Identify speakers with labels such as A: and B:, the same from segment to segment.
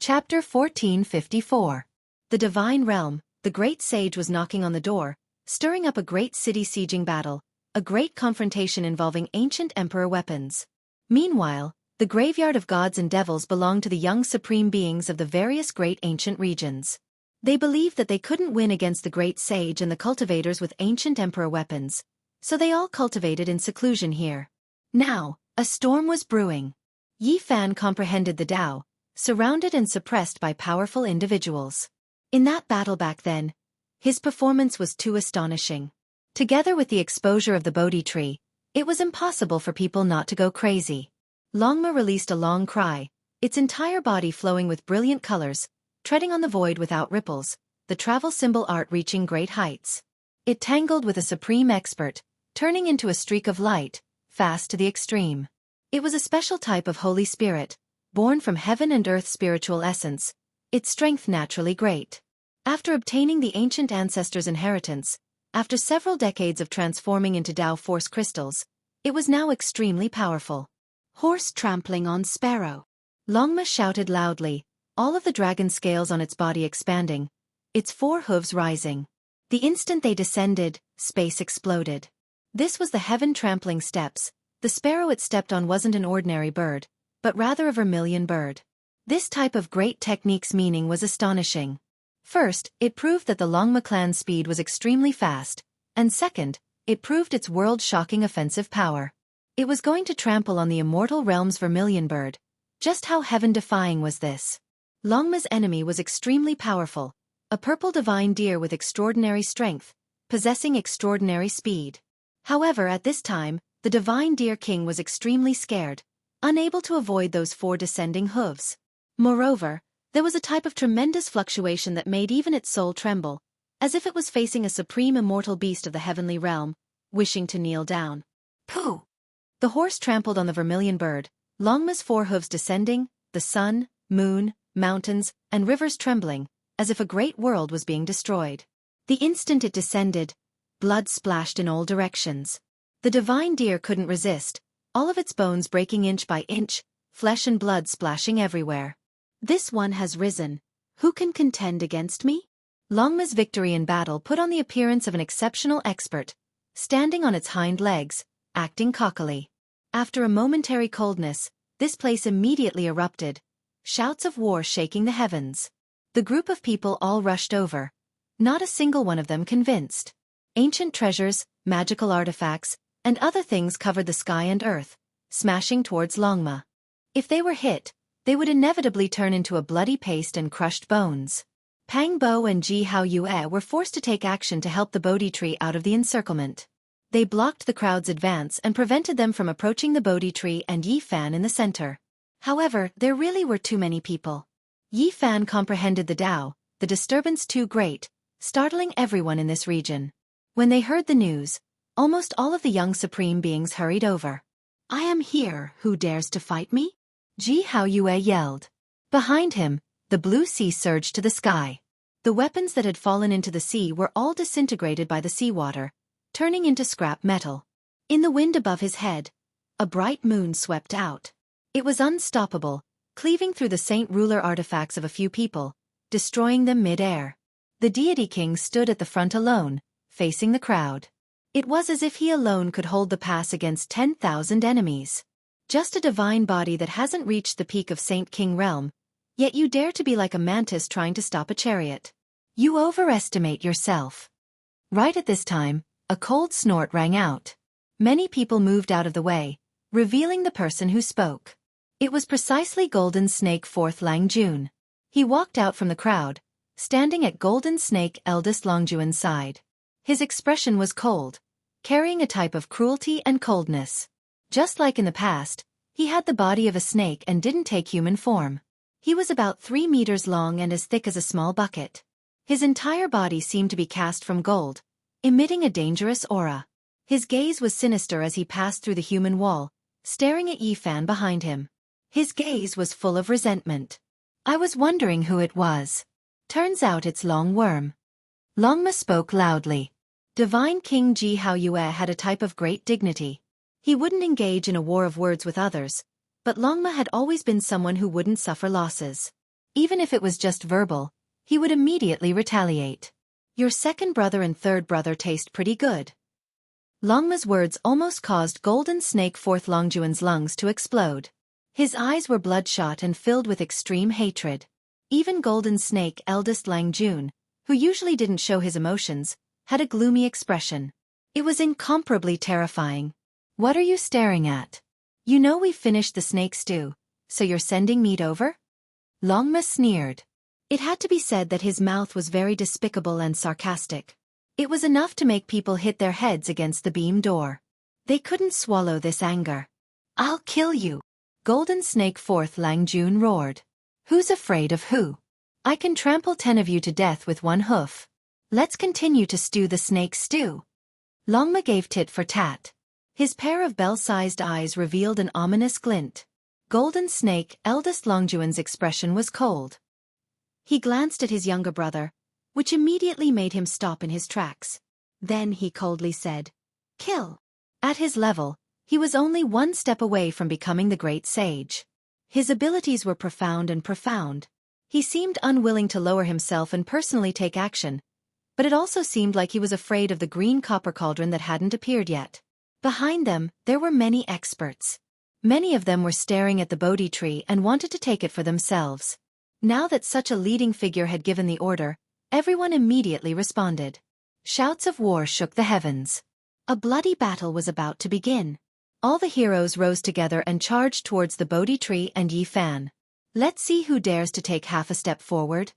A: Chapter 1454. The Divine Realm. The great sage was knocking on the door, stirring up a great city sieging battle, a great confrontation involving ancient emperor weapons. Meanwhile, the graveyard of gods and devils belonged to the young supreme beings of the various great ancient regions. They believed that they couldn't win against the great sage and the cultivators with ancient emperor weapons, so they all cultivated in seclusion here. Now, a storm was brewing. Yi Fan comprehended the Tao, surrounded and suppressed by powerful individuals. In that battle back then, his performance was too astonishing. Together with the exposure of the Bodhi tree, it was impossible for people not to go crazy. Longma released a long cry, its entire body flowing with brilliant colors, treading on the void without ripples, the travel symbol art reaching great heights. It tangled with a supreme expert, turning into a streak of light, fast to the extreme. It was a special type of Holy Spirit, born from heaven and earth spiritual essence, its strength naturally great. After obtaining the ancient ancestors' inheritance, after several decades of transforming into Tao Force crystals, it was now extremely powerful. Horse trampling on sparrow. Longma shouted loudly, all of the dragon scales on its body expanding, its four hooves rising. The instant they descended, space exploded. This was the heaven-trampling steps. The sparrow it stepped on wasn't an ordinary bird, but rather a vermilion bird. This type of great technique's meaning was astonishing. First, it proved that the Longma clan's speed was extremely fast, and second, it proved its world-shocking offensive power. It was going to trample on the immortal realm's vermilion bird. Just how heaven-defying was this? Longma's enemy was extremely powerful, a purple divine deer with extraordinary strength, possessing extraordinary speed. However, at this time, the divine deer king was extremely scared, unable to avoid those four descending hooves. Moreover, there was a type of tremendous fluctuation that made even its soul tremble, as if it was facing a supreme immortal beast of the heavenly realm, wishing to kneel down. Pooh! The horse trampled on the vermilion bird, Longma's four hooves descending, the sun, moon, mountains, and rivers trembling, as if a great world was being destroyed. The instant it descended, blood splashed in all directions. The divine deer couldn't resist, all of its bones breaking inch by inch, flesh and blood splashing everywhere. This one has risen. Who can contend against me? Longma's victory in battle put on the appearance of an exceptional expert, standing on its hind legs, acting cockily. After a momentary coldness, this place immediately erupted, shouts of war shaking the heavens. The group of people all rushed over, not a single one of them convinced. Ancient treasures, magical artifacts, and other things covered the sky and earth, smashing towards Longma. If they were hit, they would inevitably turn into a bloody paste and crushed bones. Pang Bo and Jianghu were forced to take action to help the Bodhi tree out of the encirclement. They blocked the crowd's advance and prevented them from approaching the Bodhi tree and Yi Fan in the center. However, there really were too many people. Yi Fan comprehended the Tao, the disturbance too great, startling everyone in this region. When they heard the news, almost all of the young supreme beings hurried over. I am here, who dares to fight me? Jianghu yelled. Behind him, the blue sea surged to the sky. The weapons that had fallen into the sea were all disintegrated by the seawater, turning into scrap metal. In the wind above his head, a bright moon swept out. It was unstoppable, cleaving through the saint ruler artifacts of a few people, destroying them mid-air. The deity king stood at the front alone, facing the crowd. It was as if he alone could hold the pass against 10,000 enemies. Just a divine body that hasn't reached the peak of Saint King realm, yet you dare to be like a mantis trying to stop a chariot. You overestimate yourself. Right at this time, a cold snort rang out. Many people moved out of the way, revealing the person who spoke. It was precisely Golden Snake 4th Langjun. He walked out from the crowd, standing at Golden Snake eldest Longjuan's side. His expression was cold, carrying a type of cruelty and coldness. Just like in the past, he had the body of a snake and didn't take human form. He was about 3 meters long and as thick as a small bucket. His entire body seemed to be cast from gold, emitting a dangerous aura. His gaze was sinister as he passed through the human wall, staring at Yi Fan behind him. His gaze was full of resentment. I was wondering who it was. Turns out it's Long Worm. Longma spoke loudly. Divine King Jianghu had a type of great dignity. He wouldn't engage in a war of words with others, but Longma had always been someone who wouldn't suffer losses. Even if it was just verbal, he would immediately retaliate. Your second brother and third brother taste pretty good. Longma's words almost caused Golden Snake Fourth Longjuan's lungs to explode. His eyes were bloodshot and filled with extreme hatred. Even Golden Snake Eldest Langjun, who usually didn't show his emotions, had a gloomy expression. It was incomparably terrifying. What are you staring at? You know we've finished the snake stew, so you're sending meat over? Longma sneered. It had to be said that his mouth was very despicable and sarcastic. It was enough to make people hit their heads against the beam door. They couldn't swallow this anger. I'll kill you! Golden Snake Fourth Langjun roared. Who's afraid of who? I can trample 10 of you to death with one hoof. Let's continue to stew the snake stew. Longma gave tit for tat. His pair of bell-sized eyes revealed an ominous glint. Golden Snake Eldest Longjuan's expression was cold. He glanced at his younger brother, which immediately made him stop in his tracks. Then he coldly said, "Kill." At his level, he was only one step away from becoming the great sage. His abilities were profound. He seemed unwilling to lower himself and personally take action, but it also seemed like he was afraid of the green copper cauldron that hadn't appeared yet. Behind them, there were many experts. Many of them were staring at the Bodhi tree and wanted to take it for themselves. Now that such a leading figure had given the order, everyone immediately responded. Shouts of war shook the heavens. A bloody battle was about to begin. All the heroes rose together and charged towards the Bodhi tree and Yi Fan. Let's see who dares to take half a step forward.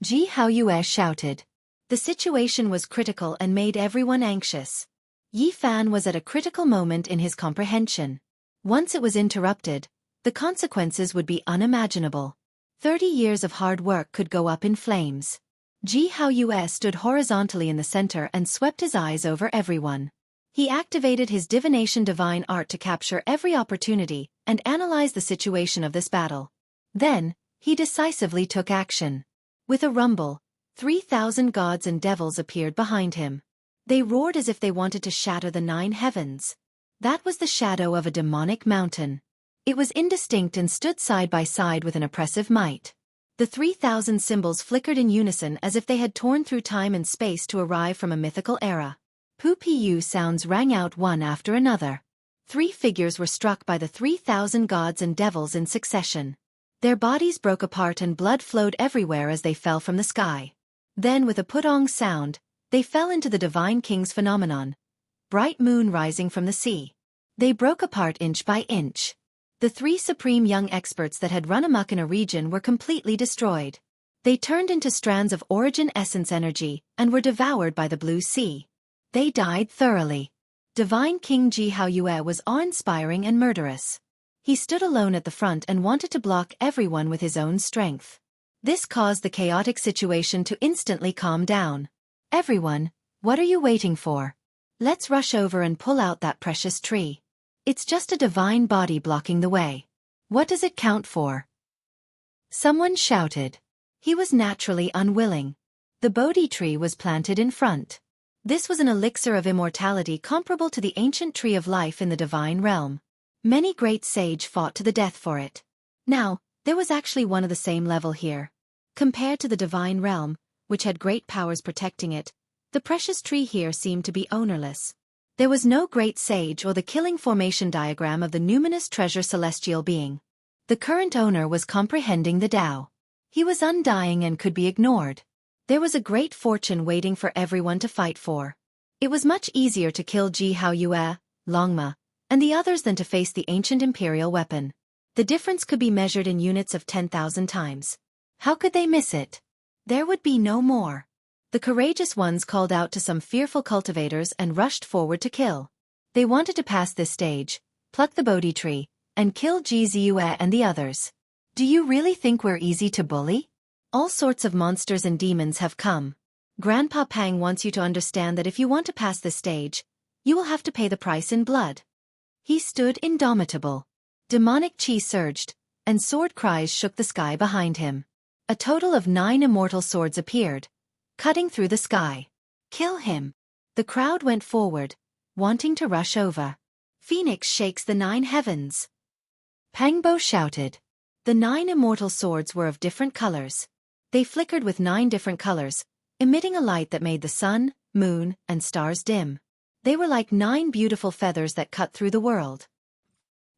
A: Jianghu shouted. The situation was critical and made everyone anxious. Yi Fan was at a critical moment in his comprehension. Once it was interrupted, the consequences would be unimaginable. 30 years of hard work could go up in flames. Jianghu stood horizontally in the center and swept his eyes over everyone. He activated his divination divine art to capture every opportunity and analyze the situation of this battle. Then, he decisively took action. With a rumble, 3,000 gods and devils appeared behind him. They roared as if they wanted to shatter the 9 heavens. That was the shadow of a demonic mountain. It was indistinct and stood side by side with an oppressive might. The 3,000 symbols flickered in unison as if they had torn through time and space to arrive from a mythical era. Pu-pu sounds rang out one after another. 3 figures were struck by the 3,000 gods and devils in succession. Their bodies broke apart and blood flowed everywhere as they fell from the sky. Then with a putong sound, they fell into the Divine King's phenomenon. Bright moon rising from the sea. They broke apart inch by inch. The 3 supreme young experts that had run amok in a region were completely destroyed. They turned into strands of origin essence energy and were devoured by the blue sea. They died thoroughly. Divine King Jianghu was awe-inspiring and murderous. He stood alone at the front and wanted to block everyone with his own strength. This caused the chaotic situation to instantly calm down. Everyone, what are you waiting for? Let's rush over and pull out that precious tree. It's just a divine body blocking the way. What does it count for? Someone shouted. He was naturally unwilling. The Bodhi tree was planted in front. This was an elixir of immortality comparable to the ancient tree of life in the divine realm. Many great sage fought to the death for it. Now, there was actually one of the same level here. Compared to the divine realm, which had great powers protecting it, the precious tree here seemed to be ownerless. There was no great sage or the killing formation diagram of the numinous treasure celestial being. The current owner was comprehending the Tao. He was undying and could be ignored. There was a great fortune waiting for everyone to fight for. It was much easier to kill Jianghu, Longma, and the others than to face the ancient imperial weapon. The difference could be measured in units of 10,000 times. How could they miss it? There would be no more. The courageous ones called out to some fearful cultivators and rushed forward to kill. They wanted to pass this stage, pluck the Bodhi tree, and kill Jianghu and the others. Do you really think we're easy to bully? All sorts of monsters and demons have come. Grandpa Pang wants you to understand that if you want to pass this stage, you will have to pay the price in blood. He stood indomitable. Demonic chi surged, and sword cries shook the sky behind him. A total of 9 immortal swords appeared, cutting through the sky. Kill him. The crowd went forward, wanting to rush over. Phoenix shakes the 9 heavens. Pangbo shouted. The 9 immortal swords were of different colors. They flickered with 9 different colors, emitting a light that made the sun, moon, and stars dim. They were like 9 beautiful feathers that cut through the world.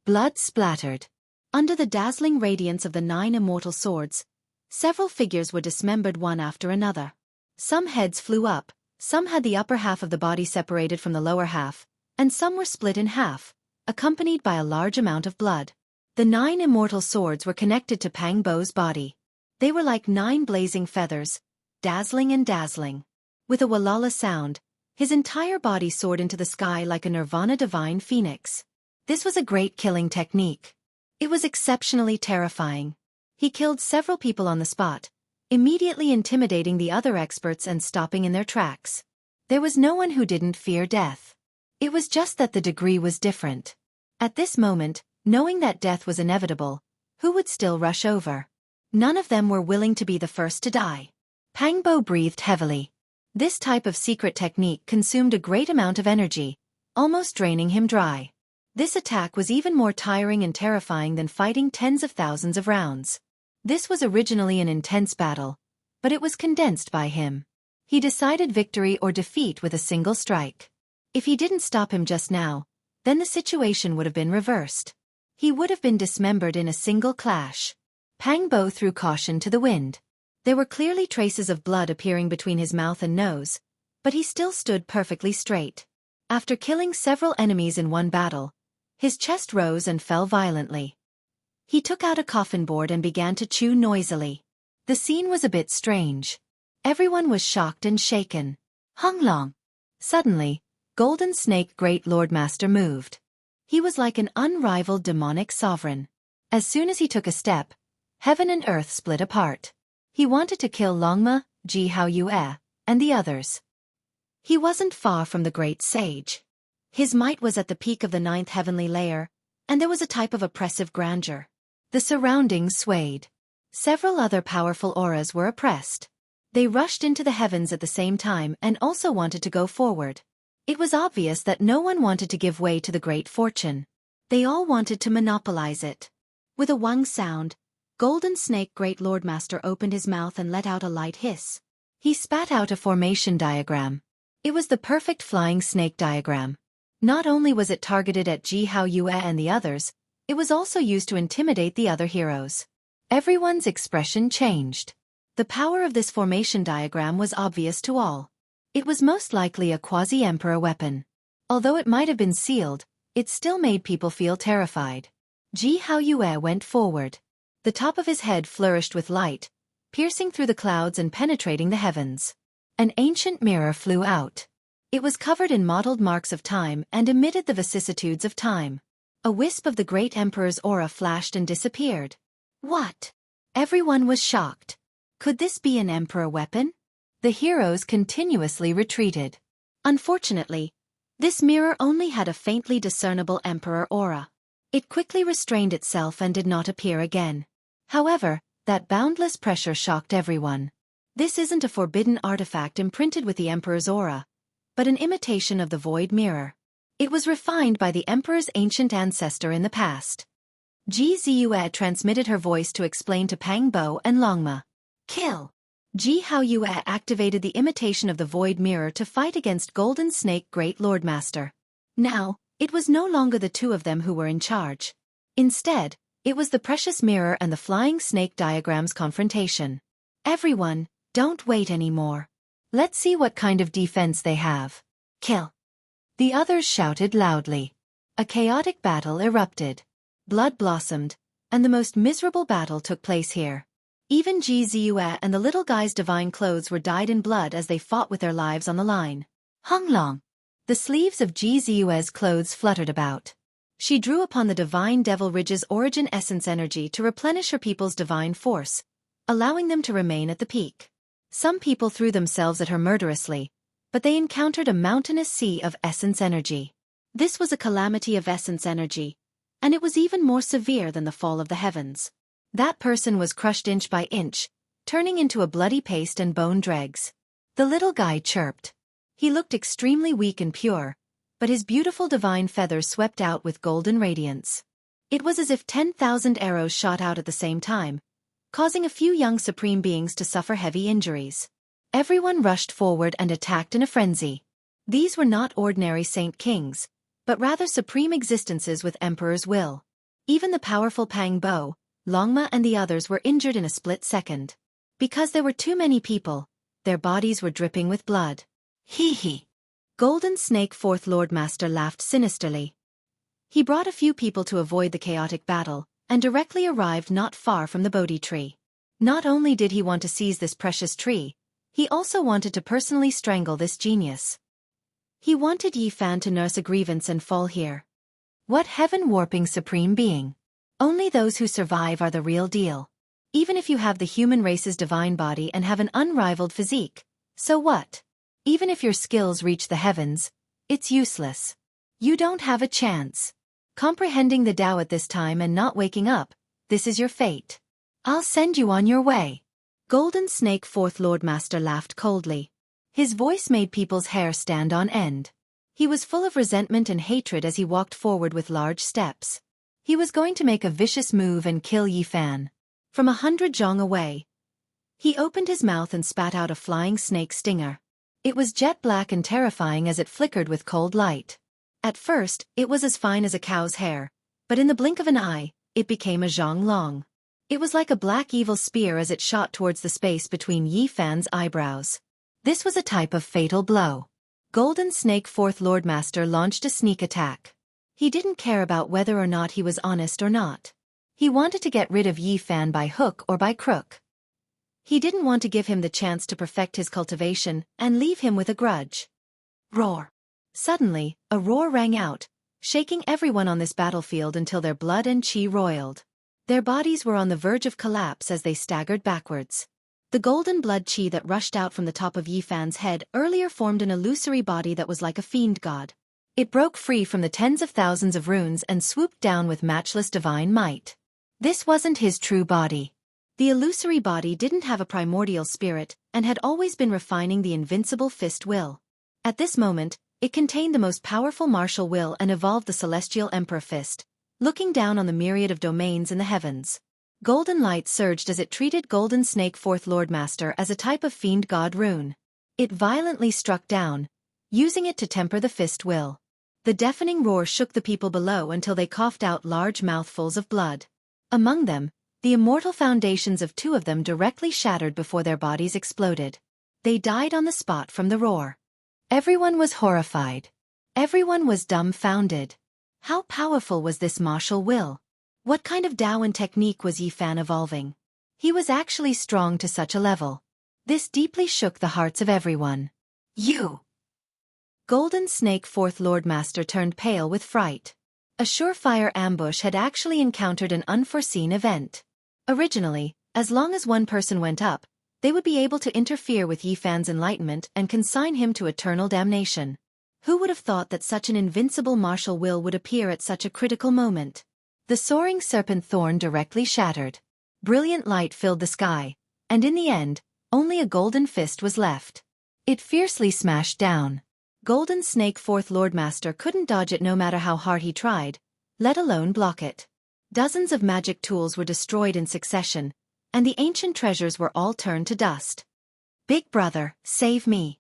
A: Blood splattered. Under the dazzling radiance of the 9 immortal swords, several figures were dismembered one after another. Some heads flew up, some had the upper half of the body separated from the lower half, and some were split in half, accompanied by a large amount of blood. The 9 immortal swords were connected to Pang Bo's body. They were like 9 blazing feathers, dazzling and dazzling. With a walala sound, his entire body soared into the sky like a nirvana divine phoenix. This was a great killing technique. It was exceptionally terrifying. He killed several people on the spot, immediately intimidating the other experts and stopping in their tracks. There was no one who didn't fear death. It was just that the degree was different. At this moment, knowing that death was inevitable, who would still rush over? None of them were willing to be the first to die. Pang Bo breathed heavily. This type of secret technique consumed a great amount of energy, almost draining him dry. This attack was even more tiring and terrifying than fighting tens of thousands of rounds. This was originally an intense battle, but it was condensed by him. He decided victory or defeat with a single strike. If he didn't stop him just now, then the situation would have been reversed. He would have been dismembered in a single clash. Pang Bo threw caution to the wind. There were clearly traces of blood appearing between his mouth and nose, but he still stood perfectly straight. After killing several enemies in one battle, his chest rose and fell violently. He took out a coffin board and began to chew noisily. The scene was a bit strange. Everyone was shocked and shaken. Hung Long. Suddenly, Golden Snake Great Lord Master moved. He was like an unrivaled demonic sovereign. As soon as he took a step, heaven and earth split apart. He wanted to kill Longma, Jianghu, and the others. He wasn't far from the great sage. His might was at the peak of the 9th heavenly layer, and there was a type of oppressive grandeur. The surroundings swayed. Several other powerful auras were oppressed. They rushed into the heavens at the same time and also wanted to go forward. It was obvious that no one wanted to give way to the great fortune. They all wanted to monopolize it. With a wang sound, Golden Snake Great Lord Master opened his mouth and let out a light hiss. He spat out a formation diagram. It was the perfect flying snake diagram. Not only was it targeted at Jianghu and the others, it was also used to intimidate the other heroes. Everyone's expression changed. The power of this formation diagram was obvious to all. It was most likely a quasi-emperor weapon. Although it might have been sealed, it still made people feel terrified. Jianghu went forward. The top of his head flourished with light, piercing through the clouds and penetrating the heavens. An ancient mirror flew out. It was covered in mottled marks of time and emitted the vicissitudes of time. A wisp of the great emperor's aura flashed and disappeared. What? Everyone was shocked. Could this be an emperor weapon? The heroes continuously retreated. Unfortunately, this mirror only had a faintly discernible emperor aura. It quickly restrained itself and did not appear again. However, that boundless pressure shocked everyone. This isn't a forbidden artifact imprinted with the emperor's aura, but an imitation of the void mirror. It was refined by the emperor's ancient ancestor in the past. Jianghu transmitted her voice to explain to Pang Bo and Longma. Kill! Jianghu activated the imitation of the void mirror to fight against Golden Snake Great Lord Master. Now, it was no longer the two of them who were in charge. Instead, it was the precious mirror and the flying snake diagram's confrontation. Everyone, don't wait anymore. Let's see what kind of defense they have. Kill! The others shouted loudly. A chaotic battle erupted. Blood blossomed, and the most miserable battle took place here. Even Jianghu and the little guy's divine clothes were dyed in blood as they fought with their lives on the line. Hung Long! The sleeves of Jianghu's clothes fluttered about. She drew upon the divine Devil Ridge's origin essence energy to replenish her people's divine force, allowing them to remain at the peak. Some people threw themselves at her murderously, but they encountered a mountainous sea of essence energy. This was a calamity of essence energy, and it was even more severe than the fall of the heavens. That person was crushed inch by inch, turning into a bloody paste and bone dregs. The little guy chirped. He looked extremely weak and pure, but his beautiful divine feathers swept out with golden radiance. It was as if 10,000 arrows shot out at the same time, causing a few young supreme beings to suffer heavy injuries. Everyone rushed forward and attacked in a frenzy. These were not ordinary saint kings, but rather supreme existences with emperor's will. Even the powerful Pang Bo, Longma and the others were injured in a split second. Because there were too many people, their bodies were dripping with blood. Hee hee. Golden Snake Fourth Lord Master laughed sinisterly. He brought a few people to avoid the chaotic battle, and directly arrived not far from the Bodhi tree. Not only did he want to seize this precious tree, he also wanted to personally strangle this genius. He wanted Yi Fan to nurse a grievance and fall here. What heaven-warping supreme being! Only those who survive are the real deal. Even if you have the human race's divine body and have an unrivaled physique, so what? Even if your skills reach the heavens, it's useless. You don't have a chance. Comprehending the Tao at this time and not waking up, this is your fate. I'll send you on your way. Golden Snake Fourth Lord Master laughed coldly. His voice made people's hair stand on end. He was full of resentment and hatred as he walked forward with large steps. He was going to make a vicious move and kill Yi Fan. From 100 zhong away, he opened his mouth and spat out a flying snake stinger. It was jet black and terrifying as it flickered with cold light. At first, it was as fine as a cow's hair, but in the blink of an eye, it became a zhong long. It was like a black evil spear as it shot towards the space between Yi Fan's eyebrows. This was a type of fatal blow. Golden Snake Fourth Lord Master launched a sneak attack. He didn't care about whether or not he was honest or not. He wanted to get rid of Yi Fan by hook or by crook. He didn't want to give him the chance to perfect his cultivation and leave him with a grudge. Roar! Suddenly, a roar rang out, shaking everyone on this battlefield until their blood and chi roiled. Their bodies were on the verge of collapse as they staggered backwards. The golden blood chi that rushed out from the top of Yi Fan's head earlier formed an illusory body that was like a fiend god. It broke free from the tens of thousands of runes and swooped down with matchless divine might. This wasn't his true body. The illusory body didn't have a primordial spirit and had always been refining the invincible fist will. At this moment, it contained the most powerful martial will and evolved the celestial emperor fist, looking down on the myriad of domains in the heavens. Golden light surged as it treated Golden Snake Fourth Lord Master as a type of fiend god rune. It violently struck down, using it to temper the fist will. The deafening roar shook the people below until they coughed out large mouthfuls of blood. Among them, the immortal foundations of two of them directly shattered before their bodies exploded. They died on the spot from the roar. Everyone was horrified. Everyone was dumbfounded. How powerful was this martial will? What kind of Tao and technique was Yi Fan evolving? He was actually strong to such a level. This deeply shook the hearts of everyone. You! Golden Snake Fourth Lord Master turned pale with fright. A surefire ambush had actually encountered an unforeseen event. Originally, as long as one person went up, they would be able to interfere with Yi Fan's enlightenment and consign him to eternal damnation. Who would have thought that such an invincible martial will would appear at such a critical moment? The soaring serpent thorn directly shattered. Brilliant light filled the sky, and in the end, only a golden fist was left. It fiercely smashed down. Golden Snake Fourth Lord Master couldn't dodge it no matter how hard he tried, let alone block it. Dozens of magic tools were destroyed in succession, and the ancient treasures were all turned to dust. Big brother, save me!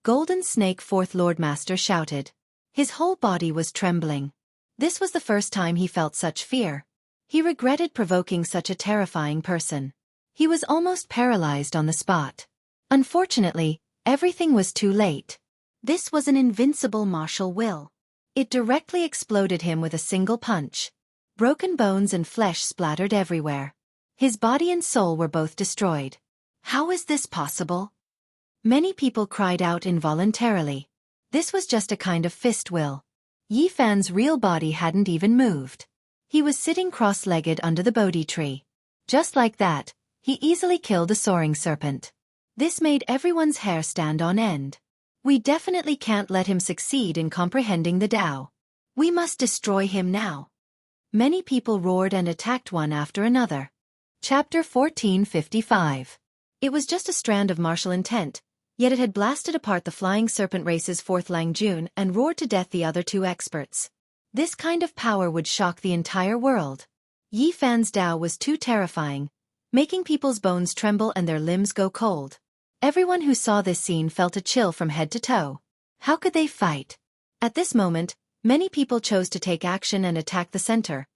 A: Golden Snake Fourth Lord Master shouted. His whole body was trembling. This was the first time he felt such fear. He regretted provoking such a terrifying person. He was almost paralyzed on the spot. Unfortunately, everything was too late. This was an invincible martial will. It directly exploded him with a single punch. Broken bones and flesh splattered everywhere. His body and soul were both destroyed. How is this possible? Many people cried out involuntarily. This was just a kind of fist will. Yi Fan's real body hadn't even moved. He was sitting cross-legged under the Bodhi tree. Just like that, he easily killed a soaring serpent. This made everyone's hair stand on end. We definitely can't let him succeed in comprehending the Tao. We must destroy him now. Many people roared and attacked one after another. Chapter 1455. It was just a strand of martial intent, yet it had blasted apart the flying serpent race's fourth Lang Jun and roared to death the other two experts. This kind of power would shock the entire world. Yi Fan's Tao was too terrifying, making people's bones tremble and their limbs go cold. Everyone who saw this scene felt a chill from head to toe. How could they fight? At this moment, many people chose to take action and attack the center,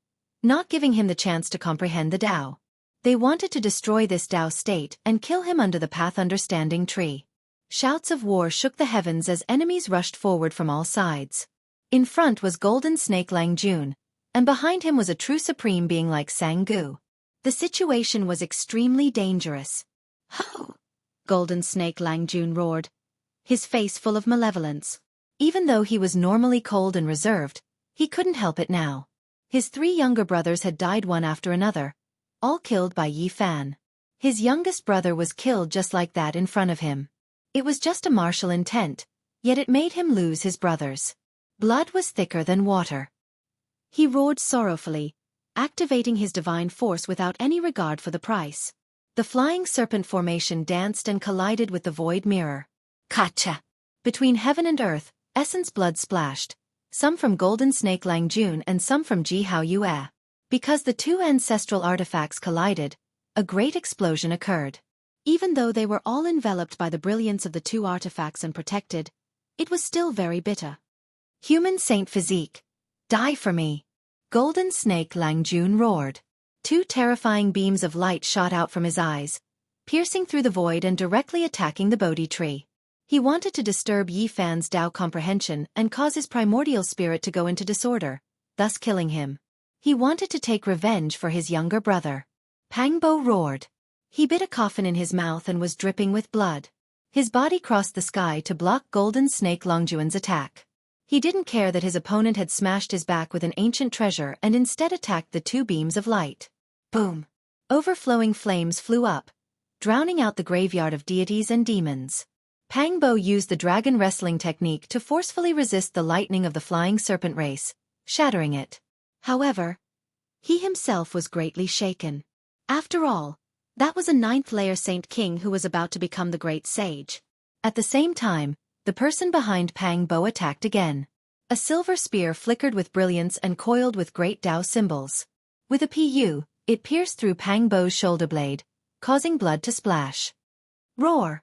A: not giving him the chance to comprehend the Tao. They wanted to destroy this Tao state and kill him under the path understanding tree. Shouts of war shook the heavens as enemies rushed forward from all sides. In front was Golden Snake Lang Jun, and behind him was a true supreme being like Xianxia. The situation was extremely dangerous. Ho! Golden Snake Lang Jun roared, his face full of malevolence. Even though he was normally cold and reserved, he couldn't help it now. His 3 younger brothers had died one after another, all killed by Yi Fan. His youngest brother was killed just like that in front of him. It was just a martial intent, yet it made him lose his brothers. Blood was thicker than water. He roared sorrowfully, activating his divine force without any regard for the price. The flying serpent formation danced and collided with the void mirror. Kacha! Between heaven and earth, essence blood splashed, some from Golden Snake Lang Jun and some from Jianghu. Because the 2 ancestral artifacts collided, a great explosion occurred. Even though they were all enveloped by the brilliance of the 2 artifacts and protected, it was still very bitter. Human Saint Physique, die for me! Golden Snake Lang Jun roared. 2 terrifying beams of light shot out from his eyes, piercing through the void and directly attacking the Bodhi tree. He wanted to disturb Yi Fan's Tao comprehension and cause his primordial spirit to go into disorder, thus killing him. He wanted to take revenge for his younger brother. Pangbo roared. He bit a coffin in his mouth and was dripping with blood. His body crossed the sky to block Golden Snake Lang Jun's attack. He didn't care that his opponent had smashed his back with an ancient treasure and instead attacked the 2 beams of light. Boom! Overflowing flames flew up, drowning out the graveyard of deities and demons. Pangbo used the dragon wrestling technique to forcefully resist the lightning of the flying serpent race, shattering it. However, he himself was greatly shaken. After all, that was a 9th-layer Saint King who was about to become the great sage. At the same time, the person behind Pangbo attacked again. A silver spear flickered with brilliance and coiled with great Tao symbols. With a pu, it pierced through Pangbo's shoulder blade, causing blood to splash. Roar!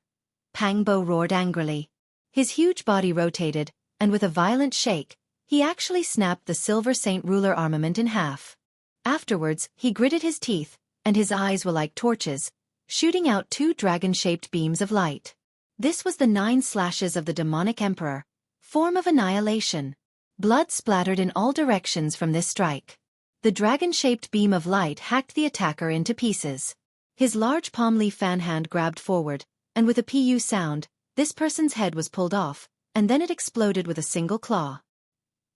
A: Pangbo roared angrily. His huge body rotated, and with a violent shake, he actually snapped the Silver Saint ruler armament in half. Afterwards, he gritted his teeth, and his eyes were like torches, shooting out 2 dragon-shaped beams of light. This was the 9 slashes of the demonic emperor, form of annihilation. Blood splattered in all directions from this strike. The dragon-shaped beam of light hacked the attacker into pieces. His large palm leaf fan hand grabbed forward, and with a pu sound, this person's head was pulled off, and then it exploded with a single claw.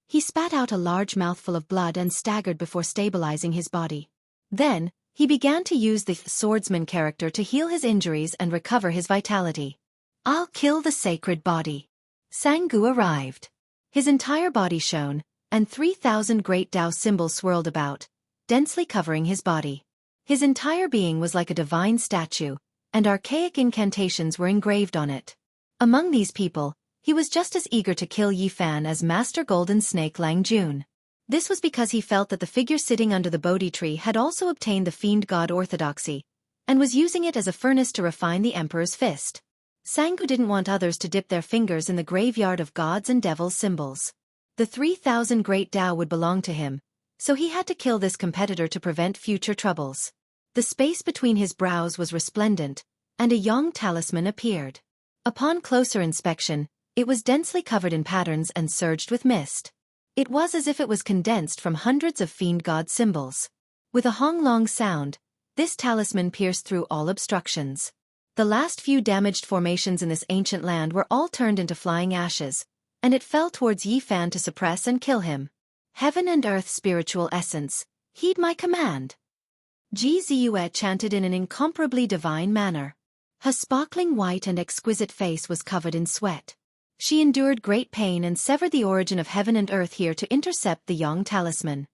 A: He spat out a large mouthful of blood and staggered before stabilizing his body. Then, he began to use the swordsman character to heal his injuries and recover his vitality. I'll kill the sacred body. Xianxia arrived. His entire body shone, and 3,000 great Tao symbols swirled about, densely covering his body. His entire being was like a divine statue, and archaic incantations were engraved on it. Among these people, he was just as eager to kill Yi Fan as Master Golden Snake Lang Jun. This was because he felt that the figure sitting under the Bodhi tree had also obtained the fiend god orthodoxy, and was using it as a furnace to refine the emperor's fist. Xianxia didn't want others to dip their fingers in the graveyard of gods and devils symbols. The 3,000 great Tao would belong to him, so he had to kill this competitor to prevent future troubles. The space between his brows was resplendent, and a young talisman appeared. Upon closer inspection, it was densely covered in patterns and surged with mist. It was as if it was condensed from hundreds of fiend god symbols. With a hong-long sound, this talisman pierced through all obstructions. The last few damaged formations in this ancient land were all turned into flying ashes, and it fell towards Yi Fan to suppress and kill him. Heaven and earth spiritual essence, heed my command. Jianghu chanted in an incomparably divine manner. Her sparkling white and exquisite face was covered in sweat. She endured great pain and severed the origin of heaven and earth here to intercept the young talisman.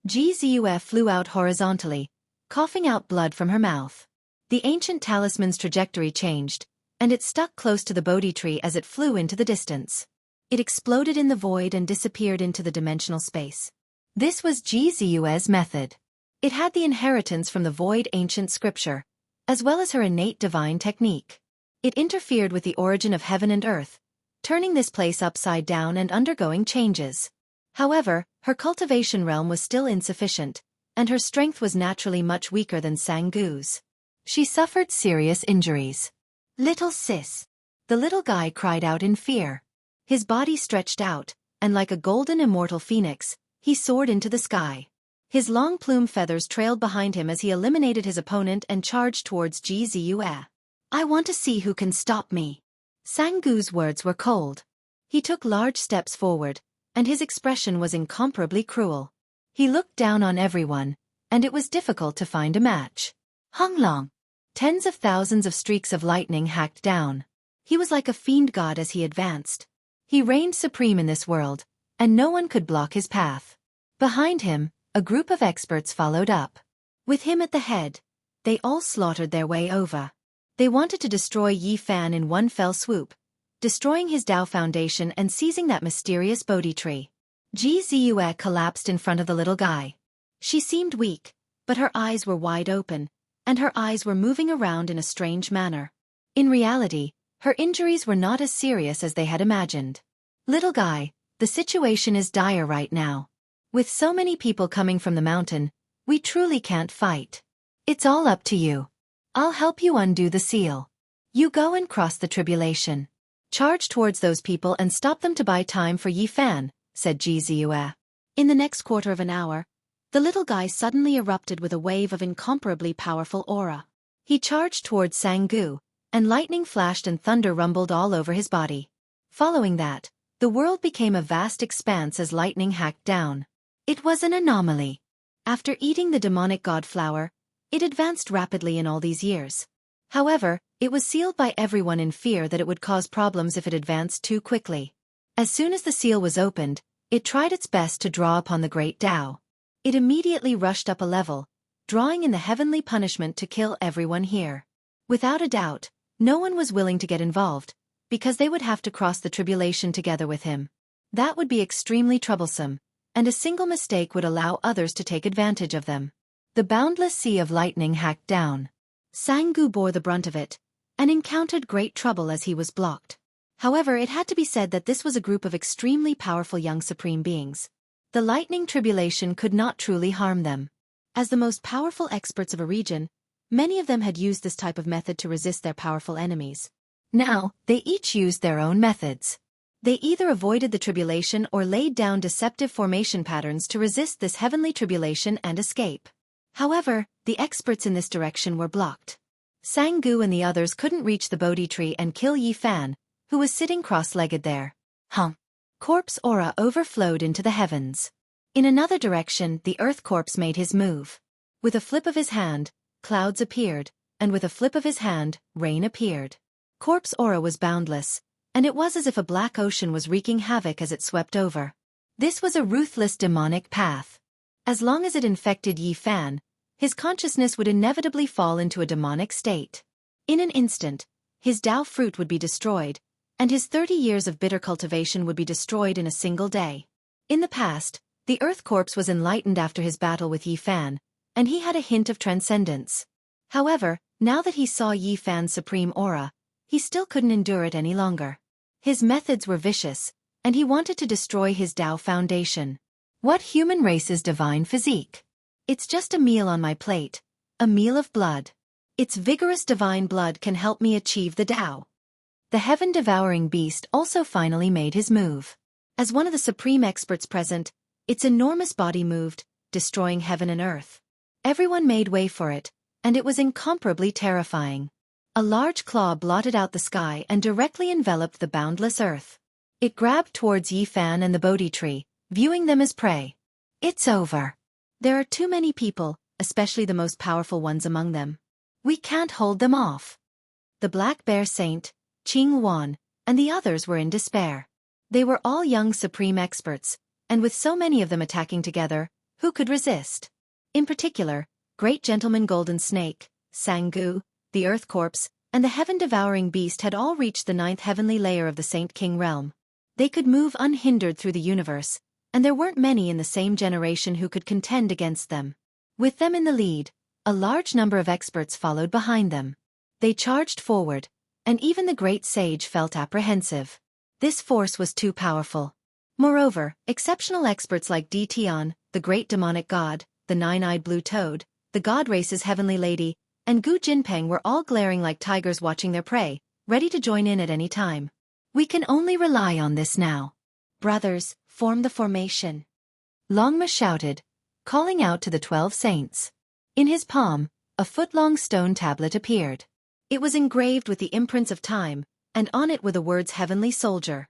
A: Jianghu flew out horizontally, coughing out blood from her mouth. The ancient talisman's trajectory changed, and it stuck close to the Bodhi tree as it flew into the distance. It exploded in the void and disappeared into the dimensional space. This was Jizue's method. It had the inheritance from the void ancient scripture, as well as her innate divine technique. It interfered with the origin of heaven and earth, turning this place upside down and undergoing changes. However, her cultivation realm was still insufficient, and her strength was naturally much weaker than Xianghu's. She suffered serious injuries. "Little sis!" The little guy cried out in fear. His body stretched out, and like a golden immortal phoenix, he soared into the sky. His long plume feathers trailed behind him as he eliminated his opponent and charged towards Jizue. "I want to see who can stop me." Xianghu's words were cold. He took large steps forward, and his expression was incomparably cruel. He looked down on everyone, and it was difficult to find a match. Honglong! Tens of thousands of streaks of lightning hacked down. He was like a fiend god as he advanced. He reigned supreme in this world, and no one could block his path. Behind him, a group of experts followed up. With him at the head, they all slaughtered their way over. They wanted to destroy Yi Fan in one fell swoop, destroying his Tao foundation and seizing that mysterious Bodhi tree. Jizue collapsed in front of the little guy. She seemed weak, but her eyes were wide open, and her eyes were moving around in a strange manner. In reality, her injuries were not as serious as they had imagined. "Little guy, the situation is dire right now. With so many people coming from the mountain, we truly can't fight. It's all up to you. I'll help you undo the seal. You go and cross the tribulation. Charge towards those people and stop them to buy time for Yi Fan," said Jizue. In the next quarter of an hour, the little guy suddenly erupted with a wave of incomparably powerful aura. He charged towards Xianghu, and lightning flashed and thunder rumbled all over his body. Following that, the world became a vast expanse as lightning hacked down. It was an anomaly. After eating the demonic god flower, it advanced rapidly in all these years. However, it was sealed by everyone in fear that it would cause problems if it advanced too quickly. As soon as the seal was opened, it tried its best to draw upon the great Tao. It immediately rushed up a level, drawing in the heavenly punishment to kill everyone here. Without a doubt, no one was willing to get involved, because they would have to cross the tribulation together with him. That would be extremely troublesome, and a single mistake would allow others to take advantage of them. The boundless sea of lightning hacked down. Xianghu bore the brunt of it, and encountered great trouble as he was blocked. However, it had to be said that this was a group of extremely powerful young supreme beings. The lightning tribulation could not truly harm them. As the most powerful experts of a region, many of them had used this type of method to resist their powerful enemies. Now, they each used their own methods. They either avoided the tribulation or laid down deceptive formation patterns to resist this heavenly tribulation and escape. However, the experts in this direction were blocked. Xianghu and the others couldn't reach the Bodhi tree and kill Yi Fan, who was sitting cross-legged there. Corpse aura overflowed into the heavens. In another direction, the earth corpse made his move. With a flip of his hand, clouds appeared, and with a flip of his hand, rain appeared. Corpse aura was boundless, and it was as if a black ocean was wreaking havoc as it swept over. This was a ruthless demonic path. As long as it infected Yi Fan, his consciousness would inevitably fall into a demonic state. In an instant, his Tao fruit would be destroyed, and his 30 years of bitter cultivation would be destroyed in a single day. In the past, the Earth Corpse was enlightened after his battle with Yi Fan, and he had a hint of transcendence. However, now that he saw Yi Fan's supreme aura, he still couldn't endure it any longer. His methods were vicious, and he wanted to destroy his Tao foundation. What human race's divine physique? It's just a meal on my plate, a meal of blood. Its vigorous divine blood can help me achieve the Tao. The heaven-devouring beast also finally made his move. As one of the supreme experts present, its enormous body moved, destroying heaven and earth. Everyone made way for it, and it was incomparably terrifying. A large claw blotted out the sky and directly enveloped the boundless earth. It grabbed towards Yi Fan and the Bodhi tree, viewing them as prey. It's over. There are too many people, especially the most powerful ones among them. We can't hold them off. The Black Bear Saint, Qing Wan, and the others were in despair. They were all young supreme experts, and with so many of them attacking together, who could resist? In particular, Great Gentleman Golden Snake, Xianghu, the Earth Corpse, and the heaven-devouring beast had all reached the 9th heavenly layer of the Saint King realm. They could move unhindered through the universe, and there weren't many in the same generation who could contend against them. With them in the lead, a large number of experts followed behind them. They charged forward, and even the great sage felt apprehensive. This force was too powerful. Moreover, exceptional experts like Di Tian, the great demonic god, the nine-eyed blue toad, the god race's heavenly lady, and Gu Jinpeng were all glaring like tigers watching their prey, ready to join in at any time. We can only rely on this now. Brothers, form the formation. Longma shouted, calling out to the 12 saints. In his palm, a foot-long stone tablet appeared. It was engraved with the imprints of time, and on it were the words Heavenly Soldier.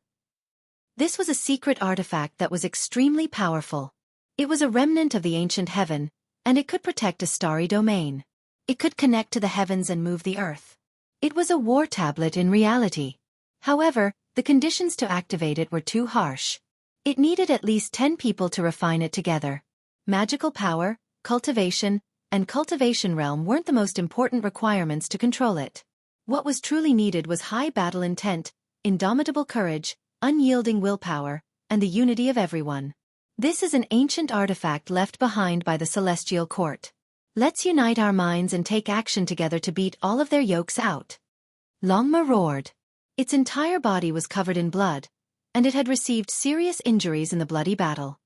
A: This was a secret artifact that was extremely powerful. It was a remnant of the ancient heaven, and it could protect a starry domain. It could connect to the heavens and move the earth. It was a war tablet in reality. However, the conditions to activate it were too harsh. It needed at least 10 people to refine it together. Magical power, cultivation, and cultivation realm weren't the most important requirements to control it. What was truly needed was high battle intent, indomitable courage, unyielding willpower, and the unity of everyone. This is an ancient artifact left behind by the Celestial Court. Let's unite our minds and take action together to beat all of their yokes out. Longma roared. Its entire body was covered in blood, and it had received serious injuries in the bloody battle.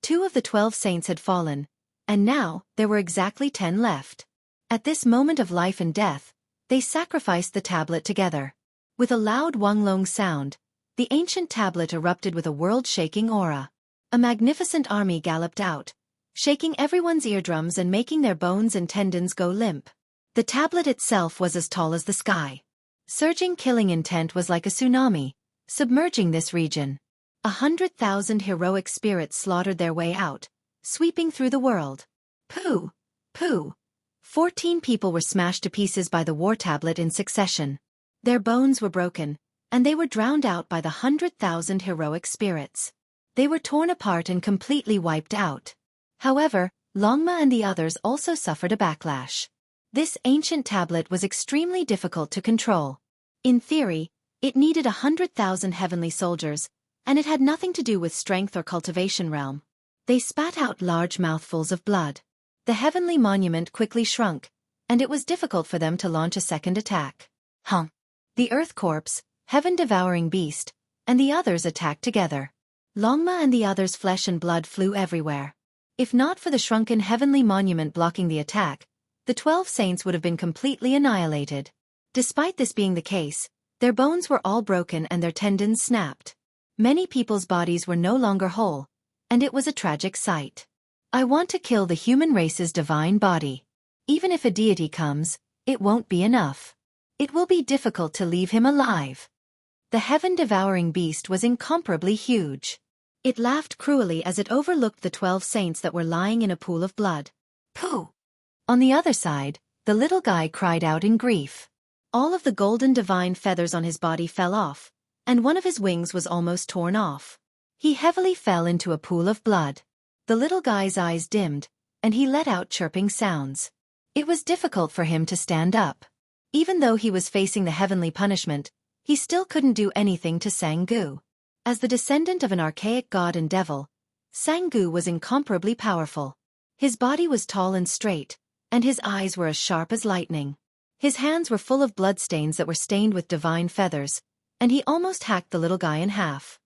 A: 2 of the 12 saints had fallen, and now there were exactly 10 left. At this moment of life and death, they sacrificed the tablet together. With a loud Wonglong sound, the ancient tablet erupted with a world-shaking aura. A magnificent army galloped out, shaking everyone's eardrums and making their bones and tendons go limp. The tablet itself was as tall as the sky. Surging killing intent was like a tsunami, submerging this region. 100,000 heroic spirits slaughtered their way out, sweeping through the world. Pooh! Pooh! 14 people were smashed to pieces by the war tablet in succession. Their bones were broken, and they were drowned out by the 100,000 heroic spirits. They were torn apart and completely wiped out. However, Longma and the others also suffered a backlash. This ancient tablet was extremely difficult to control. In theory, it needed 100,000 heavenly soldiers, and it had nothing to do with strength or cultivation realm. They spat out large mouthfuls of blood. The heavenly monument quickly shrunk, and it was difficult for them to launch a second attack. The Earth Corpse, Heaven-devouring beast, and the others attacked together. Longma and the others' flesh and blood flew everywhere. If not for the shrunken heavenly monument blocking the attack, the 12 saints would have been completely annihilated. Despite this being the case, their bones were all broken and their tendons snapped. Many people's bodies were no longer whole, and it was a tragic sight. I want to kill the human race's divine body. Even if a deity comes, it won't be enough. It will be difficult to leave him alive. The heaven-devouring beast was incomparably huge. It laughed cruelly as it overlooked the 12 saints that were lying in a pool of blood. Pooh! On the other side, the little guy cried out in grief. All of the golden divine feathers on his body fell off, and one of his wings was almost torn off. He heavily fell into a pool of blood. The little guy's eyes dimmed, and he let out chirping sounds. It was difficult for him to stand up. Even though he was facing the heavenly punishment, he still couldn't do anything to Xianghu. As the descendant of an archaic god and devil, Xianghu was incomparably powerful. His body was tall and straight, and his eyes were as sharp as lightning. His hands were full of bloodstains that were stained with divine feathers, and he almost hacked the little guy in half.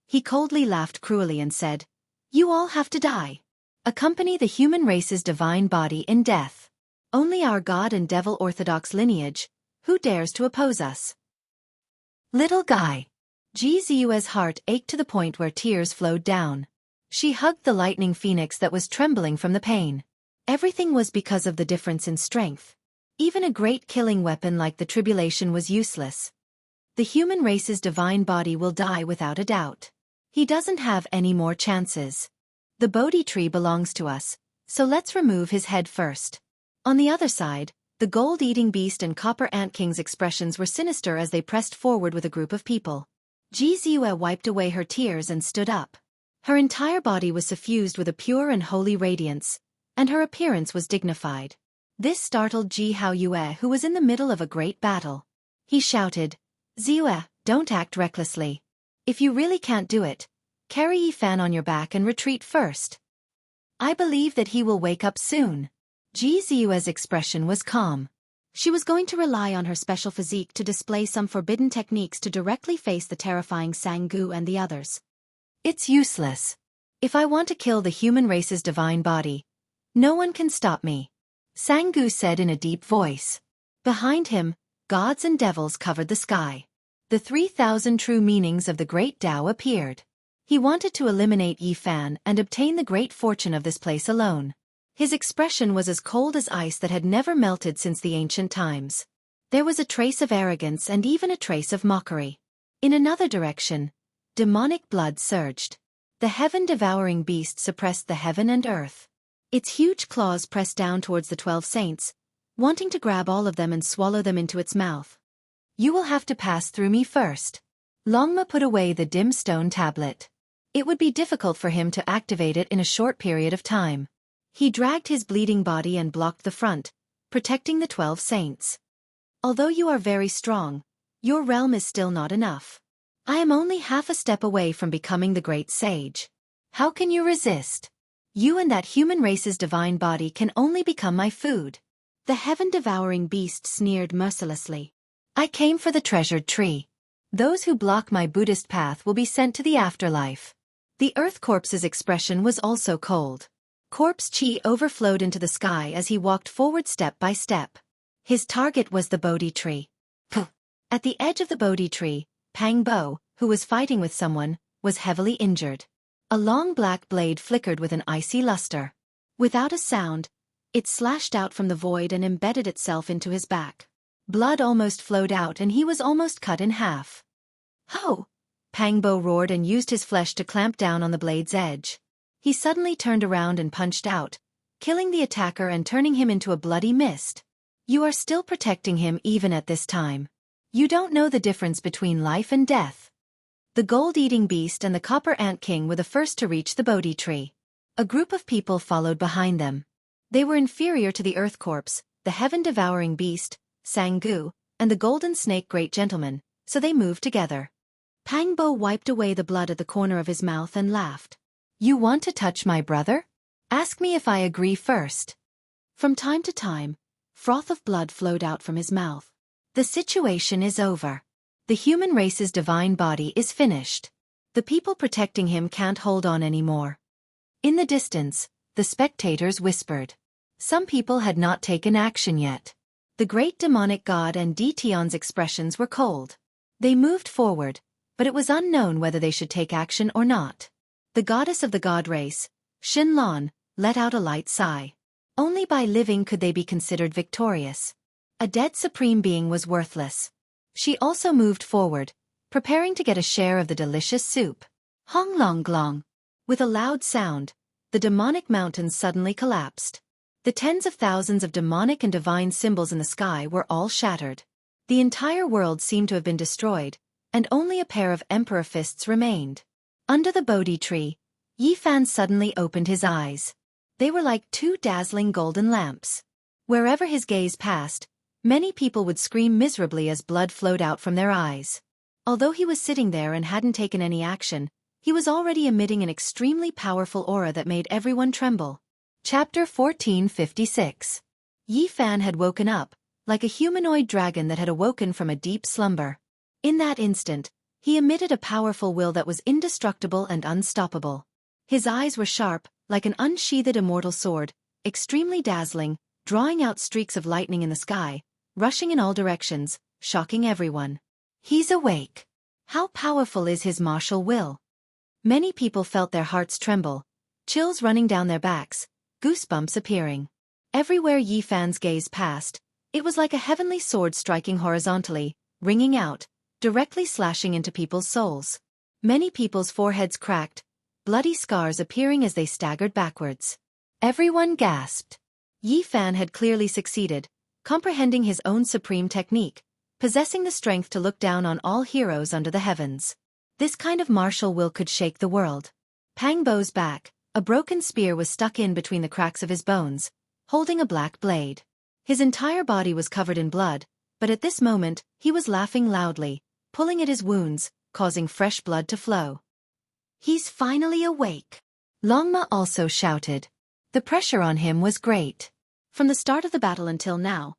A: He coldly laughed cruelly and said, "You all have to die. Accompany the human race's divine body in death. Only our god and devil orthodox lineage, who dares to oppose us?" Little guy. Ji Ziyue's heart ached to the point where tears flowed down. She hugged the lightning phoenix that was trembling from the pain. Everything was because of the difference in strength. Even a great killing weapon like the tribulation was useless. The human race's divine body will die without a doubt. He doesn't have any more chances. The Bodhi tree belongs to us, so let's remove his head first. On the other side, the gold-eating beast and copper ant king's expressions were sinister as they pressed forward with a group of people. Ji Ziyue wiped away her tears and stood up. Her entire body was suffused with a pure and holy radiance, and her appearance was dignified. This startled Ji Haoyue, who was in the middle of a great battle. He shouted, "Ziyue, don't act recklessly. If you really can't do it, carry Yi Fan on your back and retreat first. I believe that he will wake up soon. Ji Ziyue's expression was calm. She was going to rely on her special physique to display some forbidden techniques to directly face the terrifying Xianghu and the others. It's useless. If I want to kill the human race's divine body, no one can stop me, Xianghu said in a deep voice. Behind him, gods and devils covered the sky. The 3,000 true meanings of the great Tao appeared. He wanted to eliminate Yi Fan and obtain the great fortune of this place alone. His expression was as cold as ice that had never melted since the ancient times. There was a trace of arrogance and even a trace of mockery. In another direction, demonic blood surged. The heaven-devouring beast suppressed the heaven and earth. Its huge claws pressed down towards the 12 saints, wanting to grab all of them and swallow them into its mouth. You will have to pass through me first. Longma put away the dim stone tablet. It would be difficult for him to activate it in a short period of time. He dragged his bleeding body and blocked the front, protecting the 12 saints. Although you are very strong, your realm is still not enough. I am only half a step away from becoming the great sage. How can you resist? You and that human race's divine body can only become my food. The heaven-devouring beast sneered mercilessly. I came for the treasured tree. Those who block my Buddhist path will be sent to the afterlife. The earth corpse's expression was also cold. Corpse chi overflowed into the sky as he walked forward step by step. His target was the Bodhi tree. At the edge of the Bodhi tree, Pang Bo, who was fighting with someone, was heavily injured. A long black blade flickered with an icy luster. Without a sound, it slashed out from the void and embedded itself into his back. Blood almost flowed out and he was almost cut in half. Ho! Pang Bo roared and used his flesh to clamp down on the blade's edge. He suddenly turned around and punched out, killing the attacker and turning him into a bloody mist. You are still protecting him even at this time. You don't know the difference between life and death. The gold-eating beast and the copper ant king were the first to reach the Bodhi tree. A group of people followed behind them. They were inferior to the earth corpse, the heaven-devouring beast, Xianghu, and the golden snake great gentleman, so they moved together. Pang Bo wiped away the blood at the corner of his mouth and laughed. You want to touch my brother? Ask me if I agree first. From time to time, froth of blood flowed out from his mouth. The situation is over. The human race's divine body is finished. The people protecting him can't hold on anymore. In the distance, the spectators whispered. Some people had not taken action yet. The great demonic god and Tion's expressions were cold. They moved forward, but it was unknown whether they should take action or not. The goddess of the god race, Xin Lan, let out a light sigh. Only by living could they be considered victorious. A dead supreme being was worthless. She also moved forward, preparing to get a share of the delicious soup. Hong long glong. With a loud sound, the demonic mountains suddenly collapsed. The tens of thousands of demonic and divine symbols in the sky were all shattered. The entire world seemed to have been destroyed, and only a pair of emperor fists remained. Under the Bodhi tree, Yi Fan suddenly opened his eyes. They were like two dazzling golden lamps. Wherever his gaze passed, many people would scream miserably as blood flowed out from their eyes. Although he was sitting there and hadn't taken any action, he was already emitting an extremely powerful aura that made everyone tremble. Chapter 1456. Yi Fan had woken up, like a humanoid dragon that had awoken from a deep slumber. In that instant, he emitted a powerful will that was indestructible and unstoppable. His eyes were sharp, like an unsheathed immortal sword, extremely dazzling, drawing out streaks of lightning in the sky, rushing in all directions, shocking everyone. He's awake. How powerful is his martial will? Many people felt their hearts tremble, chills running down their backs, goosebumps appearing. Everywhere Yi Fan's gaze passed, it was like a heavenly sword striking horizontally, ringing out, directly slashing into people's souls. Many people's foreheads cracked, bloody scars appearing as they staggered backwards. Everyone gasped. Yi Fan had clearly succeeded, comprehending his own supreme technique, possessing the strength to look down on all heroes under the heavens. This kind of martial will could shake the world. Pang Bo's back, a broken spear was stuck in between the cracks of his bones, holding a black blade. His entire body was covered in blood, but at this moment, he was laughing loudly, pulling at his wounds, causing fresh blood to flow. He's finally awake, Longma also shouted. The pressure on him was great. From the start of the battle until now,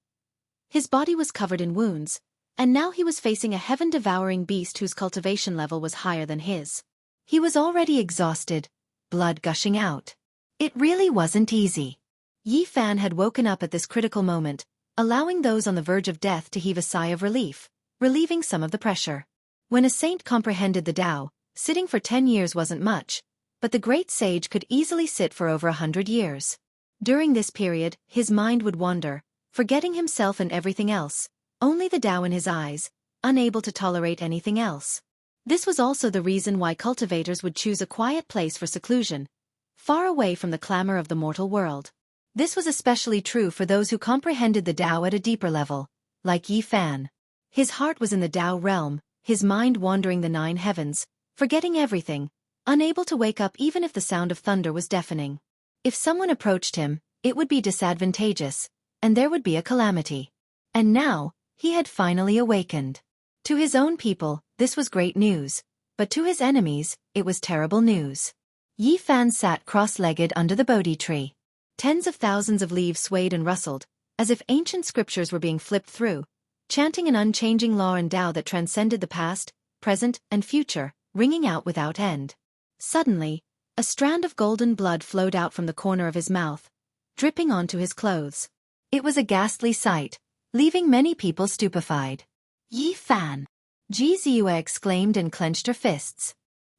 A: his body was covered in wounds, and now he was facing a heaven-devouring beast whose cultivation level was higher than his. He was already exhausted, blood gushing out. It really wasn't easy. Yi Fan had woken up at this critical moment, allowing those on the verge of death to heave a sigh of relief, relieving some of the pressure. When a saint comprehended the Tao, sitting for 10 years wasn't much, but the great sage could easily sit for over 100 years. During this period, his mind would wander, forgetting himself and everything else, only the Tao in his eyes, unable to tolerate anything else. This was also the reason why cultivators would choose a quiet place for seclusion, far away from the clamor of the mortal world. This was especially true for those who comprehended the Tao at a deeper level, like Yi Fan. His heart was in the Tao realm, his mind wandering the 9 heavens, forgetting everything, unable to wake up even if the sound of thunder was deafening. If someone approached him, it would be disadvantageous, and there would be a calamity. And now, he had finally awakened. To his own people, this was great news, but to his enemies, it was terrible news. Yi Fan sat cross-legged under the Bodhi tree. Tens of thousands of leaves swayed and rustled, as if ancient scriptures were being flipped through, chanting an unchanging law and Tao that transcended the past, present, and future, ringing out without end. Suddenly, a strand of golden blood flowed out from the corner of his mouth, dripping onto his clothes. It was a ghastly sight, leaving many people stupefied. Yi Fan! Ji Ziyue exclaimed and clenched her fists.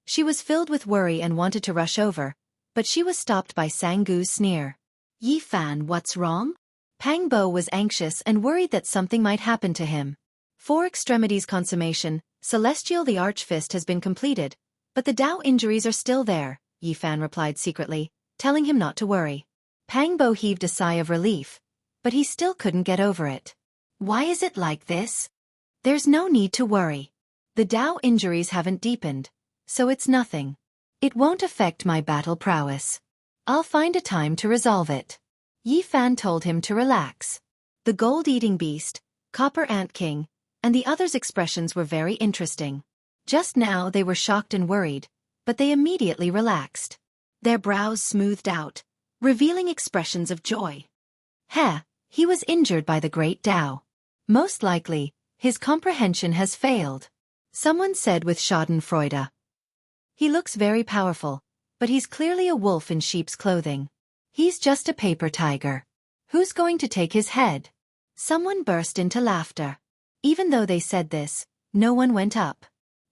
A: She was filled with worry and wanted to rush over, but she was stopped by Sanggu's sneer. Yi Fan, what's wrong? Pang Bo was anxious and worried that something might happen to him. 4 extremities consummation, Celestial the Archfist has been completed, but the Tao injuries are still there, Yi Fan replied secretly, telling him not to worry. Pang Bo heaved a sigh of relief, but he still couldn't get over it. Why is it like this? There's no need to worry. The Tao injuries haven't deepened, so it's nothing. It won't affect my battle prowess. I'll find a time to resolve it. Yi Fan told him to relax. The gold-eating beast, Copper Ant King, and the others' expressions were very interesting. Just now they were shocked and worried, but they immediately relaxed. Their brows smoothed out, revealing expressions of joy. He was injured by the great Tao. Most likely, his comprehension has failed. Someone said with schadenfreude. He looks very powerful, but he's clearly a wolf in sheep's clothing. He's just a paper tiger. Who's going to take his head? Someone burst into laughter. Even though they said this, no one went up.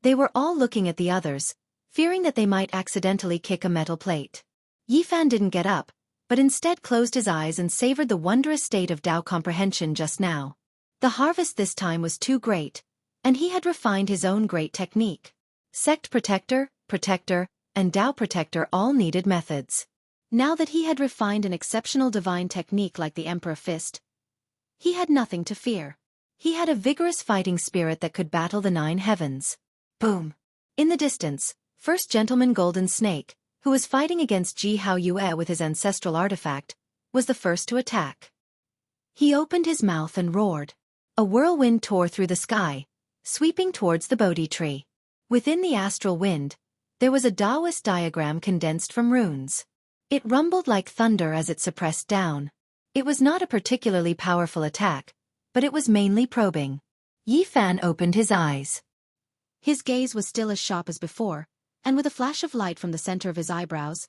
A: They were all looking at the others, fearing that they might accidentally kick a metal plate. Yi Fan didn't get up, but instead closed his eyes and savored the wondrous state of Tao comprehension just now. The harvest this time was too great, and he had refined his own great technique. Sect Protector, and Tao Protector all needed methods. Now that he had refined an exceptional divine technique like the Emperor Fist, he had nothing to fear. He had a vigorous fighting spirit that could battle the 9 heavens. Boom! In the distance, First Gentleman Golden Snake, who was fighting against Jianghu Yue with his ancestral artifact, was the first to attack. He opened his mouth and roared. A whirlwind tore through the sky, sweeping towards the Bodhi tree. Within the astral wind, there was a Taoist diagram condensed from runes. It rumbled like thunder as it suppressed down. It was not a particularly powerful attack, but it was mainly probing. Yi Fan opened his eyes. His gaze was still as sharp as before, and with a flash of light from the center of his eyebrows,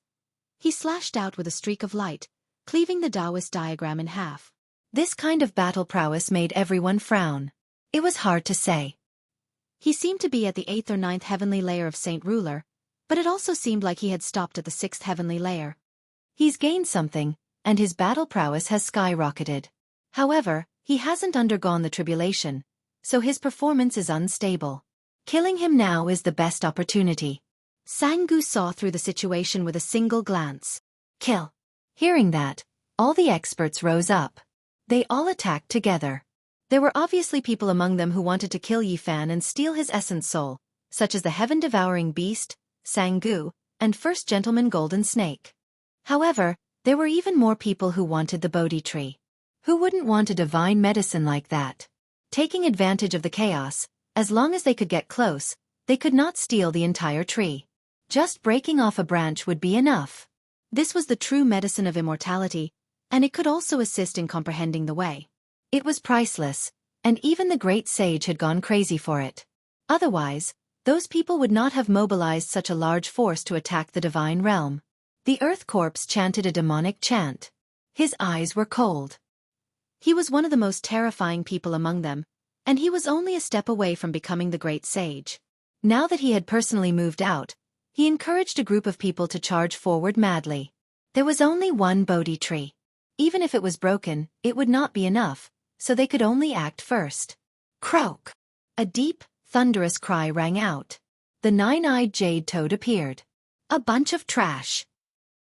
A: he slashed out with a streak of light, cleaving the Taoist diagram in half. This kind of battle prowess made everyone frown. It was hard to say. He seemed to be at the 8th or 9th heavenly layer of Saint Ruler, but it also seemed like he had stopped at the 6th heavenly layer. He's gained something, and his battle prowess has skyrocketed. However, he hasn't undergone the tribulation, so his performance is unstable. Killing him now is the best opportunity. Sanggu saw through the situation with a single glance. Kill. Hearing that, all the experts rose up. They all attacked together. There were obviously people among them who wanted to kill Yi Fan and steal his essence soul, such as the heaven-devouring beast, Sanggu, and First Gentleman Golden Snake. However, there were even more people who wanted the Bodhi tree. Who wouldn't want a divine medicine like that? Taking advantage of the chaos, as long as they could get close, They could not steal the entire tree. Just breaking off a branch would be enough. This was the true medicine of immortality, and it could also assist in comprehending the way. It was priceless, and even the great sage had gone crazy for it. Otherwise, those people would not have mobilized such a large force to attack the divine realm. The Earth Corpse chanted a demonic chant. His eyes were cold. He was one of the most terrifying people among them, and he was only a step away from becoming the great sage. Now that he had personally moved out, he encouraged a group of people to charge forward madly. There was only one Bodhi tree. Even if it was broken, it would not be enough, so they could only act first. Croak! A deep, thunderous cry rang out. The nine-eyed jade toad appeared. A bunch of trash.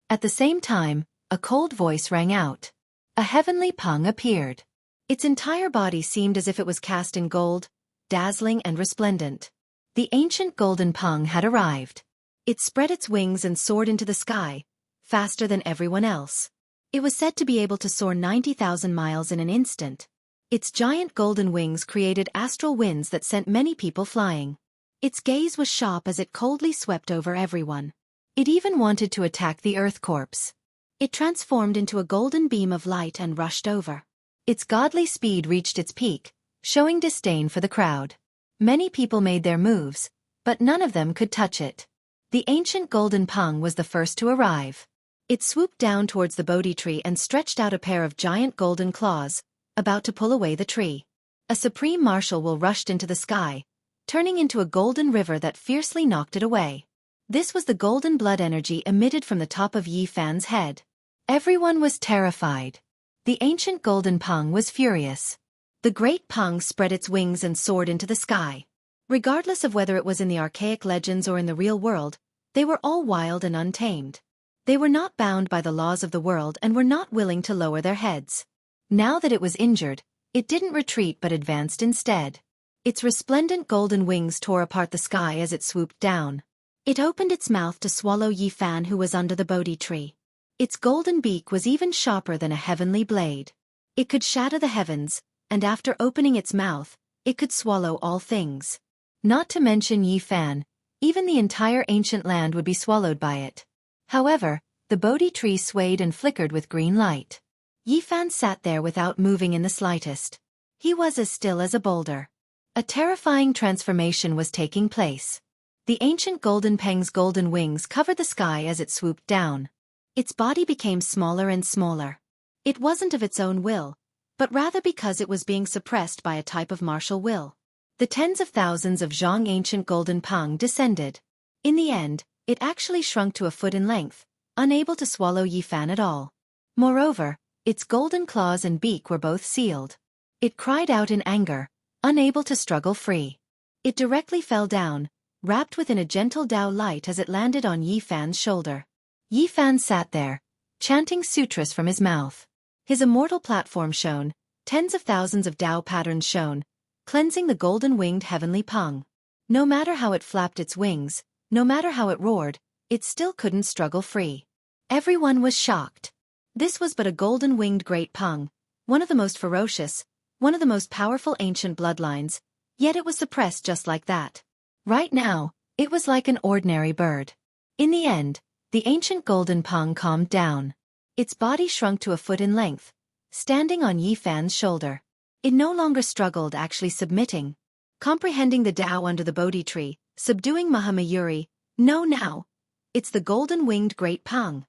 A: At the same time, a cold voice rang out. A heavenly pung appeared. Its entire body seemed as if it was cast in gold, dazzling and resplendent. The ancient golden pung had arrived. It spread its wings and soared into the sky, faster than everyone else. It was said to be able to soar 90,000 miles in an instant. Its giant golden wings created astral winds that sent many people flying. Its gaze was sharp as it coldly swept over everyone. It even wanted to attack the Earth Corpse. It transformed into a golden beam of light and rushed over. Its godly speed reached its peak, showing disdain for the crowd. Many people made their moves, but none of them could touch it. The ancient golden pung was the first to arrive. It swooped down towards the Bodhi tree and stretched out a pair of giant golden claws, about to pull away the tree. A supreme martial will rushed into the sky, turning into a golden river that fiercely knocked it away. This was the golden blood energy emitted from the top of Yi Fan's head. Everyone was terrified. The ancient golden pung was furious. The great pung spread its wings and soared into the sky. Regardless of whether it was in the archaic legends or in the real world, they were all wild and untamed. They were not bound by the laws of the world and were not willing to lower their heads. Now that it was injured, it didn't retreat but advanced instead. Its resplendent golden wings tore apart the sky as it swooped down. It opened its mouth to swallow Yi Fan, who was under the Bodhi tree. Its golden beak was even sharper than a heavenly blade. It could shatter the heavens, and after opening its mouth, it could swallow all things. Not to mention Yi Fan, even the entire ancient land would be swallowed by it. However, the Bodhi tree swayed and flickered with green light. Yi Fan sat there without moving in the slightest. He was as still as a boulder. A terrifying transformation was taking place. The ancient golden peng's golden wings covered the sky as it swooped down. Its body became smaller and smaller. It wasn't of its own will, but rather because it was being suppressed by a type of martial will. The tens of thousands of Jianghu ancient golden pung descended. In the end, it actually shrunk to a foot in length, unable to swallow Yi Fan at all. Moreover, its golden claws and beak were both sealed. It cried out in anger, unable to struggle free. It directly fell down, wrapped within a gentle Tao light as it landed on Yi Fan's shoulder. Yi Fan sat there, chanting sutras from his mouth. His immortal platform shone, tens of thousands of Tao patterns shone, cleansing the golden-winged heavenly pung. No matter how it flapped its wings, no matter how it roared, it still couldn't struggle free. Everyone was shocked. This was but a golden-winged great pung, one of the most ferocious, one of the most powerful ancient bloodlines, yet it was suppressed just like that. Right now, it was like an ordinary bird. In the end, the ancient golden pung calmed down. Its body shrunk to a foot in length, standing on Yi Fan's shoulder. It no longer struggled, actually submitting. Comprehending the Tao under the Bodhi tree, subduing Mahamayuri, no now. It's the golden-winged great pung.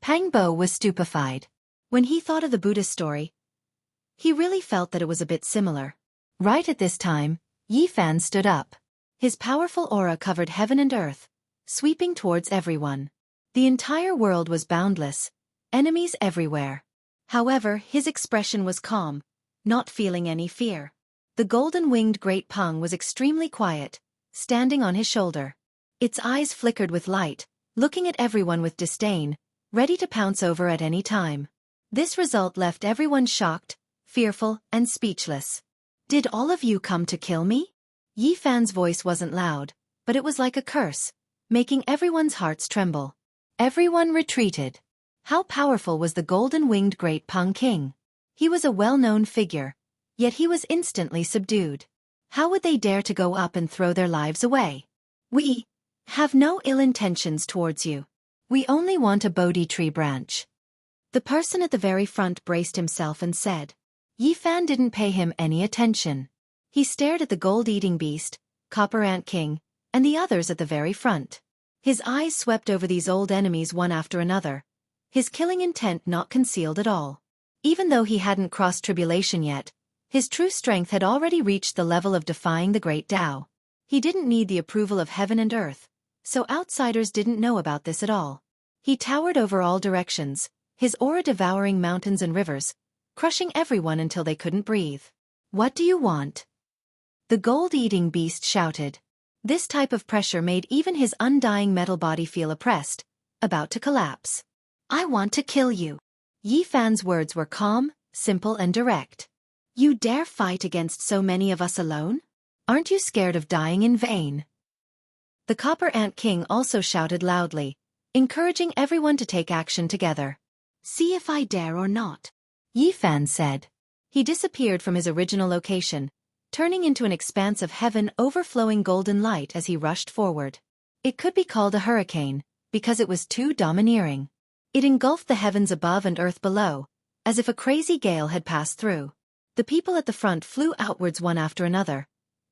A: Pang Bo was stupefied. When he thought of the Buddhist story, he really felt that it was a bit similar. Right at this time, Yi Fan stood up. His powerful aura covered heaven and earth, sweeping towards everyone. The entire world was boundless, enemies everywhere. However, his expression was calm, not feeling any fear. The golden-winged great pung was extremely quiet, standing on his shoulder. Its eyes flickered with light, looking at everyone with disdain, ready to pounce over at any time. This result left everyone shocked, fearful, and speechless. Did all of you come to kill me? Yi Fan's voice wasn't loud, but it was like a curse, making everyone's hearts tremble. Everyone retreated. How powerful was the golden-winged great pung king? He was a well-known figure, yet he was instantly subdued. How would they dare to go up and throw their lives away? We have no ill intentions towards you. We only want a Bodhi tree branch. The person at the very front braced himself and said. Yi Fan didn't pay him any attention. He stared at the gold-eating beast, Copper Ant King, and the others at the very front. His eyes swept over these old enemies one after another, his killing intent not concealed at all. Even though he hadn't crossed tribulation yet, his true strength had already reached the level of defying the great Tao. He didn't need the approval of heaven and earth, so outsiders didn't know about this at all. He towered over all directions, his aura devouring mountains and rivers, crushing everyone until they couldn't breathe. What do you want? The gold-eating beast shouted. This type of pressure made even his undying metal body feel oppressed, about to collapse. I want to kill you. Yi Fan's words were calm, simple and direct. You dare fight against so many of us alone? Aren't you scared of dying in vain? The Copper Ant King also shouted loudly, encouraging everyone to take action together. See if I dare or not, Yi Fan said. He disappeared from his original location, turning into an expanse of heaven overflowing golden light as he rushed forward. It could be called a hurricane, because it was too domineering. It engulfed the heavens above and earth below, as if a crazy gale had passed through. The people at the front flew outwards one after another,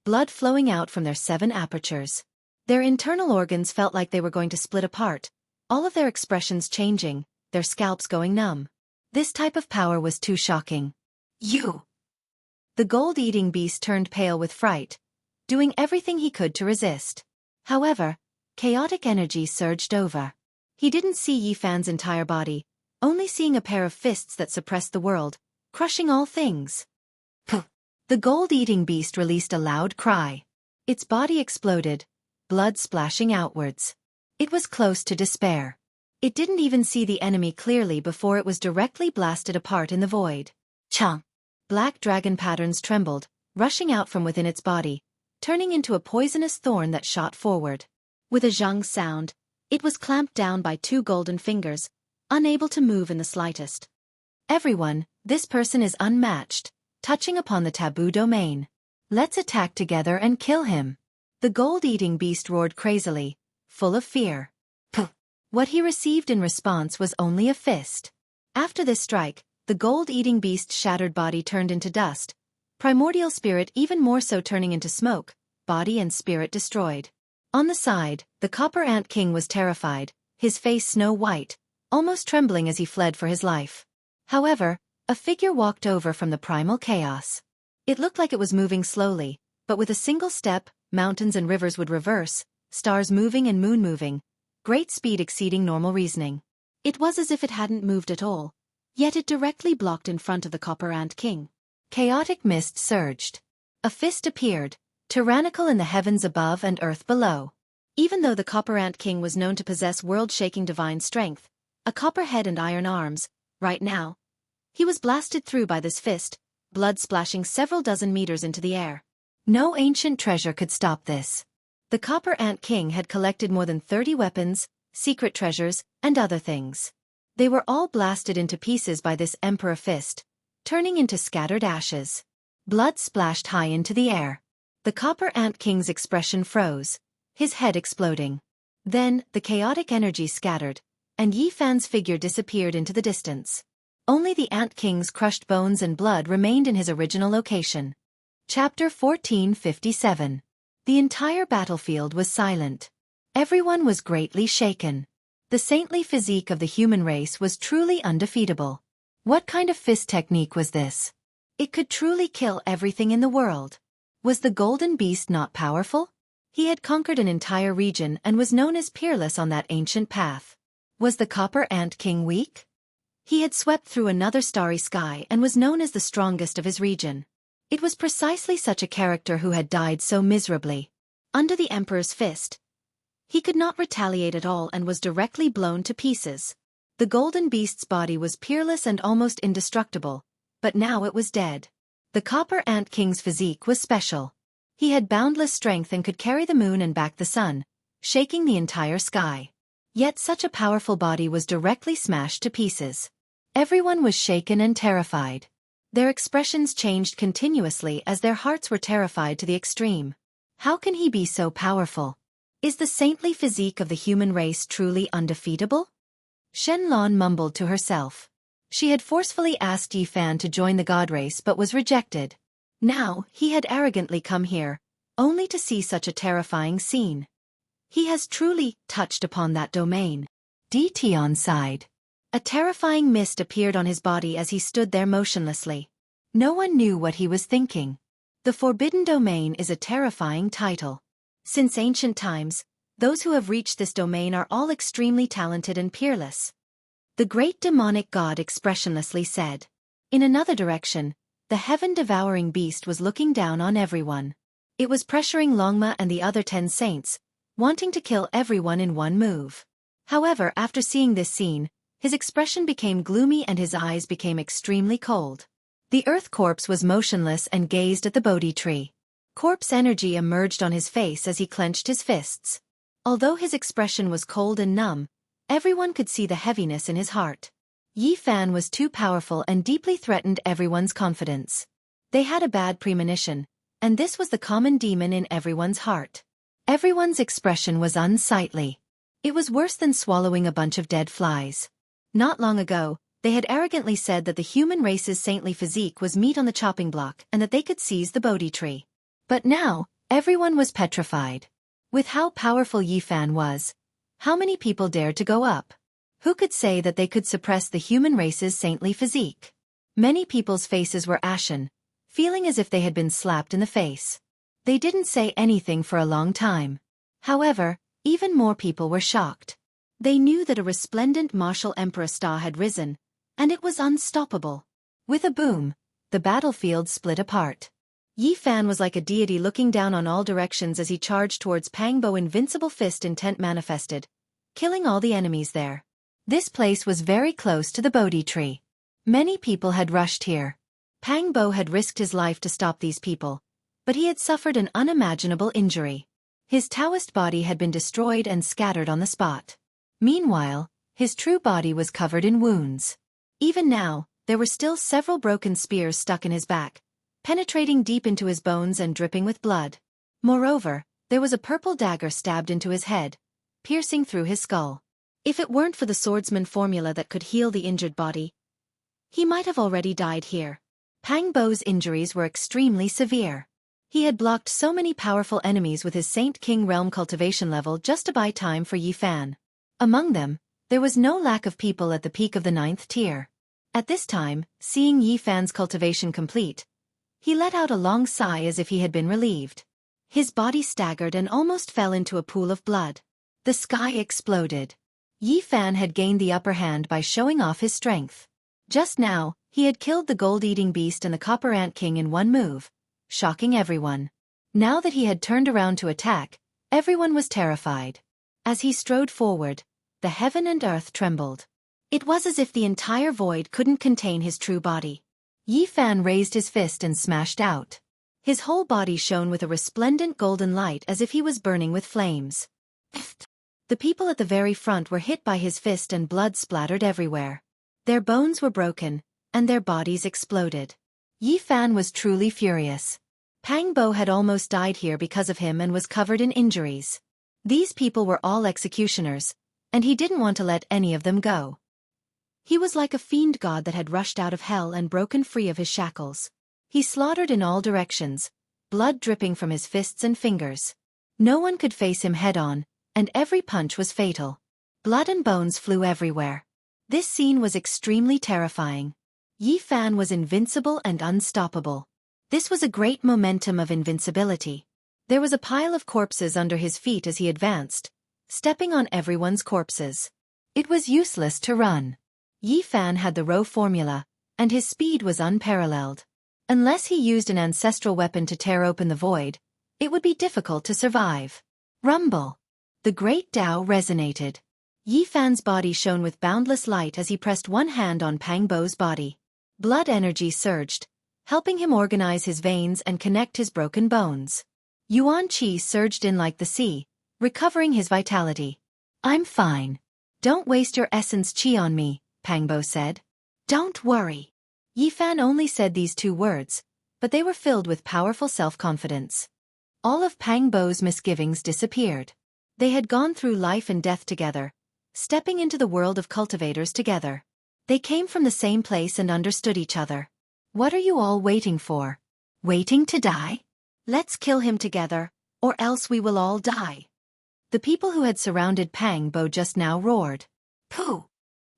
A: blood flowing out from their 7 apertures. Their internal organs felt like they were going to split apart, all of their expressions changing, their scalps going numb. This type of power was too shocking. You! The gold-eating beast turned pale with fright, doing everything he could to resist. However, chaotic energy surged over. He didn't see Yi Fan's entire body, only seeing a pair of fists that suppressed the world, crushing all things. Puh! The gold-eating beast released a loud cry. Its body exploded, blood splashing outwards. It was close to despair. It didn't even see the enemy clearly before it was directly blasted apart in the void. Chung! Black dragon patterns trembled, rushing out from within its body, turning into a poisonous thorn that shot forward. With a zhang sound, it was clamped down by 2 golden fingers, unable to move in the slightest. Everyone, this person is unmatched, touching upon the taboo domain. Let's attack together and kill him. The gold-eating beast roared crazily, full of fear. Puh! What he received in response was only a fist. After this strike, the gold-eating beast's shattered body turned into dust, primordial spirit even more so turning into smoke, body and spirit destroyed. On the side, the Copper Ant King was terrified, his face snow-white, almost trembling as he fled for his life. However, a figure walked over from the primal chaos. It looked like it was moving slowly, but with a single step, mountains and rivers would reverse, stars moving and moon moving, great speed exceeding normal reasoning. It was as if it hadn't moved at all. Yet it directly blocked in front of the Copper Ant King. Chaotic mist surged. A fist appeared, tyrannical in the heavens above and earth below. Even though the Copper Ant King was known to possess world-shaking divine strength, a copper head and iron arms, right now, he was blasted through by this fist, blood splashing several dozen meters into the air. No ancient treasure could stop this. The Copper Ant King had collected more than 30 weapons, secret treasures, and other things. They were all blasted into pieces by this Emperor Fist, turning into scattered ashes. Blood splashed high into the air. The Copper Ant King's expression froze, his head exploding. Then, the chaotic energy scattered, and Yi Fan's figure disappeared into the distance. Only the Ant King's crushed bones and blood remained in his original location. Chapter 1457. The entire battlefield was silent. Everyone was greatly shaken. The saintly physique of the human race was truly undefeatable. What kind of fist technique was this? It could truly kill everything in the world. Was the golden beast not powerful? He had conquered an entire region and was known as peerless on that ancient path. Was the Copper Ant King weak? He had swept through another starry sky and was known as the strongest of his region. It was precisely such a character who had died so miserably. Under the Emperor's fist, he could not retaliate at all and was directly blown to pieces. The golden beast's body was peerless and almost indestructible, but now it was dead. The Copper Ant King's physique was special. He had boundless strength and could carry the moon and back the sun, shaking the entire sky. Yet such a powerful body was directly smashed to pieces. Everyone was shaken and terrified. Their expressions changed continuously as their hearts were terrified to the extreme. How can he be so powerful? Is the saintly physique of the human race truly undefeatable? Shenlong mumbled to herself. She had forcefully asked Yi Fan to join the god race but was rejected. Now, he had arrogantly come here, only to see such a terrifying scene. He has truly touched upon that domain. Tion sighed. A terrifying mist appeared on his body as he stood there motionlessly. No one knew what he was thinking. The Forbidden Domain is a terrifying title. Since ancient times, those who have reached this domain are all extremely talented and peerless. The great demonic god expressionlessly said. In another direction, the heaven-devouring beast was looking down on everyone. It was pressuring Longma and the other 10 saints, wanting to kill everyone in one move. However, after seeing this scene, his expression became gloomy and his eyes became extremely cold. The earth corpse was motionless and gazed at the Bodhi tree. Corpse energy emerged on his face as he clenched his fists. Although his expression was cold and numb, everyone could see the heaviness in his heart. Yi Fan was too powerful and deeply threatened everyone's confidence. They had a bad premonition, and this was the common demon in everyone's heart. Everyone's expression was unsightly. It was worse than swallowing a bunch of dead flies. Not long ago, they had arrogantly said that the human race's saintly physique was meat on the chopping block and that they could seize the Bodhi tree. But now, everyone was petrified. With how powerful Yi Fan was, how many people dared to go up? Who could say that they could suppress the human race's saintly physique? Many people's faces were ashen, feeling as if they had been slapped in the face. They didn't say anything for a long time. However, even more people were shocked. They knew that a resplendent martial emperor star had risen, and it was unstoppable. With a boom, the battlefield split apart. Yi Fan was like a deity looking down on all directions as he charged towards Pangbo. Invincible fist intent manifested, killing all the enemies there. This place was very close to the Bodhi tree. Many people had rushed here. Pangbo had risked his life to stop these people, but he had suffered an unimaginable injury. His Taoist body had been destroyed and scattered on the spot. Meanwhile, his true body was covered in wounds. Even now, there were still several broken spears stuck in his back, penetrating deep into his bones and dripping with blood. Moreover, there was a purple dagger stabbed into his head, piercing through his skull. If it weren't for the swordsman formula that could heal the injured body, he might have already died here. Pangbo's injuries were extremely severe. He had blocked so many powerful enemies with his Saint King Realm cultivation level just to buy time for Yi Fan. Among them, there was no lack of people at the peak of the 9th tier. At this time, seeing Yi Fan's cultivation complete, he let out a long sigh as if he had been relieved. His body staggered and almost fell into a pool of blood. The sky exploded. Yi Fan had gained the upper hand by showing off his strength. Just now, he had killed the gold-eating beast and the copper ant king in one move, shocking everyone. Now that he had turned around to attack, everyone was terrified. As he strode forward, the heaven and earth trembled. It was as if the entire void couldn't contain his true body. Yi Fan raised his fist and smashed out. His whole body shone with a resplendent golden light as if he was burning with flames. The people at the very front were hit by his fist and blood splattered everywhere. Their bones were broken, and their bodies exploded. Yi Fan was truly furious. Pangbo had almost died here because of him and was covered in injuries. These people were all executioners, and he didn't want to let any of them go. He was like a fiend god that had rushed out of hell and broken free of his shackles. He slaughtered in all directions, blood dripping from his fists and fingers. No one could face him head-on, and every punch was fatal. Blood and bones flew everywhere. This scene was extremely terrifying. Yi Fan was invincible and unstoppable. This was a great momentum of invincibility. There was a pile of corpses under his feet as he advanced, stepping on everyone's corpses. It was useless to run. Yi Fan had the Rho formula, and his speed was unparalleled. Unless he used an ancestral weapon to tear open the void, it would be difficult to survive. Rumble! The great Tao resonated. Yi Fan's body shone with boundless light as he pressed one hand on Pangbo's body. Blood energy surged, helping him organize his veins and connect his broken bones. Yuan Qi surged in like the sea, recovering his vitality. "I'm fine. Don't waste your essence qi on me," Pangbo said. "Don't worry." Yifan only said these 2 words, but they were filled with powerful self-confidence. All of Pang Bo's misgivings disappeared. They had gone through life and death together, stepping into the world of cultivators together. They came from the same place and understood each other. What are you all waiting for? Waiting to die? Let's kill him together, or else we will all die. The people who had surrounded Pang Bo just now roared. Pooh!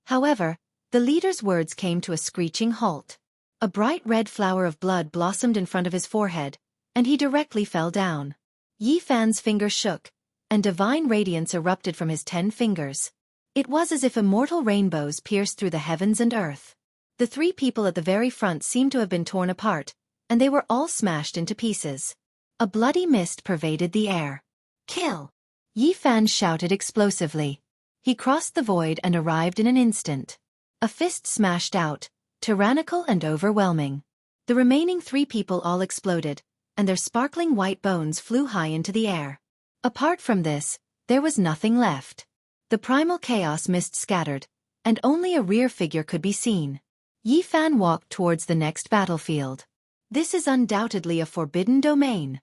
A: However, the leader's words came to a screeching halt. A bright red flower of blood blossomed in front of his forehead, and he directly fell down. Yifan's fingers shook, and divine radiance erupted from his 10 fingers. It was as if immortal rainbows pierced through the heavens and earth. The 3 people at the very front seemed to have been torn apart, and they were all smashed into pieces. A bloody mist pervaded the air. Kill! Yifan shouted explosively. He crossed the void and arrived in an instant. A fist smashed out, tyrannical and overwhelming. The remaining 3 people all exploded, and their sparkling white bones flew high into the air. Apart from this, there was nothing left. The primal chaos mist scattered, and only a rear figure could be seen. Yifan walked towards the next battlefield. This is undoubtedly a forbidden domain.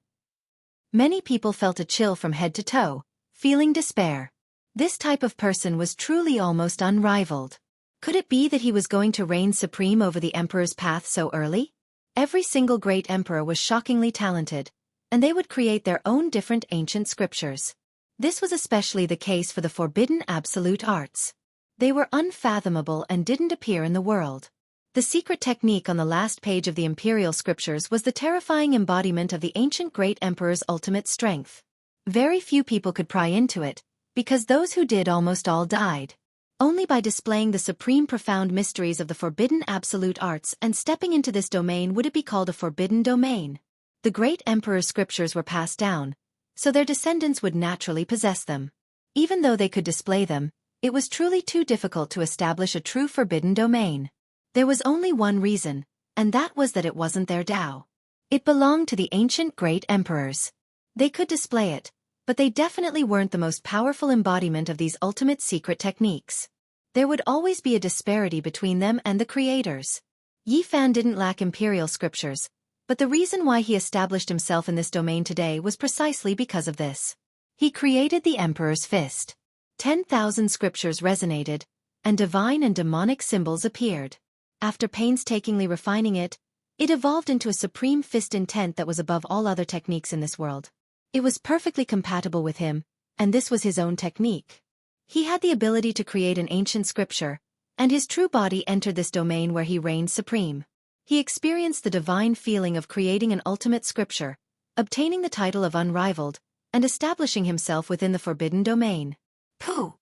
A: Many people felt a chill from head to toe, feeling despair. This type of person was truly almost unrivaled. Could it be that he was going to reign supreme over the emperor's path so early? Every single great emperor was shockingly talented, and they would create their own different ancient scriptures. This was especially the case for the forbidden absolute arts. They were unfathomable and didn't appear in the world. The secret technique on the last page of the imperial scriptures was the terrifying embodiment of the ancient great emperor's ultimate strength. Very few people could pry into it, because those who did almost all died. Only by displaying the supreme profound mysteries of the forbidden absolute arts and stepping into this domain would it be called a forbidden domain. The great emperor's scriptures were passed down, so their descendants would naturally possess them. Even though they could display them, it was truly too difficult to establish a true forbidden domain. There was only one reason, and that was that it wasn't their Tao. It belonged to the ancient great emperors. They could display it, but they definitely weren't the most powerful embodiment of these ultimate secret techniques. There would always be a disparity between them and the creators. Yifan didn't lack imperial scriptures, but the reason why he established himself in this domain today was precisely because of this. He created the Emperor's Fist. 10,000 scriptures resonated, and divine and demonic symbols appeared. After painstakingly refining it, it evolved into a supreme fist intent that was above all other techniques in this world. It was perfectly compatible with him, and this was his own technique. He had the ability to create an ancient scripture, and his true body entered this domain where he reigned supreme. He experienced the divine feeling of creating an ultimate scripture, obtaining the title of unrivaled, and establishing himself within the forbidden domain. Pooh!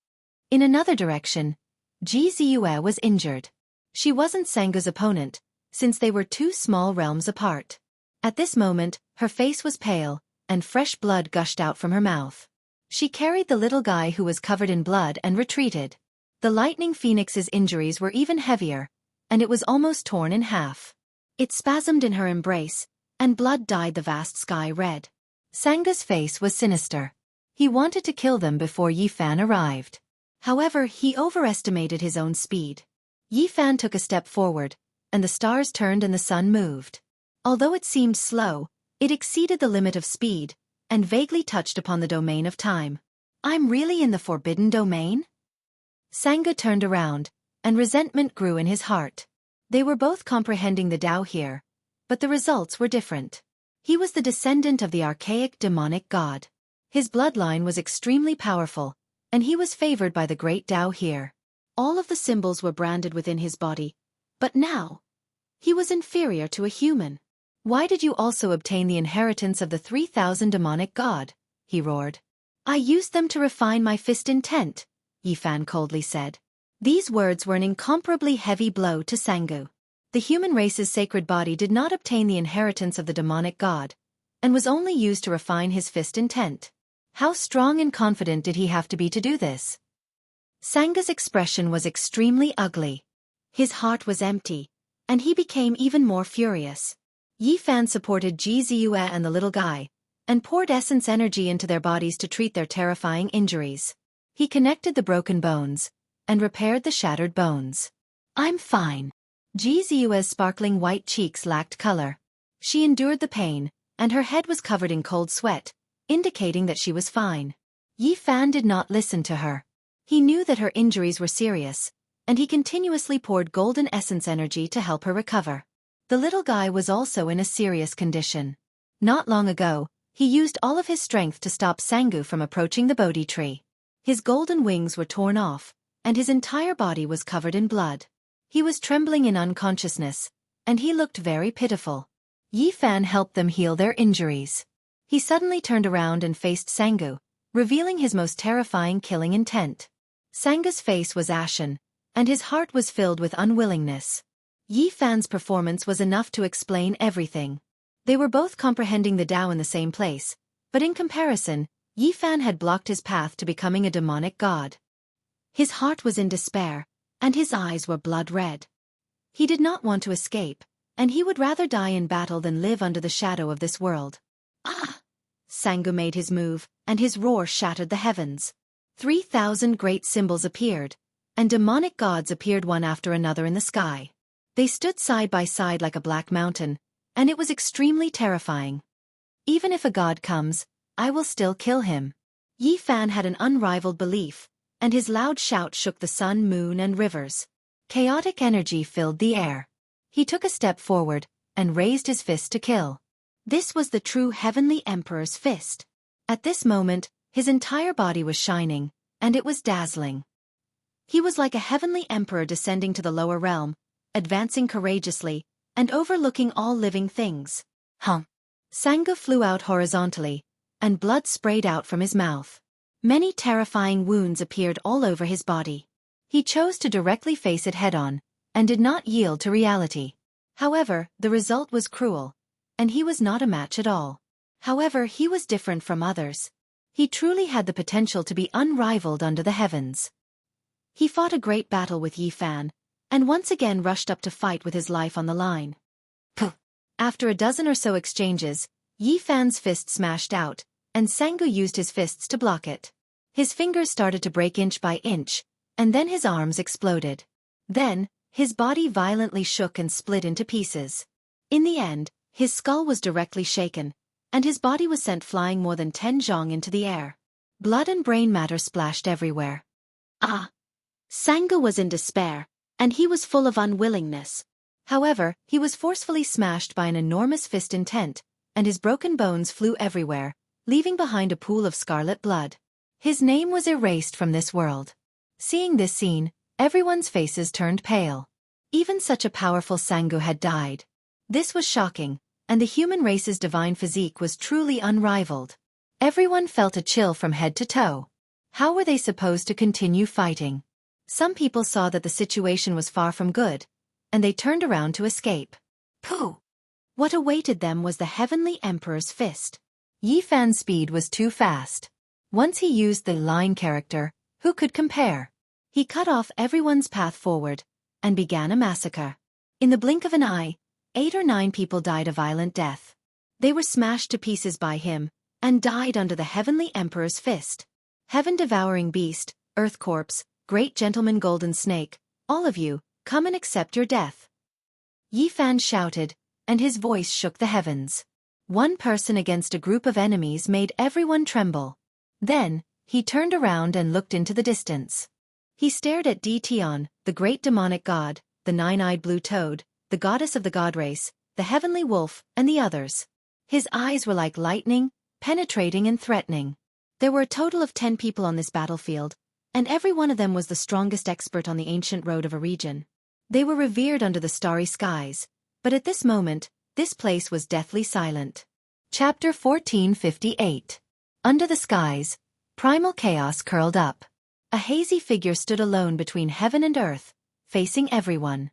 A: In another direction, Jianghu was injured. She wasn't Sanga's opponent, since they were 2 small realms apart. At this moment, her face was pale, and fresh blood gushed out from her mouth. She carried the little guy who was covered in blood and retreated. The lightning phoenix's injuries were even heavier, and it was almost torn in half. It spasmed in her embrace, and blood dyed the vast sky red. Sanga's face was sinister. He wanted to kill them before Yifan arrived. However, he overestimated his own speed. Yifan took a step forward, and the stars turned and the sun moved. Although it seemed slow, it exceeded the limit of speed, and vaguely touched upon the domain of time. I'm really in the forbidden domain? Sanga turned around, and resentment grew in his heart. They were both comprehending the Tao here, but the results were different. He was the descendant of the archaic demonic god. His bloodline was extremely powerful, and he was favored by the great Tao here. All of the symbols were branded within his body, but now, he was inferior to a human. Why did you also obtain the inheritance of the 3,000 demonic god? He roared. I used them to refine my fist intent, Yifan coldly said. These words were an incomparably heavy blow to Jianghu. The human race's sacred body did not obtain the inheritance of the demonic god, and was only used to refine his fist intent. How strong and confident did he have to be to do this? Sanga's expression was extremely ugly. His heart was empty, and he became even more furious. Yifan supported Jianghu and the little guy, and poured essence energy into their bodies to treat their terrifying injuries. He connected the broken bones, and repaired the shattered bones. I'm fine. Jizua's sparkling white cheeks lacked color. She endured the pain, and her head was covered in cold sweat, indicating that she was fine. Yi Fan did not listen to her. He knew that her injuries were serious, and he continuously poured golden essence energy to help her recover. The little guy was also in a serious condition. Not long ago, he used all of his strength to stop Xianghu from approaching the Bodhi tree. His golden wings were torn off, and his entire body was covered in blood. He was trembling in unconsciousness, and he looked very pitiful. Yi Fan helped them heal their injuries. He suddenly turned around and faced Xianghu, revealing his most terrifying killing intent. Xianghu's face was ashen, and his heart was filled with unwillingness. Yi Fan's performance was enough to explain everything. They were both comprehending the Tao in the same place, but in comparison, Yi Fan had blocked his path to becoming a demonic god. His heart was in despair, and his eyes were blood red. He did not want to escape, and he would rather die in battle than live under the shadow of this world. Ah! Xianghu made his move, and his roar shattered the heavens. 3,000 great symbols appeared, and demonic gods appeared one after another in the sky. They stood side by side like a black mountain, and it was extremely terrifying. Even if a god comes, I will still kill him. Yi Fan had an unrivaled belief, and his loud shout shook the sun, moon, and rivers. Chaotic energy filled the air. He took a step forward, and raised his fist to kill. This was the true Heavenly Emperor's fist. At this moment, his entire body was shining, and it was dazzling. He was like a heavenly emperor descending to the lower realm, advancing courageously, and overlooking all living things. Xianghu flew out horizontally, and blood sprayed out from his mouth. Many terrifying wounds appeared all over his body. He chose to directly face it head-on, and did not yield to reality. However, the result was cruel, and he was not a match at all. However, he was different from others. He truly had the potential to be unrivaled under the heavens. He fought a great battle with Yi Fan, and once again rushed up to fight with his life on the line. After a dozen or so exchanges, Yi Fan's fist smashed out, and Xianghu used his fists to block it. His fingers started to break inch by inch, and then his arms exploded. Then, his body violently shook and split into pieces. In the end, his skull was directly shaken, and his body was sent flying more than 10 zhong into the air. Blood and brain matter splashed everywhere. Xianghu was in despair, and he was full of unwillingness. However, he was forcefully smashed by an enormous fist intent, and his broken bones flew everywhere, leaving behind a pool of scarlet blood. His name was erased from this world. Seeing this scene, everyone's faces turned pale. Even such a powerful Xianghu had died. This was shocking, and the human race's divine physique was truly unrivaled. Everyone felt a chill from head to toe. How were they supposed to continue fighting? Some people saw that the situation was far from good, and they turned around to escape. What awaited them was the Heavenly Emperor's fist. Yi Fan's speed was too fast. Once he used the line character, who could compare? He cut off everyone's path forward, and began a massacre. In the blink of an eye, 8 or 9 people died a violent death. They were smashed to pieces by him, and died under the Heavenly Emperor's fist. Heaven-devouring beast, earth corpse, great gentleman golden snake, all of you, come and accept your death. Yi Fan shouted, and his voice shook the heavens. One person against a group of enemies made everyone tremble. Then, he turned around and looked into the distance. He stared at Tian, the great demonic god, the 9-eyed blue toad, the goddess of the god race, the heavenly wolf, and the others. His eyes were like lightning, penetrating and threatening. There were a total of 10 people on this battlefield, and every one of them was the strongest expert on the ancient road of a region. They were revered under the starry skies, but at this moment, this place was deathly silent. Chapter 1458. Under the skies, primal chaos curled up. A hazy figure stood alone between heaven and earth, facing everyone.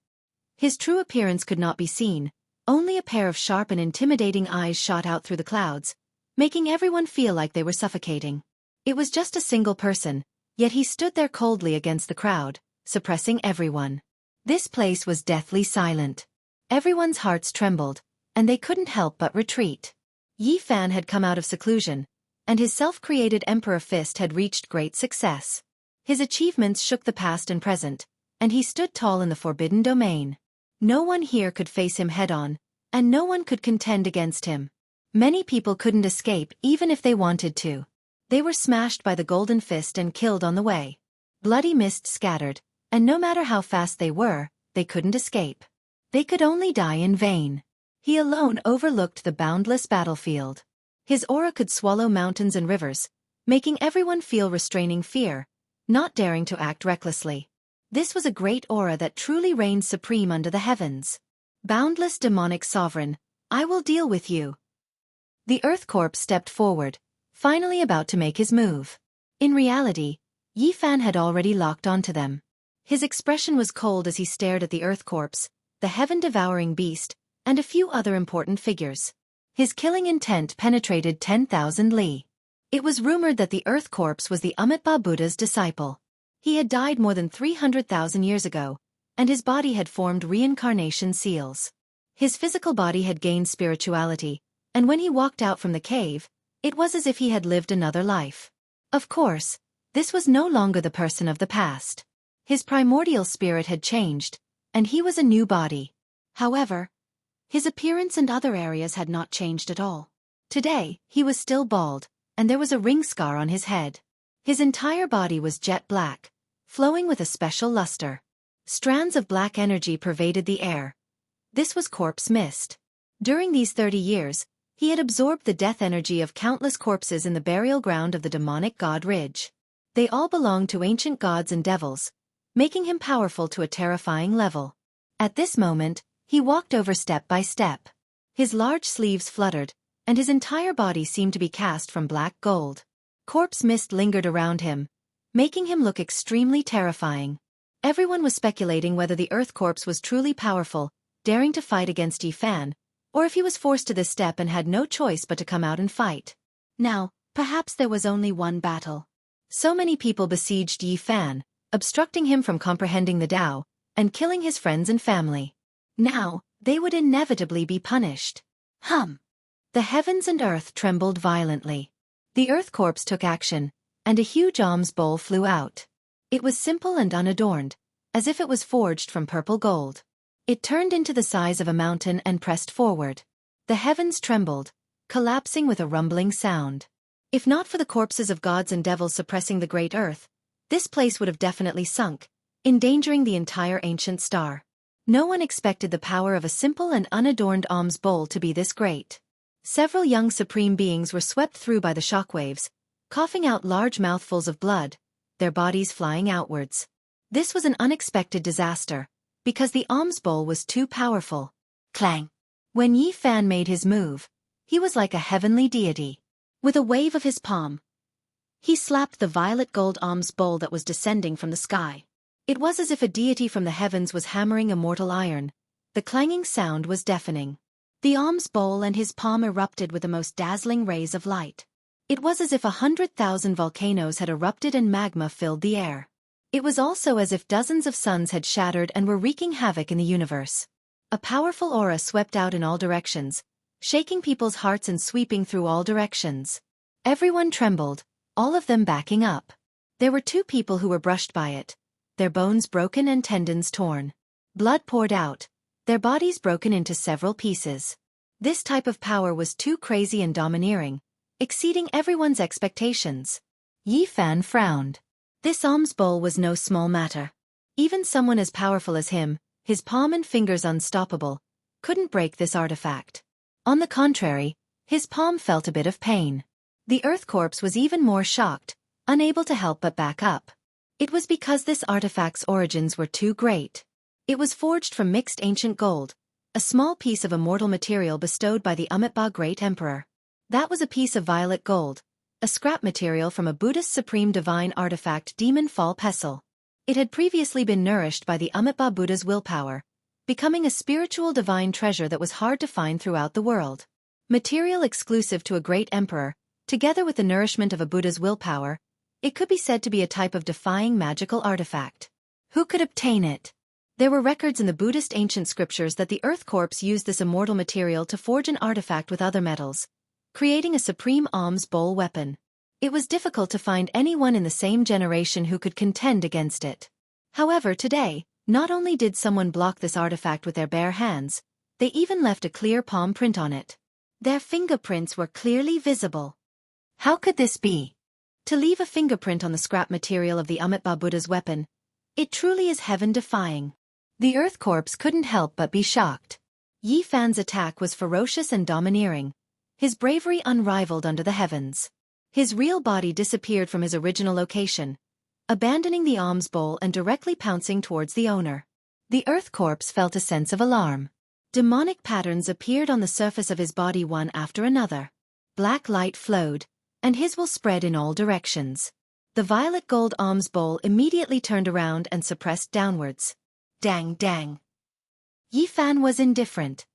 A: His true appearance could not be seen, only a pair of sharp and intimidating eyes shot out through the clouds, making everyone feel like they were suffocating. It was just a single person, yet he stood there coldly against the crowd, suppressing everyone. This place was deathly silent. Everyone's hearts trembled, and they couldn't help but retreat. Yi Fan had come out of seclusion, and his self-created Emperor Fist had reached great success. His achievements shook the past and present, and he stood tall in the forbidden domain. No one here could face him head-on, and no one could contend against him. Many people couldn't escape even if they wanted to. They were smashed by the golden fist and killed on the way. Bloody mist scattered, and no matter how fast they were, they couldn't escape. They could only die in vain. He alone overlooked the boundless battlefield. His aura could swallow mountains and rivers, making everyone feel restraining fear, not daring to act recklessly. This was a great aura that truly reigned supreme under the heavens. Boundless demonic sovereign, I will deal with you. The Earth Corpse stepped forward, finally about to make his move. In reality, Yi Fan had already locked onto them. His expression was cold as he stared at the Earth Corpse, the heaven-devouring beast, and a few other important figures. His killing intent penetrated 10,000 li. It was rumored that the Earth Corpse was the Amitabha Buddha's disciple. He had died more than 300,000 years ago, and his body had formed reincarnation seals. His physical body had gained spirituality, and when he walked out from the cave, it was as if he had lived another life. Of course, this was no longer the person of the past. His primordial spirit had changed, and he was a new body. However, his appearance and other areas had not changed at all. Today, he was still bald, and there was a ring scar on his head. His entire body was jet black, flowing with a special luster. Strands of black energy pervaded the air. This was corpse mist. During these 30 years, he had absorbed the death energy of countless corpses in the burial ground of the demonic god Ridge. They all belonged to ancient gods and devils, making him powerful to a terrifying level. At this moment, he walked over step by step. His large sleeves fluttered, and his entire body seemed to be cast from black gold. Corpse mist lingered around him, making him look extremely terrifying. Everyone was speculating whether the Earth Corpse was truly powerful, daring to fight against Yi Fan, or if he was forced to this step and had no choice but to come out and fight. Now, perhaps there was only one battle. So many people besieged Yi Fan, obstructing him from comprehending the Tao, and killing his friends and family. Now, they would inevitably be punished. The heavens and earth trembled violently. The Earth Corpse took action, and a huge alms bowl flew out. It was simple and unadorned, as if it was forged from purple gold. It turned into the size of a mountain and pressed forward. The heavens trembled, collapsing with a rumbling sound. If not for the corpses of gods and devils suppressing the great earth, this place would have definitely sunk, endangering the entire ancient star. No one expected the power of a simple and unadorned alms bowl to be this great. Several young supreme beings were swept through by the shockwaves, coughing out large mouthfuls of blood, their bodies flying outwards. This was an unexpected disaster, because the alms bowl was too powerful. Clang! When Yi Fan made his move, he was like a heavenly deity. With a wave of his palm, he slapped the violet gold alms bowl that was descending from the sky. It was as if a deity from the heavens was hammering immortal iron. The clanging sound was deafening. The alms bowl and his palm erupted with the most dazzling rays of light. It was as if 100,000 volcanoes had erupted and magma filled the air. It was also as if dozens of suns had shattered and were wreaking havoc in the universe. A powerful aura swept out in all directions, shaking people's hearts and sweeping through all directions. Everyone trembled, all of them backing up. There were 2 people who were brushed by it, their bones broken and tendons torn. Blood poured out, their bodies broken into several pieces. This type of power was too crazy and domineering, exceeding everyone's expectations. Yi Fan frowned. This alms bowl was no small matter. Even someone as powerful as him, his palm and fingers unstoppable, couldn't break this artifact. On the contrary, his palm felt a bit of pain. The Earth Corpse was even more shocked, unable to help but back up. It was because this artifact's origins were too great. It was forged from mixed ancient gold, a small piece of immortal material bestowed by the Amitabha Great Emperor. That was a piece of violet gold, a scrap material from a Buddhist supreme divine artifact Demon Fall Pestle. It had previously been nourished by the Amitabha Buddha's willpower, becoming a spiritual divine treasure that was hard to find throughout the world. Material exclusive to a great emperor, together with the nourishment of a Buddha's willpower, it could be said to be a type of defying magical artifact. Who could obtain it? There were records in the Buddhist ancient scriptures that the Earth Corpse used this immortal material to forge an artifact with other metals, creating a supreme alms bowl weapon. It was difficult to find anyone in the same generation who could contend against it. However, today, Not only did someone block this artifact with their bare hands, they even left a clear palm print on it. Their fingerprints were clearly visible. How could this be? To leave a fingerprint on the scrap material of the Amitabha Buddha's weapon, it truly is heaven-defying. The Earth Corpse couldn't help but be shocked. Yi Fan's attack was ferocious and domineering, his bravery unrivaled under the heavens. His real body disappeared from his original location, abandoning the alms bowl and directly pouncing towards the owner. The Earth Corpse felt a sense of alarm. Demonic patterns appeared on the surface of his body one after another. Black light flowed, and his will spread in all directions. The violet gold alms bowl immediately turned around and suppressed downwards. Dang dang. Yi Fan was indifferent.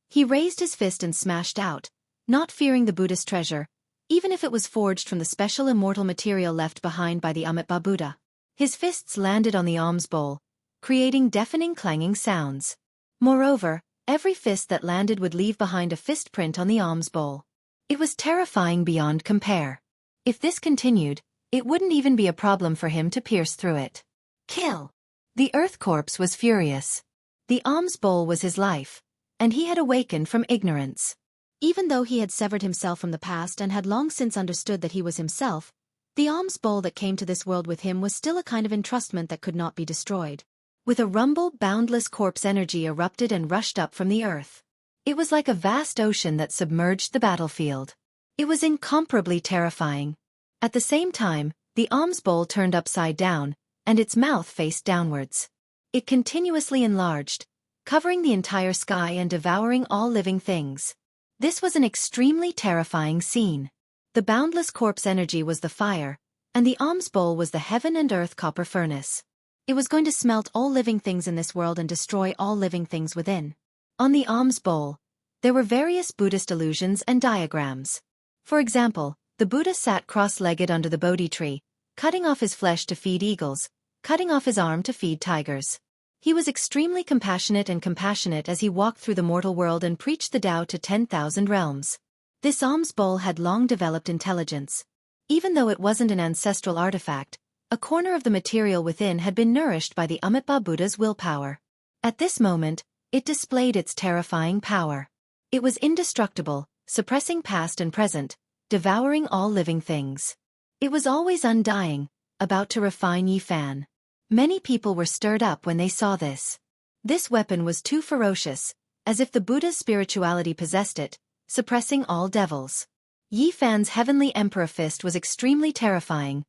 A: He raised his fist and smashed out, not fearing the Buddhist treasure, even if it was forged from the special immortal material left behind by the Amitabha Buddha. His fists landed on the alms bowl, creating deafening clanging sounds. Moreover, every fist that landed would leave behind a fist print on the alms bowl. It was terrifying beyond compare. If this continued, it wouldn't even be a problem for him to pierce through it. Kill! The Earth Corpse was furious. The alms bowl was his life, and he had awakened from ignorance. Even though he had severed himself from the past and had long since understood that he was himself, the alms bowl that came to this world with him was still a kind of entrustment that could not be destroyed. With a rumble, boundless corpse energy erupted and rushed up from the earth. It was like a vast ocean that submerged the battlefield. It was incomparably terrifying. At the same time, the alms bowl turned upside down, and its mouth faced downwards. It continuously enlarged, covering the entire sky and devouring all living things. This was an extremely terrifying scene. The boundless corpse energy was the fire, and the alms bowl was the heaven and earth copper furnace. It was going to smelt all living things in this world and destroy all living things within. On the alms bowl, there were various Buddhist allusions and diagrams. For example, the Buddha sat cross-legged under the Bodhi tree, cutting off his flesh to feed eagles, cutting off his arm to feed tigers. He was extremely compassionate as he walked through the mortal world and preached the Tao to 10,000 realms. This alms bowl had long developed intelligence. Even though it wasn't an ancestral artifact, a corner of the material within had been nourished by the Amitabha Buddha's willpower. At this moment, it displayed its terrifying power. It was indestructible, suppressing past and present, devouring all living things. It was always undying, about to refine Yi Fan. Many people were stirred up when they saw this. This weapon was too ferocious, as if the Buddha's spirituality possessed it, suppressing all devils. Yi Fan's heavenly emperor fist was extremely terrifying,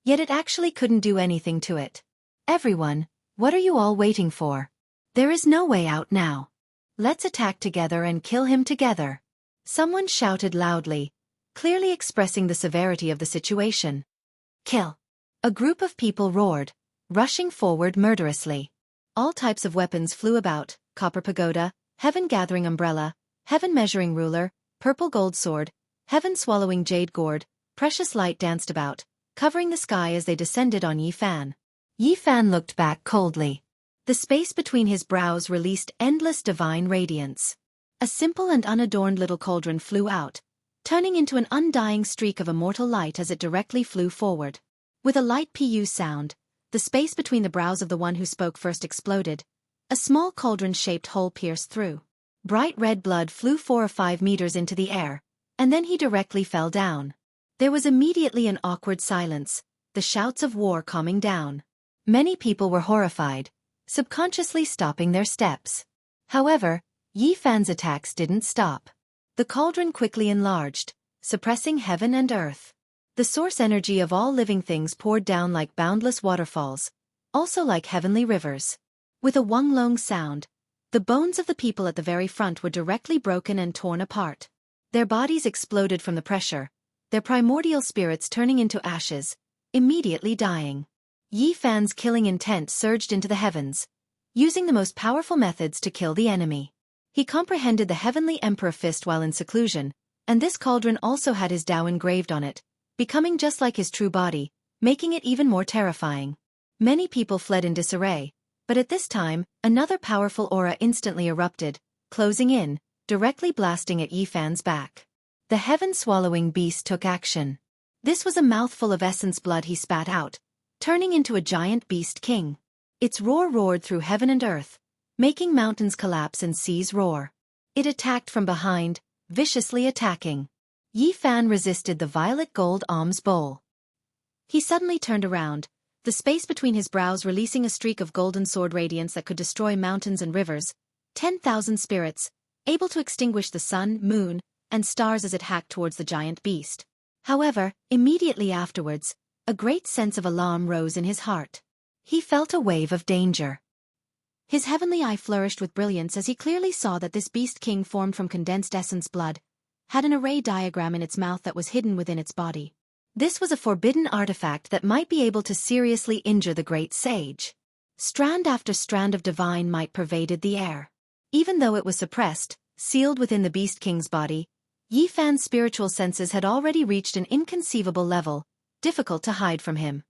A: yet it actually couldn't do anything to it. Everyone, what are you all waiting for? There is no way out now. Let's attack together and kill him together. Someone shouted loudly, clearly expressing the severity of the situation. Kill! A group of people roared, rushing forward murderously. All types of weapons flew about: copper pagoda, heaven-gathering umbrella, heaven-measuring ruler, purple gold sword, heaven-swallowing jade gourd. Precious light danced about, covering the sky as they descended on Yi Fan. Yi Fan looked back coldly. The space between his brows released endless divine radiance. A simple and unadorned little cauldron flew out, turning into an undying streak of immortal light as it directly flew forward. With a light pu sound, the space between the brows of the one who spoke first exploded. A small cauldron-shaped hole pierced through. Bright red blood flew 4 or 5 meters into the air, and then he directly fell down. There was immediately an awkward silence, the shouts of war calming down. Many people were horrified, subconsciously stopping their steps. However, Yi Fan's attacks didn't stop. The cauldron quickly enlarged, suppressing heaven and earth. The source energy of all living things poured down like boundless waterfalls, also like heavenly rivers. With a wung-long sound, the bones of the people at the very front were directly broken and torn apart. Their bodies exploded from the pressure, their primordial spirits turning into ashes, immediately dying. Yi Fan's killing intent surged into the heavens, using the most powerful methods to kill the enemy. He comprehended the heavenly emperor fist while in seclusion, and this cauldron also had his Tao engraved on it, becoming just like his true body, making it even more terrifying. Many people fled in disarray, but at this time, another powerful aura instantly erupted, closing in, directly blasting at Yi Fan's back. The heaven-swallowing beast took action. This was a mouthful of essence blood he spat out, turning into a giant beast king. Its roar roared through heaven and earth, making mountains collapse and seas roar. It attacked from behind, viciously attacking. Yi Fan resisted the violet gold alms bowl. He suddenly turned around, the space between his brows releasing a streak of golden sword radiance that could destroy mountains and rivers, 10,000 spirits, able to extinguish the sun, moon, and stars as it hacked towards the giant beast. However, immediately afterwards, a great sense of alarm rose in his heart. He felt a wave of danger. His heavenly eye flourished with brilliance as he clearly saw that this beast king formed from condensed essence blood had an array diagram in its mouth that was hidden within its body. This was a forbidden artifact that might be able to seriously injure the great sage. Strand after strand of divine might pervaded the air. Even though it was suppressed, sealed within the beast king's body, Yi Fan's spiritual senses had already reached an inconceivable level, difficult to hide from him.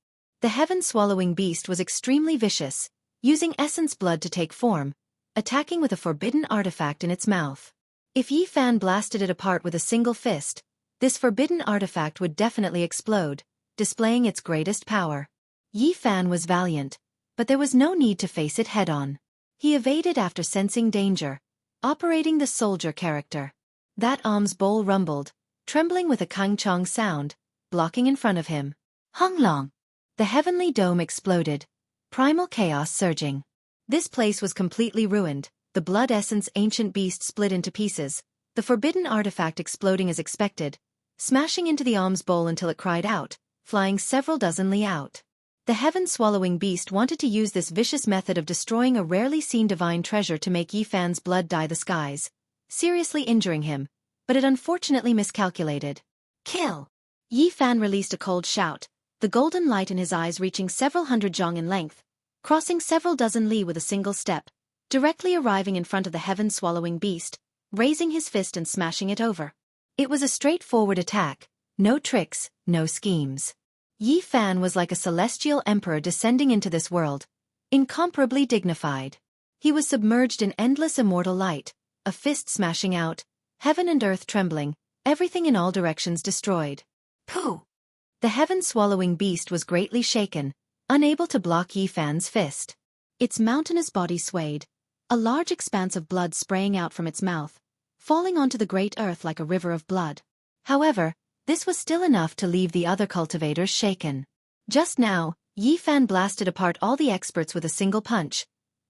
A: The heaven-swallowing beast was extremely vicious, using essence blood to take form, attacking with a forbidden artifact in its mouth. If Yi Fan blasted it apart with a single fist, this forbidden artifact would definitely explode, displaying its greatest power. Yi Fan was valiant, but there was no need to face it head-on. He evaded after sensing danger, operating the soldier character. That alms bowl rumbled, trembling with a kang-chong sound, blocking in front of him. Hung Long! The heavenly dome exploded, primal chaos surging. This place was completely ruined, the blood essence ancient beast split into pieces, the forbidden artifact exploding as expected, smashing into the alms bowl until it cried out, flying several dozen li out. The heaven-swallowing beast wanted to use this vicious method of destroying a rarely seen divine treasure to make Yi Fan's blood dye the skies, seriously injuring him, but it unfortunately miscalculated. Kill! Yi Fan released a cold shout, the golden light in his eyes reaching several hundred zhong in length, crossing several dozen li with a single step, directly arriving in front of the heaven-swallowing beast, raising his fist and smashing it over. It was a straightforward attack, no tricks, no schemes. Yi Fan was like a celestial emperor descending into this world, incomparably dignified. He was submerged in endless immortal light, a fist smashing out, heaven and earth trembling, everything in all directions destroyed. Pooh! The heaven-swallowing beast was greatly shaken, unable to block Yi Fan's fist. Its mountainous body swayed, a large expanse of blood spraying out from its mouth, falling onto the great earth like a river of blood. However, this was still enough to leave the other cultivators shaken. Just now, Yi Fan blasted apart all the experts with a single punch,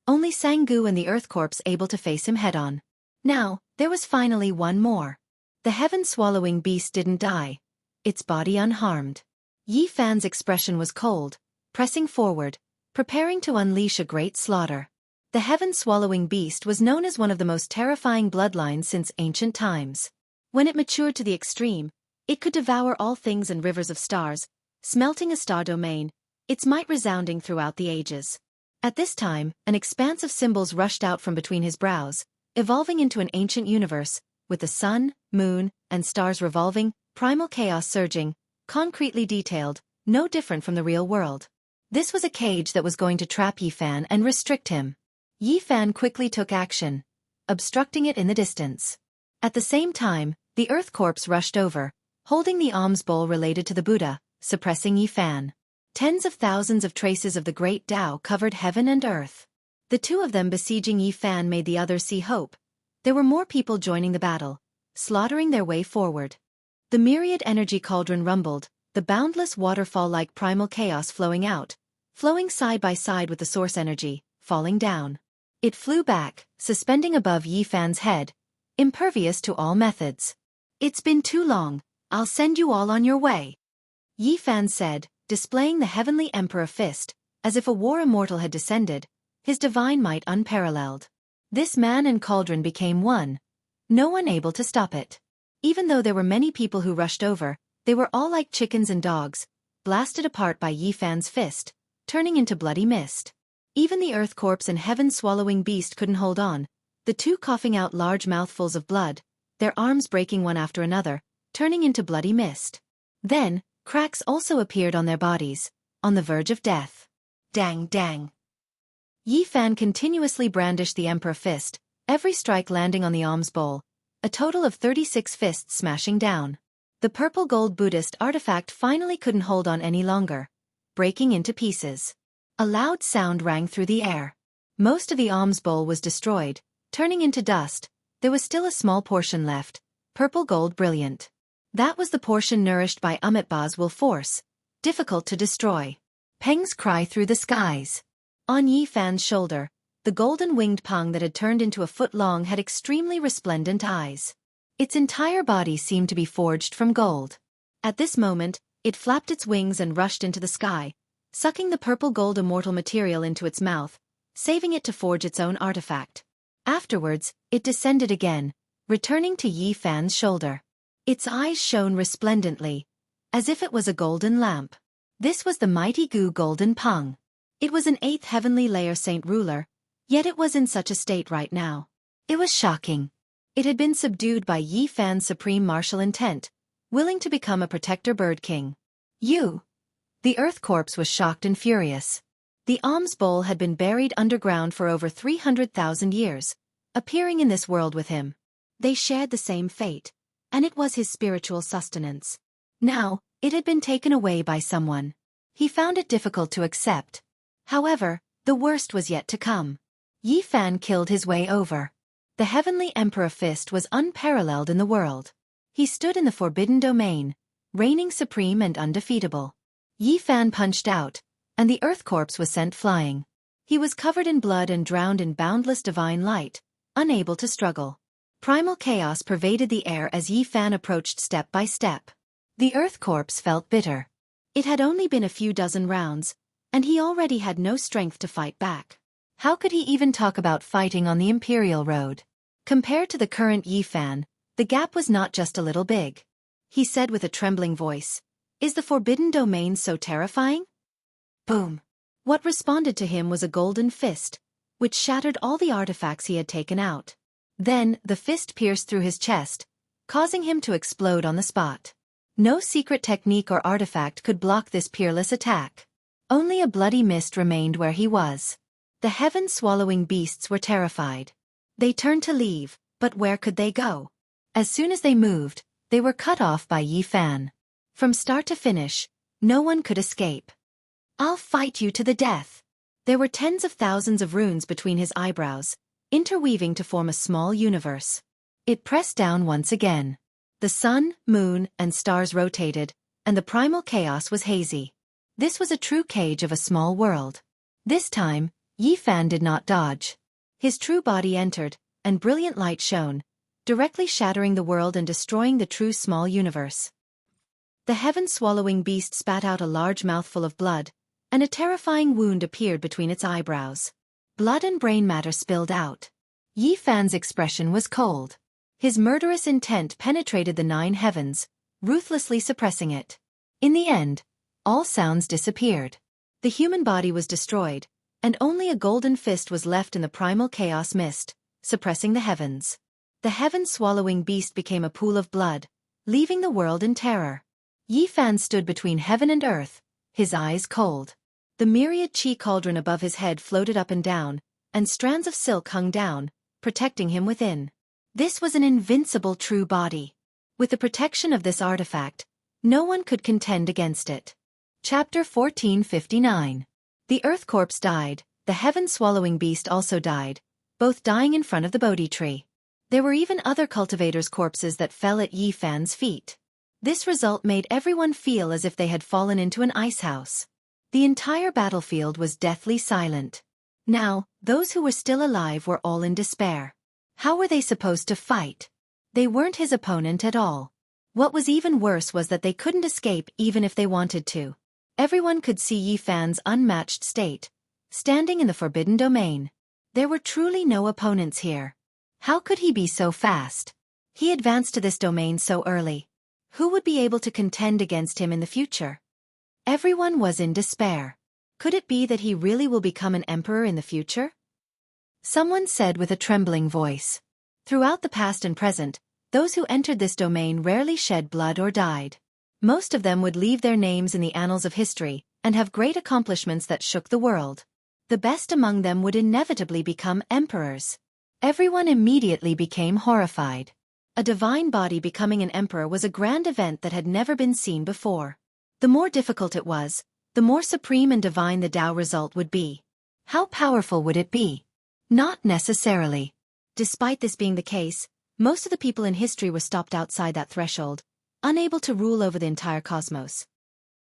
A: only Xianghu and the Earth Corpse able to face him head-on. Now, there was finally one more. The heaven-swallowing beast didn't die, its body unharmed. Yi Fan's expression was cold, pressing forward, preparing to unleash a great slaughter. The heaven-swallowing beast was known as one of the most terrifying bloodlines since ancient times. When it matured to the extreme, it could devour all things and rivers of stars, smelting a star domain, its might resounding throughout the ages. At this time, an expanse of symbols rushed out from between his brows, evolving into an ancient universe, with the sun, moon, and stars revolving, primal chaos surging, concretely detailed, no different from the real world. This was a cage that was going to trap Yi Fan and restrict him. Yi Fan quickly took action, obstructing it in the distance. At the same time, the Earth Corpse rushed over, holding the alms bowl related to the Buddha, suppressing Yi Fan. Tens of thousands of traces of the great Tao covered heaven and earth. The two of them besieging Yi Fan made the others see hope. There were more people joining the battle, slaughtering their way forward. The myriad energy cauldron rumbled, the boundless waterfall-like primal chaos flowing out, flowing side by side with the source energy, falling down. It flew back, suspending above Yi Fan's head, impervious to all methods. It's been too long, I'll send you all on your way. Yi Fan said, displaying the heavenly emperor fist, as if a war immortal had descended, his divine might unparalleled. This man and cauldron became one, no one able to stop it. Even though there were many people who rushed over, they were all like chickens and dogs, blasted apart by Yi Fan's fist, turning into bloody mist. Even the Earth Corpse and heaven-swallowing beast couldn't hold on, the two coughing out large mouthfuls of blood, their arms breaking one after another, turning into bloody mist. Then, cracks also appeared on their bodies, on the verge of death. Dang dang. Yi Fan continuously brandished the emperor fist, every strike landing on the alms bowl, a total of 36 fists smashing down. The purple gold Buddhist artifact finally couldn't hold on any longer, breaking into pieces. A loud sound rang through the air. Most of the alms bowl was destroyed, turning into dust. There was still a small portion left, purple gold brilliant. That was the portion nourished by Amitabha's will force, difficult to destroy. Peng's cry through the skies. On Yi Fan's shoulder, the golden-winged Peng that had turned into a foot long had extremely resplendent eyes. Its entire body seemed to be forged from gold. At this moment, it flapped its wings and rushed into the sky, sucking the purple gold immortal material into its mouth, saving it to forge its own artifact. Afterwards, it descended again, returning to Yi Fan's shoulder. Its eyes shone resplendently, as if it was a golden lamp. This was the mighty Gu Golden Peng. It was an 8th heavenly layer saint ruler, yet it was in such a state right now. It was shocking. It had been subdued by Yi Fan's supreme martial intent, willing to become a protector bird king. The earth corpse was shocked and furious. The alms bowl had been buried underground for over 300,000 years, appearing in this world with him. They shared the same fate, and it was his spiritual sustenance. Now, it had been taken away by someone. He found it difficult to accept. However, the worst was yet to come. Yi Fan killed his way over. The Heavenly Emperor Fist was unparalleled in the world. He stood in the forbidden domain, reigning supreme and undefeatable. Yi Fan punched out, and the earth corpse was sent flying. He was covered in blood and drowned in boundless divine light, unable to struggle. Primal chaos pervaded the air as Yi Fan approached step by step. The earth corpse felt bitter. It had only been a few dozen rounds, and he already had no strength to fight back. How could he even talk about fighting on the Imperial Road? Compared to the current Yi Fan, the gap was not just a little big. He said with a trembling voice, "Is the forbidden domain so terrifying?" Boom! What responded to him was a golden fist, which shattered all the artifacts he had taken out. Then, the fist pierced through his chest, causing him to explode on the spot. No secret technique or artifact could block this peerless attack. Only a bloody mist remained where he was. The heaven-swallowing beasts were terrified. They turned to leave, but where could they go? As soon as they moved, they were cut off by Yi Fan. From start to finish, no one could escape. "I'll fight you to the death." There were tens of thousands of runes between his eyebrows, interweaving to form a small universe. It pressed down once again. The sun, moon, and stars rotated, and the primal chaos was hazy. This was a true cage of a small world. This time, Yi Fan did not dodge. His true body entered, and brilliant light shone, directly shattering the world and destroying the true small universe. The heaven-swallowing beast spat out a large mouthful of blood, and a terrifying wound appeared between its eyebrows. Blood and brain matter spilled out. Yi Fan's expression was cold. His murderous intent penetrated the 9 heavens, ruthlessly suppressing it. In the end, all sounds disappeared. The human body was destroyed, and only a golden fist was left in the primal chaos mist, suppressing the heavens. The heaven-swallowing beast became a pool of blood, leaving the world in terror. Yi Fan stood between heaven and earth, his eyes cold. The myriad chi cauldron above his head floated up and down, and strands of silk hung down, protecting him within. This was an invincible true body. With the protection of this artifact, no one could contend against it. Chapter 1459. The earth corpse died, the heaven-swallowing beast also died, both dying in front of the Bodhi tree. There were even other cultivators' corpses that fell at Yi Fan's feet. This result made everyone feel as if they had fallen into an ice house. The entire battlefield was deathly silent. Now, those who were still alive were all in despair. How were they supposed to fight? They weren't his opponent at all. What was even worse was that they couldn't escape even if they wanted to. Everyone could see Yi Fan's unmatched state, standing in the forbidden domain. There were truly no opponents here. How could he be so fast? He advanced to this domain so early. Who would be able to contend against him in the future? Everyone was in despair. Could it be that he really will become an emperor in the future? Someone said with a trembling voice. Throughout the past and present, those who entered this domain rarely shed blood or died. Most of them would leave their names in the annals of history, and have great accomplishments that shook the world. The best among them would inevitably become emperors. Everyone immediately became horrified. A divine body becoming an emperor was a grand event that had never been seen before. The more difficult it was, the more supreme and divine the Tao result would be. How powerful would it be? Not necessarily. Despite this being the case, most of the people in history were stopped outside that threshold, unable to rule over the entire cosmos.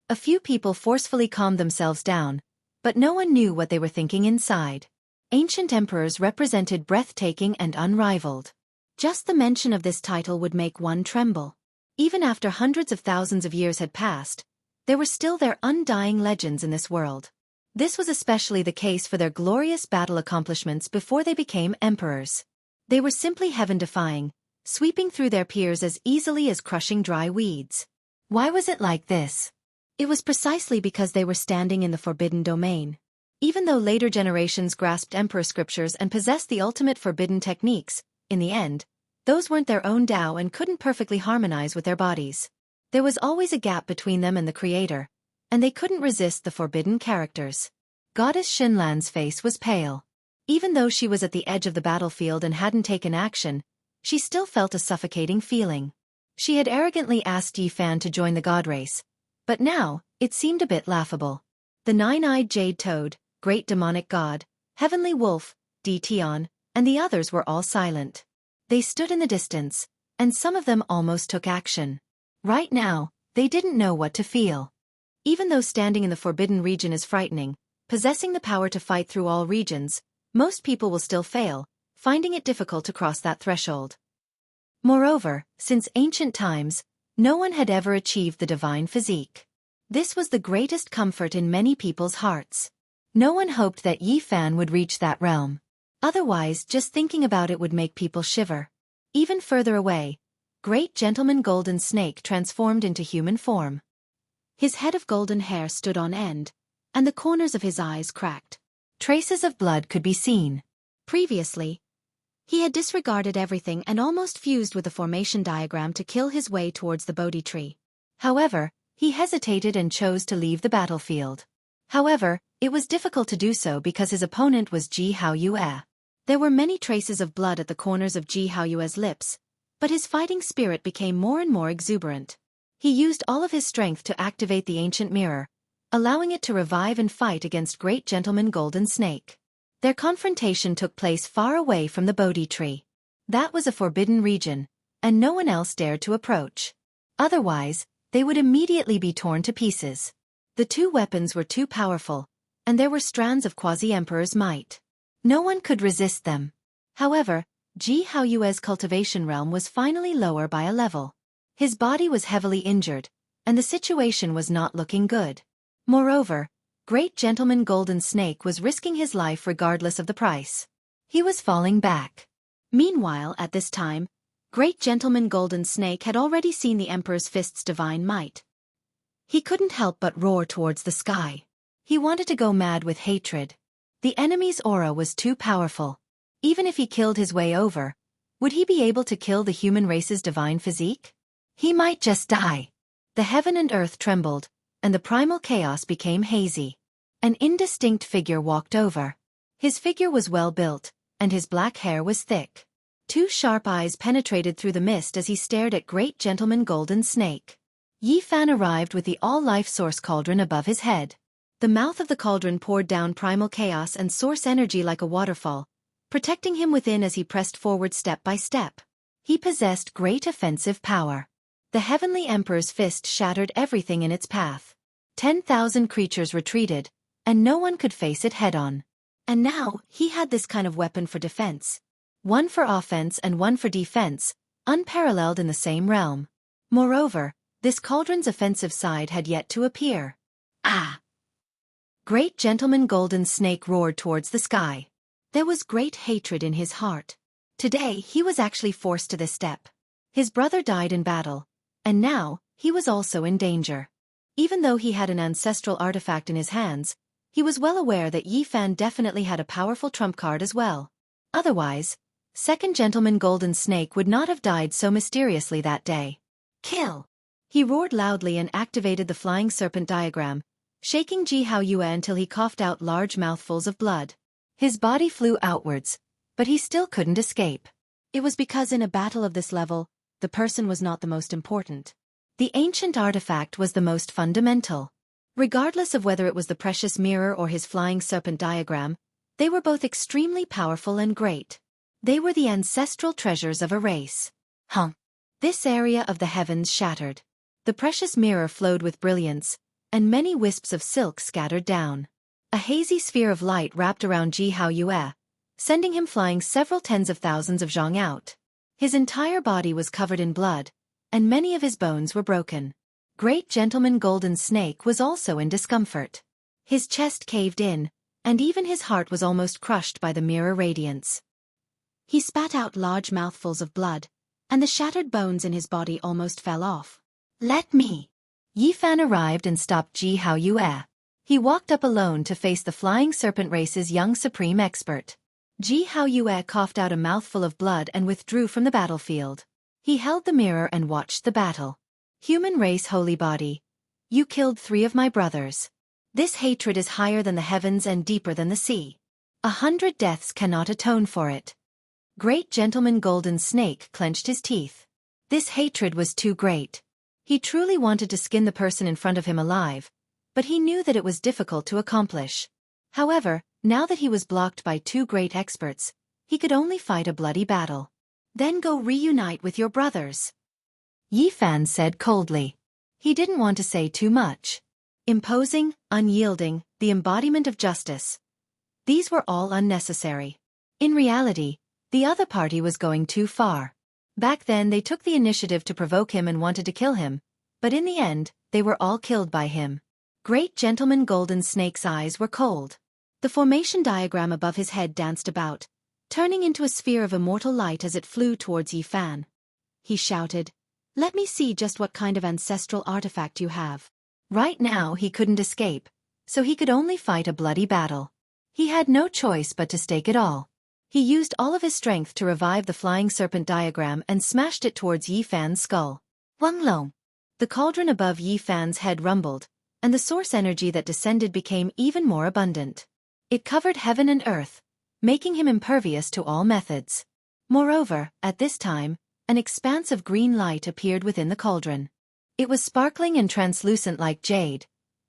A: A few people forcefully calmed themselves down, but no one knew what they were thinking inside. Ancient emperors represented breathtaking and unrivaled. Just the mention of this title would make one tremble. Even after hundreds of thousands of years had passed, there were still their undying legends in this world. This was especially the case for their glorious battle accomplishments before they became emperors. They were simply heaven-defying, sweeping through their peers as easily as crushing dry weeds. Why was it like this? It was precisely because they were standing in the forbidden domain. Even though later generations grasped emperor scriptures and possessed the ultimate forbidden techniques, in the end, those weren't their own Tao and couldn't perfectly harmonize with their bodies. There was always a gap between them and the Creator, and they couldn't resist the forbidden characters. Goddess Xinlan's face was pale. Even though she was at the edge of the battlefield and hadn't taken action, she still felt a suffocating feeling. She had arrogantly asked Yi Fan to join the god race, but now, it seemed a bit laughable. The nine-eyed jade toad, great demonic god, heavenly wolf, Di Tian, and the others were all silent. They stood in the distance, and some of them almost took action. Right now, they didn't know what to feel. Even though standing in the forbidden region is frightening, possessing the power to fight through all regions, most people will still fail, finding it difficult to cross that threshold. Moreover, since ancient times, no one had ever achieved the divine physique. This was the greatest comfort in many people's hearts. No one hoped that Yi Fan would reach that realm. Otherwise, just thinking about it would make people shiver. Even further away, Great Gentleman Golden Snake transformed into human form. His head of golden hair stood on end, and the corners of his eyes cracked. Traces of blood could be seen. Previously, he had disregarded everything and almost fused with the formation diagram to kill his way towards the Bodhi tree. However, he hesitated and chose to leave the battlefield. However, it was difficult to do so because his opponent was Jianghu. There were many traces of blood at the corners of Jianghu's lips, but his fighting spirit became more and more exuberant. He used all of his strength to activate the ancient mirror, allowing it to revive and fight against Great Gentleman Golden Snake. Their confrontation took place far away from the Bodhi tree. That was a forbidden region, and no one else dared to approach. Otherwise, they would immediately be torn to pieces. The two weapons were too powerful, and there were strands of quasi-emperor's might. No one could resist them. However, Jianghu's cultivation realm was finally lower by a level. His body was heavily injured, and the situation was not looking good. Moreover, Great Gentleman Golden Snake was risking his life regardless of the price. He was falling back. Meanwhile, at this time, Great Gentleman Golden Snake had already seen the Emperor's fist's divine might. He couldn't help but roar towards the sky. He wanted to go mad with hatred. The enemy's aura was too powerful. Even if he killed his way over, would he be able to kill the human race's divine physique? He might just die. The heaven and earth trembled, and the primal chaos became hazy. An indistinct figure walked over. His figure was well built, and his black hair was thick. Two sharp eyes penetrated through the mist as he stared at Great Gentleman Golden Snake. Yi Fan arrived with the all-life source cauldron above his head. The mouth of the cauldron poured down primal chaos and source energy like a waterfall, protecting him within as he pressed forward step by step. He possessed great offensive power. The Heavenly Emperor's fist shattered everything in its path. 10,000 creatures retreated, and no one could face it head-on. And now, he had this kind of weapon for defense. One for offense and one for defense, unparalleled in the same realm. Moreover, this cauldron's offensive side had yet to appear. Ah! Great Gentleman Golden Snake roared towards the sky. There was great hatred in his heart. Today, he was actually forced to this step. His brother died in battle, and now, he was also in danger. Even though he had an ancestral artifact in his hands, he was well aware that Yi Fan definitely had a powerful trump card as well. Otherwise, Second Gentleman Golden Snake would not have died so mysteriously that day. Kill! He roared loudly and activated the flying serpent diagram, shaking Jianghu until he coughed out large mouthfuls of blood. His body flew outwards, but he still couldn't escape. It was because in a battle of this level, the person was not the most important. The ancient artifact was the most fundamental. Regardless of whether it was the precious mirror or his flying serpent diagram, they were both extremely powerful and great. They were the ancestral treasures of a race. This area of the heavens shattered. The precious mirror flowed with brilliance, and many wisps of silk scattered down. A hazy sphere of light wrapped around Jianghu, sending him flying several tens of thousands of zhang out. His entire body was covered in blood, and many of his bones were broken. Great Gentleman Golden Snake was also in discomfort. His chest caved in, and even his heart was almost crushed by the mirror radiance. He spat out large mouthfuls of blood, and the shattered bones in his body almost fell off. "Let me!" Yi Fan arrived and stopped Jianghu. He walked up alone to face the Flying Serpent race's young supreme expert. Jianghu coughed out a mouthful of blood and withdrew from the battlefield. He held the mirror and watched the battle. "Human race holy body, you killed 3 of my brothers. This hatred is higher than the heavens and deeper than the sea. 100 deaths cannot atone for it." Great Gentleman Golden Snake clenched his teeth. This hatred was too great. He truly wanted to skin the person in front of him alive, but he knew that it was difficult to accomplish. However, now that he was blocked by 2 great experts, he could only fight a bloody battle. "Then go reunite with your brothers," Yi Fan said coldly. He didn't want to say too much. Imposing, unyielding, the embodiment of justice. These were all unnecessary. In reality, the other party was going too far. Back then they took the initiative to provoke him and wanted to kill him, but in the end, they were all killed by him. Great Gentleman Golden Snake's eyes were cold. The formation diagram above his head danced about, turning into a sphere of immortal light as it flew towards Yi Fan. He shouted, "Let me see just what kind of ancestral artifact you have." Right now he couldn't escape, so he could only fight a bloody battle. He had no choice but to stake it all. He used all of his strength to revive the Flying Serpent diagram and smashed it towards Yi Fan's skull. Wang Long. The cauldron above Yi Fan's head rumbled, and the source energy that descended became even more abundant. It covered heaven and earth, making him impervious to all methods. Moreover, at this time, an expanse of green light appeared within the cauldron. It was sparkling and translucent like jade,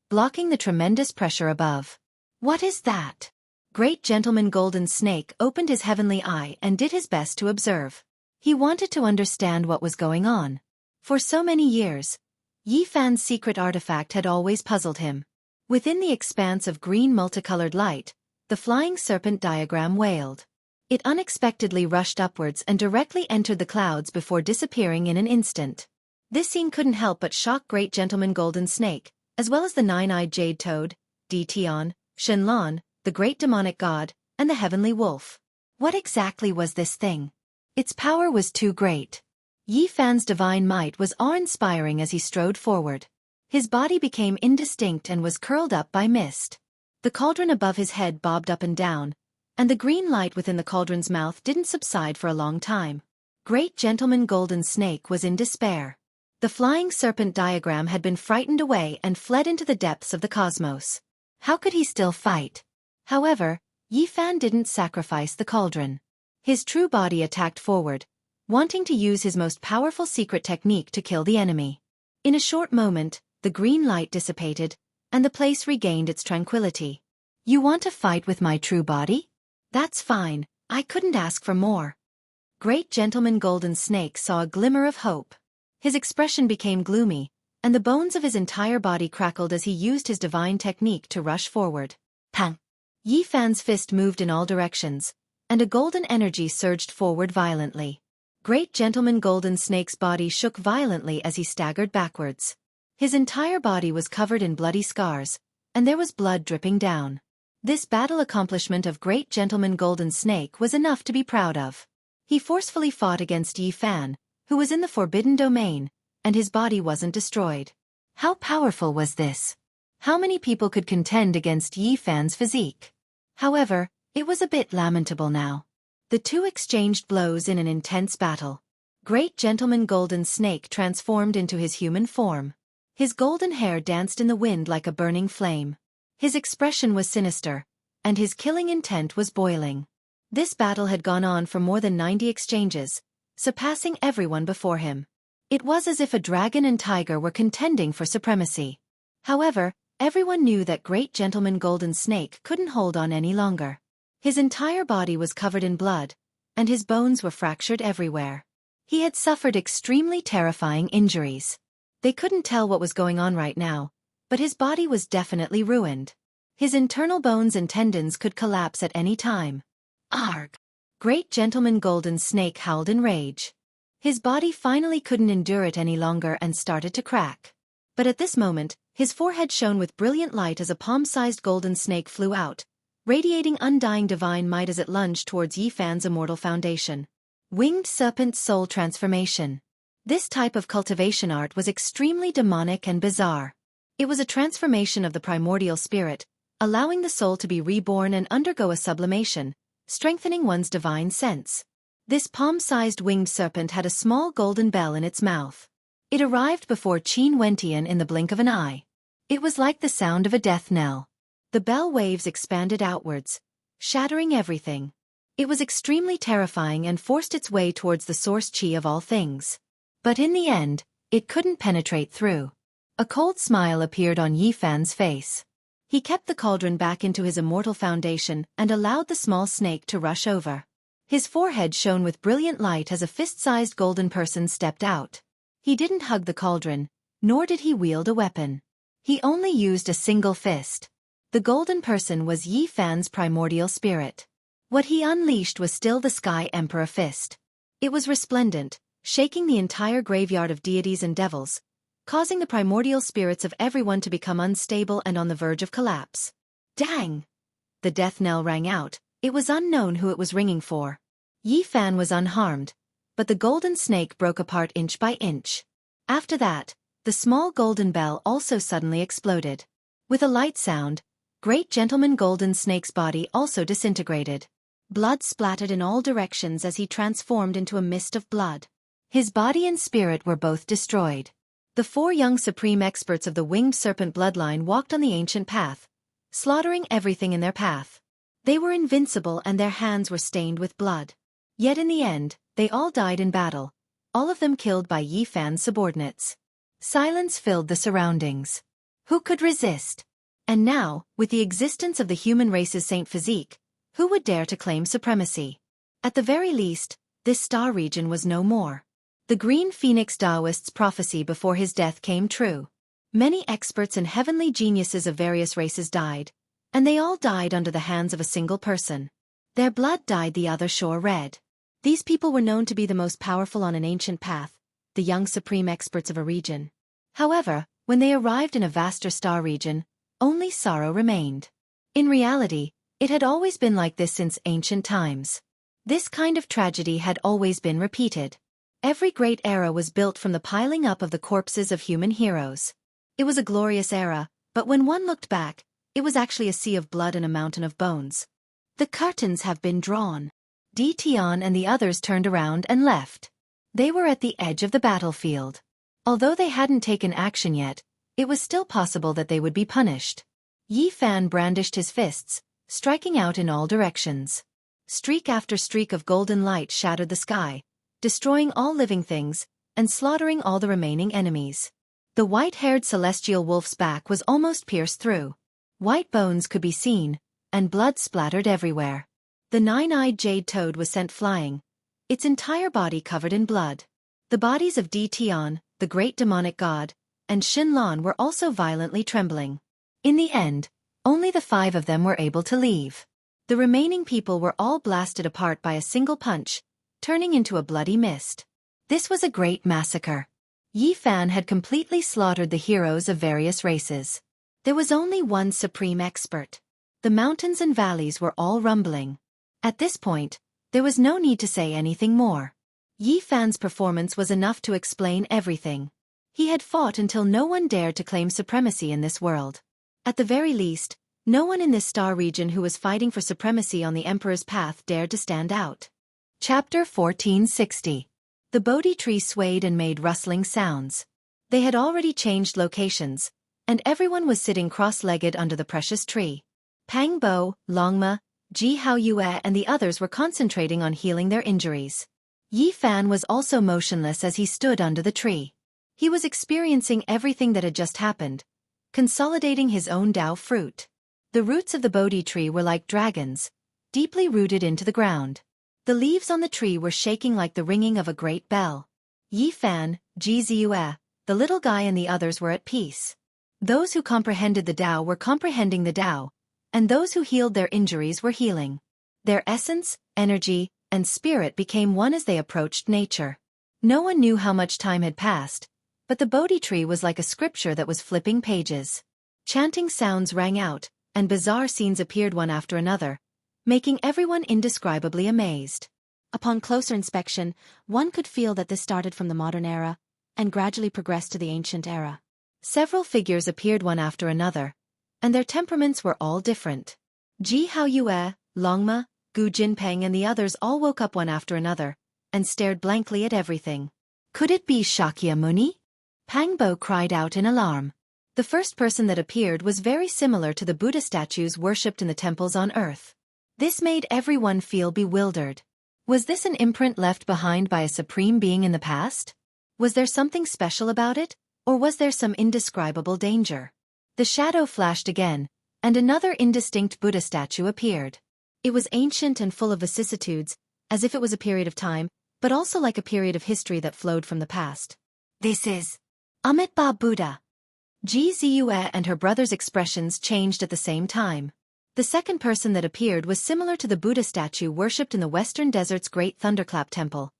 A: blocking the tremendous pressure above. "What is that?" Great Gentleman Golden Snake opened his heavenly eye and did his best to observe. He wanted to understand what was going on. For so many years, Yi Fan's secret artifact had always puzzled him. Within the expanse of green multicolored light, the Flying Serpent diagram wailed. It unexpectedly rushed upwards and directly entered the clouds before disappearing in an instant. This scene couldn't help but shock Great Gentleman Golden Snake, as well as the 9-eyed Jade Toad, Tian, Shenlong, the Great Demonic God, and the Heavenly Wolf. What exactly was this thing? Its power was too great. Yi Fan's divine might was awe-inspiring as he strode forward. His body became indistinct and was curled up by mist. The cauldron above his head bobbed up and down, and the green light within the cauldron's mouth didn't subside for a long time. Great Gentleman Golden Snake was in despair. The Flying Serpent diagram had been frightened away and fled into the depths of the cosmos. How could he still fight? However, Yi Fan didn't sacrifice the cauldron. His true body attacked forward, wanting to use his most powerful secret technique to kill the enemy. In a short moment, the green light dissipated, and the place regained its tranquility. "You want to fight with my true body? That's fine, I couldn't ask for more." Great Gentleman Golden Snake saw a glimmer of hope. His expression became gloomy, and the bones of his entire body crackled as he used his divine technique to rush forward. Pang! Yi Fan's fist moved in all directions, and a golden energy surged forward violently. Great Gentleman Golden Snake's body shook violently as he staggered backwards. His entire body was covered in bloody scars, and there was blood dripping down. This battle accomplishment of Great Gentleman Golden Snake was enough to be proud of. He forcefully fought against Yi Fan, who was in the forbidden domain, and his body wasn't destroyed. How powerful was this? How many people could contend against Yi Fan's physique? However, it was a bit lamentable now. The two exchanged blows in an intense battle. Great Gentleman Golden Snake transformed into his human form. His golden hair danced in the wind like a burning flame. His expression was sinister, and his killing intent was boiling. This battle had gone on for more than 90 exchanges, surpassing everyone before him. It was as if a dragon and tiger were contending for supremacy. However, Everyone knew that great gentleman Golden Snake couldn't hold on any longer. His entire body was covered in blood, and his bones were fractured everywhere. He had suffered extremely terrifying injuries. They couldn't tell what was going on right now, but his body was definitely ruined. His internal bones and tendons could collapse at any time. Arg! Great gentleman Golden Snake howled in rage. His body finally couldn't endure it any longer and started to crack. But at this moment, his forehead shone with brilliant light as a palm-sized golden snake flew out, radiating undying divine might as it lunged towards Yi Fan's immortal foundation. Winged Serpent Soul Transformation. This type of cultivation art was extremely demonic and bizarre. It was a transformation of the primordial spirit, allowing the soul to be reborn and undergo a sublimation, strengthening one's divine sense. This palm-sized winged serpent had a small golden bell in its mouth. It arrived before Qin Wentian in the blink of an eye. It was like the sound of a death knell. The bell waves expanded outwards, shattering everything. It was extremely terrifying and forced its way towards the source qi of all things. But in the end, it couldn't penetrate through. A cold smile appeared on Yi Fan's face. He kept the cauldron back into his immortal foundation and allowed the small snake to rush over. His forehead shone with brilliant light as a fist-sized golden person stepped out. He didn't hug the cauldron, nor did he wield a weapon. He only used a single fist. The golden person was Yi Fan's primordial spirit. What he unleashed was still the Sky Emperor Fist. It was resplendent, shaking the entire graveyard of deities and devils, causing the primordial spirits of everyone to become unstable and on the verge of collapse. Dang! The death knell rang out. It was unknown who it was ringing for. Yi Fan was unharmed, but the golden snake broke apart inch by inch. After that, the small golden bell also suddenly exploded. With a light sound, great gentleman Golden Snake's body also disintegrated. Blood splattered in all directions as he transformed into a mist of blood. His body and spirit were both destroyed. The 4 young supreme experts of the winged serpent bloodline walked on the ancient path, slaughtering everything in their path. They were invincible and their hands were stained with blood. Yet in the end, they all died in battle, all of them killed by Yi Fan's subordinates. Silence filled the surroundings. Who could resist? And now, with the existence of the human race's saint physique, who would dare to claim supremacy? At the very least, this star region was no more. The Green Phoenix Taoist's prophecy before his death came true. Many experts and heavenly geniuses of various races died, and they all died under the hands of a single person. Their blood dyed the other shore red. These people were known to be the most powerful on an ancient path, the young supreme experts of a region. However, when they arrived in a vaster star region, only sorrow remained. In reality, it had always been like this since ancient times. This kind of tragedy had always been repeated. Every great era was built from the piling up of the corpses of human heroes. It was a glorious era, but when one looked back, it was actually a sea of blood and a mountain of bones. The curtains have been drawn. Tian and the others turned around and left. They were at the edge of the battlefield. Although they hadn't taken action yet, it was still possible that they would be punished. Yi Fan brandished his fists, striking out in all directions. Streak after streak of golden light shattered the sky, destroying all living things, and slaughtering all the remaining enemies. The white-haired celestial wolf's back was almost pierced through. White bones could be seen, and blood splattered everywhere. The 9-eyed jade toad was sent flying, its entire body covered in blood. The bodies of Tian, the great demonic god, and Xinlan were also violently trembling. In the end, only the 5 of them were able to leave. The remaining people were all blasted apart by a single punch, turning into a bloody mist. This was a great massacre. Yi Fan had completely slaughtered the heroes of various races. There was only one supreme expert. The mountains and valleys were all rumbling. At this point, there was no need to say anything more. Yi Fan's performance was enough to explain everything. He had fought until no one dared to claim supremacy in this world. At the very least, no one in this star region who was fighting for supremacy on the Emperor's path dared to stand out. Chapter 1460. The Bodhi tree swayed and made rustling sounds. They had already changed locations, and everyone was sitting cross-legged under the precious tree. Pang Bo, Longma, Ji Hao Yue and the others were concentrating on healing their injuries. Yi Fan was also motionless as he stood under the tree. He was experiencing everything that had just happened, consolidating his own Tao fruit. The roots of the Bodhi tree were like dragons, deeply rooted into the ground. The leaves on the tree were shaking like the ringing of a great bell. Yi Fan, Ji Ziyue, the little guy and the others were at peace. Those who comprehended the Tao were comprehending the Tao, and those who healed their injuries were healing. Their essence, energy, and spirit became one as they approached nature. No one knew how much time had passed, but the Bodhi tree was like a scripture that was flipping pages. Chanting sounds rang out, and bizarre scenes appeared one after another, making everyone indescribably amazed. Upon closer inspection, one could feel that this started from the modern era and gradually progressed to the ancient era. Several figures appeared one after another, and their temperaments were all different. Ji Haoyue, Longma, Gu Jinpeng and the others all woke up one after another, and stared blankly at everything. Could it be Shakyamuni? Pang Bo cried out in alarm. The first person that appeared was very similar to the Buddha statues worshipped in the temples on earth. This made everyone feel bewildered. Was this an imprint left behind by a supreme being in the past? Was there something special about it, or was there some indescribable danger? The shadow flashed again, and another indistinct Buddha statue appeared. It was ancient and full of vicissitudes, as if it was a period of time, but also like a period of history that flowed from the past. This is Amitabha Buddha. Ji Ziyue and her brother's expressions changed at the same time. The second person that appeared was similar to the Buddha statue worshipped in the Western Desert's Great Thunderclap Temple,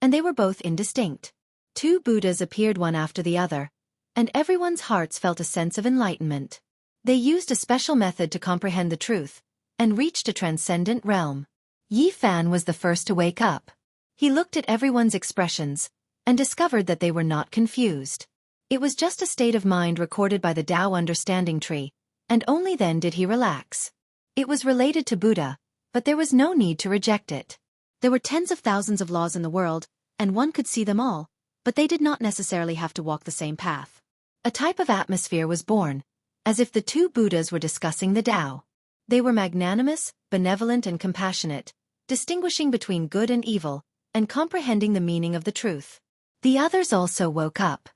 A: and they were both indistinct. Two Buddhas appeared one after the other, and everyone's hearts felt a sense of enlightenment. They used a special method to comprehend the truth, and reached a transcendent realm. Yi Fan was the first to wake up. He looked at everyone's expressions, and discovered that they were not confused. It was just a state of mind recorded by the Tao Understanding Tree, and only then did he relax. It was related to Buddha, but there was no need to reject it. There were tens of thousands of laws in the world, and one could see them all, but they did not necessarily have to walk the same path. A type of atmosphere was born, as if the two Buddhas were discussing the Tao. They were magnanimous, benevolent and compassionate, distinguishing between good and evil, and comprehending the meaning of the truth. The others also woke up.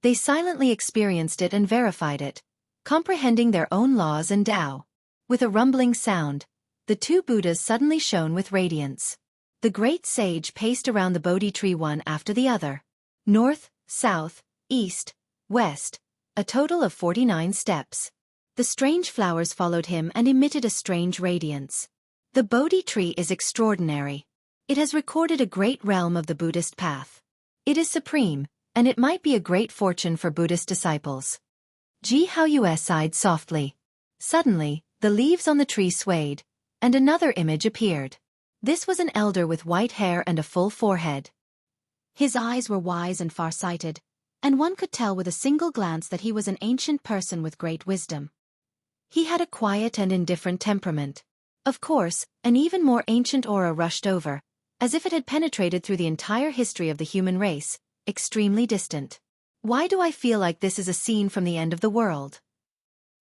A: They silently experienced it and verified it, comprehending their own laws and Tao. With a rumbling sound, the two Buddhas suddenly shone with radiance. The great sage paced around the Bodhi tree one after the other. North, south, east, west, a total of 49 steps. The strange flowers followed him and emitted a strange radiance. The Bodhi tree is extraordinary. It has recorded a great realm of the Buddhist path. It is supreme, and it might be a great fortune for Buddhist disciples. Ji Haoyue sighed softly. Suddenly, the leaves on the tree swayed, and another image appeared. This was an elder with white hair and a full forehead. His eyes were wise and far-sighted, and one could tell with a single glance that he was an ancient person with great wisdom. He had a quiet and indifferent temperament. Of course, an even more ancient aura rushed over, as if it had penetrated through the entire history of the human race, extremely distant. Why do I feel like this is a scene from the end of the world?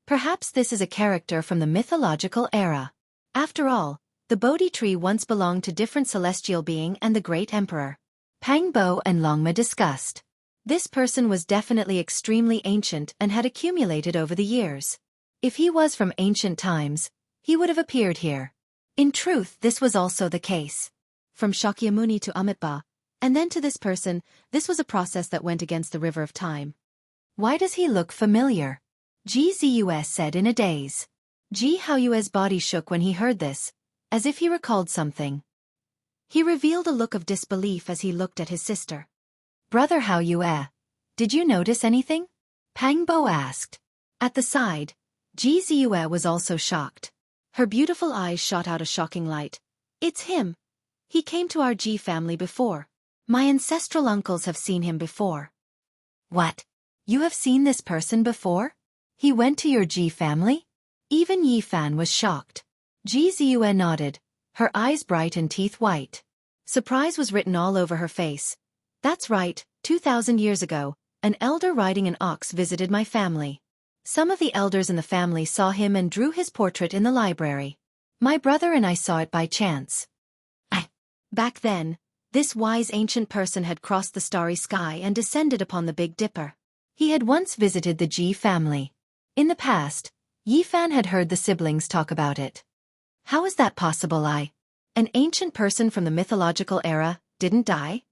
A: Perhaps this is a character from the mythological era. After all, the Bodhi tree once belonged to different celestial being and the great emperor. Pang Bo and Longma discussed. This person was definitely extremely ancient and had accumulated over the years. If he was from ancient times, he would have appeared here. In truth, this was also the case. From Shakyamuni to Amitabha, and then to this person, this was a process that went against the river of time. Why does he look familiar? Ji Ziyue said in a daze. Ji Haoyue's body shook when he heard this, as if he recalled something. He revealed a look of disbelief as he looked at his sister. Brother Haoyue, did you notice anything? Pang Bo asked. At the side, Ji Ziyue was also shocked. Her beautiful eyes shot out a shocking light. It's him. He came to our Ji family before. My ancestral uncles have seen him before. What? You have seen this person before? He went to your Ji family? Even Yi Fan was shocked. Ji Ziyue nodded, her eyes bright and teeth white. Surprise was written all over her face. That's right, 2,000 years ago, an elder riding an ox visited my family. Some of the elders in the family saw him and drew his portrait in the library. My brother and I saw it by chance. Back then, this wise ancient person had crossed the starry sky and descended upon the Big Dipper. He had once visited the Ji family. In the past, Yi Fan had heard the siblings talk about it. How is that possible? An ancient person from the mythological era, didn't die?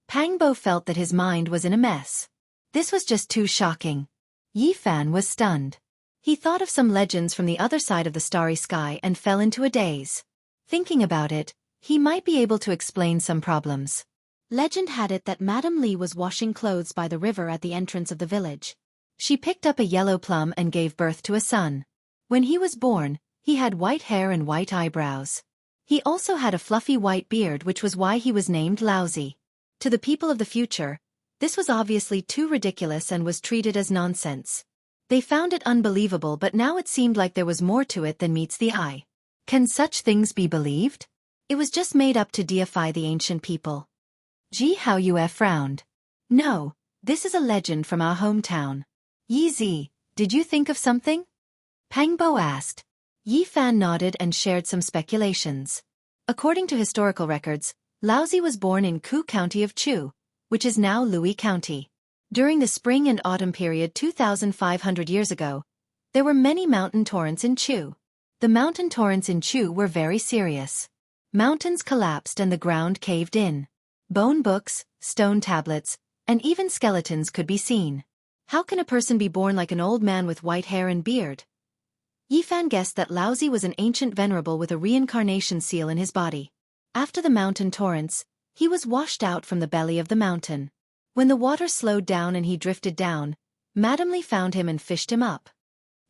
A: Pang Bo felt that his mind was in a mess. This was just too shocking. Yi Fan was stunned. He thought of some legends from the other side of the starry sky and fell into a daze. Thinking about it, he might be able to explain some problems. Legend had it that Madame Li was washing clothes by the river at the entrance of the village. She picked up a yellow plum and gave birth to a son. When he was born, he had white hair and white eyebrows. He also had a fluffy white beard, which was why he was named Lousy. To the people of the future, this was obviously too ridiculous and was treated as nonsense. They found it unbelievable, but now it seemed like there was more to it than meets the eye. Can such things be believed? It was just made up to deify the ancient people. Jianghu frowned. No, this is a legend from our hometown. Yi Zi, did you think of something? Pang Bo asked. Yi Fan nodded and shared some speculations. According to historical records, Laozi was born in Ku County of Chu, which is now Louis County. During the spring and autumn period 2,500 years ago, there were many mountain torrents in Chu. The mountain torrents in Chu were very serious. Mountains collapsed and the ground caved in. Bone books, stone tablets, and even skeletons could be seen. How can a person be born like an old man with white hair and beard? Yi Fan guessed that Laozi was an ancient venerable with a reincarnation seal in his body. After the mountain torrents, he was washed out from the belly of the mountain. When the water slowed down and he drifted down, Madame Li found him and fished him up.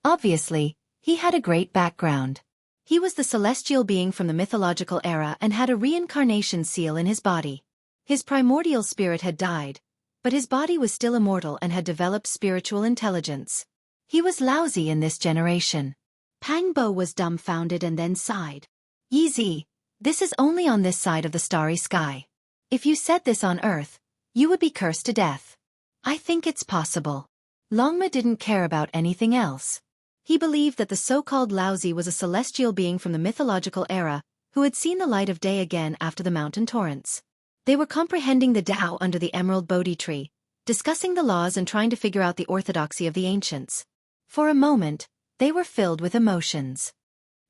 A: Obviously, he had a great background. He was the celestial being from the mythological era and had a reincarnation seal in his body. His primordial spirit had died, but his body was still immortal and had developed spiritual intelligence. He was Laozi in this generation. Pang Bo was dumbfounded and then sighed. Yi Zi, this is only on this side of the starry sky. If you said this on Earth, you would be cursed to death. I think it's possible. Longma didn't care about anything else. He believed that the so-called Laozi was a celestial being from the mythological era, who had seen the light of day again after the mountain torrents. They were comprehending the Tao under the emerald Bodhi tree, discussing the laws and trying to figure out the orthodoxy of the ancients. For a moment, they were filled with emotions.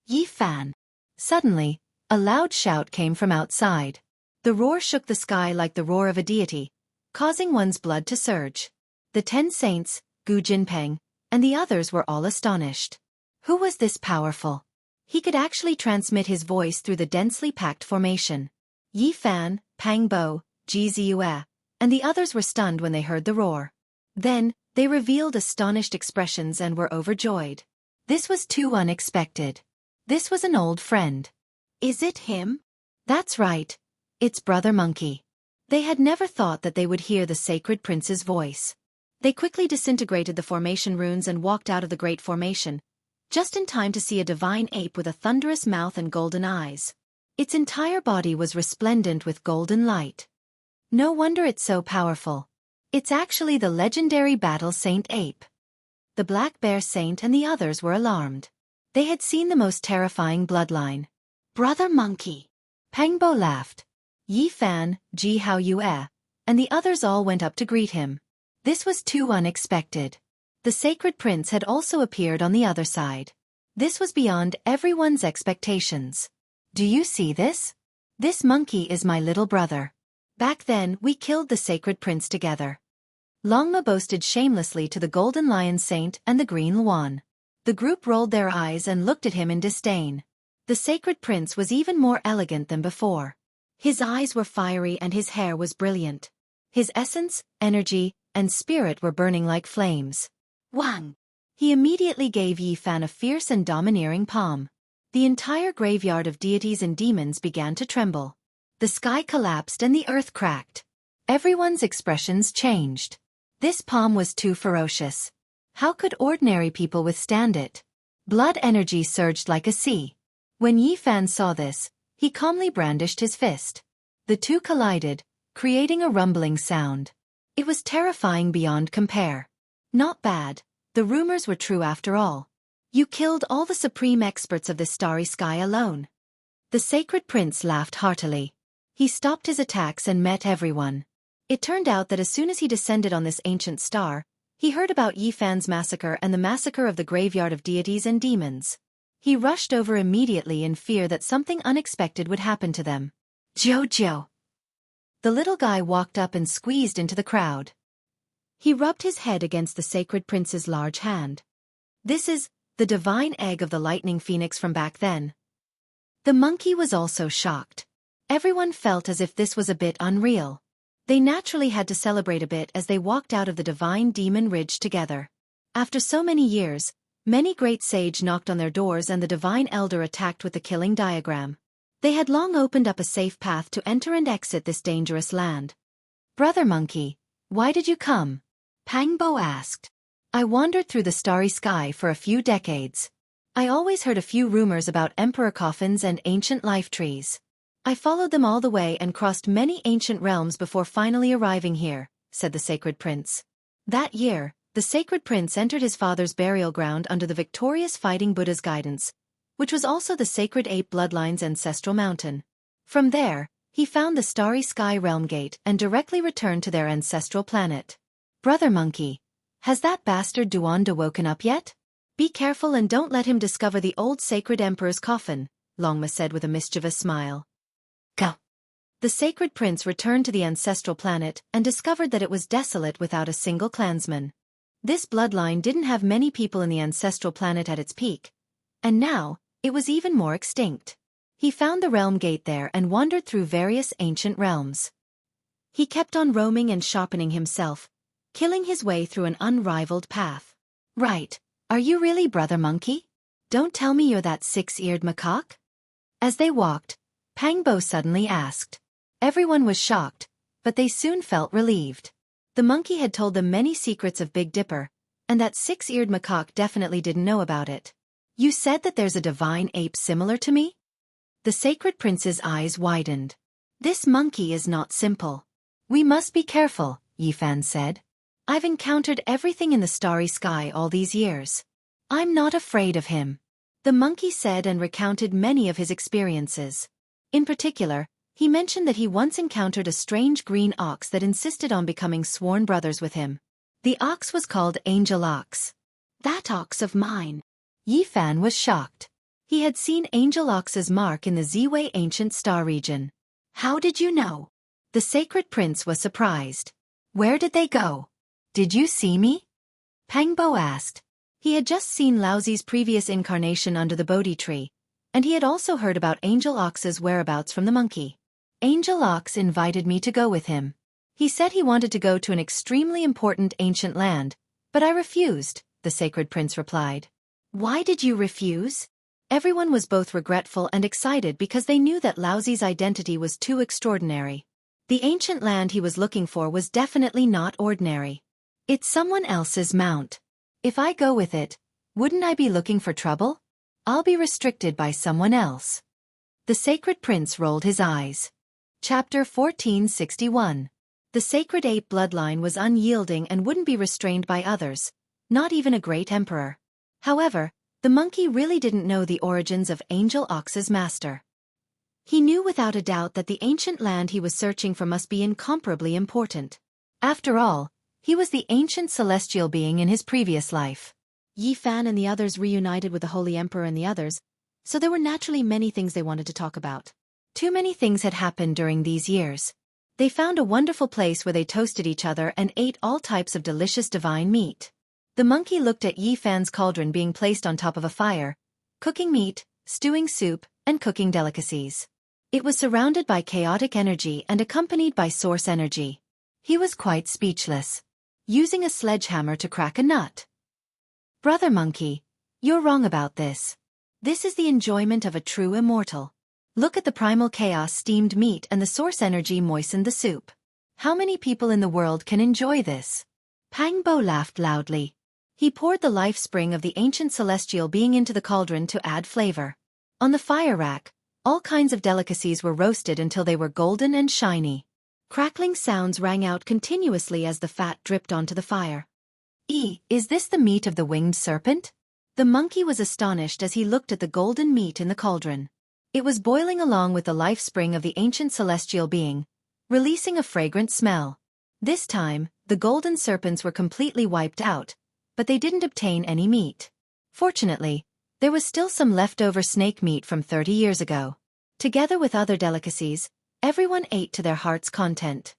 A: Yi Fan. Suddenly, a loud shout came from outside. The roar shook the sky like the roar of a deity, causing one's blood to surge. The 10 saints, Gu Jinpeng, and the others were all astonished. Who was this powerful? He could actually transmit his voice through the densely packed formation. Yi Fan, Pang Bo, Ji Ziyue, and the others were stunned when they heard the roar. Then, they revealed astonished expressions and were overjoyed. This was too unexpected. This was an old friend. Is it him? That's right. It's Brother Monkey. They had never thought that they would hear the sacred prince's voice. They quickly disintegrated the formation runes and walked out of the great formation, just in time to see a divine ape with a thunderous mouth and golden eyes. Its entire body was resplendent with golden light. No wonder it's so powerful. It's actually the legendary battle Saint Ape. The Black Bear Saint and the others were alarmed. They had seen the most terrifying bloodline. Brother Monkey. Pang Bo laughed. Yi Fan, Jianghu, and the others all went up to greet him. This was too unexpected. The sacred prince had also appeared on the other side. This was beyond everyone's expectations. Do you see this? This monkey is my little brother. Back then, we killed the sacred prince together. Longma boasted shamelessly to the Golden Lion Saint and the Green Luan. The group rolled their eyes and looked at him in disdain. The sacred prince was even more elegant than before. His eyes were fiery and his hair was brilliant. His essence, energy, and spirit were burning like flames. Wang! He immediately gave Yi Fan a fierce and domineering palm. The entire graveyard of deities and demons began to tremble. The sky collapsed and the earth cracked. Everyone's expressions changed. This palm was too ferocious. How could ordinary people withstand it? Blood energy surged like a sea. When Yi Fan saw this, he calmly brandished his fist. The two collided, creating a rumbling sound. It was terrifying beyond compare. Not bad. The rumors were true after all. You killed all the supreme experts of this starry sky alone. The sacred prince laughed heartily. He stopped his attacks and met everyone. It turned out that as soon as he descended on this ancient star, he He heard about Yi Fan's massacre and the massacre of the graveyard of deities and demons. He rushed over immediately in fear that something unexpected would happen to them. Jojo! The little guy walked up and squeezed into the crowd. He rubbed his head against the sacred prince's large hand. This is the divine egg of the lightning phoenix from back then. The monkey was also shocked. Everyone felt as if this was a bit unreal. They naturally had to celebrate a bit as they walked out of the divine demon ridge together. After so many years, many great sage knocked on their doors and the divine elder attacked with the killing diagram. They had long opened up a safe path to enter and exit this dangerous land. Brother Monkey, why did you come? Pangbo asked. I wandered through the starry sky for a few decades. I always heard a few rumors about emperor coffins and ancient life trees. I followed them all the way and crossed many ancient realms before finally arriving here, said the sacred prince. That year, the sacred prince entered his father's burial ground under the victorious fighting Buddha's guidance, which was also the sacred ape bloodline's ancestral mountain. From there, he found the starry sky realm gate and directly returned to their ancestral planet. Brother Monkey, has that bastard Duanda woken up yet? Be careful and don't let him discover the old sacred emperor's coffin, Longma said with a mischievous smile. Go. The sacred prince returned to the ancestral planet and discovered that it was desolate without a single clansman. This bloodline didn't have many people in the ancestral planet at its peak, and now, it was even more extinct. He found the realm gate there and wandered through various ancient realms. He kept on roaming and sharpening himself, killing his way through an unrivaled path. Right, are you really Brother Monkey? Don't tell me you're that six-eared macaque? As they walked, Pangbo suddenly asked. Everyone was shocked, but they soon felt relieved. The monkey had told them many secrets of Big Dipper, and that six-eared macaque definitely didn't know about it. You said that there's a divine ape similar to me? The sacred prince's eyes widened. This monkey is not simple. We must be careful, Yifan said. I've encountered everything in the starry sky all these years. I'm not afraid of him. The monkey said and recounted many of his experiences. In particular, he mentioned that he once encountered a strange green ox that insisted on becoming sworn brothers with him. The ox was called Angel Ox. That ox of mine. Yifan was shocked. He had seen Angel Ox's mark in the Ziwei ancient star region. How did you know? The sacred prince was surprised. Where did they go? Did you see me? Pangbo asked. He had just seen Laozi's previous incarnation under the Bodhi tree, and he had also heard about Angel Ox's whereabouts from the monkey. Angel Ox invited me to go with him. He said he wanted to go to an extremely important ancient land, but I refused, the sacred prince replied. Why did you refuse? Everyone was both regretful and excited because they knew that Laozi's identity was too extraordinary. The ancient land he was looking for was definitely not ordinary. It's someone else's mount. If I go with it, wouldn't I be looking for trouble? I'll be restricted by someone else. The sacred prince rolled his eyes. Chapter 1461. The sacred ape bloodline was unyielding and wouldn't be restrained by others, not even a great emperor. However, the monkey really didn't know the origins of Angel Ox's master. He knew without a doubt that the ancient land he was searching for must be incomparably important. After all, he was the ancient celestial being in his previous life. Yifan and the others reunited with the Holy Emperor and the others, so there were naturally many things they wanted to talk about. Too many things had happened during these years. They found a wonderful place where they toasted each other and ate all types of delicious divine meat. The monkey looked at Yifan's cauldron being placed on top of a fire, cooking meat, stewing soup, and cooking delicacies. It was surrounded by chaotic energy and accompanied by source energy. He was quite speechless, using a sledgehammer to crack a nut. Brother Monkey, you're wrong about this. This is the enjoyment of a true immortal. Look at the primal chaos steamed meat and the source energy moistened the soup. How many people in the world can enjoy this? Pangbo laughed loudly. He poured the life spring of the ancient celestial being into the cauldron to add flavor. On the fire rack, all kinds of delicacies were roasted until they were golden and shiny. Crackling sounds rang out continuously as the fat dripped onto the fire. Is this the meat of the winged serpent? The monkey was astonished as he looked at the golden meat in the cauldron. It was boiling along with the life spring of the ancient celestial being, releasing a fragrant smell. This time, the golden serpents were completely wiped out, but they didn't obtain any meat. Fortunately, there was still some leftover snake meat from 30 years ago. Together with other delicacies, everyone ate to their heart's content.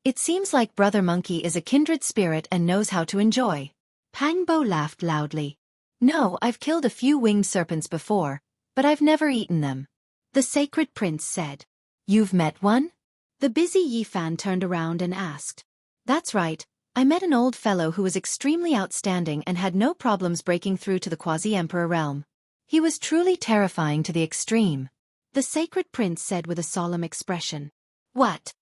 A: It seems like Brother Monkey is a kindred spirit and knows how to enjoy. Pangbo laughed loudly. No, I've killed a few winged serpents before, but I've never eaten them. The sacred prince said. You've met one? The busy Yifan turned around and asked. That's right, I met an old fellow who was extremely outstanding and had no problems breaking through to the quasi-emperor realm. He was truly terrifying to the extreme. The sacred prince said with a solemn expression. What?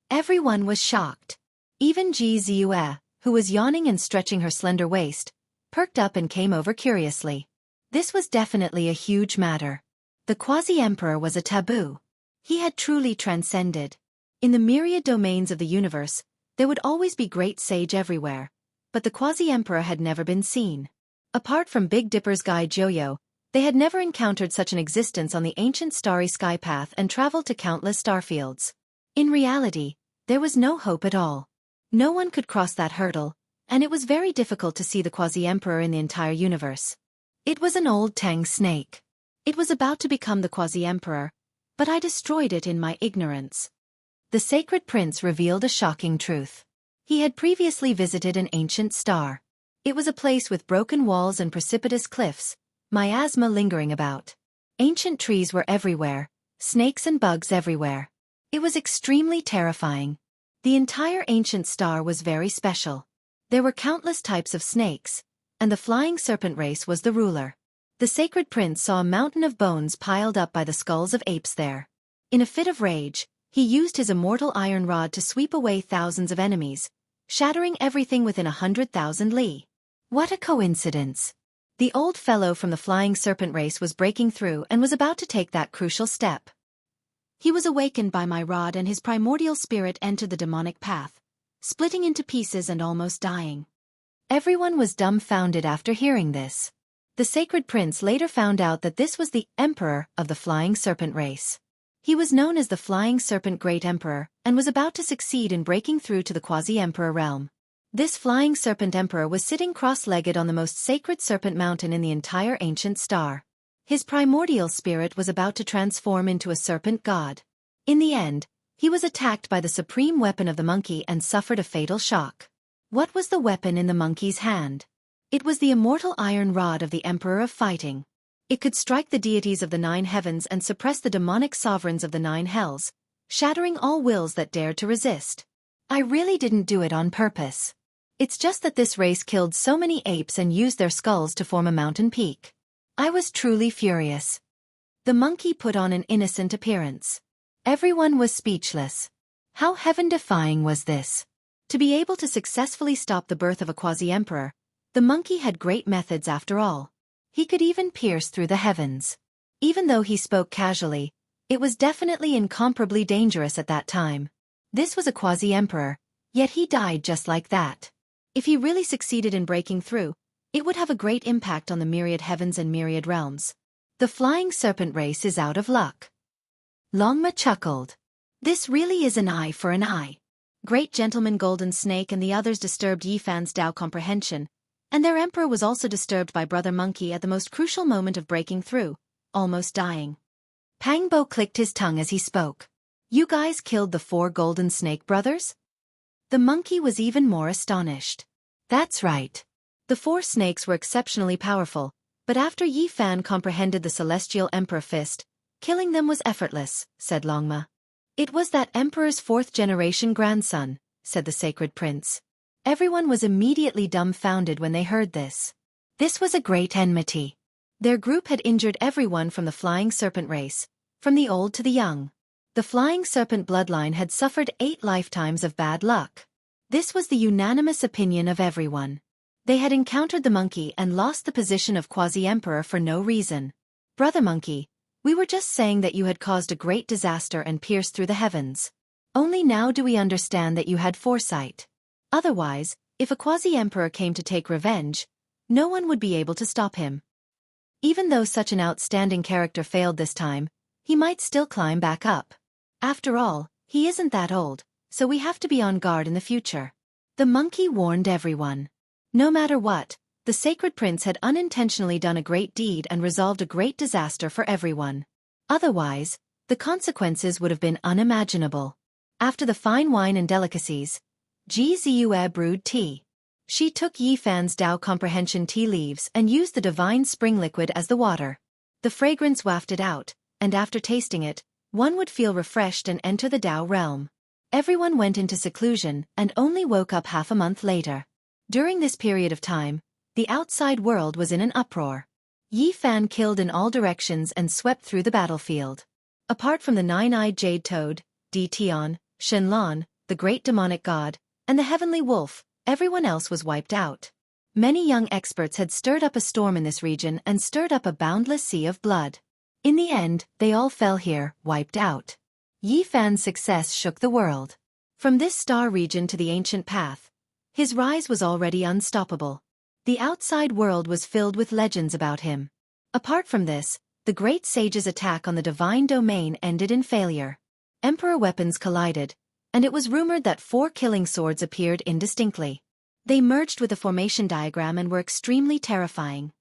A: Everyone was shocked. Even Ji Ziyue, who was yawning and stretching her slender waist, perked up and came over curiously. This was definitely a huge matter. The quasi-emperor was a taboo. He had truly transcended. In the myriad domains of the universe, there would always be great sage everywhere, but the quasi-emperor had never been seen. Apart from Big Dipper's guide Joyo, they had never encountered such an existence on the ancient starry sky path and traveled to countless starfields. In reality, there was no hope at all. No one could cross that hurdle, and it was very difficult to see the quasi-emperor in the entire universe. It was an old Tang snake. It was about to become the quasi-emperor, but I destroyed it in my ignorance. The sacred prince revealed a shocking truth. He had previously visited an ancient star. It was a place with broken walls and precipitous cliffs, miasma lingering about. Ancient trees were everywhere, snakes and bugs everywhere. It was extremely terrifying. The entire ancient star was very special. There were countless types of snakes, and the flying serpent race was the ruler. The sacred prince saw a mountain of bones piled up by the skulls of apes there. In a fit of rage, he used his immortal iron rod to sweep away thousands of enemies, shattering everything within 100,000 li. What a coincidence! The old fellow from the flying serpent race was breaking through and was about to take that crucial step. He was awakened by my rod and his primordial spirit entered the demonic path, splitting into pieces and almost dying. Everyone was dumbfounded after hearing this. The sacred prince later found out that this was the emperor of the flying serpent race. He was known as the Flying Serpent Great Emperor and was about to succeed in breaking through to the quasi-emperor realm. This flying serpent emperor was sitting cross-legged on the most sacred serpent mountain in the entire ancient star. His primordial spirit was about to transform into a serpent god. In the end, he was attacked by the supreme weapon of the monkey and suffered a fatal shock. What was the weapon in the monkey's hand? It was the immortal iron rod of the Emperor of Fighting. It could strike the deities of the 9 heavens and suppress the demonic sovereigns of the 9 hells, shattering all wills that dared to resist. I really didn't do it on purpose. It's just that this race killed so many apes and used their skulls to form a mountain peak. I was truly furious. The monkey put on an innocent appearance. Everyone was speechless. How heaven-defying was this? To be able to successfully stop the birth of a quasi-emperor, the monkey had great methods after all. He could even pierce through the heavens. Even though he spoke casually, it was definitely incomparably dangerous at that time. This was a quasi-emperor, yet he died just like that. If he really succeeded in breaking through, it would have a great impact on the myriad heavens and myriad realms. The flying serpent race is out of luck. Longma chuckled. This really is an eye for an eye. Great Gentleman Golden Snake and the others disturbed Yifan's Dao comprehension, and their emperor was also disturbed by Brother Monkey at the most crucial moment of breaking through, almost dying. Pangbo clicked his tongue as he spoke. You guys killed the 4 Golden Snake brothers? The monkey was even more astonished. That's right. The 4 snakes were exceptionally powerful, but after Yifan comprehended the celestial emperor fist, killing them was effortless, said Longma. It was that emperor's 4th-generation grandson, said the sacred prince. Everyone was immediately dumbfounded when they heard this. This was a great enmity. Their group had injured everyone from the flying serpent race, from the old to the young. The flying serpent bloodline had suffered 8 lifetimes of bad luck. This was the unanimous opinion of everyone. They had encountered the monkey and lost the position of quasi-emperor for no reason. Brother Monkey, we were just saying that you had caused a great disaster and pierced through the heavens. Only now do we understand that you had foresight. Otherwise, if a quasi-emperor came to take revenge, no one would be able to stop him. Even though such an outstanding character failed this time, he might still climb back up. After all, he isn't that old, so we have to be on guard in the future. The monkey warned everyone. No matter what, the sacred prince had unintentionally done a great deed and resolved a great disaster for everyone. Otherwise, the consequences would have been unimaginable. After the fine wine and delicacies, Ji Ziyue brewed tea. She took Yi Fan's Tao Comprehension tea leaves and used the divine spring liquid as the water. The fragrance wafted out, and after tasting it, one would feel refreshed and enter the Tao realm. Everyone went into seclusion and only woke up half a month later. During this period of time, the outside world was in an uproar. Yi Fan killed in all directions and swept through the battlefield. Apart from the nine-eyed jade toad, Di Tian, Shenlan, the great demonic god, and the heavenly wolf, everyone else was wiped out. Many young experts had stirred up a storm in this region and stirred up a boundless sea of blood. In the end, they all fell here, wiped out. Yi Fan's success shook the world. From this star region to the ancient path, his rise was already unstoppable. The outside world was filled with legends about him. Apart from this, the great sage's attack on the divine domain ended in failure. Emperor weapons collided, and it was rumored that 4 killing swords appeared indistinctly. They merged with the formation diagram and were extremely terrifying.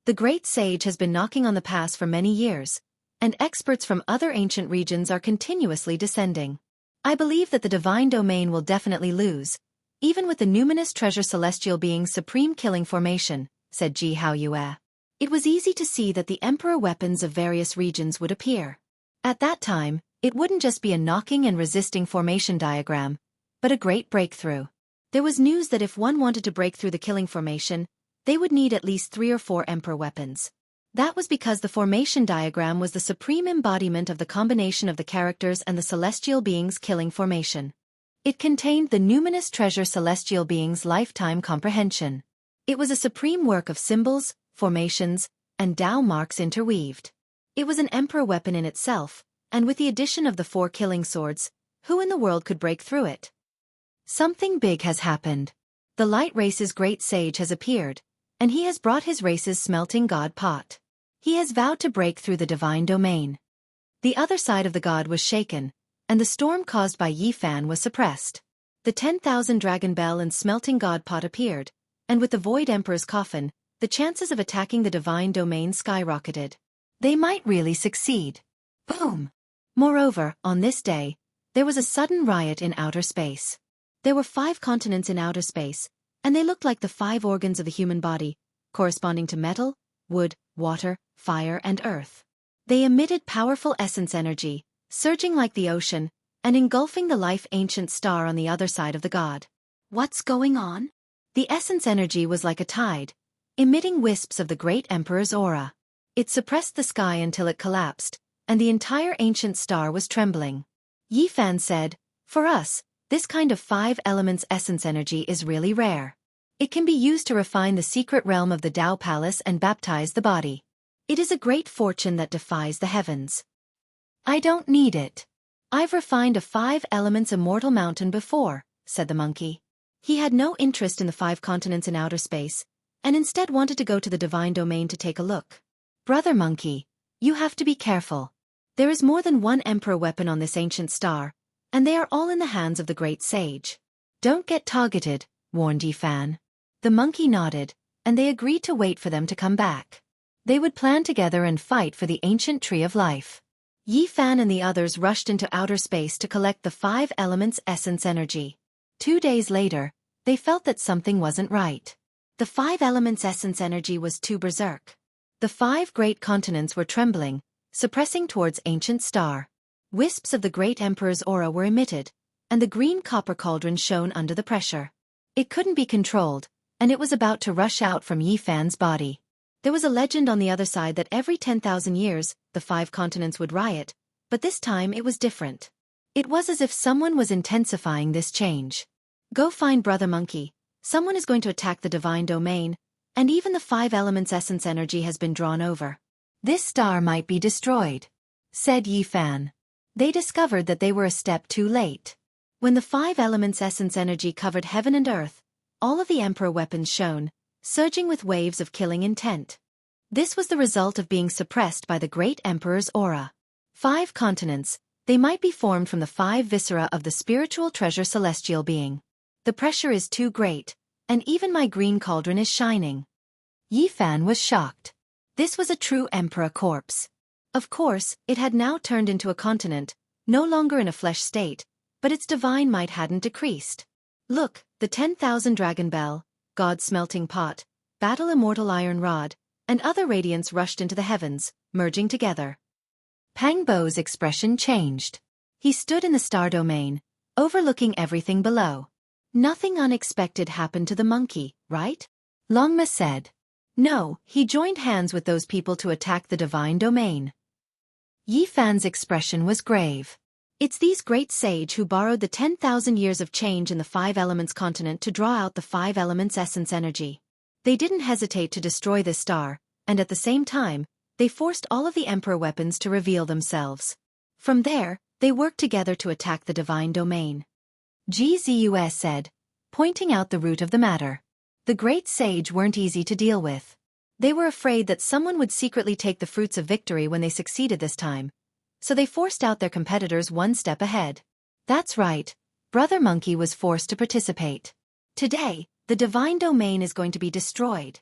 A: The great sage has been knocking on the pass for many years, and experts from other ancient regions are continuously descending. I believe that the divine domain will definitely lose, even with the numinous treasure celestial being's supreme killing formation, said Jianghu. It was easy to see that the emperor weapons of various regions would appear. At that time, it wouldn't just be a knocking and resisting formation diagram, but a great breakthrough. There was news that if one wanted to break through the killing formation, they would need at least 3 or 4 emperor weapons. That was because the formation diagram was the supreme embodiment of the combination of the characters and the celestial being's killing formation. It contained the numinous treasure celestial being's lifetime comprehension. It was a supreme work of symbols, formations, and Tao marks interweaved. It was an emperor weapon in itself, and with the addition of the 4 killing swords, who in the world could break through it? Something big has happened. The light race's great sage has appeared, and he has brought his race's smelting god pot. He has vowed to break through the divine domain. The other side of the god was shaken, and the storm caused by Yi Fan was suppressed. The 10,000 dragon bell and smelting god pot appeared, and with the void emperor's coffin, the chances of attacking the divine domain skyrocketed. They might really succeed. Boom! Moreover, on this day, there was a sudden riot in outer space. There were 5 continents in outer space, and they looked like the 5 organs of the human body, corresponding to metal, wood, water, fire and earth. They emitted powerful essence energy, surging like the ocean, and engulfing the life-ancient star on the other side of the god. What's going on? The essence energy was like a tide, emitting wisps of the great emperor's aura. It suppressed the sky until it collapsed, and the entire ancient star was trembling. Yi Fan said, "For us, this kind of 5 elements essence energy is really rare. It can be used to refine the secret realm of the Tao Palace and baptize the body. It is a great fortune that defies the heavens. I don't need it. I've refined a 5 elements immortal mountain before," said the monkey. He had no interest in the 5 continents in outer space, and instead wanted to go to the divine domain to take a look. "Brother monkey, you have to be careful. There is more than 1 emperor weapon on this ancient star, and they are all in the hands of the great sage. Don't get targeted," warned Yi Fan. The monkey nodded, and they agreed to wait for them to come back. They would plan together and fight for the ancient tree of life. Yi Fan and the others rushed into outer space to collect the 5 elements essence energy. 2 days later, they felt that something wasn't right. The 5 elements essence energy was too berserk. The 5 great continents were trembling, suppressing towards ancient star. Wisps of the great emperor's aura were emitted, and the green copper cauldron shone under the pressure. It couldn't be controlled, and it was about to rush out from Yi Fan's body. There was a legend on the other side that every 10,000 years, the 5 continents would riot, but this time it was different. It was as if someone was intensifying this change. "Go find Brother Monkey. Someone is going to attack the divine domain, and even the 5 elements essence energy has been drawn over. This star might be destroyed," said Yi Fan. They discovered that they were a step too late. When the 5 elements essence energy covered heaven and earth, all of the emperor weapons shone, surging with waves of killing intent. This was the result of being suppressed by the great emperor's aura. 5 continents, They might be formed from the 5 viscera of the spiritual treasure celestial being. The pressure is too great, and even my green cauldron is shining. Yi Fan was shocked. This was a true emperor corpse. Of course, it had now turned into a continent, no longer in a flesh state, but its divine might hadn't decreased. Look, the 10,000 dragon bell, God's smelting pot, battle immortal iron rod, and other radiance rushed into the heavens, merging together. Pang Bo's expression changed. He stood in the star domain, overlooking everything below. Nothing unexpected happened to the monkey, right? Longma said. No, he joined hands with those people to attack the divine domain. Yi Fan's expression was grave. It's these great sage who borrowed the 10,000 years of change in the 5 elements continent to draw out the 5 elements essence energy. They didn't hesitate to destroy this star, and at the same time, they forced all of the emperor weapons to reveal themselves. From there, they worked together to attack the divine domain. GZUS said, pointing out the root of the matter. The great sage weren't easy to deal with. They were afraid that someone would secretly take the fruits of victory when they succeeded this time, so they forced out their competitors one step ahead. That's right, Brother Monkey was forced to participate. Today, the divine domain is going to be destroyed.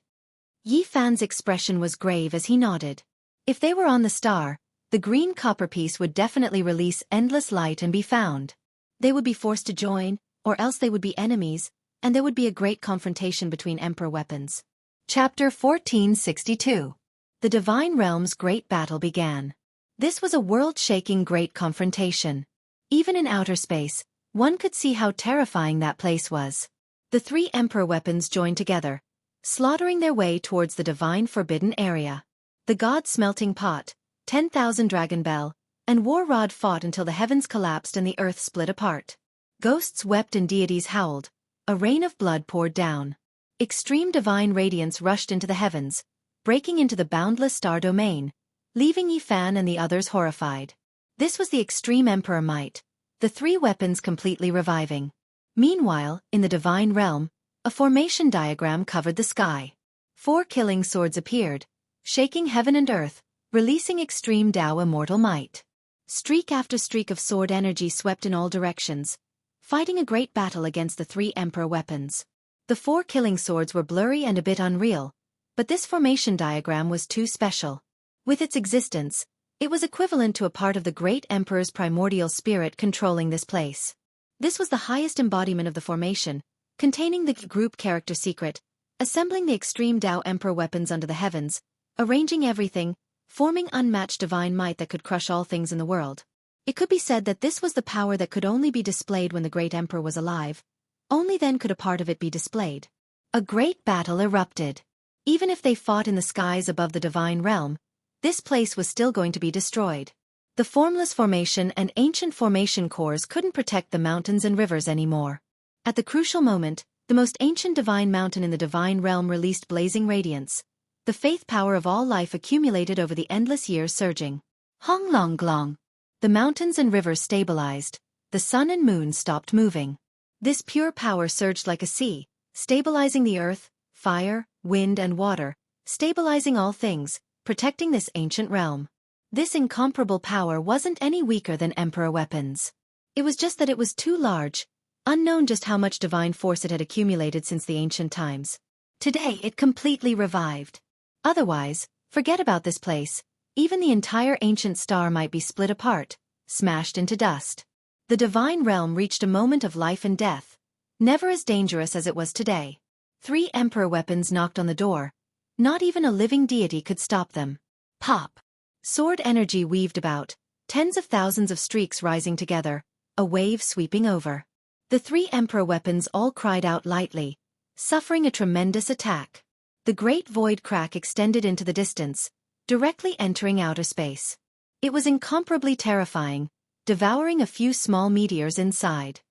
A: Yi Fan's expression was grave as he nodded. If they were on the star, the green copper piece would definitely release endless light and be found. They would be forced to join, or else they would be enemies, and there would be a great confrontation between emperor weapons. Chapter 1462. The Divine Realm's Great Battle began. This was a world-shaking great confrontation. Even in outer space, one could see how terrifying that place was. The 3 emperor weapons joined together, slaughtering their way towards the divine forbidden area. The god smelting pot, 10,000 dragon bell, and war rod fought until the heavens collapsed and the earth split apart. Ghosts wept and deities howled. A rain of blood poured down. Extreme divine radiance rushed into the heavens, breaking into the boundless star domain, leaving Yi Fan and the others horrified. This was the extreme emperor might, the 3 weapons completely reviving. Meanwhile, in the divine realm, a formation diagram covered the sky. 4 killing swords appeared, shaking heaven and earth, releasing extreme Tao immortal might. Streak after streak of sword energy swept in all directions, fighting a great battle against the 3 emperor weapons. The 4 killing swords were blurry and a bit unreal, but this formation diagram was too special. With its existence, it was equivalent to a part of the great emperor's primordial spirit controlling this place. This was the highest embodiment of the formation, containing the group character secret, assembling the extreme Tao emperor weapons under the heavens, arranging everything, forming unmatched divine might that could crush all things in the world. It could be said that this was the power that could only be displayed when the great emperor was alive. Only then could a part of it be displayed. A great battle erupted. Even if they fought in the skies above the divine realm, this place was still going to be destroyed. The formless formation and ancient formation cores couldn't protect the mountains and rivers anymore. At the crucial moment, the most ancient divine mountain in the divine realm released blazing radiance. The faith power of all life accumulated over the endless years surging. Hong Long Glong. The mountains and rivers stabilized. The sun and moon stopped moving. This pure power surged like a sea, stabilizing the earth, fire, wind and water, stabilizing all things, protecting this ancient realm. This incomparable power wasn't any weaker than emperor weapons. It was just that it was too large, unknown just how much divine force it had accumulated since the ancient times. Today it completely revived. Otherwise, forget about this place, even the entire ancient star might be split apart, smashed into dust. The divine realm reached a moment of life and death, never as dangerous as it was today. 3 emperor weapons knocked on the door. Not even a living deity could stop them. Pop! Sword energy weaved about, tens of thousands of streaks rising together, a wave sweeping over. The 3 emperor weapons all cried out lightly, suffering a tremendous attack. The great void crack extended into the distance, directly entering outer space. It was incomparably terrifying, devouring a few small meteors inside.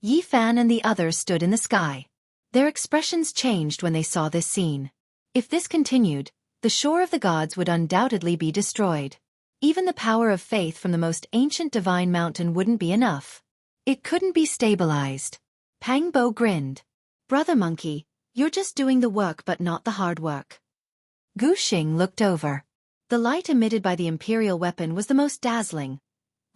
A: Yi Fan and the others stood in the sky. Their expressions changed when they saw this scene. If this continued, the shore of the gods would undoubtedly be destroyed. Even the power of faith from the most ancient divine mountain wouldn't be enough. It couldn't be stabilized. Pang Bo grinned. Brother Monkey, you're just doing the work but not the hard work. Gu Xing looked over. The light emitted by the imperial weapon was the most dazzling.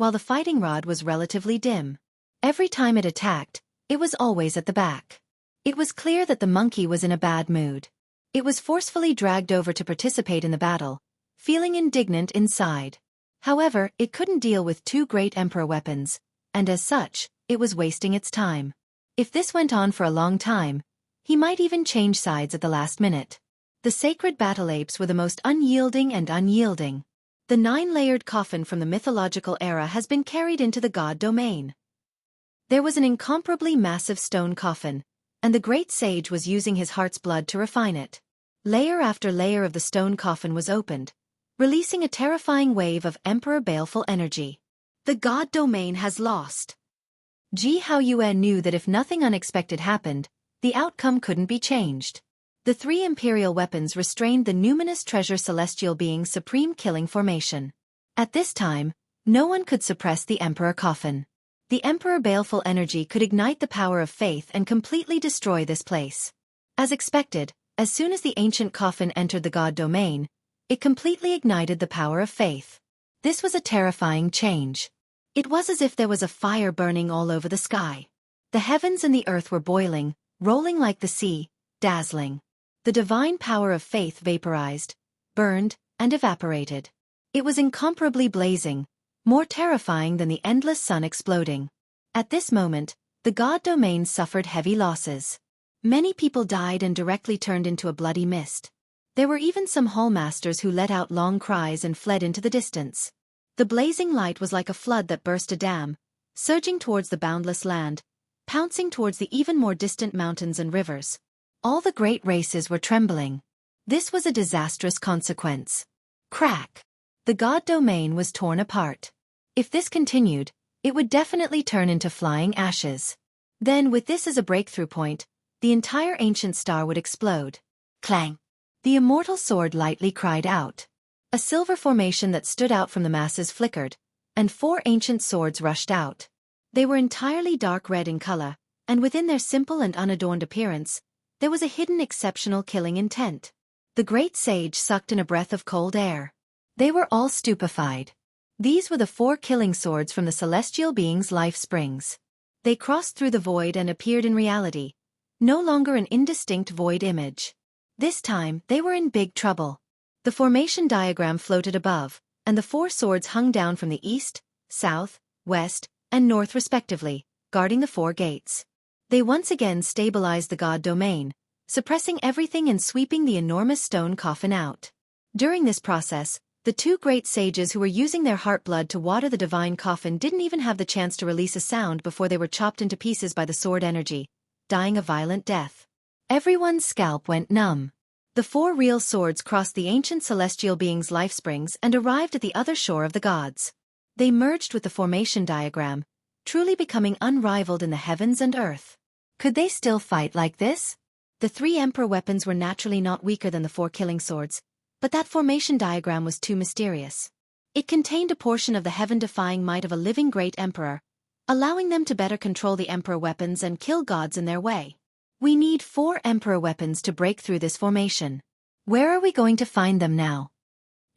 A: while the fighting rod was relatively dim. Every time it attacked, it was always at the back. It was clear that the monkey was in a bad mood. It was forcefully dragged over to participate in the battle, feeling indignant inside. However, it couldn't deal with two great emperor weapons, and as such, it was wasting its time. If this went on for a long time, he might even change sides at the last minute. The sacred battle apes were the most unyielding and unyielding. The 9-layered coffin from the mythological era has been carried into the god domain. There was an incomparably massive stone coffin, and the great sage was using his heart's blood to refine it. Layer after layer of the stone coffin was opened, releasing a terrifying wave of emperor baleful energy. The god domain has lost. Jianghu knew that if nothing unexpected happened, the outcome couldn't be changed. The 3 imperial weapons restrained the numinous treasure celestial being's supreme killing formation. At this time, no one could suppress the emperor coffin. The emperor baleful energy could ignite the power of faith and completely destroy this place. As expected, as soon as the ancient coffin entered the god domain, it completely ignited the power of faith. This was a terrifying change. It was as if there was a fire burning all over the sky. The heavens and the earth were boiling, rolling like the sea, dazzling. The divine power of faith vaporized, burned, and evaporated. It was incomparably blazing, more terrifying than the endless sun exploding. At this moment, the god domain suffered heavy losses. Many people died and directly turned into a bloody mist. There were even some hallmasters who let out long cries and fled into the distance. The blazing light was like a flood that burst a dam, surging towards the boundless land, pouncing towards the even more distant mountains and rivers. All the great races were trembling. This was a disastrous consequence. Crack! The god domain was torn apart. If this continued, it would definitely turn into flying ashes. Then, with this as a breakthrough point, the entire ancient star would explode. Clang! The immortal sword lightly cried out. A silver formation that stood out from the masses flickered, and 4 ancient swords rushed out. They were entirely dark red in color, and within their simple and unadorned appearance, there was a hidden exceptional killing intent. The great sage sucked in a breath of cold air. They were all stupefied. These were the 4 killing swords from the celestial being's life springs. They crossed through the void and appeared in reality, no longer an indistinct void image. This time, they were in big trouble. The formation diagram floated above, and the 4 swords hung down from the east, south, west, and north respectively, guarding the 4 gates. They once again stabilized the god domain, suppressing everything and sweeping the enormous stone coffin out. During this process, the 2 great sages who were using their heart blood to water the divine coffin didn't even have the chance to release a sound before they were chopped into pieces by the sword energy, dying a violent death. Everyone's scalp went numb. The 4 real swords crossed the ancient celestial being's life springs and arrived at the other shore of the gods. They merged with the formation diagram, truly becoming unrivaled in the heavens and earth. Could they still fight like this? The 3 emperor weapons were naturally not weaker than the 4 killing swords, but that formation diagram was too mysterious. It contained a portion of the heaven-defying might of a living great emperor, allowing them to better control the emperor weapons and kill gods in their way. We need 4 emperor weapons to break through this formation. Where are we going to find them now?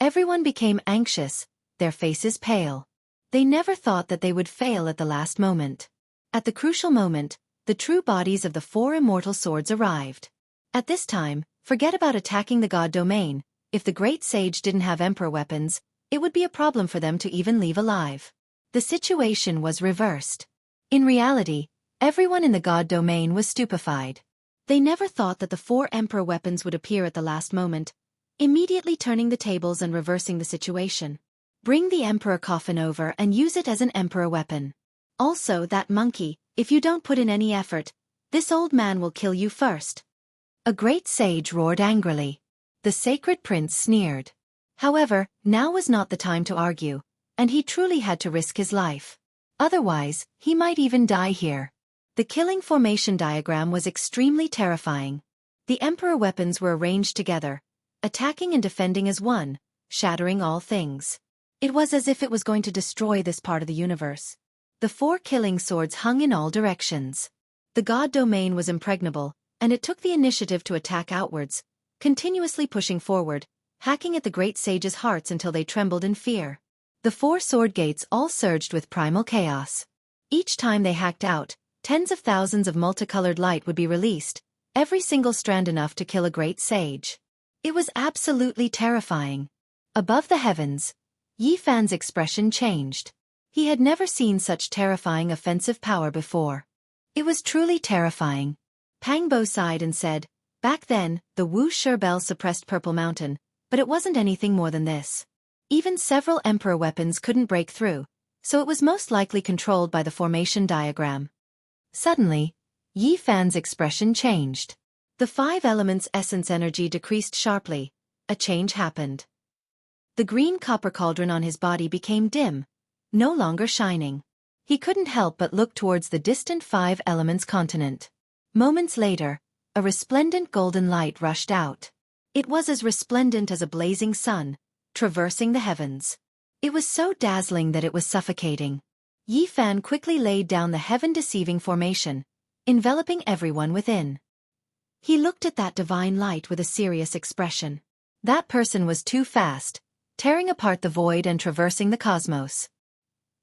A: Everyone became anxious, their faces pale. They never thought that they would fail at the last moment. At the crucial moment, the true bodies of the 4 immortal swords arrived. At this time, forget about attacking the god domain. If the great sage didn't have emperor weapons, it would be a problem for them to even leave alive. The situation was reversed. In reality, everyone in the god domain was stupefied. They never thought that the 4 emperor weapons would appear at the last moment, immediately turning the tables and reversing the situation. Bring the emperor coffin over and use it as an emperor weapon. Also, that monkey, if you don't put in any effort, this old man will kill you first. A great sage roared angrily. The sacred prince sneered. However, now was not the time to argue, and he truly had to risk his life. Otherwise, he might even die here. The killing formation diagram was extremely terrifying. The emperor weapons were arranged together, attacking and defending as one, shattering all things. It was as if it was going to destroy this part of the universe. The 4 killing swords hung in all directions. The god domain was impregnable, and it took the initiative to attack outwards, continuously pushing forward, hacking at the great sage's hearts until they trembled in fear. The 4 sword gates all surged with primal chaos. Each time they hacked out, tens of thousands of multicolored light would be released, every single strand enough to kill a great sage. It was absolutely terrifying. Above the heavens, Yi Fan's expression changed. He had never seen such terrifying offensive power before. It was truly terrifying. Pang Bo sighed and said, "Back then, the Wuxia Bell suppressed Purple Mountain, but it wasn't anything more than this. Even several emperor weapons couldn't break through, so it was most likely controlled by the formation diagram." Suddenly, Yi Fan's expression changed. The 5 elements' essence energy decreased sharply. A change happened. The green copper cauldron on his body became dim, no longer shining. He couldn't help but look towards the distant 5 elements continent. Moments later, a resplendent golden light rushed out. It was as resplendent as a blazing sun, traversing the heavens. It was so dazzling that it was suffocating. Yi Fan quickly laid down the heaven-deceiving formation, enveloping everyone within. He looked at that divine light with a serious expression. That person was too fast, tearing apart the void and traversing the cosmos.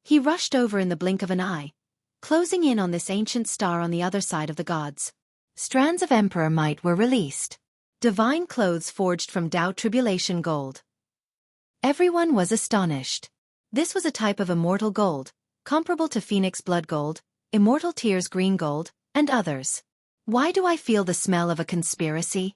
A: He rushed over in the blink of an eye, closing in on this ancient star on the other side of the gods. Strands of emperor might were released. Divine clothes forged from Tao Tribulation gold. Everyone was astonished. This was a type of immortal gold, comparable to Phoenix blood gold, immortal tears green gold, and others. Why do I feel the smell of a conspiracy?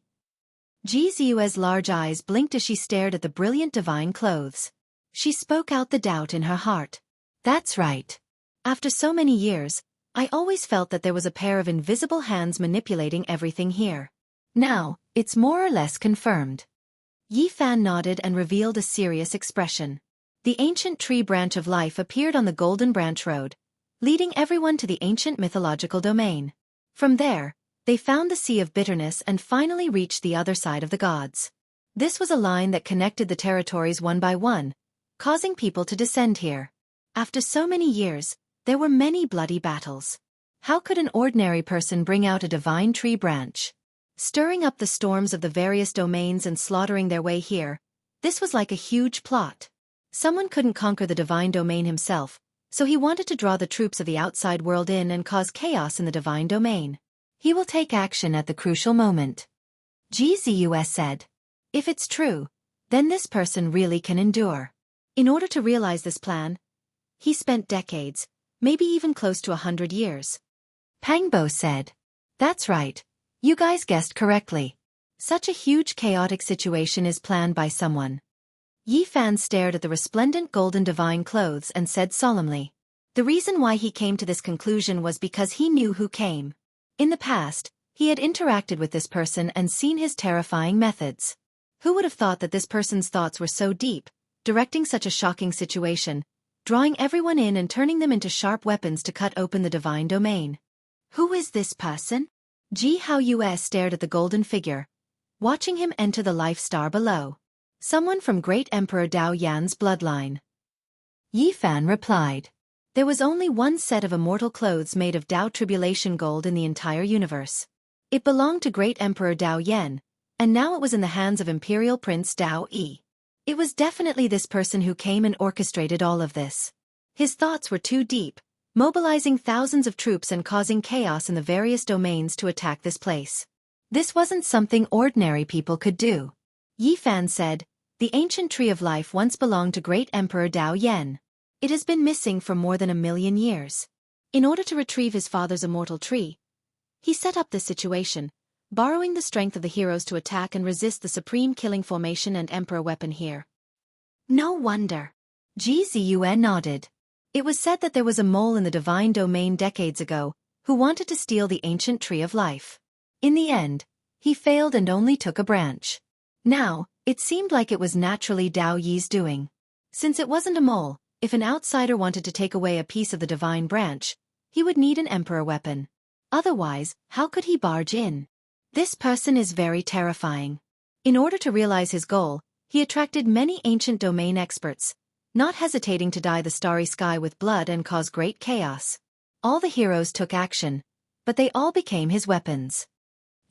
A: Ji Ziyue's large eyes blinked as she stared at the brilliant divine clothes. She spoke out the doubt in her heart. That's right. After so many years, I always felt that there was a pair of invisible hands manipulating everything here. Now, it's more or less confirmed. Yi Fan nodded and revealed a serious expression. The ancient tree branch of life appeared on the Golden Branch Road, leading everyone to the ancient mythological domain. From there, they found the Sea of Bitterness and finally reached the other side of the gods. This was a line that connected the territories one by one, causing people to descend here. After so many years, there were many bloody battles. How could an ordinary person bring out a divine tree branch? Stirring up the storms of the various domains and slaughtering their way here, this was like a huge plot. Someone couldn't conquer the divine domain himself, so he wanted to draw the troops of the outside world in and cause chaos in the divine domain. He will take action at the crucial moment. Ji Ziyue said. If it's true, then this person really can endure. In order to realize this plan, he spent decades, maybe even close to 100 years. Pang Bo said. That's right. You guys guessed correctly. Such a huge chaotic situation is planned by someone. Yi Fan stared at the resplendent golden divine clothes and said solemnly. The reason why he came to this conclusion was because he knew who came. In the past, he had interacted with this person and seen his terrifying methods. Who would have thought that this person's thoughts were so deep, directing such a shocking situation, drawing everyone in and turning them into sharp weapons to cut open the divine domain? Who is this person? Ji Haoyue stared at the golden figure, watching him enter the life star below. Someone from Great Emperor Dao Yan's bloodline. Yi Fan replied. There was only one set of immortal clothes made of Tao Tribulation gold in the entire universe. It belonged to Great Emperor Dao Yan, and now it was in the hands of Imperial Prince Dao Yi. It was definitely this person who came and orchestrated all of this. His thoughts were too deep, mobilizing thousands of troops and causing chaos in the various domains to attack this place. This wasn't something ordinary people could do. Yi Fan said, the ancient tree of life once belonged to Great Emperor Dao Yan. It has been missing for more than 1,000,000 years. In order to retrieve his father's immortal tree, he set up this situation, borrowing the strength of the heroes to attack and resist the supreme killing formation and emperor weapon here. No wonder. Ji Ziyue nodded. It was said that there was a mole in the divine domain decades ago, who wanted to steal the ancient tree of life. In the end, he failed and only took a branch. Now, it seemed like it was naturally Dao Yi's doing. Since it wasn't a mole, if an outsider wanted to take away a piece of the divine branch, he would need an emperor weapon. Otherwise, how could he barge in? This person is very terrifying. In order to realize his goal, he attracted many ancient domain experts, not hesitating to dye the starry sky with blood and cause great chaos. All the heroes took action, but they all became his weapons.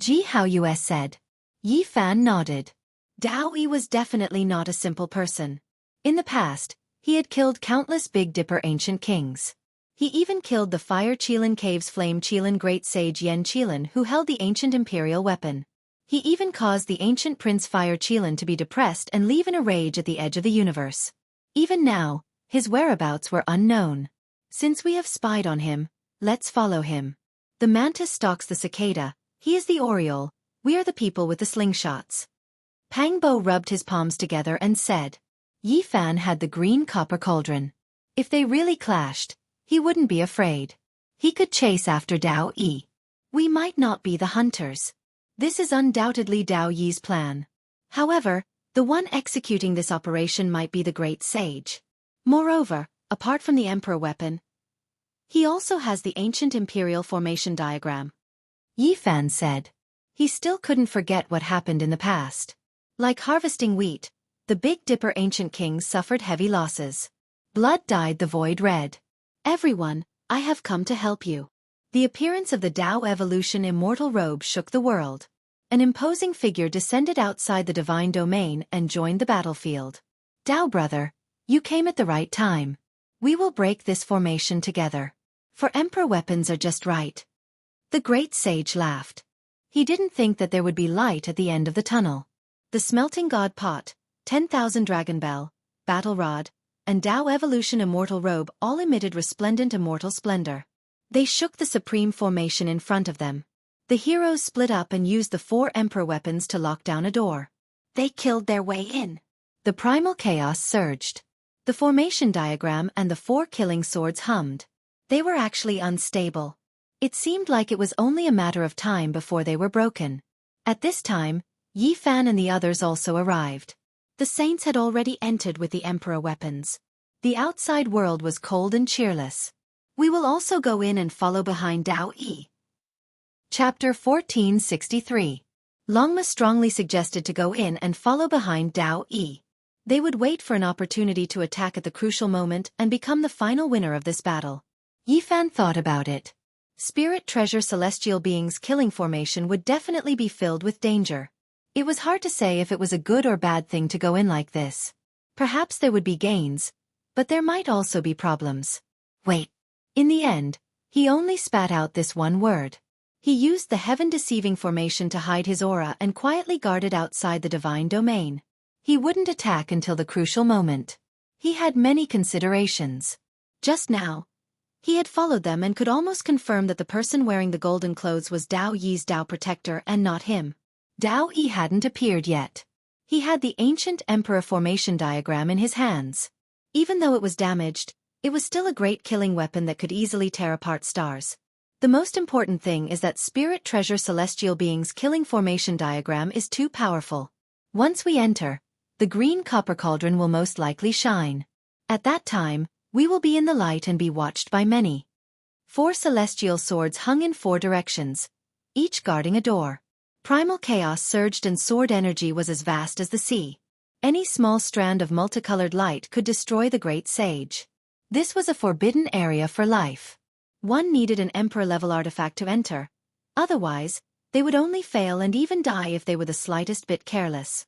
A: Ji Haoyue said. Yi Fan nodded. Dao Yi was definitely not a simple person. In the past, He had killed countless Big Dipper ancient kings. He even killed the Fire Qilin Cave's Flame Qilin great sage Yen Qilin who held the ancient imperial weapon. He even caused the ancient Prince Fire Qilin to be depressed and leave in a rage at the edge of the universe. Even now, his whereabouts were unknown. Since we have spied on him, let's follow him. The mantis stalks the cicada, he is the oriole, we are the people with the slingshots. Pang Bo rubbed his palms together and said. Yi Fan had the green copper cauldron. If they really clashed, he wouldn't be afraid. He could chase after Dao Yi. We might not be the hunters. This is undoubtedly Dao Yi's plan. However, the one executing this operation might be the great sage. Moreover, apart from the emperor weapon, he also has the ancient imperial formation diagram. Yi Fan said. He still couldn't forget what happened in the past. Like harvesting wheat, the Big Dipper ancient kings suffered heavy losses. Blood dyed the void red. Everyone, I have come to help you. The appearance of the Dao Evolution immortal robe shook the world. An imposing figure descended outside the divine domain and joined the battlefield. Dao brother, you came at the right time. We will break this formation together. For emperor weapons are just right. The great sage laughed. He didn't think that there would be light at the end of the tunnel. The smelting god pot, 10,000 dragon bell, battle rod, and Dao Evolution immortal robe all emitted resplendent immortal splendor. They shook the supreme formation in front of them. The heroes split up and used the 4 emperor weapons to lock down a door. They killed their way in. The primal chaos surged. The formation diagram and the 4 killing swords hummed. They were actually unstable. It seemed like it was only a matter of time before they were broken. At this time, Yi Fan and the others also arrived. The saints had already entered with the emperor weapons. The outside world was cold and cheerless. We will also go in and follow behind Dao Yi. Chapter 1463. Longma strongly suggested to go in and follow behind Dao Yi. They would wait for an opportunity to attack at the crucial moment and become the final winner of this battle. Yi Fan thought about it. Spirit treasure celestial beings killing formation would definitely be filled with danger. It was hard to say if it was a good or bad thing to go in like this. Perhaps there would be gains, but there might also be problems. Wait. In the end, he only spat out this one word. He used the heaven-deceiving formation to hide his aura and quietly guarded outside the divine domain. He wouldn't attack until the crucial moment. He had many considerations. Just now, he had followed them and could almost confirm that the person wearing the golden clothes was Dao Yi's Dao protector and not him. Dao Yi hadn't appeared yet. He had the ancient emperor formation diagram in his hands. Even though it was damaged, it was still a great killing weapon that could easily tear apart stars. The most important thing is that spirit treasure celestial beings killing formation diagram is too powerful. Once we enter, the green copper cauldron will most likely shine. At that time, we will be in the light and be watched by many. 4 celestial swords hung in 4 directions, each guarding a door. Primal chaos surged and sword energy was as vast as the sea. Any small strand of multicolored light could destroy the great sage. This was a forbidden area for life. One needed an emperor-level artifact to enter. Otherwise, they would only fail and even die if they were the slightest bit careless.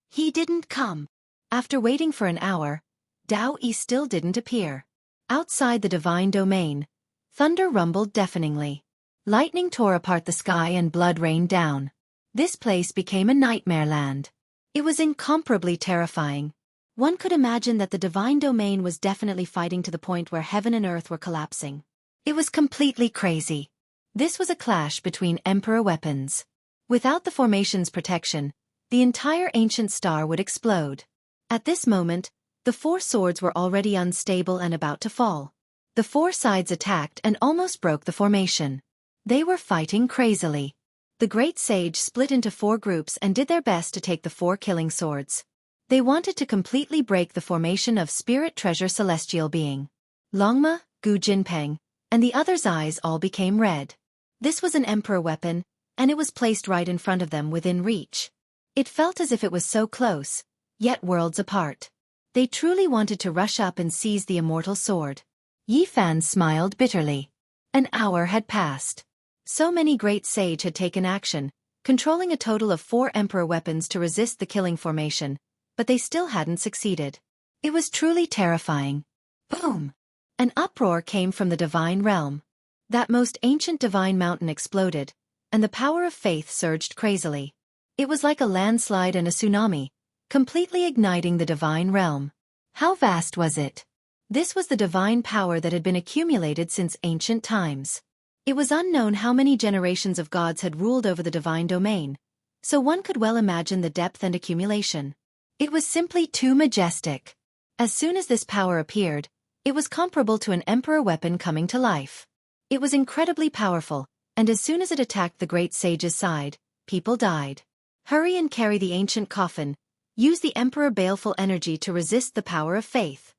A: He didn't come. After waiting for an hour, Dao Yi still didn't appear. Outside the divine domain, thunder rumbled deafeningly. Lightning tore apart the sky and blood rained down. This place became a nightmare land. It was incomparably terrifying. One could imagine that the divine domain was definitely fighting to the point where heaven and earth were collapsing. It was completely crazy. This was a clash between emperor weapons. Without the formation's protection, the entire ancient star would explode. At this moment, the 4 swords were already unstable and about to fall. The 4 sides attacked and almost broke the formation. They were fighting crazily. The great sage split into 4 groups and did their best to take the 4 killing swords. They wanted to completely break the formation of spirit treasure celestial being. Longma, Gu Jinpeng, and the others' eyes all became red. This was an emperor weapon, and it was placed right in front of them within reach. It felt as if it was so close, yet worlds apart. They truly wanted to rush up and seize the immortal sword. Yi Fan smiled bitterly. An hour had passed. So many great sage had taken action, controlling a total of 4 emperor weapons to resist the killing formation, but they still hadn't succeeded. It was truly terrifying. Boom! An uproar came from the divine realm. That most ancient divine mountain exploded, and the power of faith surged crazily. It was like a landslide and a tsunami, completely igniting the divine realm. How vast was it? This was the divine power that had been accumulated since ancient times. It was unknown how many generations of gods had ruled over the divine domain, so one could well imagine the depth and accumulation. It was simply too majestic. As soon as this power appeared, it was comparable to an emperor weapon coming to life. It was incredibly powerful, and as soon as it attacked the great sage's side, people died. Hurry and carry the ancient coffin. Use the emperor baleful energy to resist the power of faith.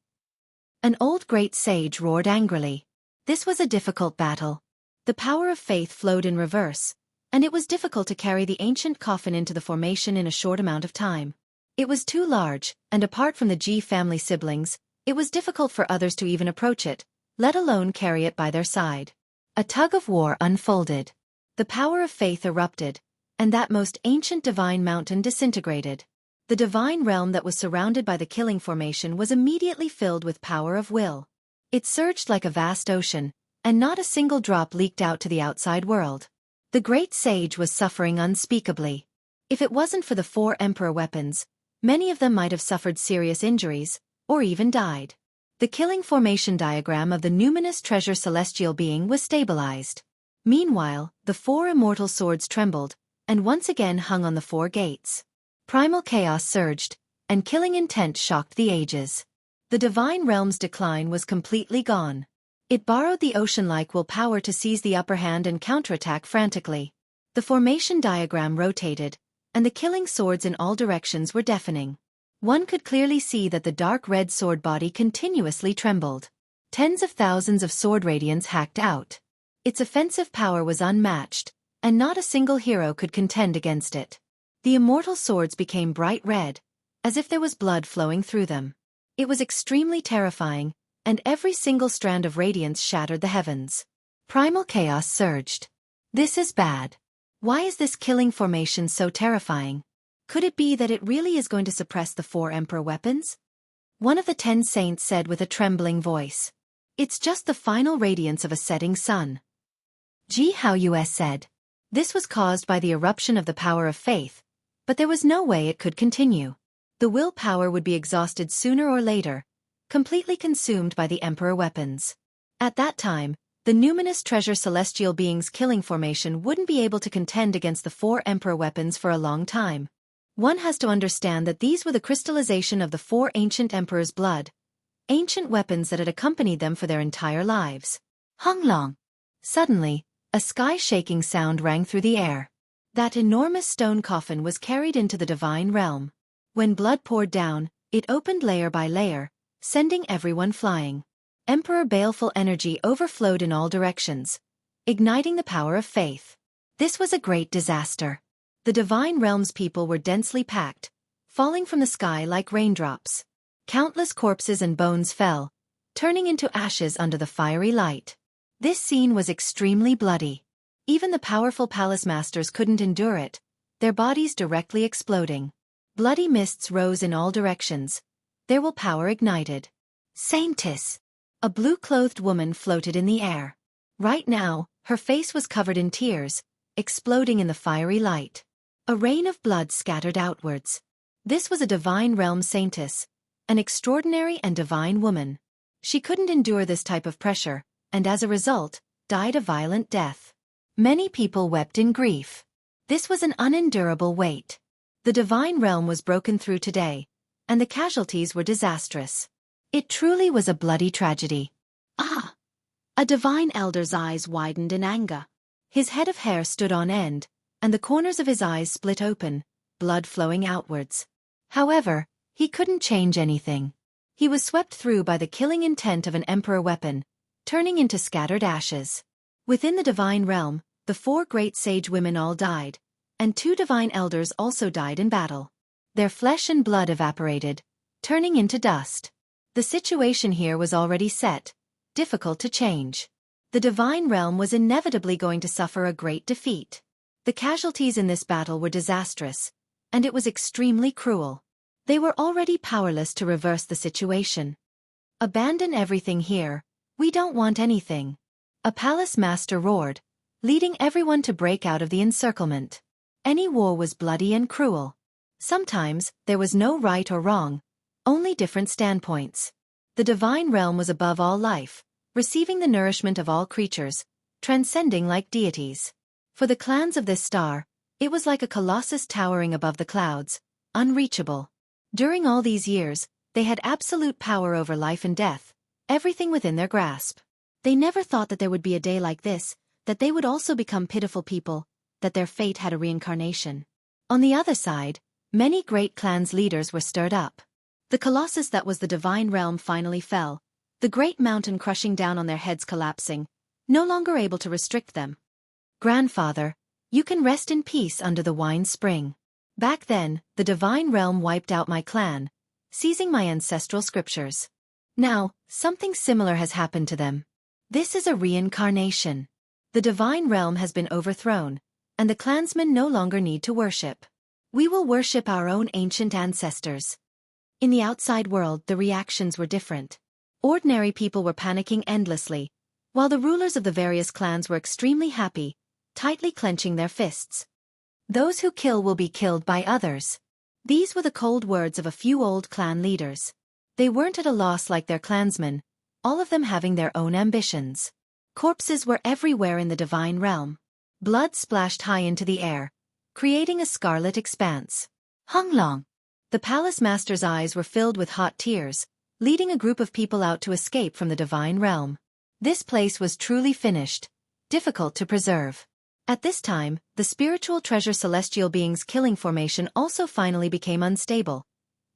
A: An old great sage roared angrily. This was a difficult battle. The power of faith flowed in reverse, and it was difficult to carry the ancient coffin into the formation in a short amount of time. It was too large, and apart from the Ji family siblings, it was difficult for others to even approach it, let alone carry it by their side. A tug-of-war unfolded. The power of faith erupted, and that most ancient divine mountain disintegrated. The divine realm that was surrounded by the killing formation was immediately filled with power of will. It surged like a vast ocean, and not a single drop leaked out to the outside world. The great sage was suffering unspeakably. If it wasn't for the 4 emperor weapons, many of them might have suffered serious injuries, or even died. The killing formation diagram of the numinous treasure celestial being was stabilized. Meanwhile, the 4 immortal swords trembled, and once again hung on the 4 gates. Primal chaos surged, and killing intent shocked the ages. The divine realm's decline was completely gone. It borrowed the ocean-like willpower to seize the upper hand and counterattack frantically. The formation diagram rotated, and the killing swords in all directions were deafening. One could clearly see that the dark red sword body continuously trembled. Tens of thousands of sword radiance hacked out. Its offensive power was unmatched, and not a single hero could contend against it. The immortal swords became bright red, as if there was blood flowing through them. It was extremely terrifying, and every single strand of radiance shattered the heavens. Primal chaos surged. This is bad. Why is this killing formation so terrifying? Could it be that it really is going to suppress the 4 emperor weapons? One of the 10 saints said with a trembling voice. It's just the final radiance of a setting sun. Jianghu said. This was caused by the eruption of the power of faith, but there was no way it could continue. The willpower would be exhausted sooner or later, completely consumed by the emperor weapons. At that time, the numinous treasure celestial being's killing formation wouldn't be able to contend against the 4 emperor weapons for a long time. One has to understand that these were the crystallization of the 4 ancient emperors' blood, ancient weapons that had accompanied them for their entire lives. Hung long. Suddenly, a sky-shaking sound rang through the air. That enormous stone coffin was carried into the divine realm. When blood poured down, it opened layer by layer, sending everyone flying. Emperor baleful energy overflowed in all directions, igniting the power of faith. This was a great disaster. The divine realm's people were densely packed, falling from the sky like raindrops. Countless corpses and bones fell, turning into ashes under the fiery light. This scene was extremely bloody. Even the powerful palace masters couldn't endure it, their bodies directly exploding. Bloody mists rose in all directions, their willpower ignited. Saintess! A blue-clothed woman floated in the air. Right now, her face was covered in tears, exploding in the fiery light. A rain of blood scattered outwards. This was a divine realm saintess, an extraordinary and divine woman. She couldn't endure this type of pressure, and as a result, died a violent death. Many people wept in grief. This was an unendurable weight. The divine realm was broken through today, and the casualties were disastrous. It truly was a bloody tragedy. Ah! A divine elder's eyes widened in anger. His head of hair stood on end, and the corners of his eyes split open, blood flowing outwards. However, he couldn't change anything. He was swept through by the killing intent of an emperor weapon, turning into scattered ashes. Within the divine realm, the 4 great sage women all died, and 2 divine elders also died in battle. Their flesh and blood evaporated, turning into dust. The situation here was already set, difficult to change. The divine realm was inevitably going to suffer a great defeat. The casualties in this battle were disastrous, and it was extremely cruel. They were already powerless to reverse the situation. "Abandon everything here. We don't want anything," a palace master roared, leading everyone to break out of the encirclement. Any war was bloody and cruel. Sometimes, there was no right or wrong, only different standpoints. The divine realm was above all life, receiving the nourishment of all creatures, transcending like deities. For the clans of this star, it was like a colossus towering above the clouds, unreachable. During all these years, they had absolute power over life and death, everything within their grasp. They never thought that there would be a day like this, that they would also become pitiful people, that their fate had a reincarnation. On the other side, many great clans' leaders were stirred up. The colossus that was the divine realm finally fell, the great mountain crushing down on their heads collapsing, no longer able to restrict them. "Grandfather, you can rest in peace under the wine spring. Back then, the divine realm wiped out my clan, seizing my ancestral scriptures. Now, something similar has happened to them. This is a reincarnation. The divine realm has been overthrown, and the clansmen no longer need to worship. We will worship our own ancient ancestors." In the outside world, the reactions were different. Ordinary people were panicking endlessly, while the rulers of the various clans were extremely happy, tightly clenching their fists. "Those who kill will be killed by others." These were the cold words of a few old clan leaders. They weren't at a loss like their clansmen, all of them having their own ambitions. Corpses were everywhere in the divine realm. Blood splashed high into the air, creating a scarlet expanse. "Honglong!" The palace master's eyes were filled with hot tears, leading a group of people out to escape from the divine realm. This place was truly finished, difficult to preserve. At this time, the spiritual treasure celestial beings killing formation also finally became unstable,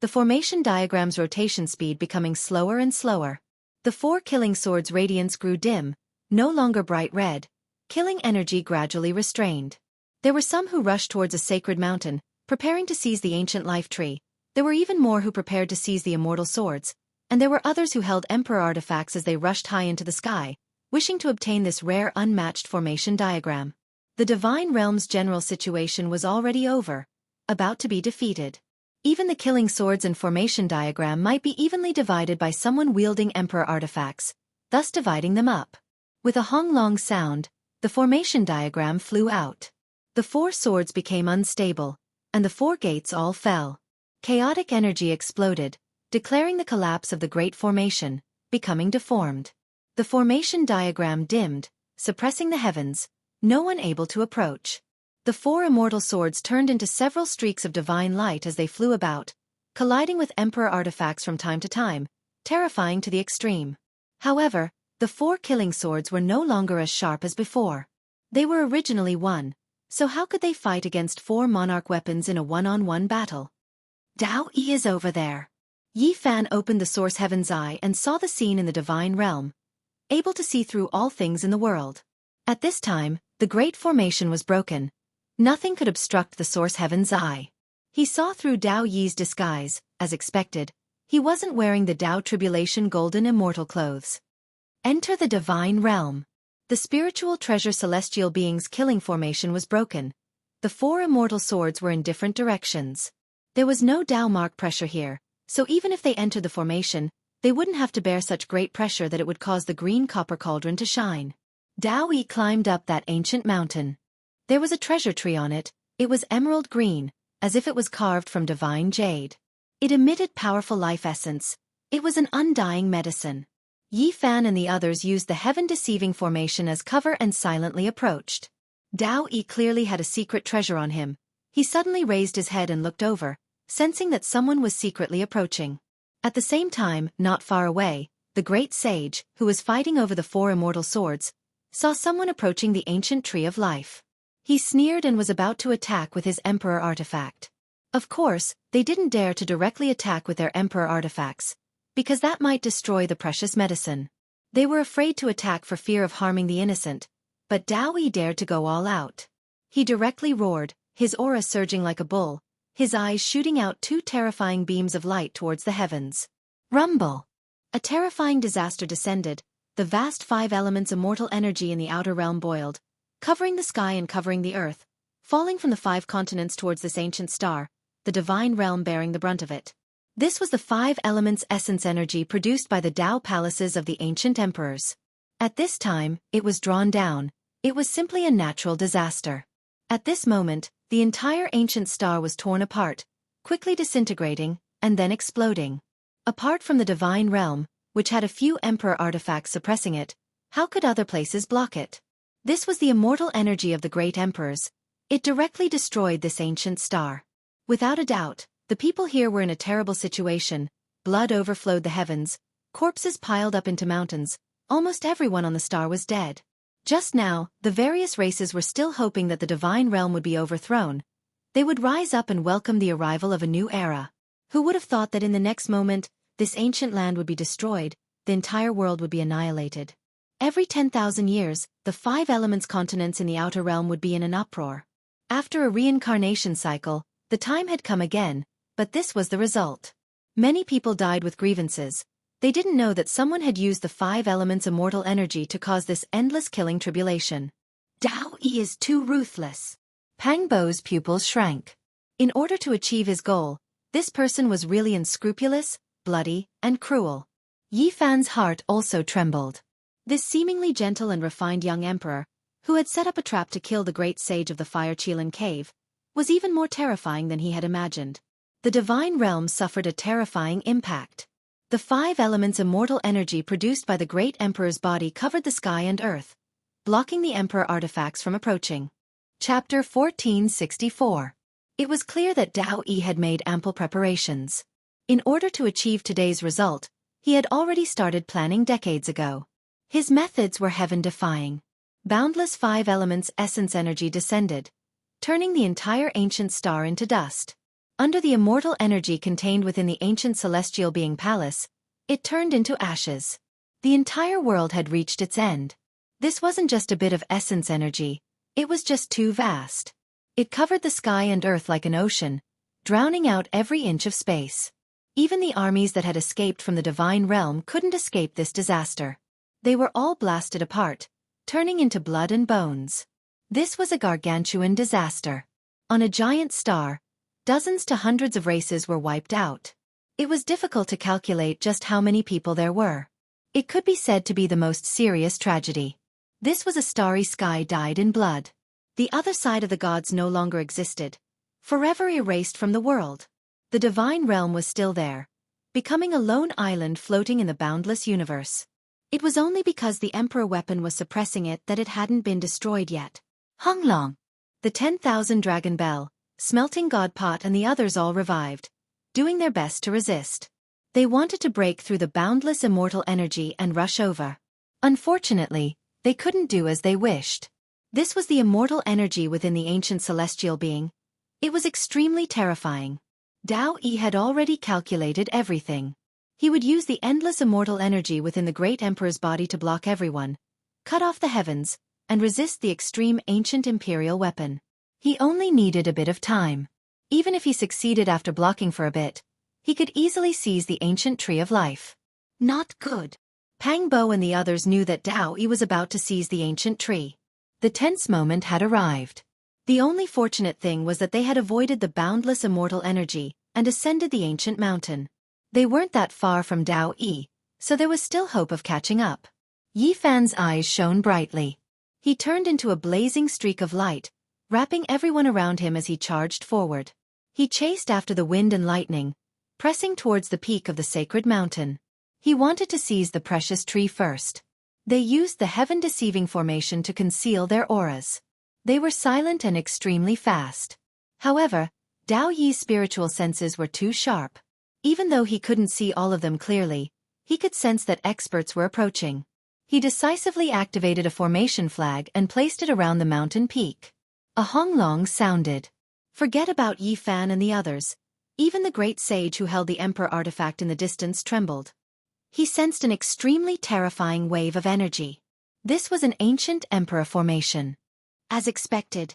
A: the formation diagram's rotation speed becoming slower and slower. The four killing swords' radiance grew dim, no longer bright red, killing energy gradually restrained. There were some who rushed towards a sacred mountain, preparing to seize the ancient life tree. There were even more who prepared to seize the immortal swords, and there were others who held emperor artifacts as they rushed high into the sky, wishing to obtain this rare unmatched formation diagram. The divine realm's general situation was already over, about to be defeated. Even the killing swords and formation diagram might be evenly divided by someone wielding emperor artifacts, thus dividing them up. With a honglong sound, the formation diagram flew out. The four swords became unstable, and the four gates all fell. Chaotic energy exploded, declaring the collapse of the great formation, becoming deformed. The formation diagram dimmed, suppressing the heavens, no one able to approach. The four immortal swords turned into several streaks of divine light as they flew about, colliding with emperor artifacts from time to time, terrifying to the extreme. However, the four killing swords were no longer as sharp as before. They were originally one, so how could they fight against four monarch weapons in a one-on-one battle? "Dao Yi is over there." Yi Fan opened the source heaven's eye and saw the scene in the divine realm, able to see through all things in the world. At this time, the great formation was broken. Nothing could obstruct the source heaven's eye. He saw through Dao Yi's disguise, as expected. He wasn't wearing the Dao Tribulation golden immortal clothes. Enter the divine realm. The spiritual treasure celestial being's killing formation was broken. The four immortal swords were in different directions. There was no Dao mark pressure here, so even if they entered the formation, they wouldn't have to bear such great pressure that it would cause the green copper cauldron to shine. Dao Yi climbed up that ancient mountain. There was a treasure tree on it. It was emerald green, as if it was carved from divine jade. It emitted powerful life essence. It was an undying medicine. Yi Fan and the others used the heaven-deceiving formation as cover and silently approached. Dao Yi clearly had a secret treasure on him. He suddenly raised his head and looked over, sensing that someone was secretly approaching. At the same time, not far away, the great sage, who was fighting over the four immortal swords, saw someone approaching the ancient tree of life. He sneered and was about to attack with his emperor artifact. Of course, they didn't dare to directly attack with their emperor artifacts, because that might destroy the precious medicine. They were afraid to attack for fear of harming the innocent, but Dao Yi dared to go all out. He directly roared, his aura surging like a bull, his eyes shooting out two terrifying beams of light towards the heavens. Rumble! A terrifying disaster descended. The vast five elements immortal energy in the outer realm boiled, covering the sky and covering the earth, falling from the five continents towards this ancient star, the divine realm bearing the brunt of it. This was the five elements essence energy produced by the Tao palaces of the ancient emperors. At this time, it was drawn down. It was simply a natural disaster. At this moment, the entire ancient star was torn apart, quickly disintegrating, and then exploding. Apart from the divine realm, which had a few emperor artifacts suppressing it, how could other places block it? This was the immortal energy of the great emperors. It directly destroyed this ancient star. Without a doubt, the people here were in a terrible situation. Blood overflowed the heavens, corpses piled up into mountains, almost everyone on the star was dead. Just now, the various races were still hoping that the divine realm would be overthrown. They would rise up and welcome the arrival of a new era. Who would have thought that in the next moment, this ancient land would be destroyed, the entire world would be annihilated. Every 10,000 years, the five elements continents in the outer realm would be in an uproar. After a reincarnation cycle, the time had come again, but this was the result. Many people died with grievances. They didn't know that someone had used the five elements' immortal energy to cause this endless killing tribulation. Dao Yi is too ruthless. Pang Bo's pupils shrank. In order to achieve his goal, this person was really unscrupulous, bloody, and cruel. Yi Fan's heart also trembled. This seemingly gentle and refined young emperor, who had set up a trap to kill the great sage of the Fire Qilin cave, was even more terrifying than he had imagined. The divine realm suffered a terrifying impact. The five elements' immortal energy produced by the great emperor's body covered the sky and earth, blocking the emperor artifacts from approaching. Chapter 1464. It was clear that Dao Yi had made ample preparations. In order to achieve today's result, he had already started planning decades ago. His methods were heaven-defying. Boundless five elements essence energy descended, turning the entire ancient star into dust. Under the immortal energy contained within the ancient celestial being palace, it turned into ashes. The entire world had reached its end. This wasn't just a bit of essence energy, it was just too vast. It covered the sky and earth like an ocean, drowning out every inch of space. Even the armies that had escaped from the divine realm couldn't escape this disaster. They were all blasted apart, turning into blood and bones. This was a gargantuan disaster. On a giant star, dozens to hundreds of races were wiped out. It was difficult to calculate just how many people there were. It could be said to be the most serious tragedy. This was a starry sky dyed in blood. The other side of the gods no longer existed, forever erased from the world. The divine realm was still there, becoming a lone island floating in the boundless universe. It was only because the emperor weapon was suppressing it that it hadn't been destroyed yet. Honglong, the 10,000 dragon bell, Smelting God Pot and the others all revived, doing their best to resist. They wanted to break through the boundless immortal energy and rush over. Unfortunately, they couldn't do as they wished. This was the immortal energy within the ancient celestial being. It was extremely terrifying. Dao Yi had already calculated everything. He would use the endless immortal energy within the great emperor's body to block everyone, cut off the heavens, and resist the extreme ancient imperial weapon. He only needed a bit of time. Even if he succeeded after blocking for a bit, he could easily seize the ancient tree of life. Not good. Pang Bo and the others knew that Dao Yi was about to seize the ancient tree. The tense moment had arrived. The only fortunate thing was that they had avoided the boundless immortal energy and ascended the ancient mountain. They weren't that far from Dao Yi, so there was still hope of catching up. Yi Fan's eyes shone brightly. He turned into a blazing streak of light, wrapping everyone around him as he charged forward. He chased after the wind and lightning, pressing towards the peak of the sacred mountain. He wanted to seize the precious tree first. They used the heaven-deceiving formation to conceal their auras. They were silent and extremely fast. However, Dao Yi's spiritual senses were too sharp. Even though he couldn't see all of them clearly, he could sense that experts were approaching. He decisively activated a formation flag and placed it around the mountain peak. A honglong sounded. Forget about Yi Fan and the others. Even the great sage who held the emperor artifact in the distance trembled. He sensed an extremely terrifying wave of energy. This was an ancient emperor formation. As expected,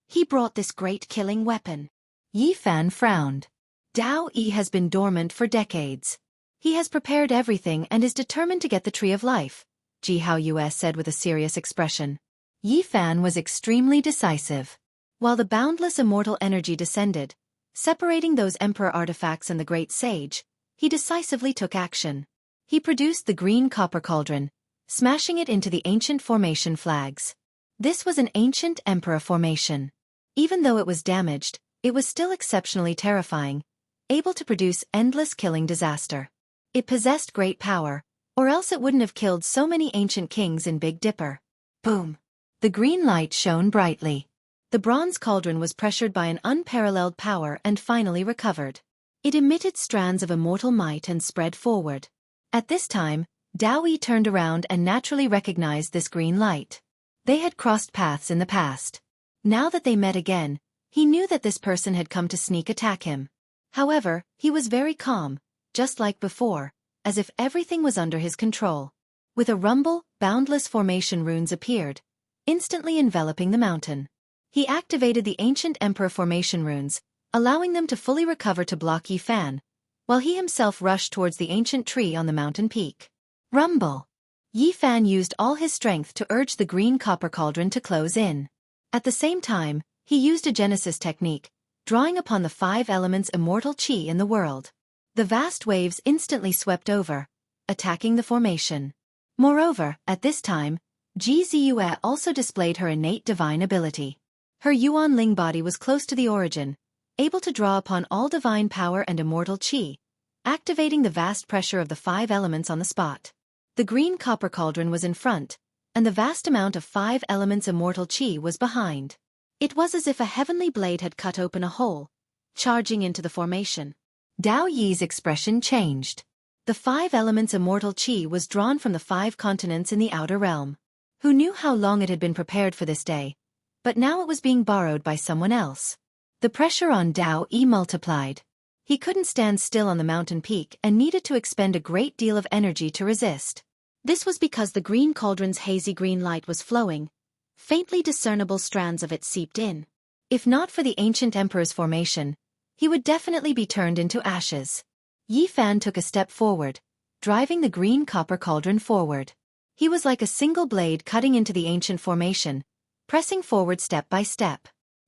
A: he brought this great killing weapon. Yi Fan frowned. Dao Yi has been dormant for decades. He has prepared everything and is determined to get the Tree of Life, Jianghu said with a serious expression. Yi Fan was extremely decisive. While the boundless immortal energy descended, Separating those emperor artifacts and the great sage, he decisively took action. He produced the green copper cauldron, smashing it into the ancient formation flags. This was an ancient emperor formation. Even though it was damaged, it was still exceptionally terrifying, able to produce endless killing disaster. It possessed great power, or else it wouldn't have killed so many ancient kings in Big Dipper. Boom! The green light shone brightly. The bronze cauldron was pressured by an unparalleled power and finally recovered. It emitted strands of immortal might and spread forward. At this time, Dao Yi turned around and naturally recognized this green light. They had crossed paths in the past. Now that they met again, he knew that this person had come to sneak attack him. However, he was very calm, just like before, as if everything was under his control. With a rumble, boundless formation runes appeared, instantly enveloping the mountain. He activated the ancient emperor formation runes, allowing them to fully recover to block Yi Fan, while he himself rushed towards the ancient tree on the mountain peak. Rumble! Yi Fan used all his strength to urge the green copper cauldron to close in. At the same time, he used a Genesis technique, drawing upon the 5 elements immortal qi in the world. The vast waves instantly swept over, attacking the formation. Moreover, at this time, Ji Ziyue also displayed her innate divine ability. Her Yuanling body was close to the origin, able to draw upon all divine power and immortal qi, activating the vast pressure of the 5 elements on the spot. The green copper cauldron was in front, and the vast amount of 5 elements immortal qi was behind. It was as if a heavenly blade had cut open a hole, charging into the formation. Dao Yi's expression changed. The 5 elements immortal qi was drawn from the 5 continents in the outer realm. Who knew how long it had been prepared for this day? But now it was being borrowed by someone else. The pressure on Dao Yi multiplied. He couldn't stand still on the mountain peak and needed to expend a great deal of energy to resist. This was because the green cauldron's hazy green light was flowing. Faintly discernible strands of it seeped in. If not for the ancient emperor's formation, he would definitely be turned into ashes. Yi Fan took a step forward, driving the green copper cauldron forward. He was like a single blade cutting into the ancient formation, pressing forward step by step.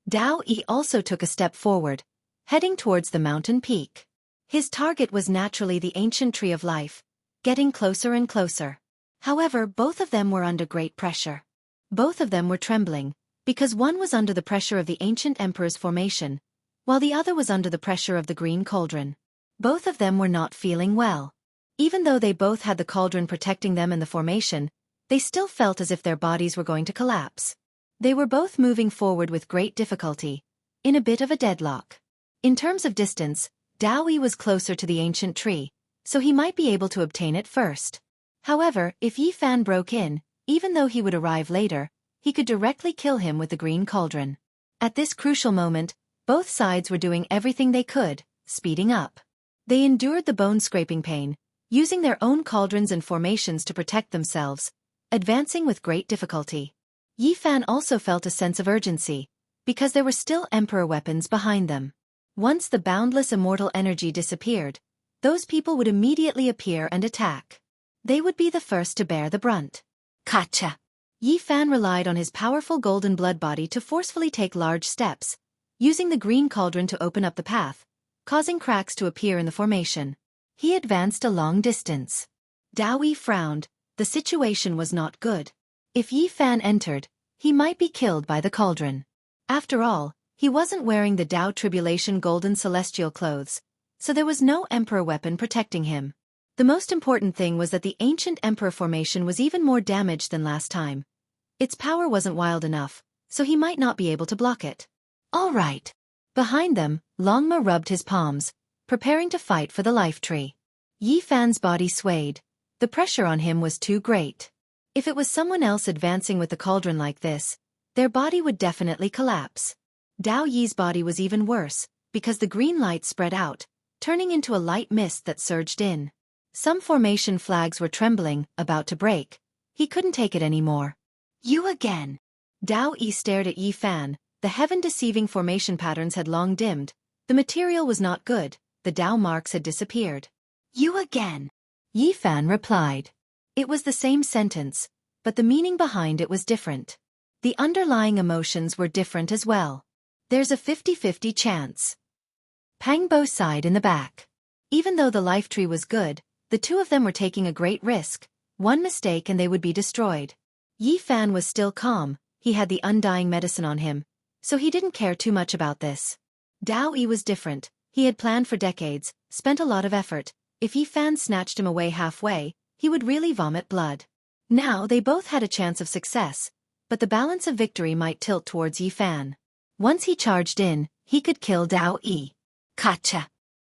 A: Dao Yi also took a step forward, heading towards the mountain peak. His target was naturally the ancient tree of life, getting closer and closer. However, both of them were under great pressure. Both of them were trembling, because one was under the pressure of the ancient emperor's formation, while the other was under the pressure of the green cauldron. Both of them were not feeling well. Even though they both had the cauldron protecting them and the formation, they still felt as if their bodies were going to collapse. They were both moving forward with great difficulty, in a bit of a deadlock. In terms of distance, Dao Yi was closer to the ancient tree, so he might be able to obtain it first. However, if Yi Fan broke in, even though he would arrive later, he could directly kill him with the green cauldron. At this crucial moment, both sides were doing everything they could, speeding up. They endured the bone-scraping pain, using their own cauldrons and formations to protect themselves, advancing with great difficulty. Yi Fan also felt a sense of urgency, because there were still emperor weapons behind them. Once the boundless immortal energy disappeared, those people would immediately appear and attack. They would be the first to bear the brunt. Gotcha! Yi Fan relied on his powerful golden blood body to forcefully take large steps, using the green cauldron to open up the path, causing cracks to appear in the formation. He advanced a long distance. Dao Yi frowned. The situation was not good. If Yi Fan entered, he might be killed by the cauldron. After all, he wasn't wearing the Dao Tribulation golden celestial clothes, so there was no emperor weapon protecting him. The most important thing was that the ancient emperor formation was even more damaged than last time. Its power wasn't wild enough, so he might not be able to block it. All right. Behind them, Longma rubbed his palms, preparing to fight for the life tree. Yi Fan's body swayed. The pressure on him was too great. If it was someone else advancing with the cauldron like this, their body would definitely collapse. Dao Yi's body was even worse, because the green light spread out, turning into a light mist that surged in. Some formation flags were trembling, about to break. He couldn't take it anymore. You again! Dao Yi stared at Yi Fan. The heaven-deceiving formation patterns had long dimmed. The material was not good. The Dao marks had disappeared. You again! Yi Fan replied. It was the same sentence, but the meaning behind it was different. The underlying emotions were different as well. There's a 50-50 chance. Pang Bo sighed in the back. Even though the life tree was good, the two of them were taking a great risk. One mistake and they would be destroyed. Yi Fan was still calm, he had the undying medicine on him, so he didn't care too much about this. Dao Yi was different, he had planned for decades, spent a lot of effort. If Yi Fan snatched him away halfway, he would really vomit blood. Now they both had a chance of success, but the balance of victory might tilt towards Yi Fan. Once he charged in, he could kill Dao Yi. Gotcha!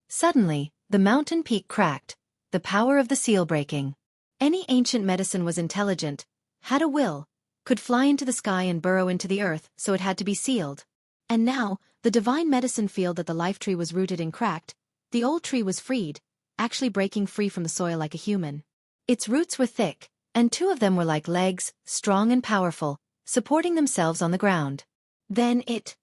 A: Suddenly, the mountain peak cracked, the power of the seal breaking. Any ancient medicine was intelligent, had a will, could fly into the sky and burrow into the earth, so it had to be sealed. And now, the divine medicine field that the life tree was rooted in cracked, the old tree was freed, actually breaking free from the soil like a human. Its roots were thick, and two of them were like legs, strong and powerful, supporting themselves on the ground. Then it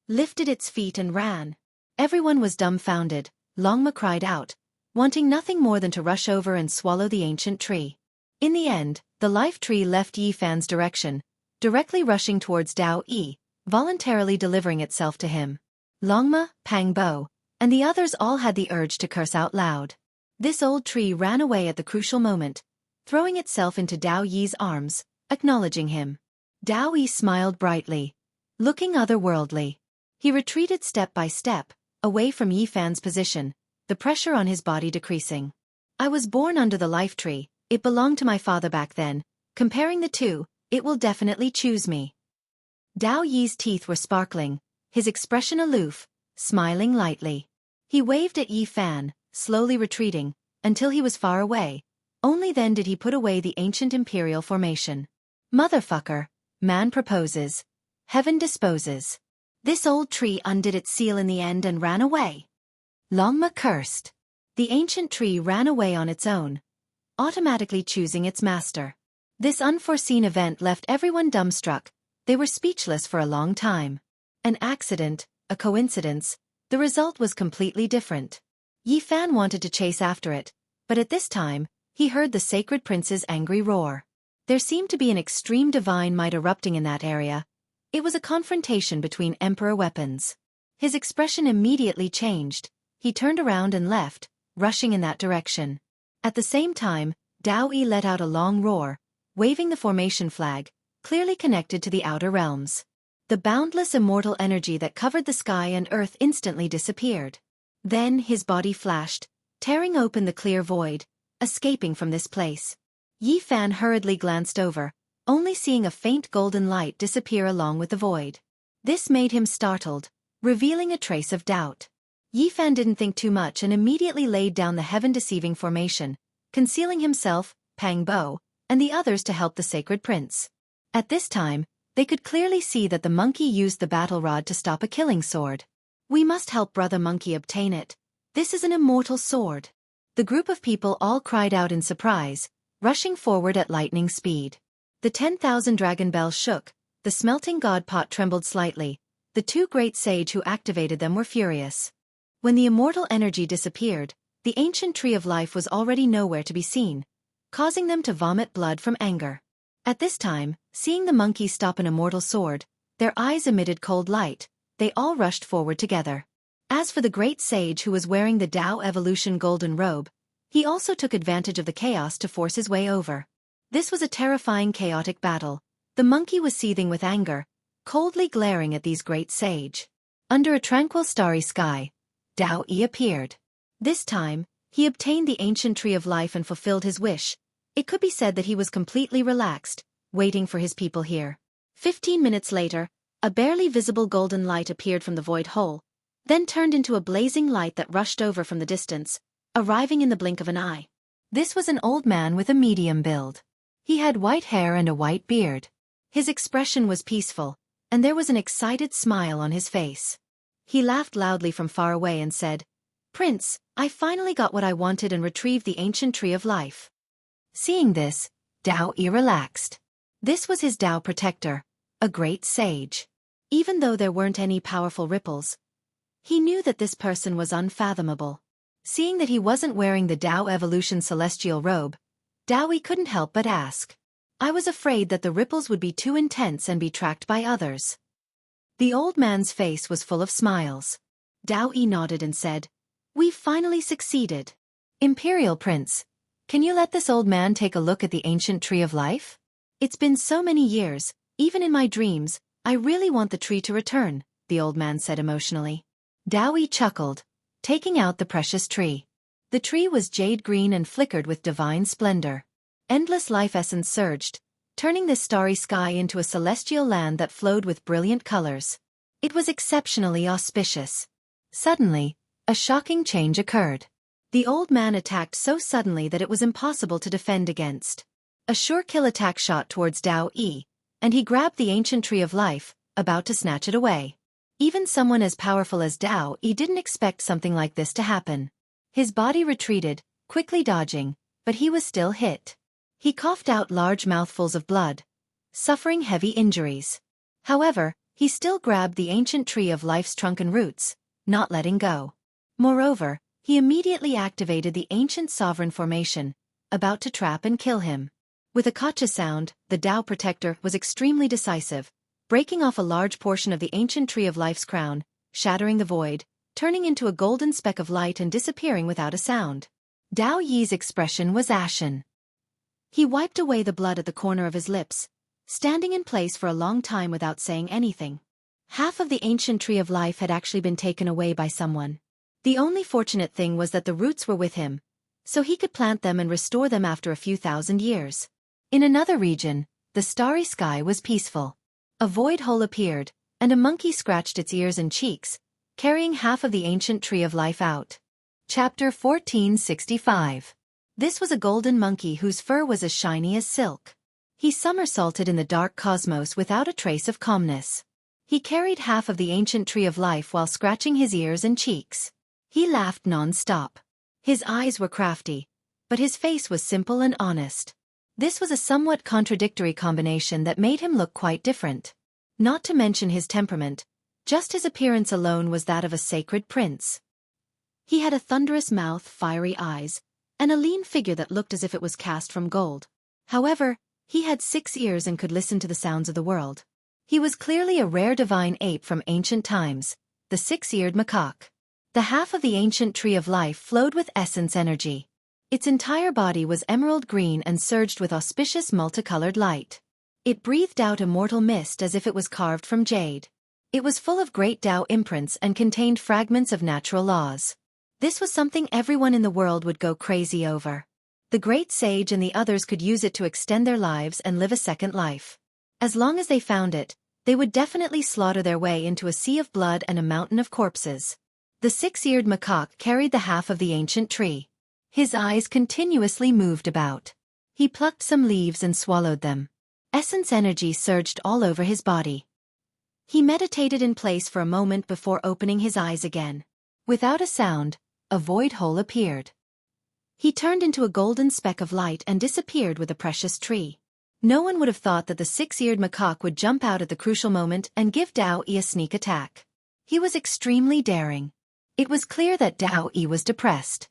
A: lifted its feet and ran. Everyone was dumbfounded. Longma cried out, wanting nothing more than to rush over and swallow the ancient tree. In the end, the life tree left Yi Fan's direction, directly rushing towards Dao Yi, voluntarily delivering itself to him. Longma, Pang Bo, and the others all had the urge to curse out loud. This old tree ran away at the crucial moment, throwing itself into Dao Yi's arms, acknowledging him. Dao Yi smiled brightly, looking otherworldly. He retreated step by step, away from Yi Fan's position, the pressure on his body decreasing. I was born under the life tree, it belonged to my father back then. Comparing the two, it will definitely choose me. Dao Yi's teeth were sparkling, his expression aloof, smiling lightly. He waved at Yi Fan, slowly retreating, until he was far away. Only then did he put away the ancient imperial formation. Motherfucker, man proposes, heaven disposes. This old tree undid its seal in the end and ran away. Longma cursed. The ancient tree ran away on its own, automatically choosing its master. This unforeseen event left everyone dumbstruck. They were speechless for a long time. An accident, a coincidence, the result was completely different. Yi Fan wanted to chase after it, but at this time, he heard the sacred prince's angry roar. There seemed to be an extreme divine might erupting in that area. It was a confrontation between emperor weapons. His expression immediately changed. He turned around and left, rushing in that direction. At the same time, Dao Yi let out a long roar, waving the formation flag, clearly connected to the outer realms. The boundless immortal energy that covered the sky and earth instantly disappeared. Then his body flashed, tearing open the clear void, escaping from this place. Yi Fan hurriedly glanced over, only seeing a faint golden light disappear along with the void. This made him startled, revealing a trace of doubt. Yi Fan didn't think too much and immediately laid down the heaven-deceiving formation, concealing himself, Pang Bo, and the others to help the sacred prince. At this time, they could clearly see that the monkey used the battle rod to stop a killing sword. We must help Brother Monkey obtain it. This is an immortal sword. The group of people all cried out in surprise, rushing forward at lightning speed. The 10,000 dragon bells shook, the smelting god pot trembled slightly. The two great sage who activated them were furious. When the immortal energy disappeared, the ancient tree of life was already nowhere to be seen, causing them to vomit blood from anger. At this time, seeing the monkey stop an immortal sword, their eyes emitted cold light. They all rushed forward together. As for the great sage who was wearing the Tao Evolution golden robe, he also took advantage of the chaos to force his way over. This was a terrifying chaotic battle. The monkey was seething with anger, coldly glaring at these great sage. Under a tranquil starry sky, Dao Yi appeared. This time, he obtained the ancient tree of life and fulfilled his wish. It could be said that he was completely relaxed, waiting for his people here. 15 minutes later, a barely visible golden light appeared from the void hole, then turned into a blazing light that rushed over from the distance, arriving in the blink of an eye. This was an old man with a medium build. He had white hair and a white beard. His expression was peaceful, and there was an excited smile on his face. He laughed loudly from far away and said, "Prince, I finally got what I wanted and retrieved the ancient tree of life." Seeing this, Dao Yi relaxed. This was his Dao protector, a great sage. Even though there weren't any powerful ripples, he knew that this person was unfathomable. Seeing that he wasn't wearing the Tao Evolution celestial robe, Dao Yi couldn't help but ask. I was afraid that the ripples would be too intense and be tracked by others. The old man's face was full of smiles. Dao Yi nodded and said, "We've finally succeeded. Imperial Prince, can you let this old man take a look at the ancient tree of life? It's been so many years, even in my dreams, I really want the tree to return," the old man said emotionally. Dao Yi chuckled, taking out the precious tree. The tree was jade green and flickered with divine splendor. Endless life essence surged, turning this starry sky into a celestial land that flowed with brilliant colors. It was exceptionally auspicious. Suddenly, a shocking change occurred. The old man attacked so suddenly that it was impossible to defend against. A sure-kill attack shot towards Dao Yi, and he grabbed the ancient tree of life, about to snatch it away. Even someone as powerful as Dao Yi didn't expect something like this to happen. His body retreated, quickly dodging, but he was still hit. He coughed out large mouthfuls of blood, suffering heavy injuries. However, he still grabbed the ancient tree of life's trunk and roots, not letting go. Moreover, he immediately activated the ancient sovereign formation, about to trap and kill him. With a gotcha sound, the Dao protector was extremely decisive, breaking off a large portion of the ancient tree of life's crown, shattering the void, turning into a golden speck of light and disappearing without a sound. Dao Yi's expression was ashen. He wiped away the blood at the corner of his lips, standing in place for a long time without saying anything. Half of the ancient tree of life had actually been taken away by someone. The only fortunate thing was that the roots were with him, so he could plant them and restore them after a few thousand years. In another region, the starry sky was peaceful. A void hole appeared, and a monkey scratched its ears and cheeks, carrying half of the ancient tree of life out. Chapter 1465. This was a golden monkey whose fur was as shiny as silk. He somersaulted in the dark cosmos without a trace of calmness. He carried half of the ancient tree of life while scratching his ears and cheeks. He laughed non-stop. His eyes were crafty, but his face was simple and honest. This was a somewhat contradictory combination that made him look quite different. Not to mention his temperament, just his appearance alone was that of a sacred prince. He had a thunderous mouth, fiery eyes, and a lean figure that looked as if it was cast from gold. However, he had 6 ears and could listen to the sounds of the world. He was clearly a rare divine ape from ancient times, the 6-eared macaque. The half of the ancient tree of life flowed with essence energy. Its entire body was emerald green and surged with auspicious multicolored light. It breathed out immortal mist as if it was carved from jade. It was full of great Tao imprints and contained fragments of natural laws. This was something everyone in the world would go crazy over. The great sage and the others could use it to extend their lives and live a second life. As long as they found it, they would definitely slaughter their way into a sea of blood and a mountain of corpses. The 6-eared macaque carried the half of the ancient tree. His eyes continuously moved about. He plucked some leaves and swallowed them. Essence energy surged all over his body. He meditated in place for a moment before opening his eyes again. Without a sound, a void hole appeared. He turned into a golden speck of light and disappeared with the precious tree. No one would have thought that the 6-eared macaque would jump out at the crucial moment and give Dao Yi a sneak attack. He was extremely daring. It was clear that Dao Yi was depressed.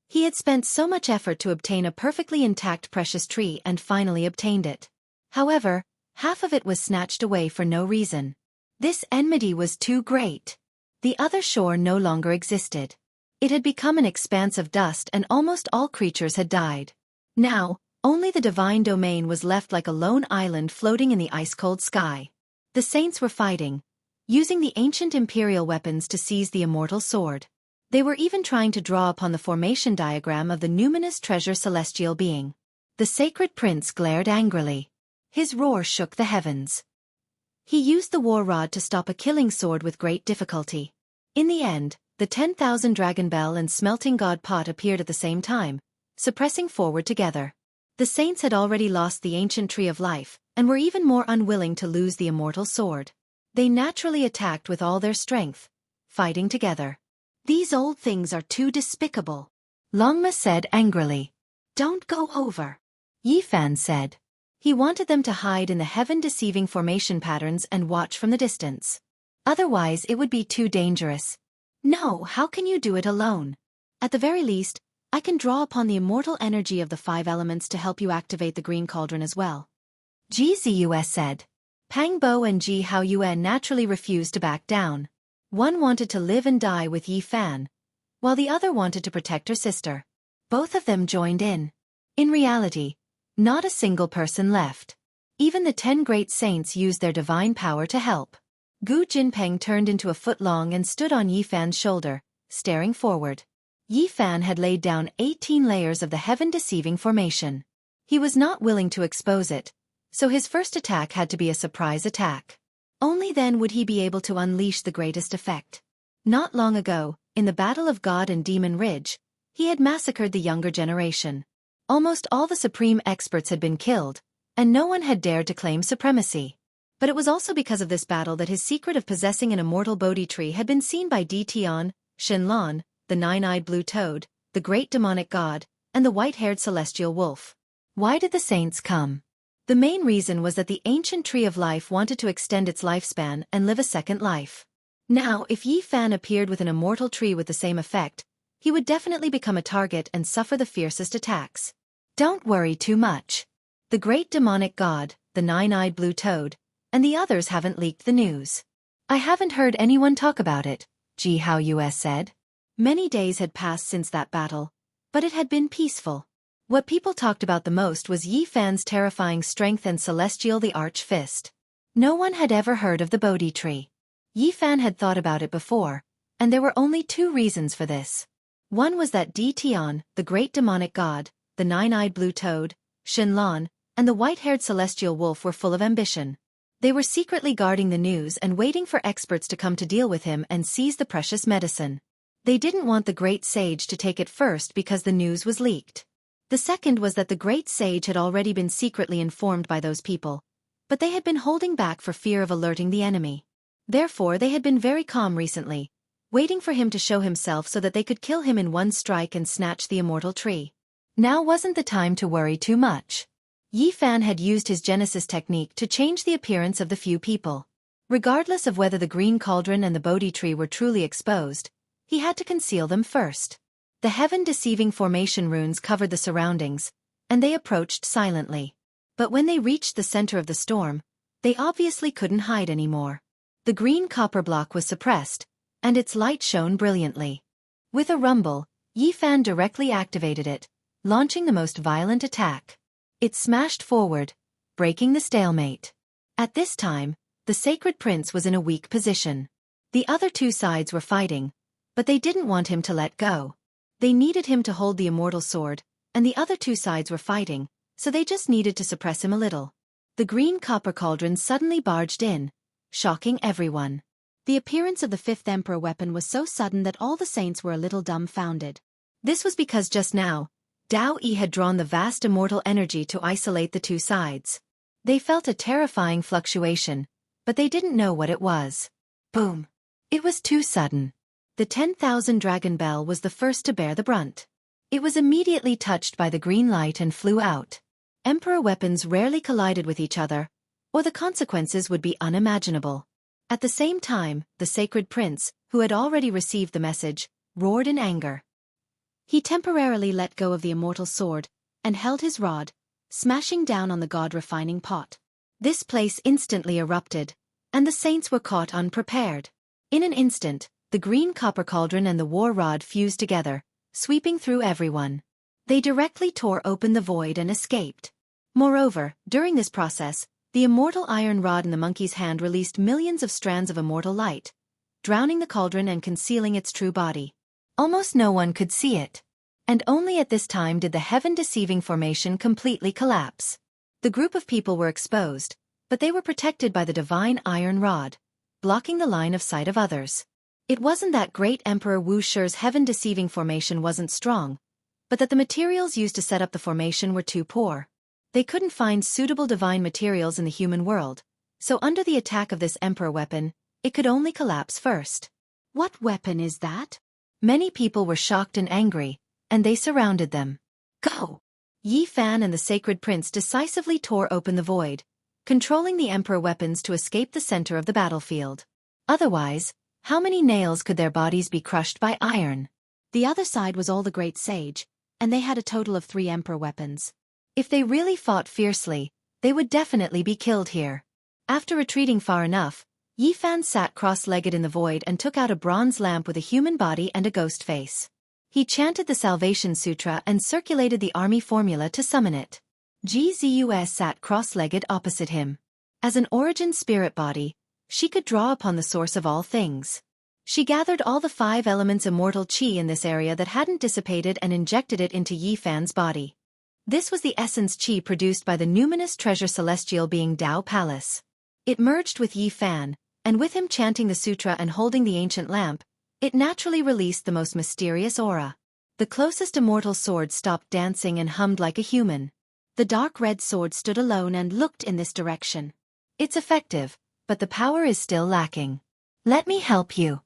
A: He had spent so much effort to obtain a perfectly intact precious tree and finally obtained it. However, half of it was snatched away for no reason. This enmity was too great. The other shore no longer existed. It had become an expanse of dust and almost all creatures had died. Now, only the divine domain was left like a lone island floating in the ice-cold sky. The saints were fighting, using the ancient imperial weapons to seize the immortal sword. They were even trying to draw upon the formation diagram of the numinous treasure celestial being. The sacred prince glared angrily. His roar shook the heavens. He used the war rod to stop a killing sword with great difficulty. In the end, the 10,000 dragon bell and smelting god pot appeared at the same time, suppressing forward together. The saints had already lost the ancient tree of life, and were even more unwilling to lose the immortal sword. They naturally attacked with all their strength, fighting together. "These old things are too despicable," Longma said angrily. "Don't go over," Yifan said. He wanted them to hide in the heaven-deceiving formation patterns and watch from the distance. Otherwise it would be too dangerous. "No, how can you do it alone? At the very least, I can draw upon the immortal energy of the 5 elements to help you activate the green cauldron as well," Ji Ziyue said. Pang Bo and Ji Haoyuan naturally refused to back down. One wanted to live and die with Yi Fan, while the other wanted to protect her sister. Both of them joined in. In reality, not a single person left. Even the 10 great saints used their divine power to help. Gu Jinpeng turned into a foot long and stood on Yi Fan's shoulder, staring forward. Yi Fan had laid down 18 layers of the heaven-deceiving formation. He was not willing to expose it, so his first attack had to be a surprise attack. Only then would he be able to unleash the greatest effect. Not long ago, in the Battle of God and Demon Ridge, he had massacred the younger generation. Almost all the supreme experts had been killed, and no one had dared to claim supremacy. But it was also because of this battle that his secret of possessing an immortal Bodhi tree had been seen by Di Tian, Shenlong, the nine-eyed blue toad, the great demonic god, and the white-haired celestial wolf. Why did the saints come? The main reason was that the ancient tree of life wanted to extend its lifespan and live a second life. Now, if Yi Fan appeared with an immortal tree with the same effect, he would definitely become a target and suffer the fiercest attacks. Don't worry too much. The great demonic god, the nine-eyed blue toad, and the others haven't leaked the news. I haven't heard anyone talk about it, Jianghu said. Many days had passed since that battle, but it had been peaceful. What people talked about the most was Yi Fan's terrifying strength and Celestial the Arch Fist. No one had ever heard of the Bodhi tree. Yi Fan had thought about it before, and there were only 2 reasons for this. One was that Di Tian, the great demonic god, the nine-eyed blue toad, Shenlong, and the white-haired celestial wolf were full of ambition. They were secretly guarding the news and waiting for experts to come to deal with him and seize the precious medicine. They didn't want the great sage to take it first because the news was leaked. The second was that the great sage had already been secretly informed by those people, but they had been holding back for fear of alerting the enemy. Therefore they had been very calm recently, waiting for him to show himself so that they could kill him in one strike and snatch the immortal tree. Now wasn't the time to worry too much. Yi Fan had used his Genesis technique to change the appearance of the few people. Regardless of whether the green cauldron and the Bodhi tree were truly exposed, he had to conceal them first. The heaven-deceiving formation runes covered the surroundings, and they approached silently. But when they reached the center of the storm, they obviously couldn't hide anymore. The green copper block was suppressed, and its light shone brilliantly. With a rumble, Yi Fan directly activated it, launching the most violent attack. It smashed forward, breaking the stalemate. At this time, the sacred prince was in a weak position. The other 2 sides were fighting, but they didn't want him to let go. They needed him to hold the immortal sword, and the other 2 sides were fighting, so they just needed to suppress him a little. The green copper cauldron suddenly barged in, shocking everyone. The appearance of the 5th emperor weapon was so sudden that all the saints were a little dumbfounded. This was because just now, Dao Yi had drawn the vast immortal energy to isolate the 2 sides. They felt a terrifying fluctuation, but they didn't know what it was. Boom! It was too sudden. The 10,000 dragon bell was the first to bear the brunt. It was immediately touched by the green light and flew out. Emperor weapons rarely collided with each other, or the consequences would be unimaginable. At the same time, the sacred prince, who had already received the message, roared in anger. He temporarily let go of the immortal sword, and held his rod, smashing down on the god-refining pot. This place instantly erupted, and the saints were caught unprepared. In an instant, the green copper cauldron and the war rod fused together, sweeping through everyone. They directly tore open the void and escaped. Moreover, during this process, the immortal iron rod in the monkey's hand released millions of strands of immortal light, drowning the cauldron and concealing its true body. Almost no one could see it. And only at this time did the heaven-deceiving formation completely collapse. The group of people were exposed, but they were protected by the divine iron rod, blocking the line of sight of others. It wasn't that great Emperor Wuxia's heaven-deceiving formation wasn't strong, but that the materials used to set up the formation were too poor. They couldn't find suitable divine materials in the human world, so under the attack of this Emperor weapon, it could only collapse first. What weapon is that? Many people were shocked and angry, and they surrounded them. Go! Yi Fan and the sacred prince decisively tore open the void, controlling the Emperor weapons to escape the center of the battlefield. Otherwise, how many nails could their bodies be crushed by iron? The other side was all the great sage, and they had a total of 3 Emperor weapons. If they really fought fiercely, they would definitely be killed here. After retreating far enough, Yi Fan sat cross-legged in the void and took out a bronze lamp with a human body and a ghost face. He chanted the Salvation Sutra and circulated the army formula to summon it. Gzus sat cross-legged opposite him. As an origin spirit body, she could draw upon the source of all things. She gathered all the 5 elements immortal qi in this area that hadn't dissipated and injected it into Yi Fan's body. This was the essence qi produced by the numinous treasure celestial being Dao Palace. It merged with Yi Fan, and with him chanting the sutra and holding the ancient lamp, it naturally released the most mysterious aura. The closest immortal sword stopped dancing and hummed like a human. The dark red sword stood alone and looked in this direction. It's effective, but the power is still lacking. Let me help you,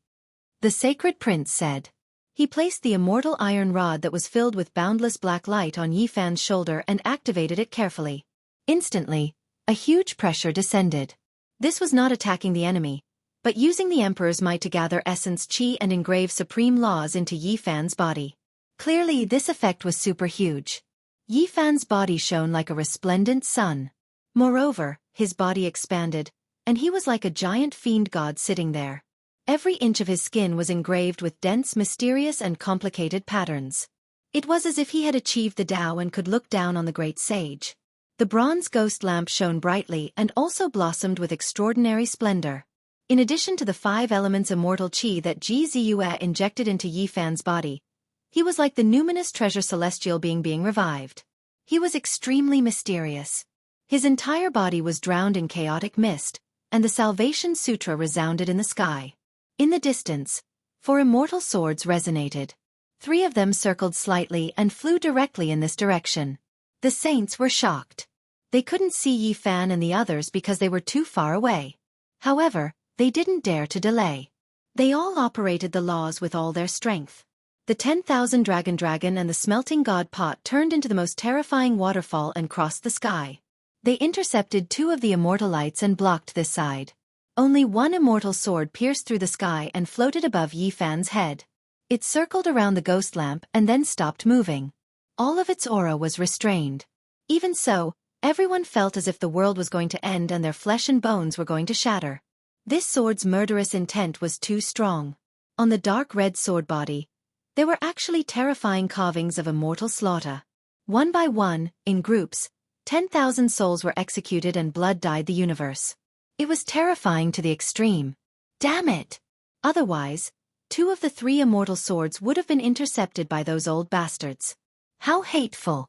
A: the sacred prince said. He placed the immortal iron rod that was filled with boundless black light on Yi Fan's shoulder and activated it carefully. Instantly, a huge pressure descended. This was not attacking the enemy, but using the Emperor's might to gather essence qi and engrave supreme laws into Yi Fan's body. Clearly, this effect was super huge. Yi Fan's body shone like a resplendent sun. Moreover, his body expanded, and he was like a giant fiend god sitting there. Every inch of his skin was engraved with dense, mysterious and complicated patterns. It was as if he had achieved the Tao and could look down on the great sage. The bronze ghost lamp shone brightly and also blossomed with extraordinary splendor. In addition to the 5 elements immortal qi that Gzus injected into Yi Fan's body, he was like the numinous treasure celestial being revived. He was extremely mysterious. His entire body was drowned in chaotic mist, and the Salvation Sutra resounded in the sky. In the distance, 4 immortal swords resonated. 3 of them circled slightly and flew directly in this direction. The saints were shocked. They couldn't see Yi Fan and the others because they were too far away. However, they didn't dare to delay. They all operated the laws with all their strength. The 10,000 dragon and the smelting god pot turned into the most terrifying waterfall and crossed the sky. They intercepted 2 of the immortal lights and blocked this side. Only 1 immortal sword pierced through the sky and floated above Yi Fan's head. It circled around the ghost lamp and then stopped moving. All of its aura was restrained. Even so, everyone felt as if the world was going to end and their flesh and bones were going to shatter. This sword's murderous intent was too strong. On the dark red sword body, there were actually terrifying carvings of immortal slaughter. One by one, in groups, 10,000 souls were executed and blood dyed the universe. It was terrifying to the extreme. Damn it! Otherwise, 2 of the 3 immortal swords would have been intercepted by those old bastards. How hateful!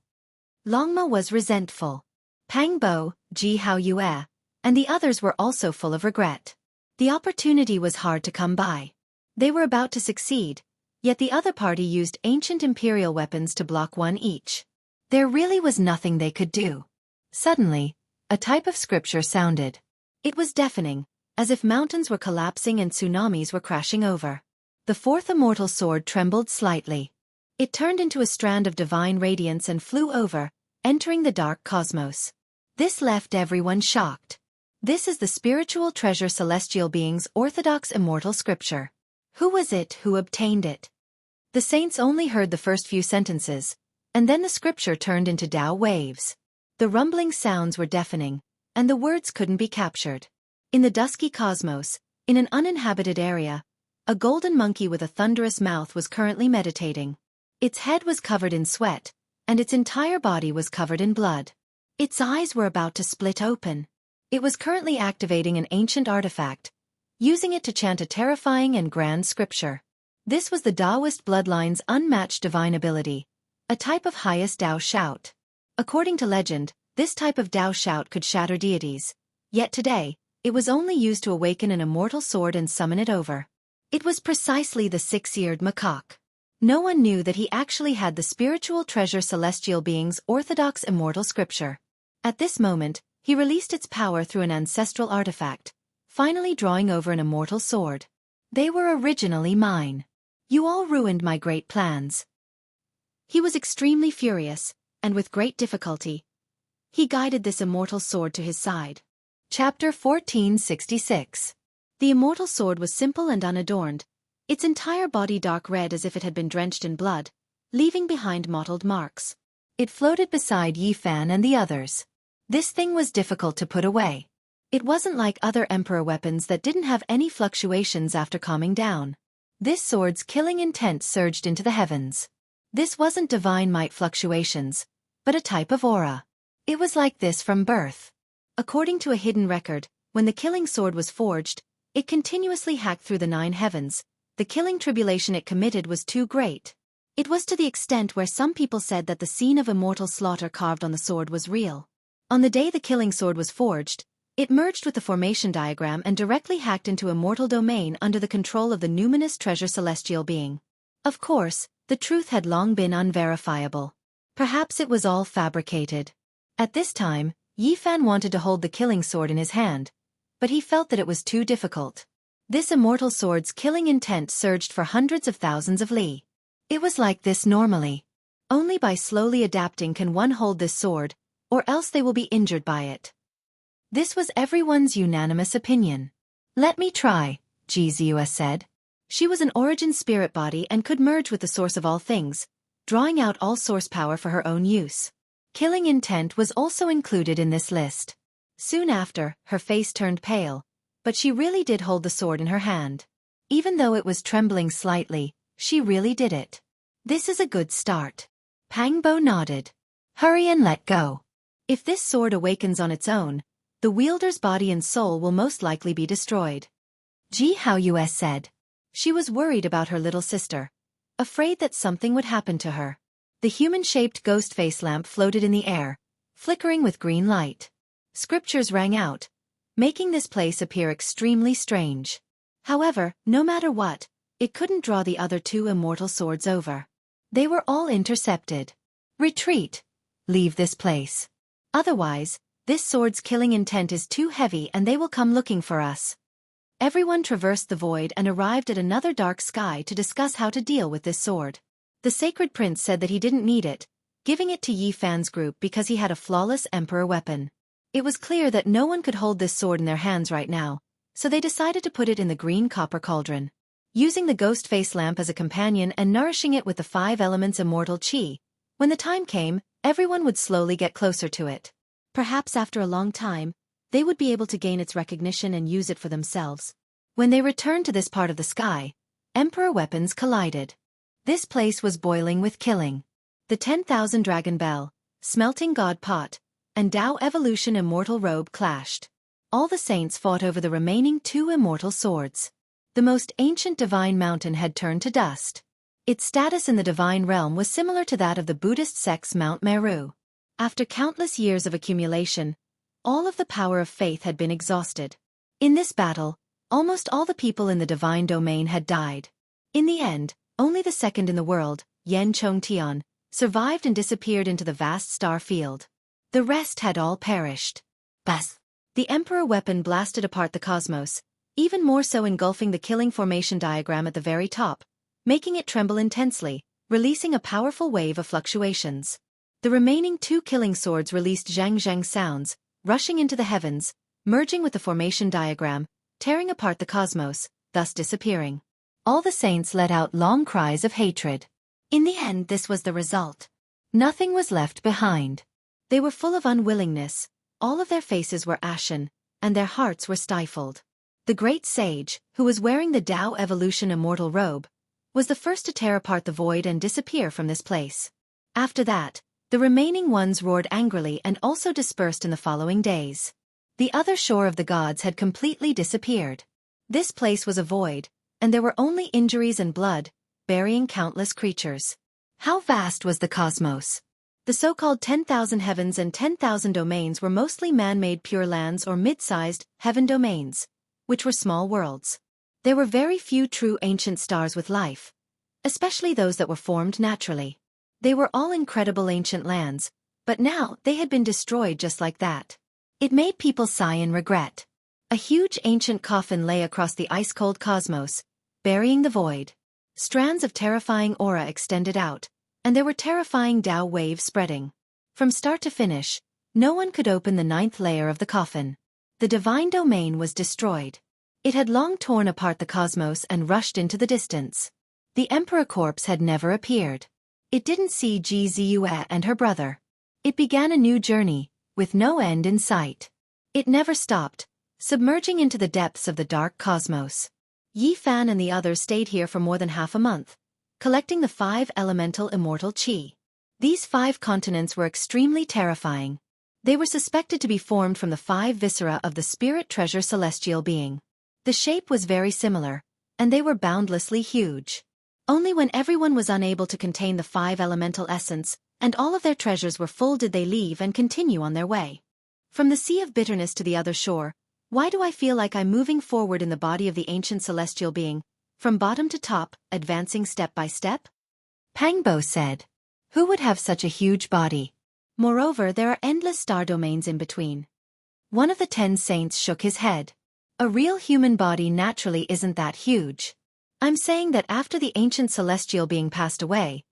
A: Longma was resentful. Pang Bo, Ji Hao Yue, and the others were also full of regret. The opportunity was hard to come by. They were about to succeed, yet the other party used ancient imperial weapons to block one each. There really was nothing they could do. Suddenly, a type of scripture sounded. It was deafening, as if mountains were collapsing and tsunamis were crashing over. The 4th immortal sword trembled slightly. It turned into a strand of divine radiance and flew over, entering the dark cosmos. This left everyone shocked. This is the spiritual treasure celestial being's orthodox immortal scripture. Who was it who obtained it? The saints only heard the first few sentences, and then the scripture turned into Tao waves. The rumbling sounds were deafening, and the words couldn't be captured. In the dusky cosmos, in an uninhabited area, a golden monkey with a thunderous mouth was currently meditating. Its head was covered in sweat, and its entire body was covered in blood. Its eyes were about to split open. It was currently activating an ancient artifact, using it to chant a terrifying and grand scripture. This was the Taoist bloodline's unmatched divine ability, a type of highest Tao shout. According to legend, this type of Tao shout could shatter deities, yet today, it was only used to awaken an immortal sword and summon it over. It was precisely the 6-eared macaque. No one knew that he actually had the spiritual treasure celestial being's orthodox immortal scripture. At this moment, he released its power through an ancestral artifact, finally drawing over an immortal sword. They were originally mine. You all ruined my great plans. He was extremely furious, and with great difficulty, he guided this immortal sword to his side. Chapter 1466. The immortal sword was simple and unadorned, its entire body dark red as if it had been drenched in blood, leaving behind mottled marks. It floated beside Yi Fan and the others. This thing was difficult to put away. It wasn't like other emperor weapons that didn't have any fluctuations after calming down. This sword's killing intent surged into the heavens. This wasn't divine might fluctuations, but a type of aura. It was like this from birth. According to a hidden record, when the killing sword was forged, it continuously hacked through the 9 heavens. The killing tribulation it committed was too great. It was to the extent where some people said that the scene of immortal slaughter carved on the sword was real. On the day the killing sword was forged, it merged with the formation diagram and directly hacked into immortal domain under the control of the numinous treasure celestial being. Of course, the truth had long been unverifiable. Perhaps it was all fabricated. At this time, Yi Fan wanted to hold the killing sword in his hand, but he felt that it was too difficult. This immortal sword's killing intent surged for hundreds of thousands of li. It was like this normally. Only by slowly adapting can one hold this sword, or else they will be injured by it. This was everyone's unanimous opinion. Let me try, Jianghu said. She was an origin spirit body and could merge with the source of all things, drawing out all source power for her own use. Killing intent was also included in this list. Soon after, her face turned pale, but she really did hold the sword in her hand. Even though it was trembling slightly, she really did it. This is a good start. Pang Bo nodded. Hurry and let go. If this sword awakens on its own, the wielder's body and soul will most likely be destroyed. Jianghu said. She was worried about her little sister, afraid that something would happen to her. The human-shaped ghost face lamp floated in the air, flickering with green light. Scriptures rang out, making this place appear extremely strange. However, no matter what, it couldn't draw the other 2 immortal swords over. They were all intercepted. Retreat. Leave this place. Otherwise, this sword's killing intent is too heavy and they will come looking for us. Everyone traversed the void and arrived at another dark sky to discuss how to deal with this sword. The sacred prince said that he didn't need it, giving it to Yi Fan's group because he had a flawless emperor weapon. It was clear that no one could hold this sword in their hands right now, so they decided to put it in the green copper cauldron. Using the ghost face lamp as a companion and nourishing it with the 5 elements immortal qi, when the time came, everyone would slowly get closer to it. Perhaps after a long time, they would be able to gain its recognition and use it for themselves. When they returned to this part of the sky, emperor weapons collided. This place was boiling with killing. The 10,000 dragon bell, smelting god pot, and Tao evolution immortal robe clashed. All the saints fought over the remaining 2 immortal swords. The most ancient divine mountain had turned to dust. Its status in the divine realm was similar to that of the Buddhist sect's Mount Meru. After countless years of accumulation, all of the power of faith had been exhausted. In this battle, almost all the people in the divine domain had died. In the end, only the second in the world, Yan Chongtian, survived and disappeared into the vast star field. The rest had all perished. Bas! The emperor weapon blasted apart the cosmos, even more so engulfing the killing formation diagram at the very top, making it tremble intensely, releasing a powerful wave of fluctuations. The remaining 2 killing swords released zhang sounds, rushing into the heavens, merging with the formation diagram, tearing apart the cosmos, thus disappearing. All the saints let out long cries of hatred. In the end, this was the result. Nothing was left behind. They were full of unwillingness, all of their faces were ashen, and their hearts were stifled. The great sage, who was wearing the Tao evolution immortal robe, was the first to tear apart the void and disappear from this place. After that, the remaining ones roared angrily and also dispersed in the following days. The other shore of the gods had completely disappeared. This place was a void, and there were only injuries and blood, burying countless creatures. How vast was the cosmos? The so-called 10,000 heavens and 10,000 domains were mostly man-made pure lands or mid-sized heaven domains, which were small worlds. There were very few true ancient stars with life, especially those that were formed naturally. They were all incredible ancient lands, but now they had been destroyed just like that. It made people sigh in regret. A huge ancient coffin lay across the ice-cold cosmos, burying the void. Strands of terrifying aura extended out, and there were terrifying Tao waves spreading. From start to finish, no one could open the 9th layer of the coffin. The divine domain was destroyed. It had long torn apart the cosmos and rushed into the distance. The emperor corpse had never appeared. It didn't see Jianghu and her brother. It began a new journey, with no end in sight. It never stopped, submerging into the depths of the dark cosmos. Yi Fan and the others stayed here for more than half a month, collecting the 5 elemental immortal qi. These 5 continents were extremely terrifying. They were suspected to be formed from the 5 viscera of the spirit treasure celestial being. The shape was very similar, and they were boundlessly huge. Only when everyone was unable to contain the 5 elemental essence, and all of their treasures were full, did they leave and continue on their way. From the Sea of Bitterness to the other shore, why do I feel like I'm moving forward in the body of the ancient celestial being, from bottom to top, advancing step by step? Pangbo said. Who would have such a huge body? Moreover, there are endless star domains in between. One of the 10 saints shook his head. A real human body naturally isn't that huge. I'm saying that after the ancient celestial being passed away,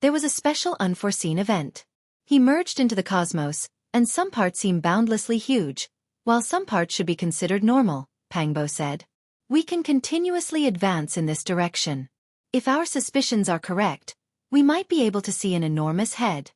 A: there was a special unforeseen event. He merged into the cosmos, and some parts seem boundlessly huge, while some parts should be considered normal, Pangbo said. We can continuously advance in this direction. If our suspicions are correct, we might be able to see an enormous head.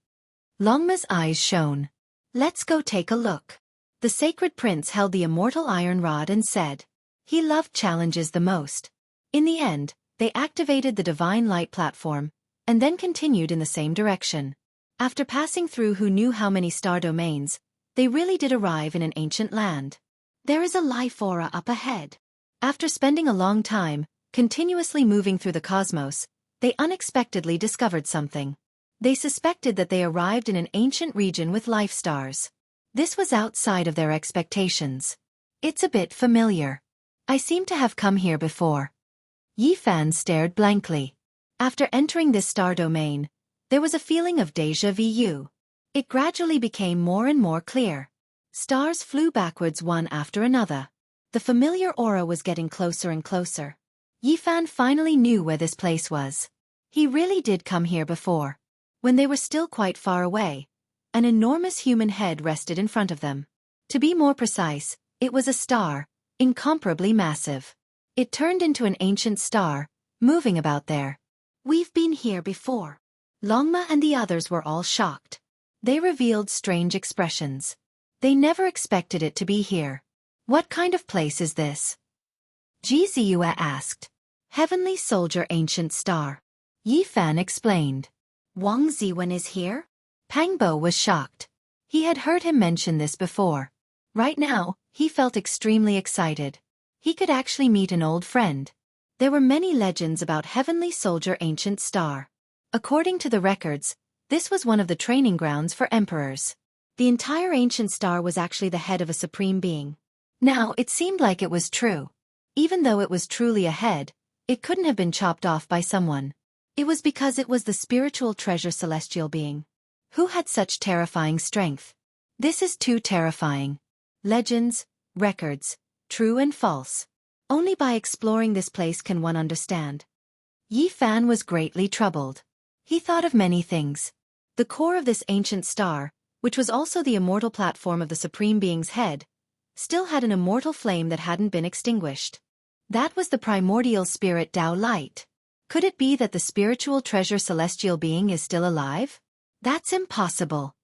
A: Longma's eyes shone. Let's go take a look. The sacred prince held the immortal iron rod and said. He loved challenges the most. In the end, they activated the divine light platform, and then continued in the same direction. After passing through who knew how many star domains, they really did arrive in an ancient land. There is a life aura up ahead. After spending a long time, continuously moving through the cosmos, they unexpectedly discovered something. They suspected that they arrived in an ancient region with life stars. This was outside of their expectations. It's a bit familiar. I seem to have come here before. Yi Fan stared blankly. After entering this star domain, there was a feeling of déjà vu. It gradually became more and more clear. Stars flew backwards one after another. The familiar aura was getting closer and closer. Yi Fan finally knew where this place was. He really did come here before. When they were still quite far away, an enormous human head rested in front of them. To be more precise, it was a star, incomparably massive. It turned into an ancient star, moving about there. We've been here before. Longma and the others were all shocked. They revealed strange expressions. They never expected it to be here. What kind of place is this? Ji Ziyue asked. Heavenly Soldier Ancient Star. Yi Fan explained. Wang Ziwen is here? Pangbo was shocked. He had heard him mention this before. Right now, he felt extremely excited. He could actually meet an old friend. There were many legends about Heavenly Soldier Ancient Star. According to the records, this was one of the training grounds for emperors. The entire ancient star was actually the head of a supreme being. Now, it seemed like it was true. Even though it was truly a head, it couldn't have been chopped off by someone. It was because it was the spiritual treasure celestial being. Who had such terrifying strength? This is too terrifying. Legends, records, true and false. Only by exploring this place can one understand. Yi Fan was greatly troubled. He thought of many things. The core of this ancient star, which was also the immortal platform of the Supreme Being's head, still had an immortal flame that hadn't been extinguished. That was the primordial spirit Tao light. Could it be that the spiritual treasure celestial being is still alive? That's impossible.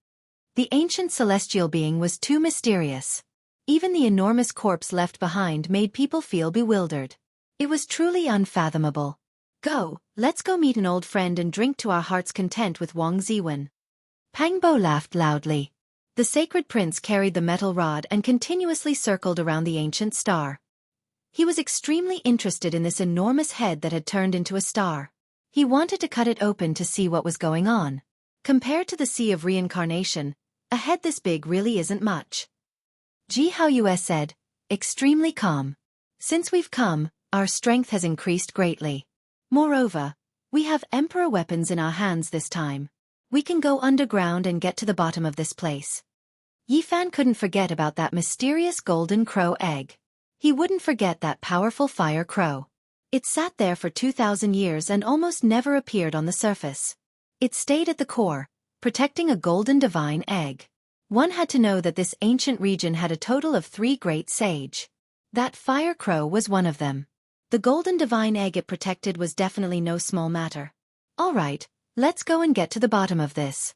A: The ancient celestial being was too mysterious. Even the enormous corpse left behind made people feel bewildered. It was truly unfathomable. Let's go meet an old friend and drink to our heart's content with Wang Ziwen. Pangbo laughed loudly. The sacred prince carried the metal rod and continuously circled around the ancient star. He was extremely interested in this enormous head that had turned into a star. He wanted to cut it open to see what was going on. Compared to the sea of reincarnation, a head this big really isn't much. Jianghu said, extremely calm. Since we've come, our strength has increased greatly. Moreover, we have emperor weapons in our hands this time. We can go underground and get to the bottom of this place. Yi Fan couldn't forget about that mysterious golden crow egg. He wouldn't forget that powerful fire crow. It sat there for 2,000 years and almost never appeared on the surface. It stayed at the core, protecting a golden divine egg. One had to know that this ancient region had a total of 3 great sage. That fire crow was one of them. The golden divine egg it protected was definitely no small matter. All right, let's go and get to the bottom of this.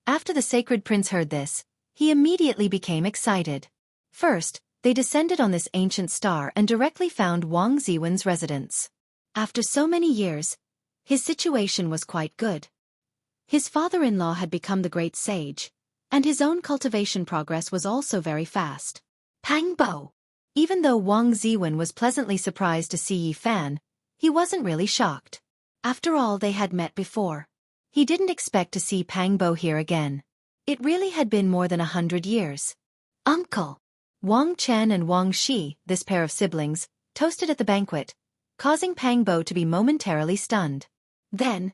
A: After the sacred prince heard this, he immediately became excited. First, They descended on this ancient star and directly found Wang Ziwen's residence. After so many years, his situation was quite good. His father-in-law had become the great sage, and his own cultivation progress was also very fast. Pang Bo. Even though Wang Ziwen was pleasantly surprised to see Yi Fan, he wasn't really shocked. After all, they had met before. He didn't expect to see Pang Bo here again. It really had been more than 100 years. Uncle! Wang Chen and Wang Shi, this pair of siblings, toasted at the banquet, causing Pang Bo to be momentarily stunned. Then,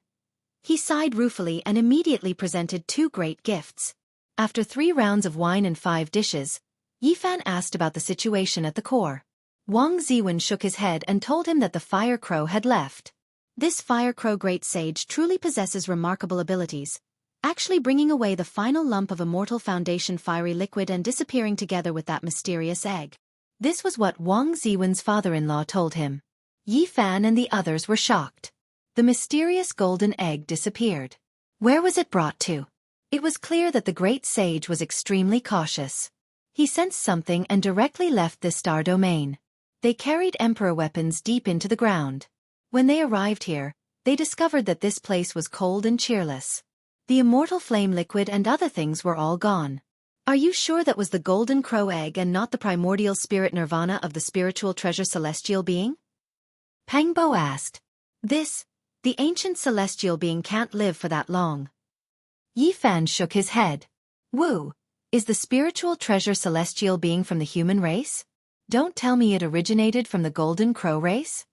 A: he sighed ruefully and immediately presented 2 great gifts. After 3 rounds of wine and 5 dishes, Yi Fan asked about the situation at the core. Wang Ziwen shook his head and told him that the Fire Crow had left. This Fire Crow great sage truly possesses remarkable abilities, actually bringing away the final lump of immortal foundation fiery liquid and disappearing together with that mysterious egg. This was what Wang Ziwen's father-in-law told him. Yi Fan and the others were shocked. The mysterious golden egg disappeared. Where was it brought to? It was clear that the great sage was extremely cautious. He sensed something and directly left this star domain. They carried emperor weapons deep into the ground. When they arrived here, they discovered that this place was cold and cheerless. The immortal flame liquid and other things were all gone. Are you sure that was the golden crow egg and not the primordial spirit nirvana of the spiritual treasure celestial being? Pang Bo asked. The ancient celestial being can't live for that long. Yi Fan shook his head. Wu, is the spiritual treasure celestial being from the human race? Don't tell me it originated from the golden crow race?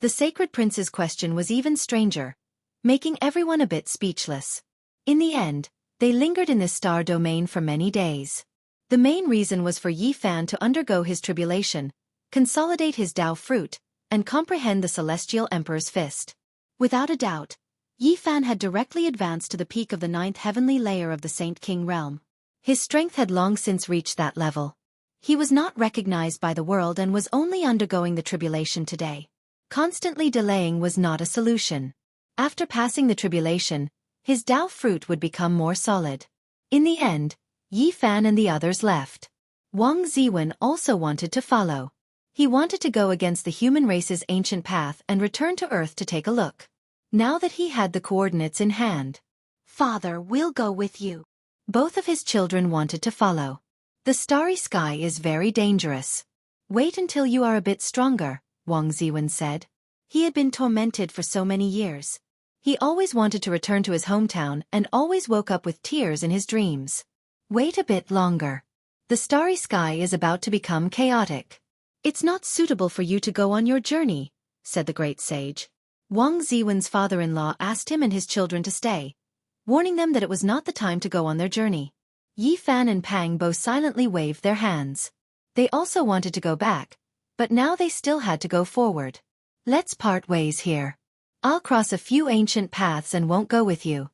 A: The sacred prince's question was even stranger, making everyone a bit speechless. In the end, they lingered in this star domain for many days. The main reason was for Yi Fan to undergo his tribulation, consolidate his Tao fruit, and comprehend the celestial emperor's fist. Without a doubt, Yi Fan had directly advanced to the peak of the 9th heavenly layer of the Saint King realm. His strength had long since reached that level. He was not recognized by the world and was only undergoing the tribulation today. Constantly delaying was not a solution. After passing the tribulation, his Tao fruit would become more solid. In the end, Yi Fan and the others left. Wang Ziwen also wanted to follow. He wanted to go against the human race's ancient path and return to Earth to take a look. Now that he had the coordinates in hand. Father, we'll go with you. Both of his children wanted to follow. The starry sky is very dangerous. Wait until you are a bit stronger, Wang Ziwen said. He had been tormented for so many years. He always wanted to return to his hometown and always woke up with tears in his dreams. Wait a bit longer. The starry sky is about to become chaotic. It's not suitable for you to go on your journey, said the great sage. Wang Ziwen's father-in-law asked him and his children to stay, warning them that it was not the time to go on their journey. Yi Fan and Pang Bo silently waved their hands. They also wanted to go back, but now they still had to go forward. Let's part ways here. I'll cross a few ancient paths and won't go with you.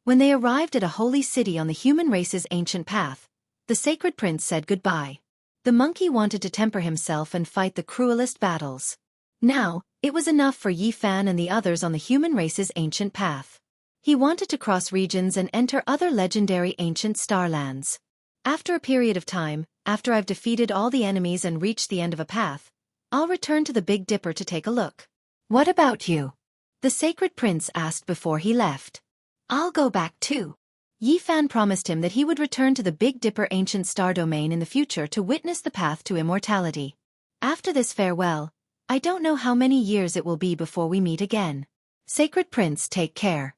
A: When they arrived at a holy city on the human race's ancient path, the sacred prince said goodbye. The monkey wanted to temper himself and fight the cruelest battles. Now, it was enough for Yi Fan and the others on the human race's ancient path. He wanted to cross regions and enter other legendary ancient starlands. After a period of time, after I've defeated all the enemies and reached the end of a path, I'll return to the Big Dipper to take a look. What about you? The sacred prince asked before he left. I'll go back too. Yi Fan promised him that he would return to the Big Dipper ancient star domain in the future to witness the path to immortality. After this farewell, I don't know how many years it will be before we meet again. Sacred prince, take care.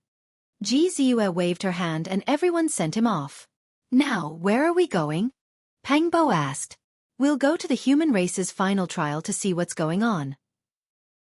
A: Ji Ziyue waved her hand and everyone sent him off. Now, where are we going? Pang Bo asked. We'll go to the human race's final trial to see what's going on.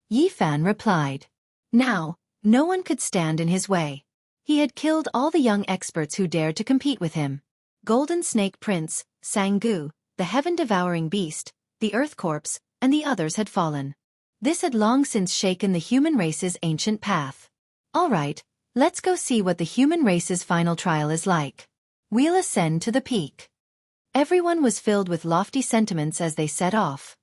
A: Yi Fan replied. Now, no one could stand in his way. He had killed all the young experts who dared to compete with him. Golden Snake Prince, Sanggu, the heaven-devouring beast, the Earth Corpse, and the others had fallen. This had long since shaken the human race's ancient path. All right, let's go see what the human race's final trial is like. We'll ascend to the peak. Everyone was filled with lofty sentiments as they set off.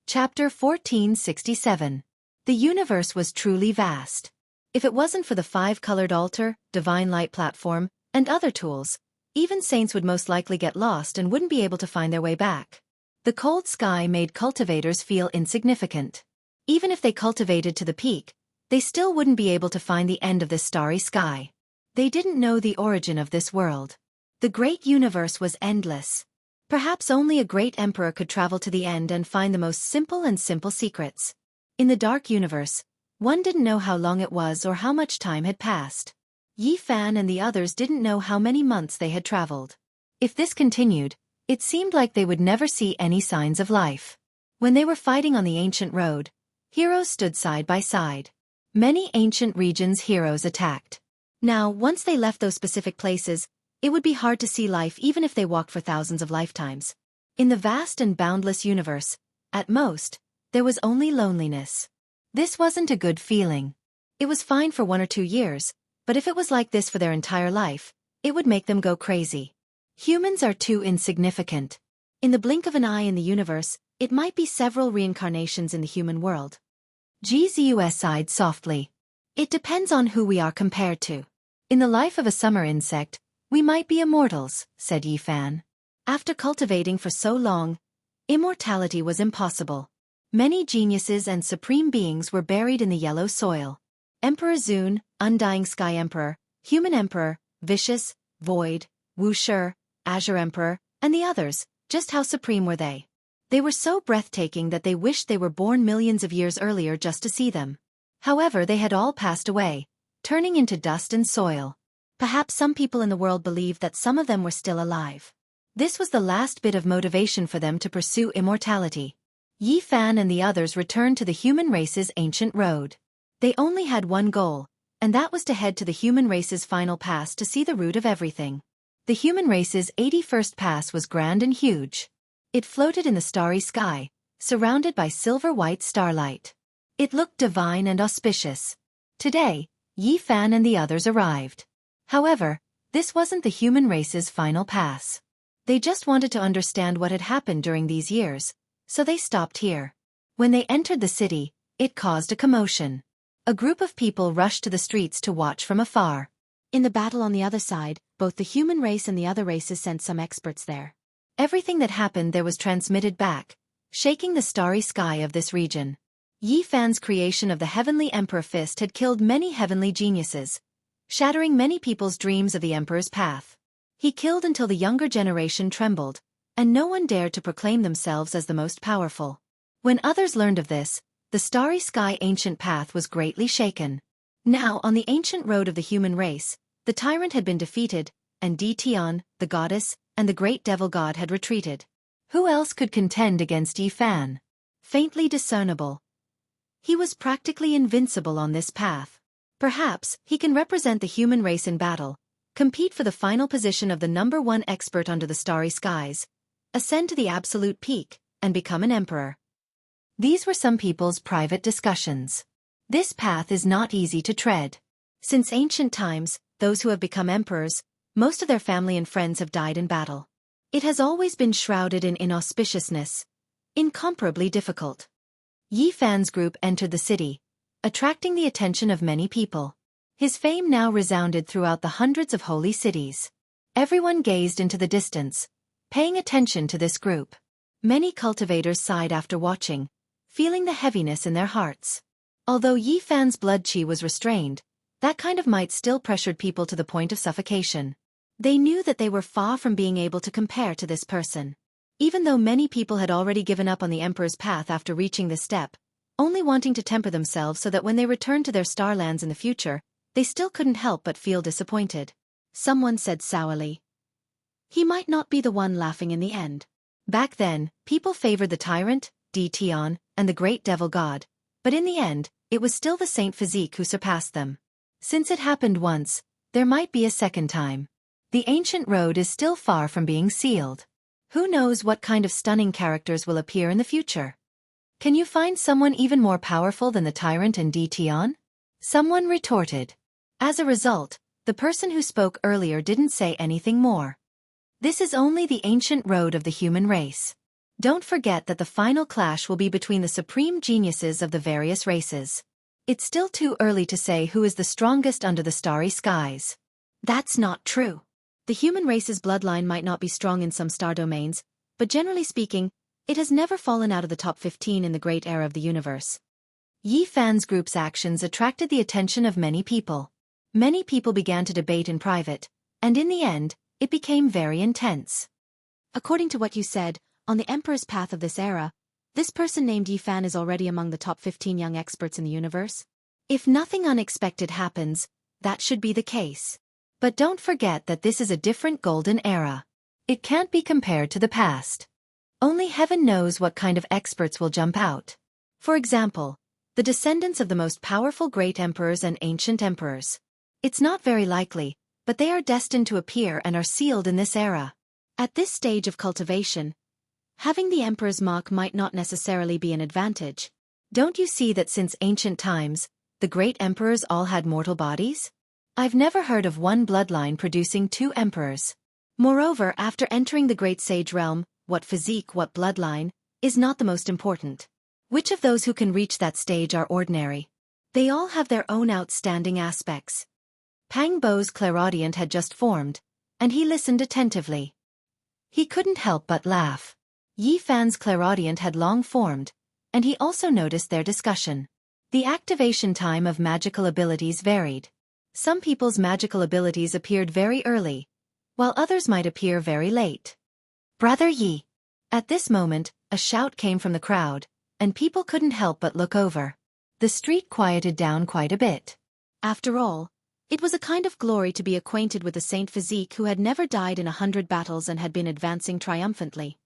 A: Chapter 1467. The universe was truly vast. If it wasn't for the 5-colored altar, divine light platform, and other tools, even saints would most likely get lost and wouldn't be able to find their way back. The cold sky made cultivators feel insignificant. Even if they cultivated to the peak, they still wouldn't be able to find the end of this starry sky. They didn't know the origin of this world. The great universe was endless. Perhaps only a great emperor could travel to the end and find the most simple secrets. In the dark universe, one didn't know how long it was or how much time had passed. Yi Fan and the others didn't know how many months they had traveled. If this continued, it seemed like they would never see any signs of life. When they were fighting on the ancient road, heroes stood side by side. Many ancient regions' heroes attacked. Now, once they left those specific places, it would be hard to see life even if they walked for thousands of lifetimes. In the vast and boundless universe, at most, there was only loneliness. This wasn't a good feeling. It was fine for 1 or 2 years, but if it was like this for their entire life, it would make them go crazy. Humans are too insignificant. In the blink of an eye in the universe, it might be several reincarnations in the human world. Jianghu sighed softly. It depends on who we are compared to. In the life of a summer insect, we might be immortals, said Yi Fan. After cultivating for so long, immortality was impossible. Many geniuses and supreme beings were buried in the yellow soil. Emperor Zun, Undying Sky Emperor, Human Emperor, Vicious, Void, Wuxia, Azure Emperor, and the others, just how supreme were they? They were so breathtaking that they wished they were born millions of years earlier just to see them. However, they had all passed away, turning into dust and soil. Perhaps some people in the world believed that some of them were still alive. This was the last bit of motivation for them to pursue immortality. Yi Fan and the others returned to the human race's ancient road. They only had one goal, and that was to head to the human race's final pass to see the root of everything. The human race's 81st pass was grand and huge. It floated in the starry sky, surrounded by silver-white starlight. It looked divine and auspicious. Today, Yi Fan and the others arrived. However, this wasn't the human race's final pass. They just wanted to understand what had happened during these years, so they stopped here. When they entered the city, it caused a commotion. A group of people rushed to the streets to watch from afar. In the battle on the other side, both the human race and the other races sent some experts there. Everything that happened there was transmitted back, shaking the starry sky of this region. Yi Fan's creation of the Heavenly Emperor Fist had killed many heavenly geniuses, shattering many people's dreams of the Emperor's path. He killed until the younger generation trembled, and no one dared to proclaim themselves as the most powerful. When others learned of this, the starry sky ancient path was greatly shaken. Now, on the ancient road of the human race, the tyrant had been defeated, and Tian, the goddess, and the great devil god had retreated. Who else could contend against Yi Fan? Faintly discernible. He was practically invincible on this path. Perhaps he can represent the human race in battle, compete for the final position of the #1 expert under the starry skies, ascend to the absolute peak, and become an emperor. These were some people's private discussions. This path is not easy to tread. Since ancient times, those who have become emperors, most of their family and friends have died in battle. It has always been shrouded in inauspiciousness, incomparably difficult. Yi Fan's group entered the city, attracting the attention of many people. His fame now resounded throughout the hundreds of holy cities. Everyone gazed into the distance, paying attention to this group. Many cultivators sighed after watching, feeling the heaviness in their hearts. Although Yi Fan's blood qi was restrained, that kind of might still pressured people to the point of suffocation. They knew that they were far from being able to compare to this person. Even though many people had already given up on the Emperor's path after reaching this step, only wanting to temper themselves so that when they returned to their starlands in the future, they still couldn't help but feel disappointed. Someone said sourly, "He might not be the one laughing in the end." Back then, people favored the tyrant, Tian, and the great devil god, but in the end, it was still the Saint Physique who surpassed them. Since it happened once, there might be a second time. The ancient road is still far from being sealed. Who knows what kind of stunning characters will appear in the future? Can you find someone even more powerful than the tyrant and Tian? Someone retorted. As a result, the person who spoke earlier didn't say anything more. This is only the ancient road of the human race. Don't forget that the final clash will be between the supreme geniuses of the various races. It's still too early to say who is the strongest under the starry skies. That's not true. The human race's bloodline might not be strong in some star domains, but generally speaking, It has never fallen out of the top 15 in the great era of the universe. Yi Fan's group's actions attracted the attention of many people. Many people began to debate in private, and in the end, it became very intense. According to what you said, on the Emperor's path of this era, this person named Yi Fan is already among the top 15 young experts in the universe? If nothing unexpected happens, that should be the case. But don't forget that this is a different golden era. It can't be compared to the past. Only heaven knows what kind of experts will jump out. For example, the descendants of the most powerful great emperors and ancient emperors. It's not very likely, but they are destined to appear and are sealed in this era. At this stage of cultivation, having the emperor's mark might not necessarily be an advantage. Don't you see that since ancient times, the great emperors all had mortal bodies? I've never heard of one bloodline producing two emperors. Moreover, after entering the great sage realm, what physique, what bloodline, is not the most important. Which of those who can reach that stage are ordinary? They all have their own outstanding aspects. Pang Bo's clairaudient had just formed, and he listened attentively. He couldn't help but laugh. Yi Fan's clairaudient had long formed, and he also noticed their discussion. The activation time of magical abilities varied. Some people's magical abilities appeared very early, while others might appear very late. Brother Yi! At this moment, a shout came from the crowd, and people couldn't help but look over. The street quieted down quite a bit. After all, it was a kind of glory to be acquainted with a saint physique who had never died in 100 battles and had been advancing triumphantly.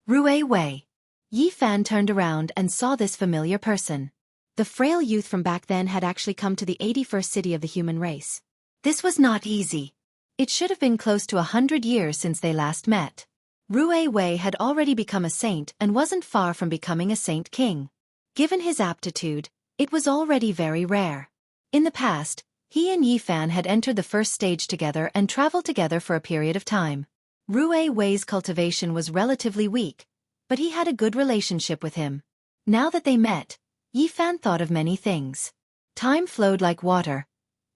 A: Rui Wei. Yi Fan turned around and saw this familiar person. The frail youth from back then had actually come to the 81st city of the human race. This was not easy. It should have been close to 100 years since they last met. Rui Wei had already become a saint and wasn't far from becoming a saint king. Given his aptitude, it was already very rare. In the past, he and Yi Fan had entered the first stage together and traveled together for a period of time. Rui Wei's cultivation was relatively weak, but he had a good relationship with him. Now that they met, Yi Fan thought of many things. Time flowed like water,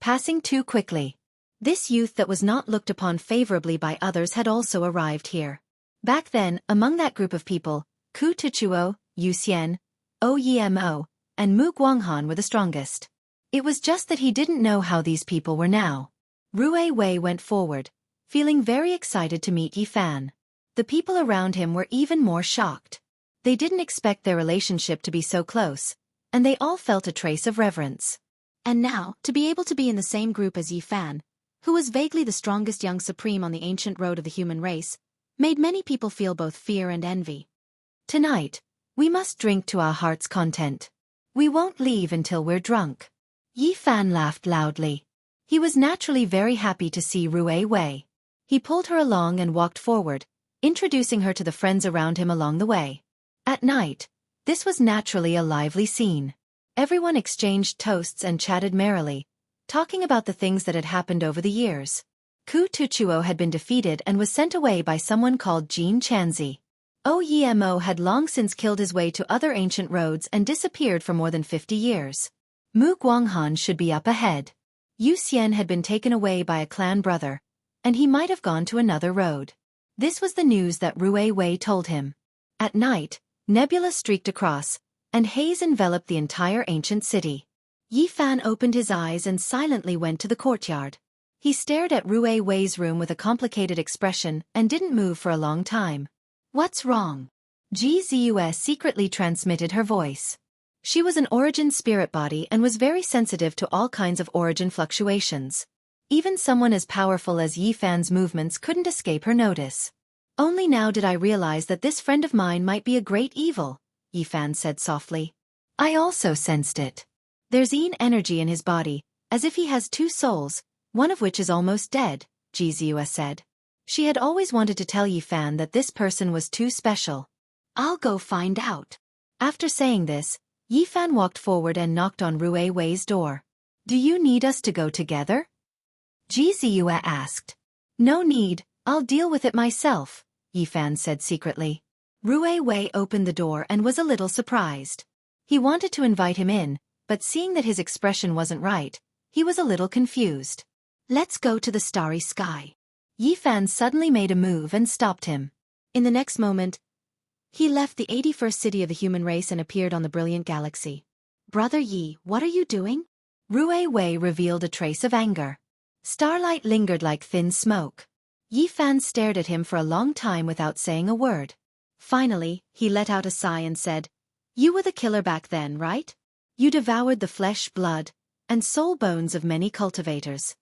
A: passing too quickly. This youth that was not looked upon favorably by others had also arrived here. Back then, among that group of people, Ku Tuchuo, Yu Xian, Oyemo, and Mu Guanghan were the strongest. It was just that he didn't know how these people were now. Rui Wei went forward, feeling very excited to meet Yi Fan. The people around him were even more shocked. They didn't expect their relationship to be so close, and they all felt a trace of reverence. And now, to be able to be in the same group as Yi Fan, who was vaguely the strongest young supreme on the ancient road of the human race, made many people feel both fear and envy. Tonight, we must drink to our heart's content. We won't leave until we're drunk. Yi Fan laughed loudly. He was naturally very happy to see Rui Wei. He pulled her along and walked forward, introducing her to the friends around him along the way. At night, this was naturally a lively scene. Everyone exchanged toasts and chatted merrily, talking about the things that had happened over the years. Ku Tuchuo had been defeated and was sent away by someone called Xianxia. Oyemo had long since killed his way to other ancient roads and disappeared for more than 50 years. Mu Guanghan should be up ahead. Yu Xian had been taken away by a clan brother, and he might have gone to another road. This was the news that Rui Wei told him. At night, nebula streaked across, and haze enveloped the entire ancient city. Yi Fan opened his eyes and silently went to the courtyard. He stared at Rui Wei's room with a complicated expression and didn't move for a long time. What's wrong? Jianghu secretly transmitted her voice. She was an origin spirit body and was very sensitive to all kinds of origin fluctuations. Even someone as powerful as Yi Fan's movements couldn't escape her notice. Only now did I realize that this friend of mine might be a great evil, Yi Fan said softly. I also sensed it. There's energy in his body, as if he has two souls, one of which is almost dead, Jianghu said. She had always wanted to tell Yi Fan that this person was too special. I'll go find out. After saying this, Yi Fan walked forward and knocked on Rui Wei's door. Do you need us to go together? Jianghu asked. No need, I'll deal with it myself, Yi Fan said secretly. Rui Wei opened the door and was a little surprised. He wanted to invite him in, but seeing that his expression wasn't right, he was a little confused. Let's go to the starry sky. Yi Fan suddenly made a move and stopped him. In the next moment, He left the 81st city of the human race and appeared on the brilliant galaxy. Brother Yi, what are you doing? Rui Wei revealed a trace of anger. Starlight lingered like thin smoke. Yi Fan stared at him for a long time without saying a word. Finally, he let out a sigh and said, "You were the killer back then, right? You devoured the flesh, blood, and soul bones of many cultivators."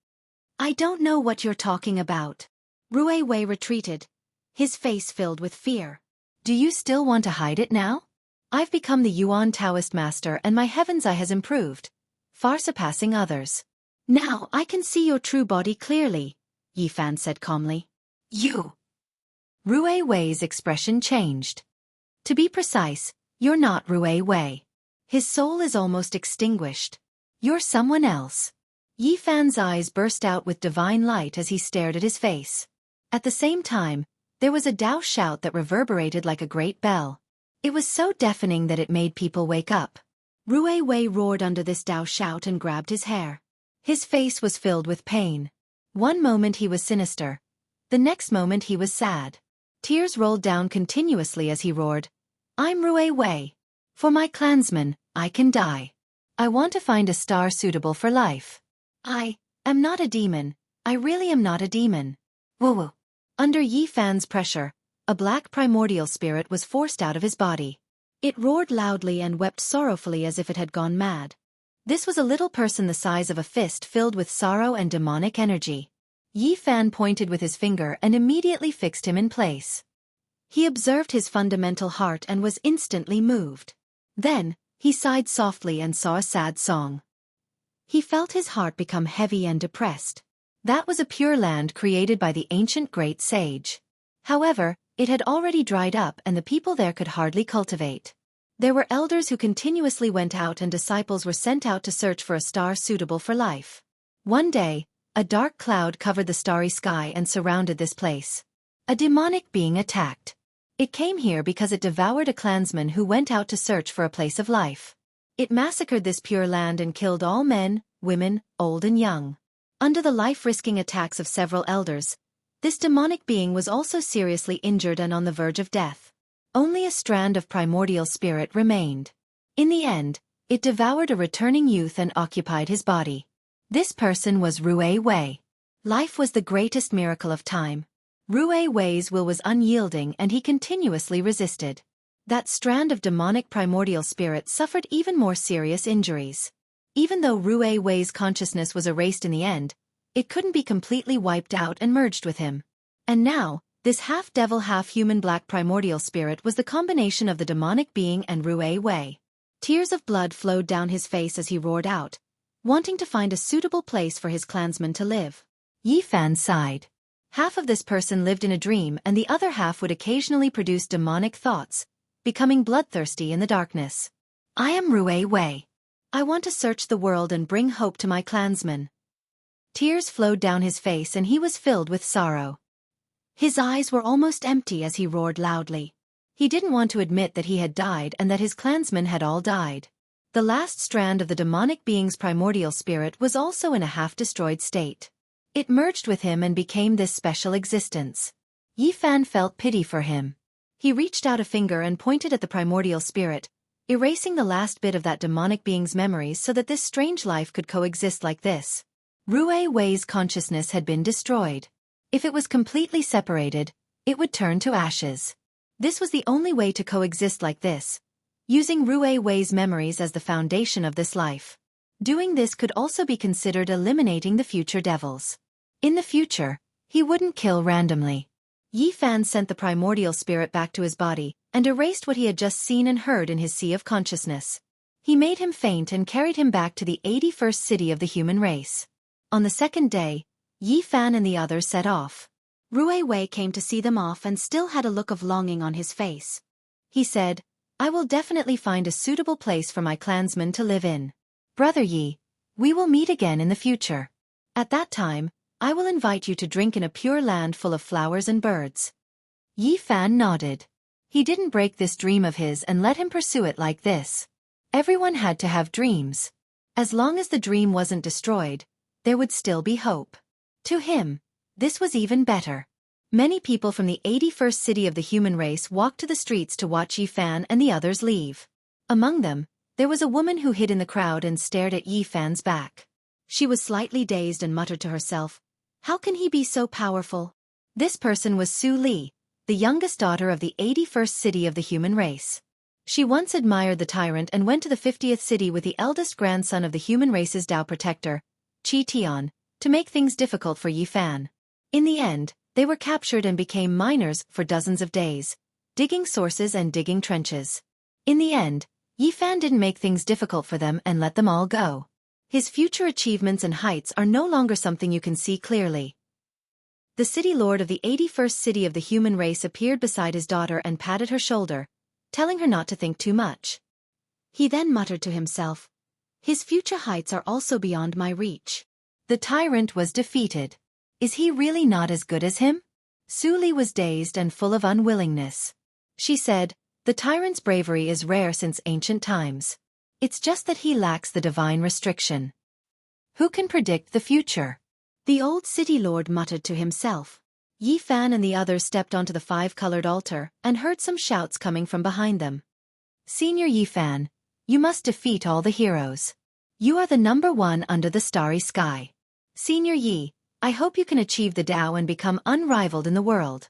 A: "I don't know what you're talking about." Rui Wei retreated, his face filled with fear. "Do you still want to hide it now? I've become the Yuan Taoist master and my heaven's eye has improved, far surpassing others. Now I can see your true body clearly," Yi Fan said calmly. "You." Rui Wei's expression changed. "To be precise, you're not Rui Wei. His soul is almost extinguished. You're someone else." Yi Fan's eyes burst out with divine light as he stared at his face. At the same time, there was a Dao shout that reverberated like a great bell. It was so deafening that it made people wake up. Rui Wei roared under this Dao shout and grabbed his hair. His face was filled with pain. One moment he was sinister. The next moment he was sad. Tears rolled down continuously as he roared, "I'm Rui Wei. For my clansmen, I can die. I want to find a star suitable for life. I am not a demon. I really am not a demon." Woo-woo. Under Yi Fan's pressure, a black primordial spirit was forced out of his body. It roared loudly and wept sorrowfully as if it had gone mad. This was a little person the size of a fist filled with sorrow and demonic energy. Yi Fan pointed with his finger and immediately fixed him in place. He observed his fundamental heart and was instantly moved. Then, he sighed softly and saw a sad song. He felt his heart become heavy and depressed. That was a pure land created by the ancient great sage. However, it had already dried up and the people there could hardly cultivate. There were elders who continuously went out and disciples were sent out to search for a star suitable for life. One day, a dark cloud covered the starry sky and surrounded this place. A demonic being attacked. It came here because it devoured a clansman who went out to search for a place of life. It massacred this pure land and killed all men, women, old and young. Under the life-risking attacks of several elders, this demonic being was also seriously injured and on the verge of death. Only a strand of primordial spirit remained. In the end, it devoured a returning youth and occupied his body. This person was Rui Wei. Life was the greatest miracle of time. Rui Wei's will was unyielding and he continuously resisted. That strand of demonic primordial spirit suffered even more serious injuries. Even though Rui Wei's consciousness was erased in the end, it couldn't be completely wiped out and merged with him. And now, this half-devil half-human black primordial spirit was the combination of the demonic being and Rui Wei. Tears of blood flowed down his face as he roared out, wanting to find a suitable place for his clansmen to live. Yi Fan sighed. Half of this person lived in a dream and the other half would occasionally produce demonic thoughts, becoming bloodthirsty in the darkness. "I am Rui Wei. I want to search the world and bring hope to my clansmen." Tears flowed down his face and he was filled with sorrow. His eyes were almost empty as he roared loudly. He didn't want to admit that he had died and that his clansmen had all died. The last strand of the demonic being's primordial spirit was also in a half-destroyed state. It merged with him and became this special existence. Yi Fan felt pity for him. He reached out a finger and pointed at the primordial spirit, erasing the last bit of that demonic being's memories so that this strange life could coexist like this. Rui Wei's consciousness had been destroyed. If it was completely separated, it would turn to ashes. This was the only way to coexist like this, using Rui Wei's memories as the foundation of this life. Doing this could also be considered eliminating the future devils. In the future, he wouldn't kill randomly. Yi Fan sent the primordial spirit back to his body and erased what he had just seen and heard in his sea of consciousness. He made him faint and carried him back to the 81st city of the human race. On the second day, Yi Fan and the others set off. Rui Wei came to see them off and still had a look of longing on his face. He said, "I will definitely find a suitable place for my clansmen to live in. Brother Yi, we will meet again in the future. At that time, I will invite you to drink in a pure land full of flowers and birds." Yi Fan nodded. He didn't break this dream of his and let him pursue it like this. Everyone had to have dreams. As long as the dream wasn't destroyed, there would still be hope. To him, this was even better. Many people from the 81st city of the human race walked to the streets to watch Yi Fan and the others leave. Among them, there was a woman who hid in the crowd and stared at Yi Fan's back. She was slightly dazed and muttered to herself, "How can he be so powerful?" This person was Su Li, the youngest daughter of the 81st city of the human race. She once admired the tyrant and went to the 50th city with the eldest grandson of the human race's Tao protector, Qi Tian, to make things difficult for Yi Fan. In the end, they were captured and became miners for dozens of days, digging sources and digging trenches. In the end, Yi Fan didn't make things difficult for them and let them all go. His future achievements and heights are no longer something you can see clearly. The city lord of the 81st city of the human race appeared beside his daughter and patted her shoulder, telling her not to think too much. He then muttered to himself, "His future heights are also beyond my reach." The tyrant was defeated. Is he really not as good as him? Su Li was dazed and full of unwillingness. She said, "The tyrant's bravery is rare since ancient times. It's just that he lacks the divine restriction. Who can predict the future?" The old city lord muttered to himself. Yi Fan and the others stepped onto the five-colored altar and heard some shouts coming from behind them. "Senior Yi Fan, you must defeat all the heroes. You are the number one under the starry sky. Senior Yi, I hope you can achieve the Tao and become unrivaled in the world."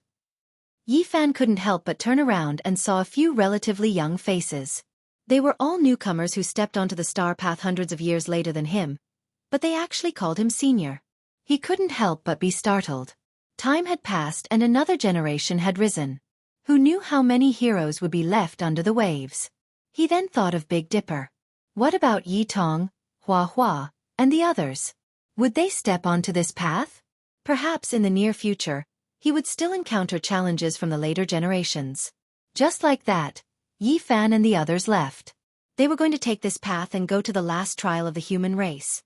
A: Yi Fan couldn't help but turn around and saw a few relatively young faces. They were all newcomers who stepped onto the star path hundreds of years later than him, but they actually called him senior. He couldn't help but be startled. Time had passed and another generation had risen. Who knew how many heroes would be left under the waves? He then thought of Big Dipper. What about Yi Tong, Hua Hua, and the others? Would they step onto this path? Perhaps in the near future, he would still encounter challenges from the later generations. Just like that, Yi Fan and the others left. They were going to take this path and go to the last trial of the human race.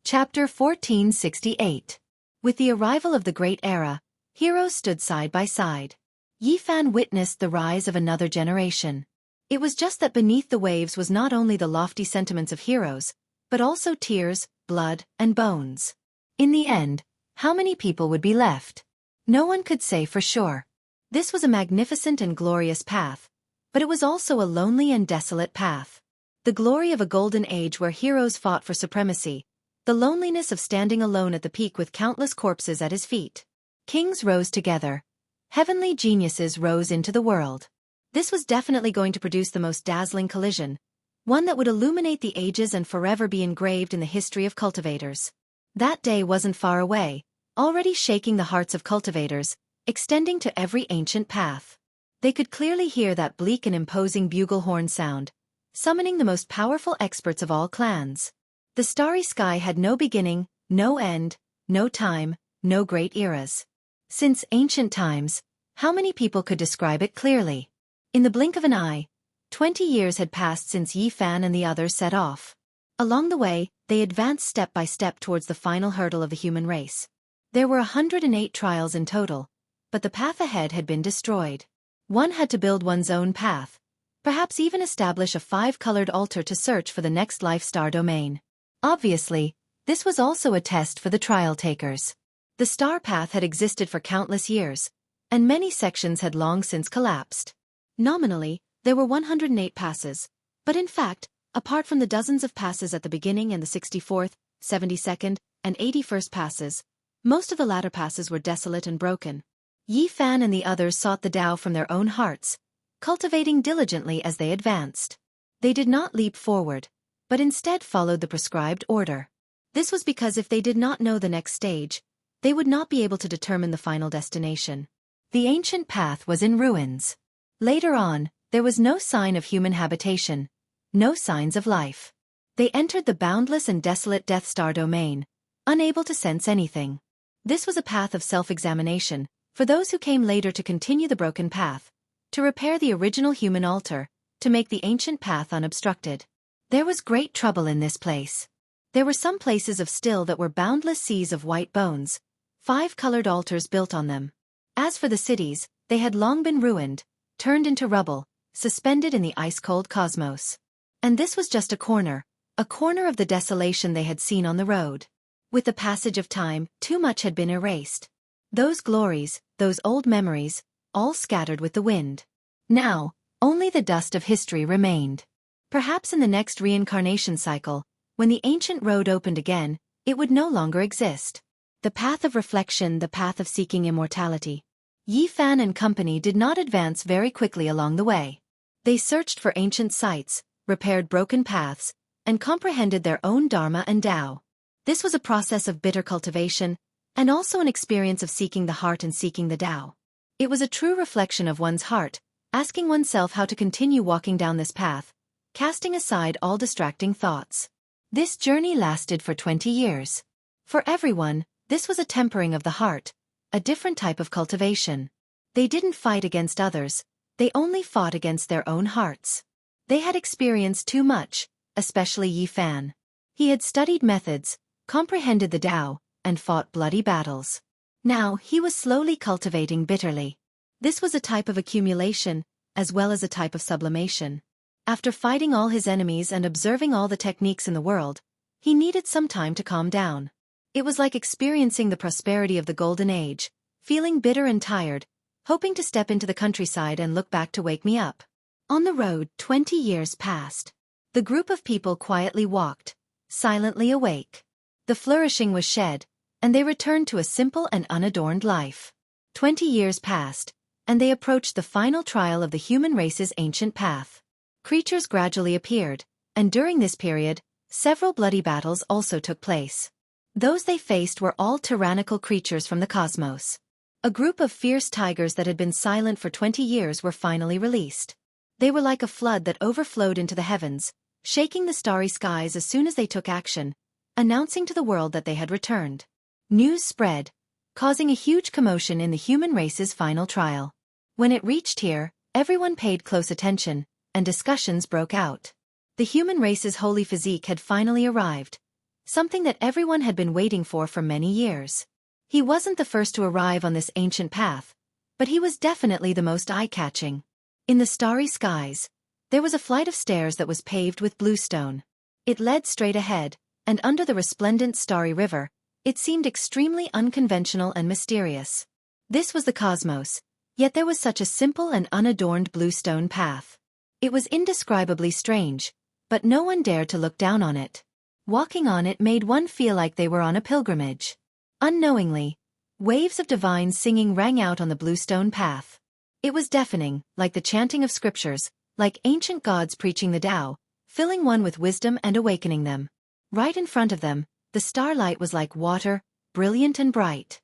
A: Chapter 1468. With the arrival of the Great Era, heroes stood side by side. Yi Fan witnessed the rise of another generation. It was just that beneath the waves was not only the lofty sentiments of heroes, but also tears, blood, and bones. In the end, how many people would be left? No one could say for sure. This was a magnificent and glorious path, but it was also a lonely and desolate path. The glory of a golden age where heroes fought for supremacy, the loneliness of standing alone at the peak with countless corpses at his feet. Kings rose together. Heavenly geniuses rose into the world. This was definitely going to produce the most dazzling collision, one that would illuminate the ages and forever be engraved in the history of cultivators. That day wasn't far away, already shaking the hearts of cultivators, extending to every ancient path. They could clearly hear that bleak and imposing bugle horn sound, summoning the most powerful experts of all clans. The starry sky had no beginning, no end, no time, no great eras. Since ancient times, how many people could describe it clearly? In the blink of an eye, 20 years had passed since Yi Fan and the others set off. Along the way, they advanced step by step towards the final hurdle of the human race. There were 108 trials in total, but the path ahead had been destroyed. One had to build one's own path, perhaps even establish a five-colored altar to search for the next life star domain. Obviously, this was also a test for the trial takers. The star path had existed for countless years, and many sections had long since collapsed. Nominally, there were 108 passes, but in fact, apart from the dozens of passes at the beginning and the 64th, 72nd, and 81st passes, most of the latter passes were desolate and broken. Yi Fan and the others sought the Tao from their own hearts, cultivating diligently as they advanced. They did not leap forward, but instead followed the prescribed order. This was because if they did not know the next stage, they would not be able to determine the final destination. The ancient path was in ruins. Later on, there was no sign of human habitation, no signs of life. They entered the boundless and desolate Death Star domain, unable to sense anything. This was a path of self-examination, for those who came later to continue the broken path, to repair the original human altar, to make the ancient path unobstructed. There was great trouble in this place. There were some places of still that were boundless seas of white bones, five-colored altars built on them. As for the cities, they had long been ruined, turned into rubble, suspended in the ice-cold cosmos. And this was just a corner of the desolation they had seen on the road. With the passage of time, too much had been erased. Those glories, those old memories, all scattered with the wind. Now, only the dust of history remained. Perhaps in the next reincarnation cycle, when the ancient road opened again, it would no longer exist. The path of reflection, the path of seeking immortality. Yi Fan and company did not advance very quickly along the way. They searched for ancient sites, repaired broken paths, and comprehended their own dharma and Tao. This was a process of bitter cultivation, and also an experience of seeking the heart and seeking the Tao. It was a true reflection of one's heart, asking oneself how to continue walking down this path, casting aside all distracting thoughts. This journey lasted for 20 years. For everyone, this was a tempering of the heart, a different type of cultivation. They didn't fight against others, they only fought against their own hearts. They had experienced too much, especially Yi Fan. He had studied methods, comprehended the Tao, and fought bloody battles. Now he was slowly cultivating bitterly. This was a type of accumulation, as well as a type of sublimation. After fighting all his enemies and observing all the techniques in the world, he needed some time to calm down. It was like experiencing the prosperity of the Golden Age, feeling bitter and tired, hoping to step into the countryside and look back to wake me up. On the road, 20 years passed. The group of people quietly walked, silently awake. The flourishing was shed, and they returned to a simple and unadorned life. 20 years passed, and they approached the final trial of the human race's ancient path. Creatures gradually appeared, and during this period, several bloody battles also took place. Those they faced were all tyrannical creatures from the cosmos. A group of fierce tigers that had been silent for 20 years were finally released. They were like a flood that overflowed into the heavens, shaking the starry skies as soon as they took action, announcing to the world that they had returned. News spread, causing a huge commotion in the human race's final trial. When it reached here, everyone paid close attention, and discussions broke out. The human race's holy physique had finally arrived, something that everyone had been waiting for many years. He wasn't the first to arrive on this ancient path, but he was definitely the most eye-catching. In the starry skies, there was a flight of stairs that was paved with blue stone. It led straight ahead, and under the resplendent starry river, it seemed extremely unconventional and mysterious. This was the cosmos, yet there was such a simple and unadorned blue stone path. It was indescribably strange, but no one dared to look down on it. Walking on it made one feel like they were on a pilgrimage. Unknowingly, waves of divine singing rang out on the blue stone path. It was deafening, like the chanting of scriptures, like ancient gods preaching the Tao, filling one with wisdom and awakening them. Right in front of them, the starlight was like water, brilliant and bright.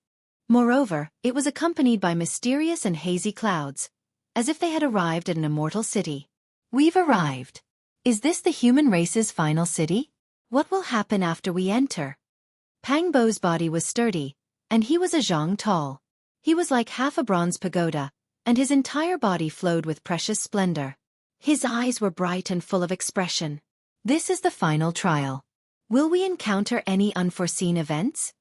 A: Moreover, it was accompanied by mysterious and hazy clouds, as if they had arrived at an immortal city. We've arrived. Is this the human race's final city? What will happen after we enter? Pang Bo's body was sturdy, and he was a zhang tall. He was like half a bronze pagoda, and his entire body flowed with precious splendor. His eyes were bright and full of expression. This is the final trial. Will we encounter any unforeseen events?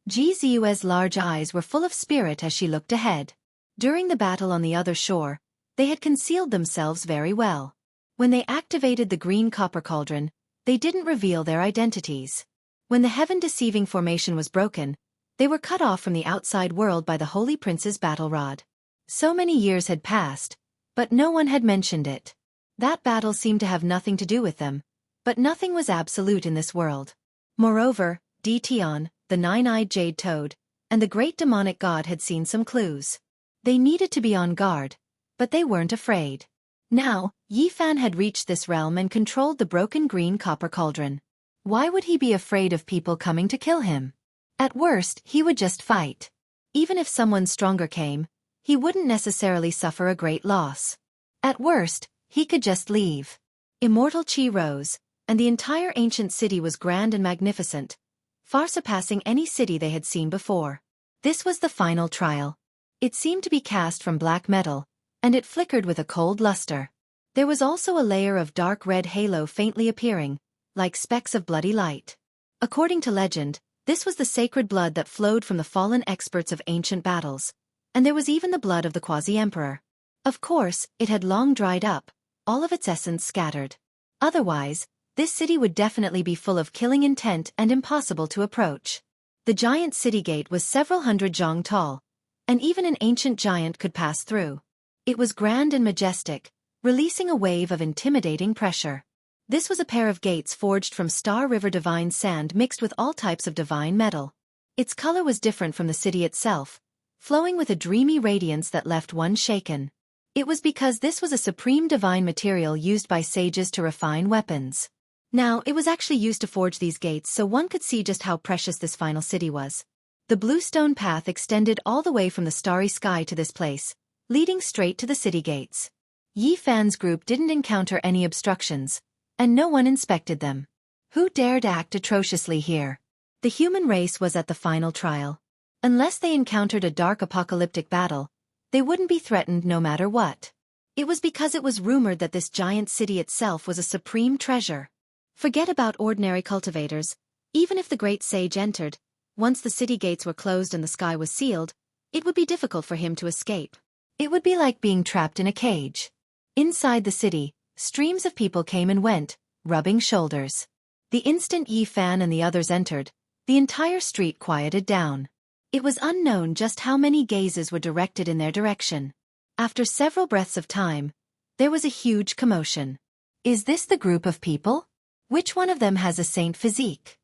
A: Ji Ziyue's large eyes were full of spirit as she looked ahead. During the battle on the other shore, they had concealed themselves very well. When they activated the green copper cauldron, they didn't reveal their identities. When the heaven-deceiving formation was broken, they were cut off from the outside world by the Holy Prince's battle rod. So many years had passed, but no one had mentioned it. That battle seemed to have nothing to do with them, but nothing was absolute in this world. Moreover, Di Tian, the nine-eyed jade toad, and the great demonic god had seen some clues. They needed to be on guard, but they weren't afraid. Now, Yi Fan had reached this realm and controlled the broken green copper cauldron. Why would he be afraid of people coming to kill him? At worst, he would just fight. Even if someone stronger came, he wouldn't necessarily suffer a great loss. At worst, he could just leave. Immortal Qi rose, and the entire ancient city was grand and magnificent, far surpassing any city they had seen before. This was the final trial. It seemed to be cast from black metal, and it flickered with a cold luster. There was also a layer of dark red halo faintly appearing, like specks of bloody light. According to legend, this was the sacred blood that flowed from the fallen experts of ancient battles, and there was even the blood of the quasi-emperor. Of course, it had long dried up, all of its essence scattered. Otherwise, this city would definitely be full of killing intent and impossible to approach. The giant city gate was several hundred zhang tall, and even an ancient giant could pass through. It was grand and majestic, releasing a wave of intimidating pressure. This was a pair of gates forged from Star River divine sand mixed with all types of divine metal. Its color was different from the city itself, flowing with a dreamy radiance that left one shaken. It was because this was a supreme divine material used by sages to refine weapons. Now, it was actually used to forge these gates so one could see just how precious this final city was. The bluestone path extended all the way from the starry sky to this place, leading straight to the city gates. Yi Fan's group didn't encounter any obstructions, and no one inspected them. Who dared act atrociously here? The human race was at the final trial. Unless they encountered a dark apocalyptic battle, they wouldn't be threatened no matter what. It was because it was rumored that this giant city itself was a supreme treasure. Forget about ordinary cultivators. Even if the great sage entered, once the city gates were closed and the sky was sealed, it would be difficult for him to escape. It would be like being trapped in a cage. Inside the city, streams of people came and went, rubbing shoulders. The instant Yi Fan and the others entered, the entire street quieted down. It was unknown just how many gazes were directed in their direction. After several breaths of time, there was a huge commotion. Is this the group of people? Which one of them has a saint physique?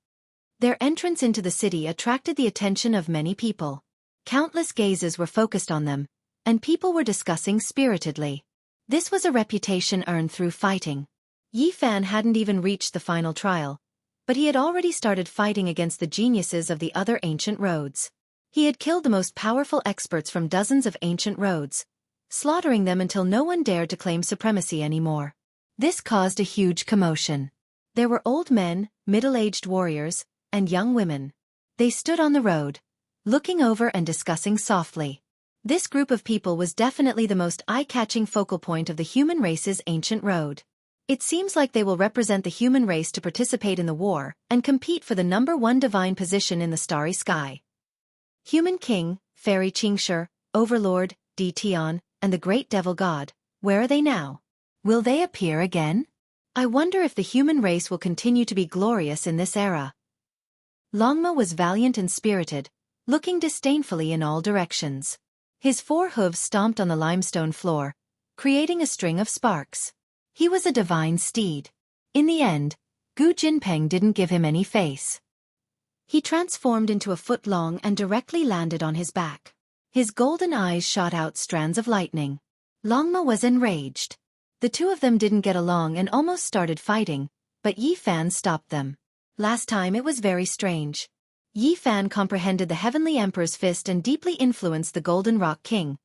A: Their entrance into the city attracted the attention of many people. Countless gazes were focused on them, and people were discussing spiritedly. This was a reputation earned through fighting. Yi Fan hadn't even reached the final trial, but he had already started fighting against the geniuses of the other ancient roads. He had killed the most powerful experts from dozens of ancient roads, slaughtering them until no one dared to claim supremacy anymore. This caused a huge commotion. There were old men, middle-aged warriors, and young women. They stood on the road, looking over and discussing softly. This group of people was definitely the most eye-catching focal point of the human race's ancient road. It seems like they will represent the human race to participate in the war and compete for the #1 divine position in the starry sky. Human King, Fairy Xianxia, Overlord, Tian, and the Great Devil God, where are they now? Will they appear again? I wonder if the human race will continue to be glorious in this era. Longma was valiant and spirited, looking disdainfully in all directions. His 4 hooves stomped on the limestone floor, creating a string of sparks. He was a divine steed. In the end, Gu Jinpeng didn't give him any face. He transformed into a foot long and directly landed on his back. His golden eyes shot out strands of lightning. Longma was enraged. The two of them didn't get along and almost started fighting, but Yi Fan stopped them. Last time it was very strange. Yi Fan comprehended the Heavenly Emperor's fist and deeply influenced the Golden Rock King,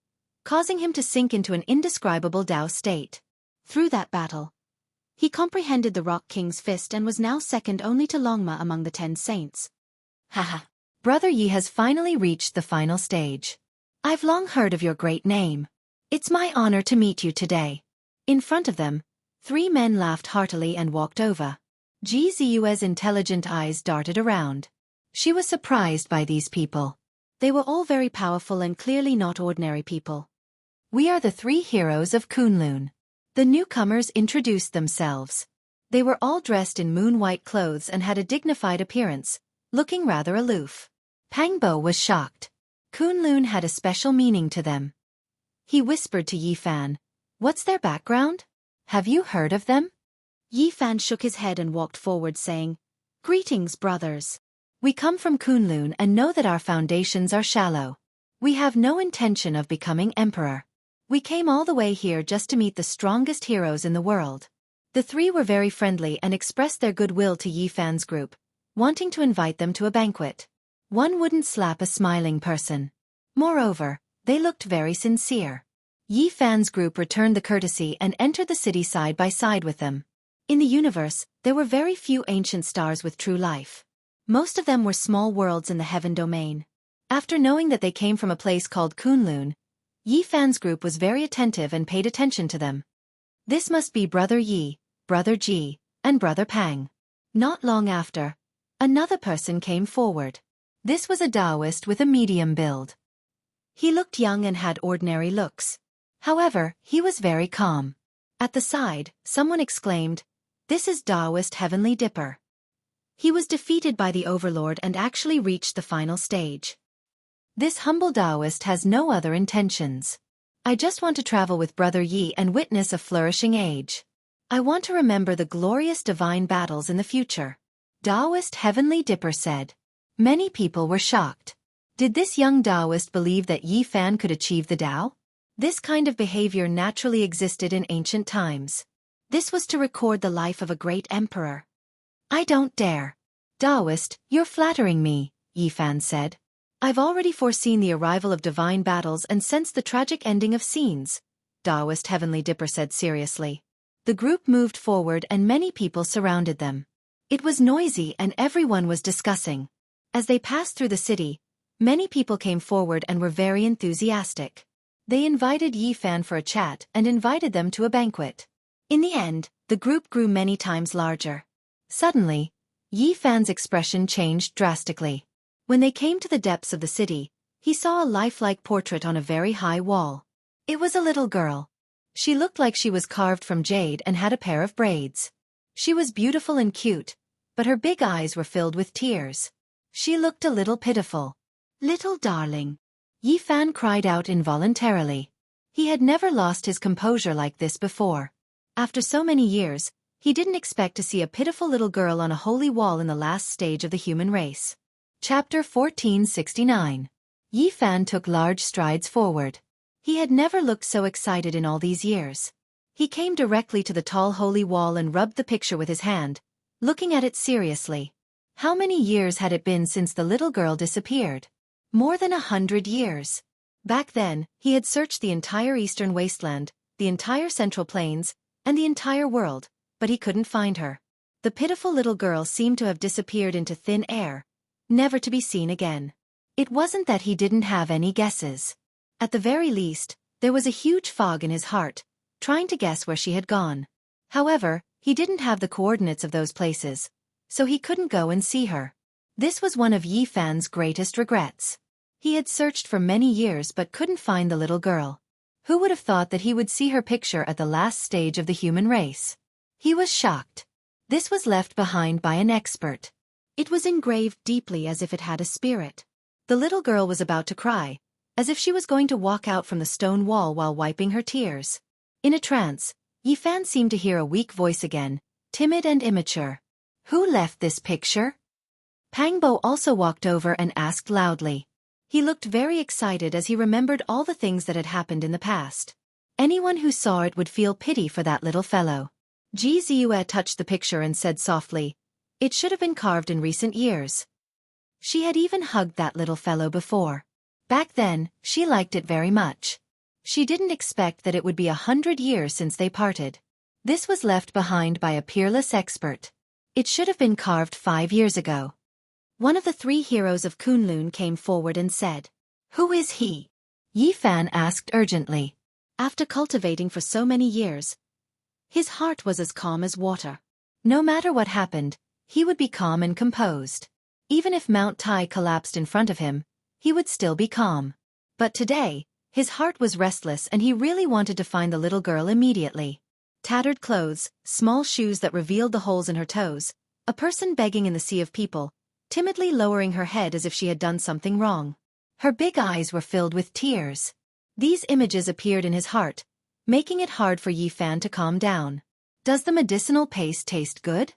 A: causing him to sink into an indescribable Tao state. Through that battle, he comprehended the Rock King's fist and was now second only to Longma among the 10 saints. Haha. Brother Yi has finally reached the final stage. I've long heard of your great name. It's my honor to meet you today. In front of them, 3 men laughed heartily and walked over. Ji Ziyue's intelligent eyes darted around. She was surprised by these people. They were all very powerful and clearly not ordinary people. We are the 3 heroes of Kunlun. The newcomers introduced themselves. They were all dressed in moon-white clothes and had a dignified appearance, looking rather aloof. Pang Bo was shocked. Kunlun had a special meaning to them. He whispered to Yi Fan, "What's their background? Have you heard of them?" Yi Fan shook his head and walked forward saying, "Greetings, brothers. We come from Kunlun and know that our foundations are shallow. We have no intention of becoming emperor. We came all the way here just to meet the strongest heroes in the world." The 3 were very friendly and expressed their goodwill to Yi Fan's group, wanting to invite them to a banquet. One wouldn't slap a smiling person. Moreover, they looked very sincere. Yi Fan's group returned the courtesy and entered the city side by side with them. In the universe, there were very few ancient stars with true life. Most of them were small worlds in the heaven domain. After knowing that they came from a place called Kunlun, Yi Fan's group was very attentive and paid attention to them. This must be Brother Yi, Brother Ji, and Brother Pang. Not long after, another person came forward. This was a Taoist with a medium build. He looked young and had ordinary looks. However, he was very calm. At the side, someone exclaimed, "This is Taoist Heavenly Dipper." He was defeated by the Overlord and actually reached the final stage. This humble Taoist has no other intentions. I just want to travel with Brother Yi and witness a flourishing age. I want to remember the glorious divine battles in the future. Taoist Heavenly Dipper said. Many people were shocked. Did this young Taoist believe that Yi Fan could achieve the Tao? This kind of behavior naturally existed in ancient times. This was to record the life of a great emperor. I don't dare. Taoist, you're flattering me, Yi Fan said. I've already foreseen the arrival of divine battles and sensed the tragic ending of scenes, Taoist Heavenly Dipper said seriously. The group moved forward and many people surrounded them. It was noisy and everyone was discussing. As they passed through the city, many people came forward and were very enthusiastic. They invited Yi Fan for a chat and invited them to a banquet. In the end, the group grew many times larger. Suddenly, Yi Fan's expression changed drastically. When they came to the depths of the city, he saw a lifelike portrait on a very high wall. It was a little girl. She looked like she was carved from jade and had a pair of braids. She was beautiful and cute, but her big eyes were filled with tears. She looked a little pitiful. Little darling. Yi Fan cried out involuntarily. He had never lost his composure like this before. After so many years, he didn't expect to see a pitiful little girl on a holy wall in the last stage of the human race. Chapter 1469. Yi Fan took large strides forward. He had never looked so excited in all these years. He came directly to the tall holy wall and rubbed the picture with his hand, looking at it seriously. How many years had it been since the little girl disappeared? More than 100 years. Back then, he had searched the entire eastern wasteland, the entire central plains, and the entire world, but he couldn't find her. The pitiful little girl seemed to have disappeared into thin air, never to be seen again. It wasn't that he didn't have any guesses. At the very least, there was a huge fog in his heart, trying to guess where she had gone. However, he didn't have the coordinates of those places, so he couldn't go and see her. This was one of Yi Fan's greatest regrets. He had searched for many years but couldn't find the little girl. Who would have thought that he would see her picture at the last stage of the human race? He was shocked. This was left behind by an expert. It was engraved deeply as if it had a spirit. The little girl was about to cry, as if she was going to walk out from the stone wall while wiping her tears. In a trance, Yi Fan seemed to hear a weak voice again, timid and immature. Who left this picture? Pang Bo also walked over and asked loudly. He looked very excited as he remembered all the things that had happened in the past. Anyone who saw it would feel pity for that little fellow. Jianghu touched the picture and said softly, "It should have been carved in recent years." She had even hugged that little fellow before. Back then, she liked it very much. She didn't expect that it would be 100 years since they parted. This was left behind by a peerless expert. It should have been carved 5 years ago. One of the 3 heroes of Kunlun came forward and said, "Who is he?" Yi Fan asked urgently. After cultivating for so many years, his heart was as calm as water. No matter what happened, he would be calm and composed. Even if Mount Tai collapsed in front of him, he would still be calm. But today, his heart was restless and he really wanted to find the little girl immediately. Tattered clothes, small shoes that revealed the holes in her toes, a person begging in the sea of people, timidly lowering her head as if she had done something wrong. Her big eyes were filled with tears. These images appeared in his heart, making it hard for Yi Fan to calm down. Does the medicinal paste taste good?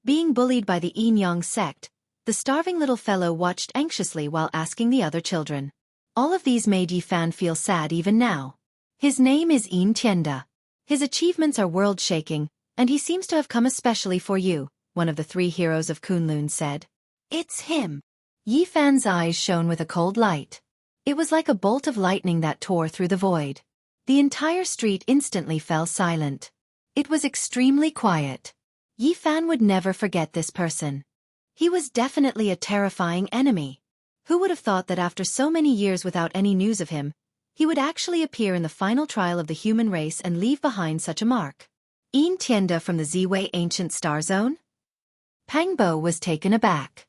A: Being bullied by the Yin Yang sect, the starving little fellow watched anxiously while asking the other children. All of these made Yi Fan feel sad even now. His name is Yin Tianda. His achievements are world-shaking, and he seems to have come especially for you, one of the 3 heroes of Kunlun said. It's him. Yi Fan's eyes shone with a cold light. It was like a bolt of lightning that tore through the void. The entire street instantly fell silent. It was extremely quiet. Yi Fan would never forget this person. He was definitely a terrifying enemy. Who would have thought that after so many years without any news of him, he would actually appear in the final trial of the human race and leave behind such a mark? Yin Tianda from the Ziwei Ancient Star Zone? Pang Bo was taken aback.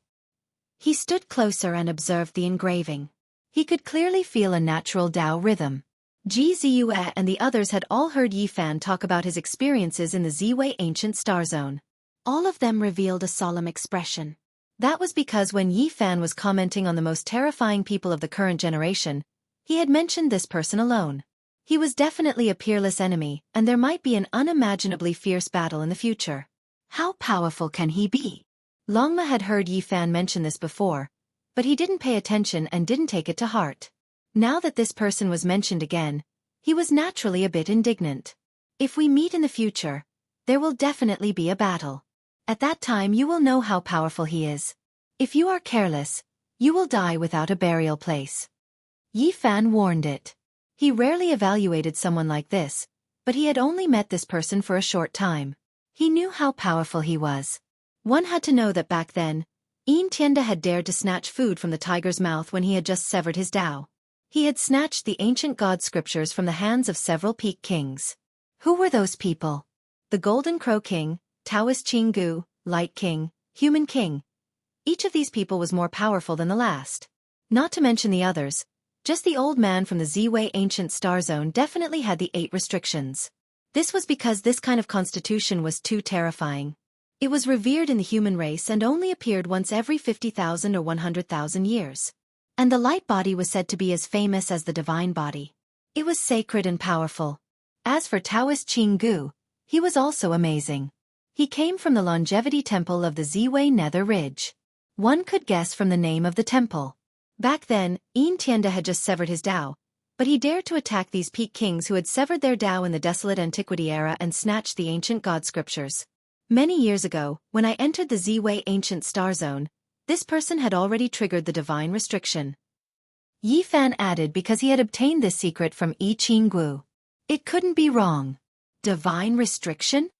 A: He stood closer and observed the engraving. He could clearly feel a natural Tao rhythm. Ji Ziyue and the others had all heard Yi Fan talk about his experiences in the Ziwei Ancient Star Zone. All of them revealed a solemn expression. That was because when Yi Fan was commenting on the most terrifying people of the current generation, he had mentioned this person alone. He was definitely a peerless enemy, and there might be an unimaginably fierce battle in the future. How powerful can he be? Longma had heard Yi Fan mention this before, but he didn't pay attention and didn't take it to heart. Now that this person was mentioned again, he was naturally a bit indignant. If we meet in the future, there will definitely be a battle. At that time you will know how powerful he is. If you are careless, you will die without a burial place. Yi Fan warned it. He rarely evaluated someone like this, but he had only met this person for a short time. He knew how powerful he was. One had to know that back then, Tienda had dared to snatch food from the tiger's mouth when he had just severed his Tao. He had snatched the ancient god scriptures from the hands of several peak kings. Who were those people? The Golden Crow King, Taoist Jianghu, Light King, Human King. Each of these people was more powerful than the last. Not to mention the others, just the old man from the Ziwei ancient star zone definitely had the 8 restrictions. This was because this kind of constitution was too terrifying. It was revered in the human race and only appeared once every 50,000 or 100,000 years. And the light body was said to be as famous as the divine body. It was sacred and powerful. As for Taoist Jianghu, he was also amazing. He came from the longevity temple of the Ziwei Nether Ridge. One could guess from the name of the temple. Back then, Tienda had just severed his Tao, but he dared to attack these peak kings who had severed their Tao in the desolate antiquity era and snatched the ancient god scriptures. Many years ago, when I entered the Ziwei ancient star zone, this person had already triggered the divine restriction. Yi Fan added because he had obtained this secret from Yi Qinggu. It couldn't be wrong. Divine restriction?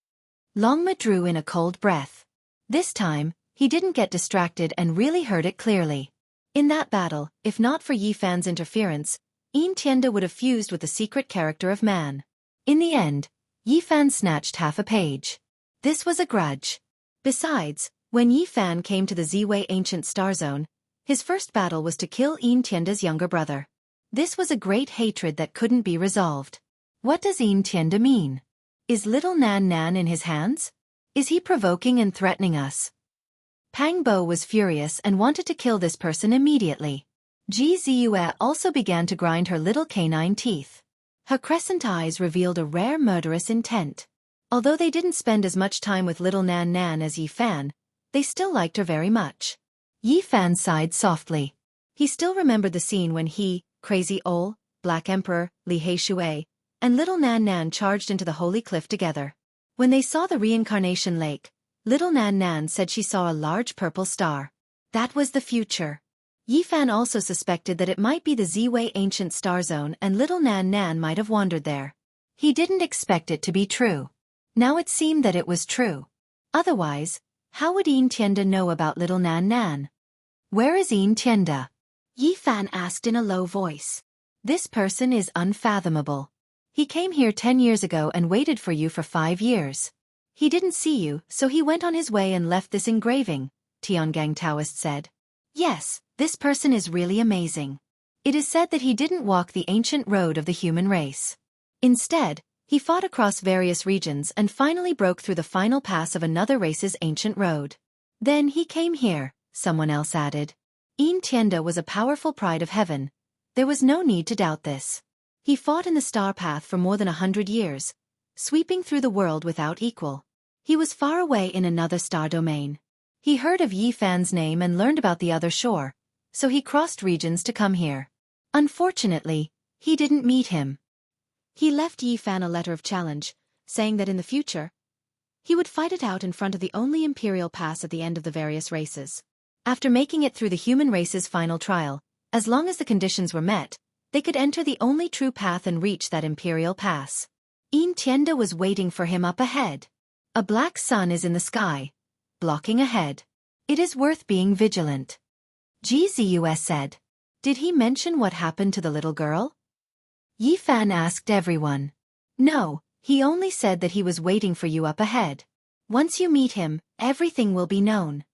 A: Longma drew in a cold breath. This time, he didn't get distracted and really heard it clearly. In that battle, if not for Yi Fan's interference, Tienda would have fused with the secret character of man. In the end, Yi Fan snatched half a page. This was a grudge. Besides, when Yi Fan came to the Ziwei ancient star zone, his first battle was to kill Tienda's younger brother. This was a great hatred that couldn't be resolved. What does Tienda mean? Is little Nan Nan in his hands? Is he provoking and threatening us? Pang Bo was furious and wanted to kill this person immediately. Ji Ziyue also began to grind her little canine teeth. Her crescent eyes revealed a rare murderous intent. Although they didn't spend as much time with little Nan Nan as Yi Fan, they still liked her very much. Yi Fan sighed softly. He still remembered the scene when he, Crazy Ol, Black Emperor, Li Heishui, and little Nan Nan charged into the holy cliff together. When they saw the reincarnation lake, little Nan Nan said she saw a large purple star. That was the future. Yi Fan also suspected that it might be the Ziwei ancient star zone and little Nan Nan might have wandered there. He didn't expect it to be true. Now it seemed that it was true. Otherwise, how would Tienda know about little Nan Nan? Where is Tienda? Yi Fan asked in a low voice. This person is unfathomable. He came here 10 years ago and waited for you for 5 years. He didn't see you, so he went on his way and left this engraving, Tiangang Taoist said. Yes, this person is really amazing. It is said that he didn't walk the ancient road of the human race. Instead, he fought across various regions and finally broke through the final pass of another race's ancient road. Then he came here, someone else added. Tienda was a powerful pride of heaven. There was no need to doubt this. He fought in the star path for more than 100 years, sweeping through the world without equal. He was far away in another star domain. He heard of Yi Fan's name and learned about the other shore, so he crossed regions to come here. Unfortunately, he didn't meet him. He left Yi Fan a letter of challenge, saying that in the future, he would fight it out in front of the only imperial pass at the end of the various races. After making it through the human race's final trial, as long as the conditions were met, they could enter the only true path and reach that imperial pass. Tienda was waiting for him up ahead. A black sun is in the sky, blocking ahead. It is worth being vigilant. Ji Ziyue said. Did he mention what happened to the little girl? Yi Fan asked everyone. No, he only said that he was waiting for you up ahead. Once you meet him, everything will be known.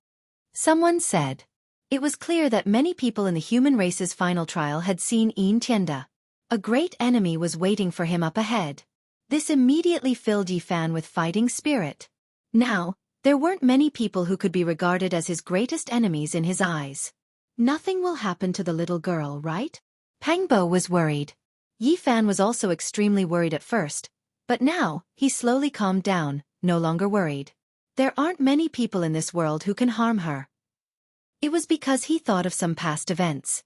A: Someone said. It was clear that many people in the human race's final trial had seen Tienda. A great enemy was waiting for him up ahead. This immediately filled Yi Fan with fighting spirit. Now, There weren't many people who could be regarded as his greatest enemies in his eyes. Nothing will happen to the little girl, right? Pang Bo was worried. Yi Fan was also extremely worried at first, but now, he slowly calmed down, no longer worried. There aren't many people in this world who can harm her. It was because he thought of some past events.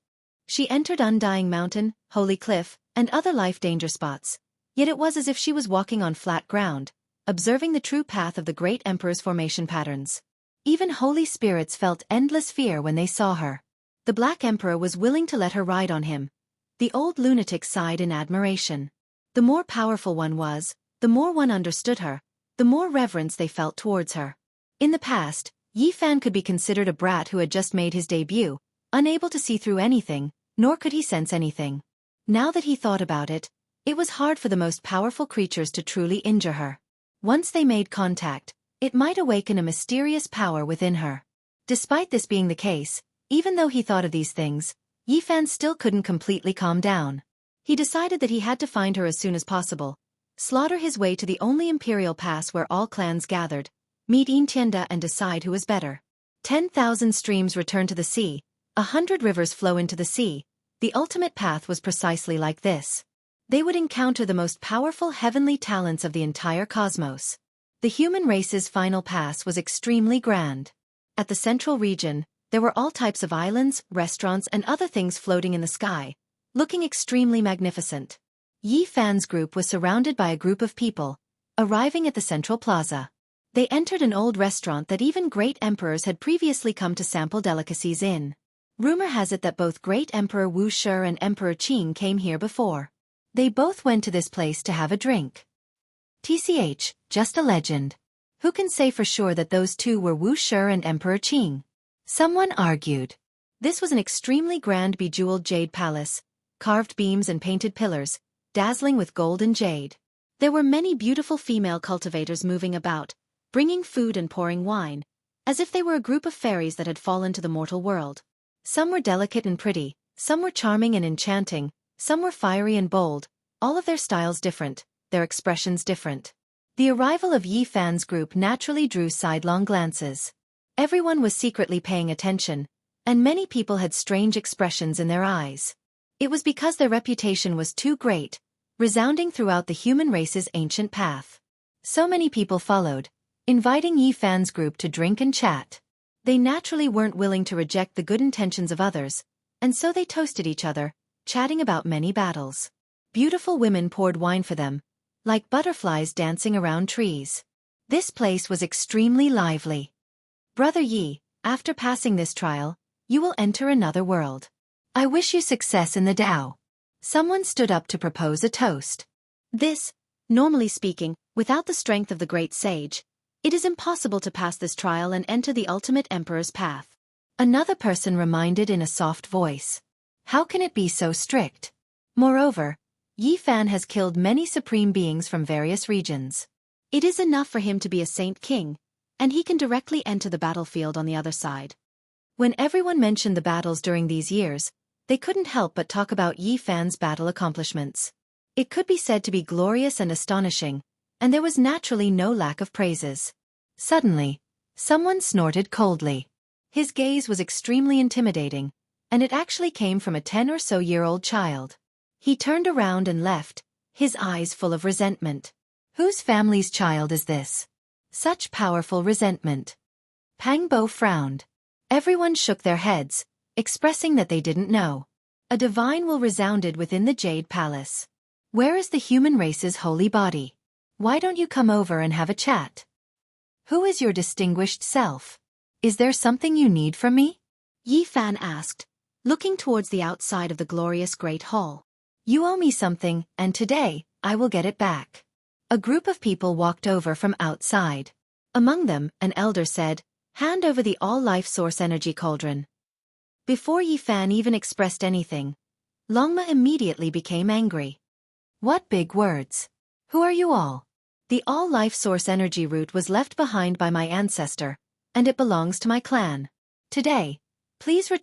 A: She entered Undying Mountain, Holy Cliff, and other life danger spots, yet it was as if she was walking on flat ground, observing the true path of the great emperor's formation patterns. Even holy spirits felt endless fear when they saw her. The Black Emperor was willing to let her ride on him. The old lunatic sighed in admiration. The more powerful one was, the more one understood her, the more reverence they felt towards her. In the past, Yi Fan could be considered a brat who had just made his debut, unable to see through anything, nor could he sense anything. Now that he thought about it, it was hard for the most powerful creatures to truly injure her. Once they made contact, it might awaken a mysterious power within her. Despite this being the case, even though he thought of these things, Yi Fan still couldn't completely calm down. He decided that he had to find her as soon as possible, slaughter his way to the only imperial pass where all clans gathered, meet Xianxia and decide who is better. 10,000 streams return to the sea, 100 rivers flow into the sea. The ultimate path was precisely like this. They would encounter the most powerful heavenly talents of the entire cosmos. The human race's final pass was extremely grand. At the central region, there were all types of islands, restaurants and other things floating in the sky, looking extremely magnificent. Yi Fan's group was surrounded by a group of people, arriving at the central plaza. They entered an old restaurant that even great emperors had previously come to sample delicacies in. Rumor has it that both Great Emperor Wuxia and Emperor Qing came here before. They both went to this place to have a drink. TCH, just a legend. Who can say for sure that those two were Wuxia and Emperor Qing? Someone argued. This was an extremely grand bejeweled jade palace, carved beams and painted pillars, dazzling with gold and jade. There were many beautiful female cultivators moving about, bringing food and pouring wine, as if they were a group of fairies that had fallen to the mortal world. Some were delicate and pretty, some were charming and enchanting, some were fiery and bold, all of their styles different, their expressions different. The arrival of Yi Fan's group naturally drew sidelong glances. Everyone was secretly paying attention, and many people had strange expressions in their eyes. It was because their reputation was too great, resounding throughout the human race's ancient path. So many people followed, inviting Yi Fan's group to drink and chat. They naturally weren't willing to reject the good intentions of others, and so they toasted each other, chatting about many battles. Beautiful women poured wine for them, like butterflies dancing around trees. This place was extremely lively. Brother Yi, after passing this trial, you will enter another world. I wish you success in the Tao. Someone stood up to propose a toast. This, normally speaking, without the strength of the great sage, it is impossible to pass this trial and enter the ultimate emperor's path. Another person reminded in a soft voice. How can it be so strict? Moreover, Yi Fan has killed many supreme beings from various regions. It is enough for him to be a saint king, and he can directly enter the battlefield on the other side. When everyone mentioned the battles during these years, they couldn't help but talk about Yi Fan's battle accomplishments. It could be said to be glorious and astonishing, and there was naturally no lack of praises. Suddenly, someone snorted coldly. His gaze was extremely intimidating, and it actually came from a 10-or-so-year-old child. He turned around and left, his eyes full of resentment. Whose family's child is this? Such powerful resentment. Pang Bo frowned. Everyone shook their heads, expressing that they didn't know. A divine will resounded within the Jade Palace. Where is the human race's holy body? Why don't you come over and have a chat? Who is your distinguished self? Is there something you need from me? Yi Fan asked, looking towards the outside of the glorious great hall. You owe me something, and today, I will get it back. A group of people walked over from outside. Among them, an elder said, hand over the all-life source energy cauldron. Before Yi Fan even expressed anything, Longma immediately became angry. What big words! Who are you all? The all-life source energy root was left behind by my ancestor, and it belongs to my clan. Today, please return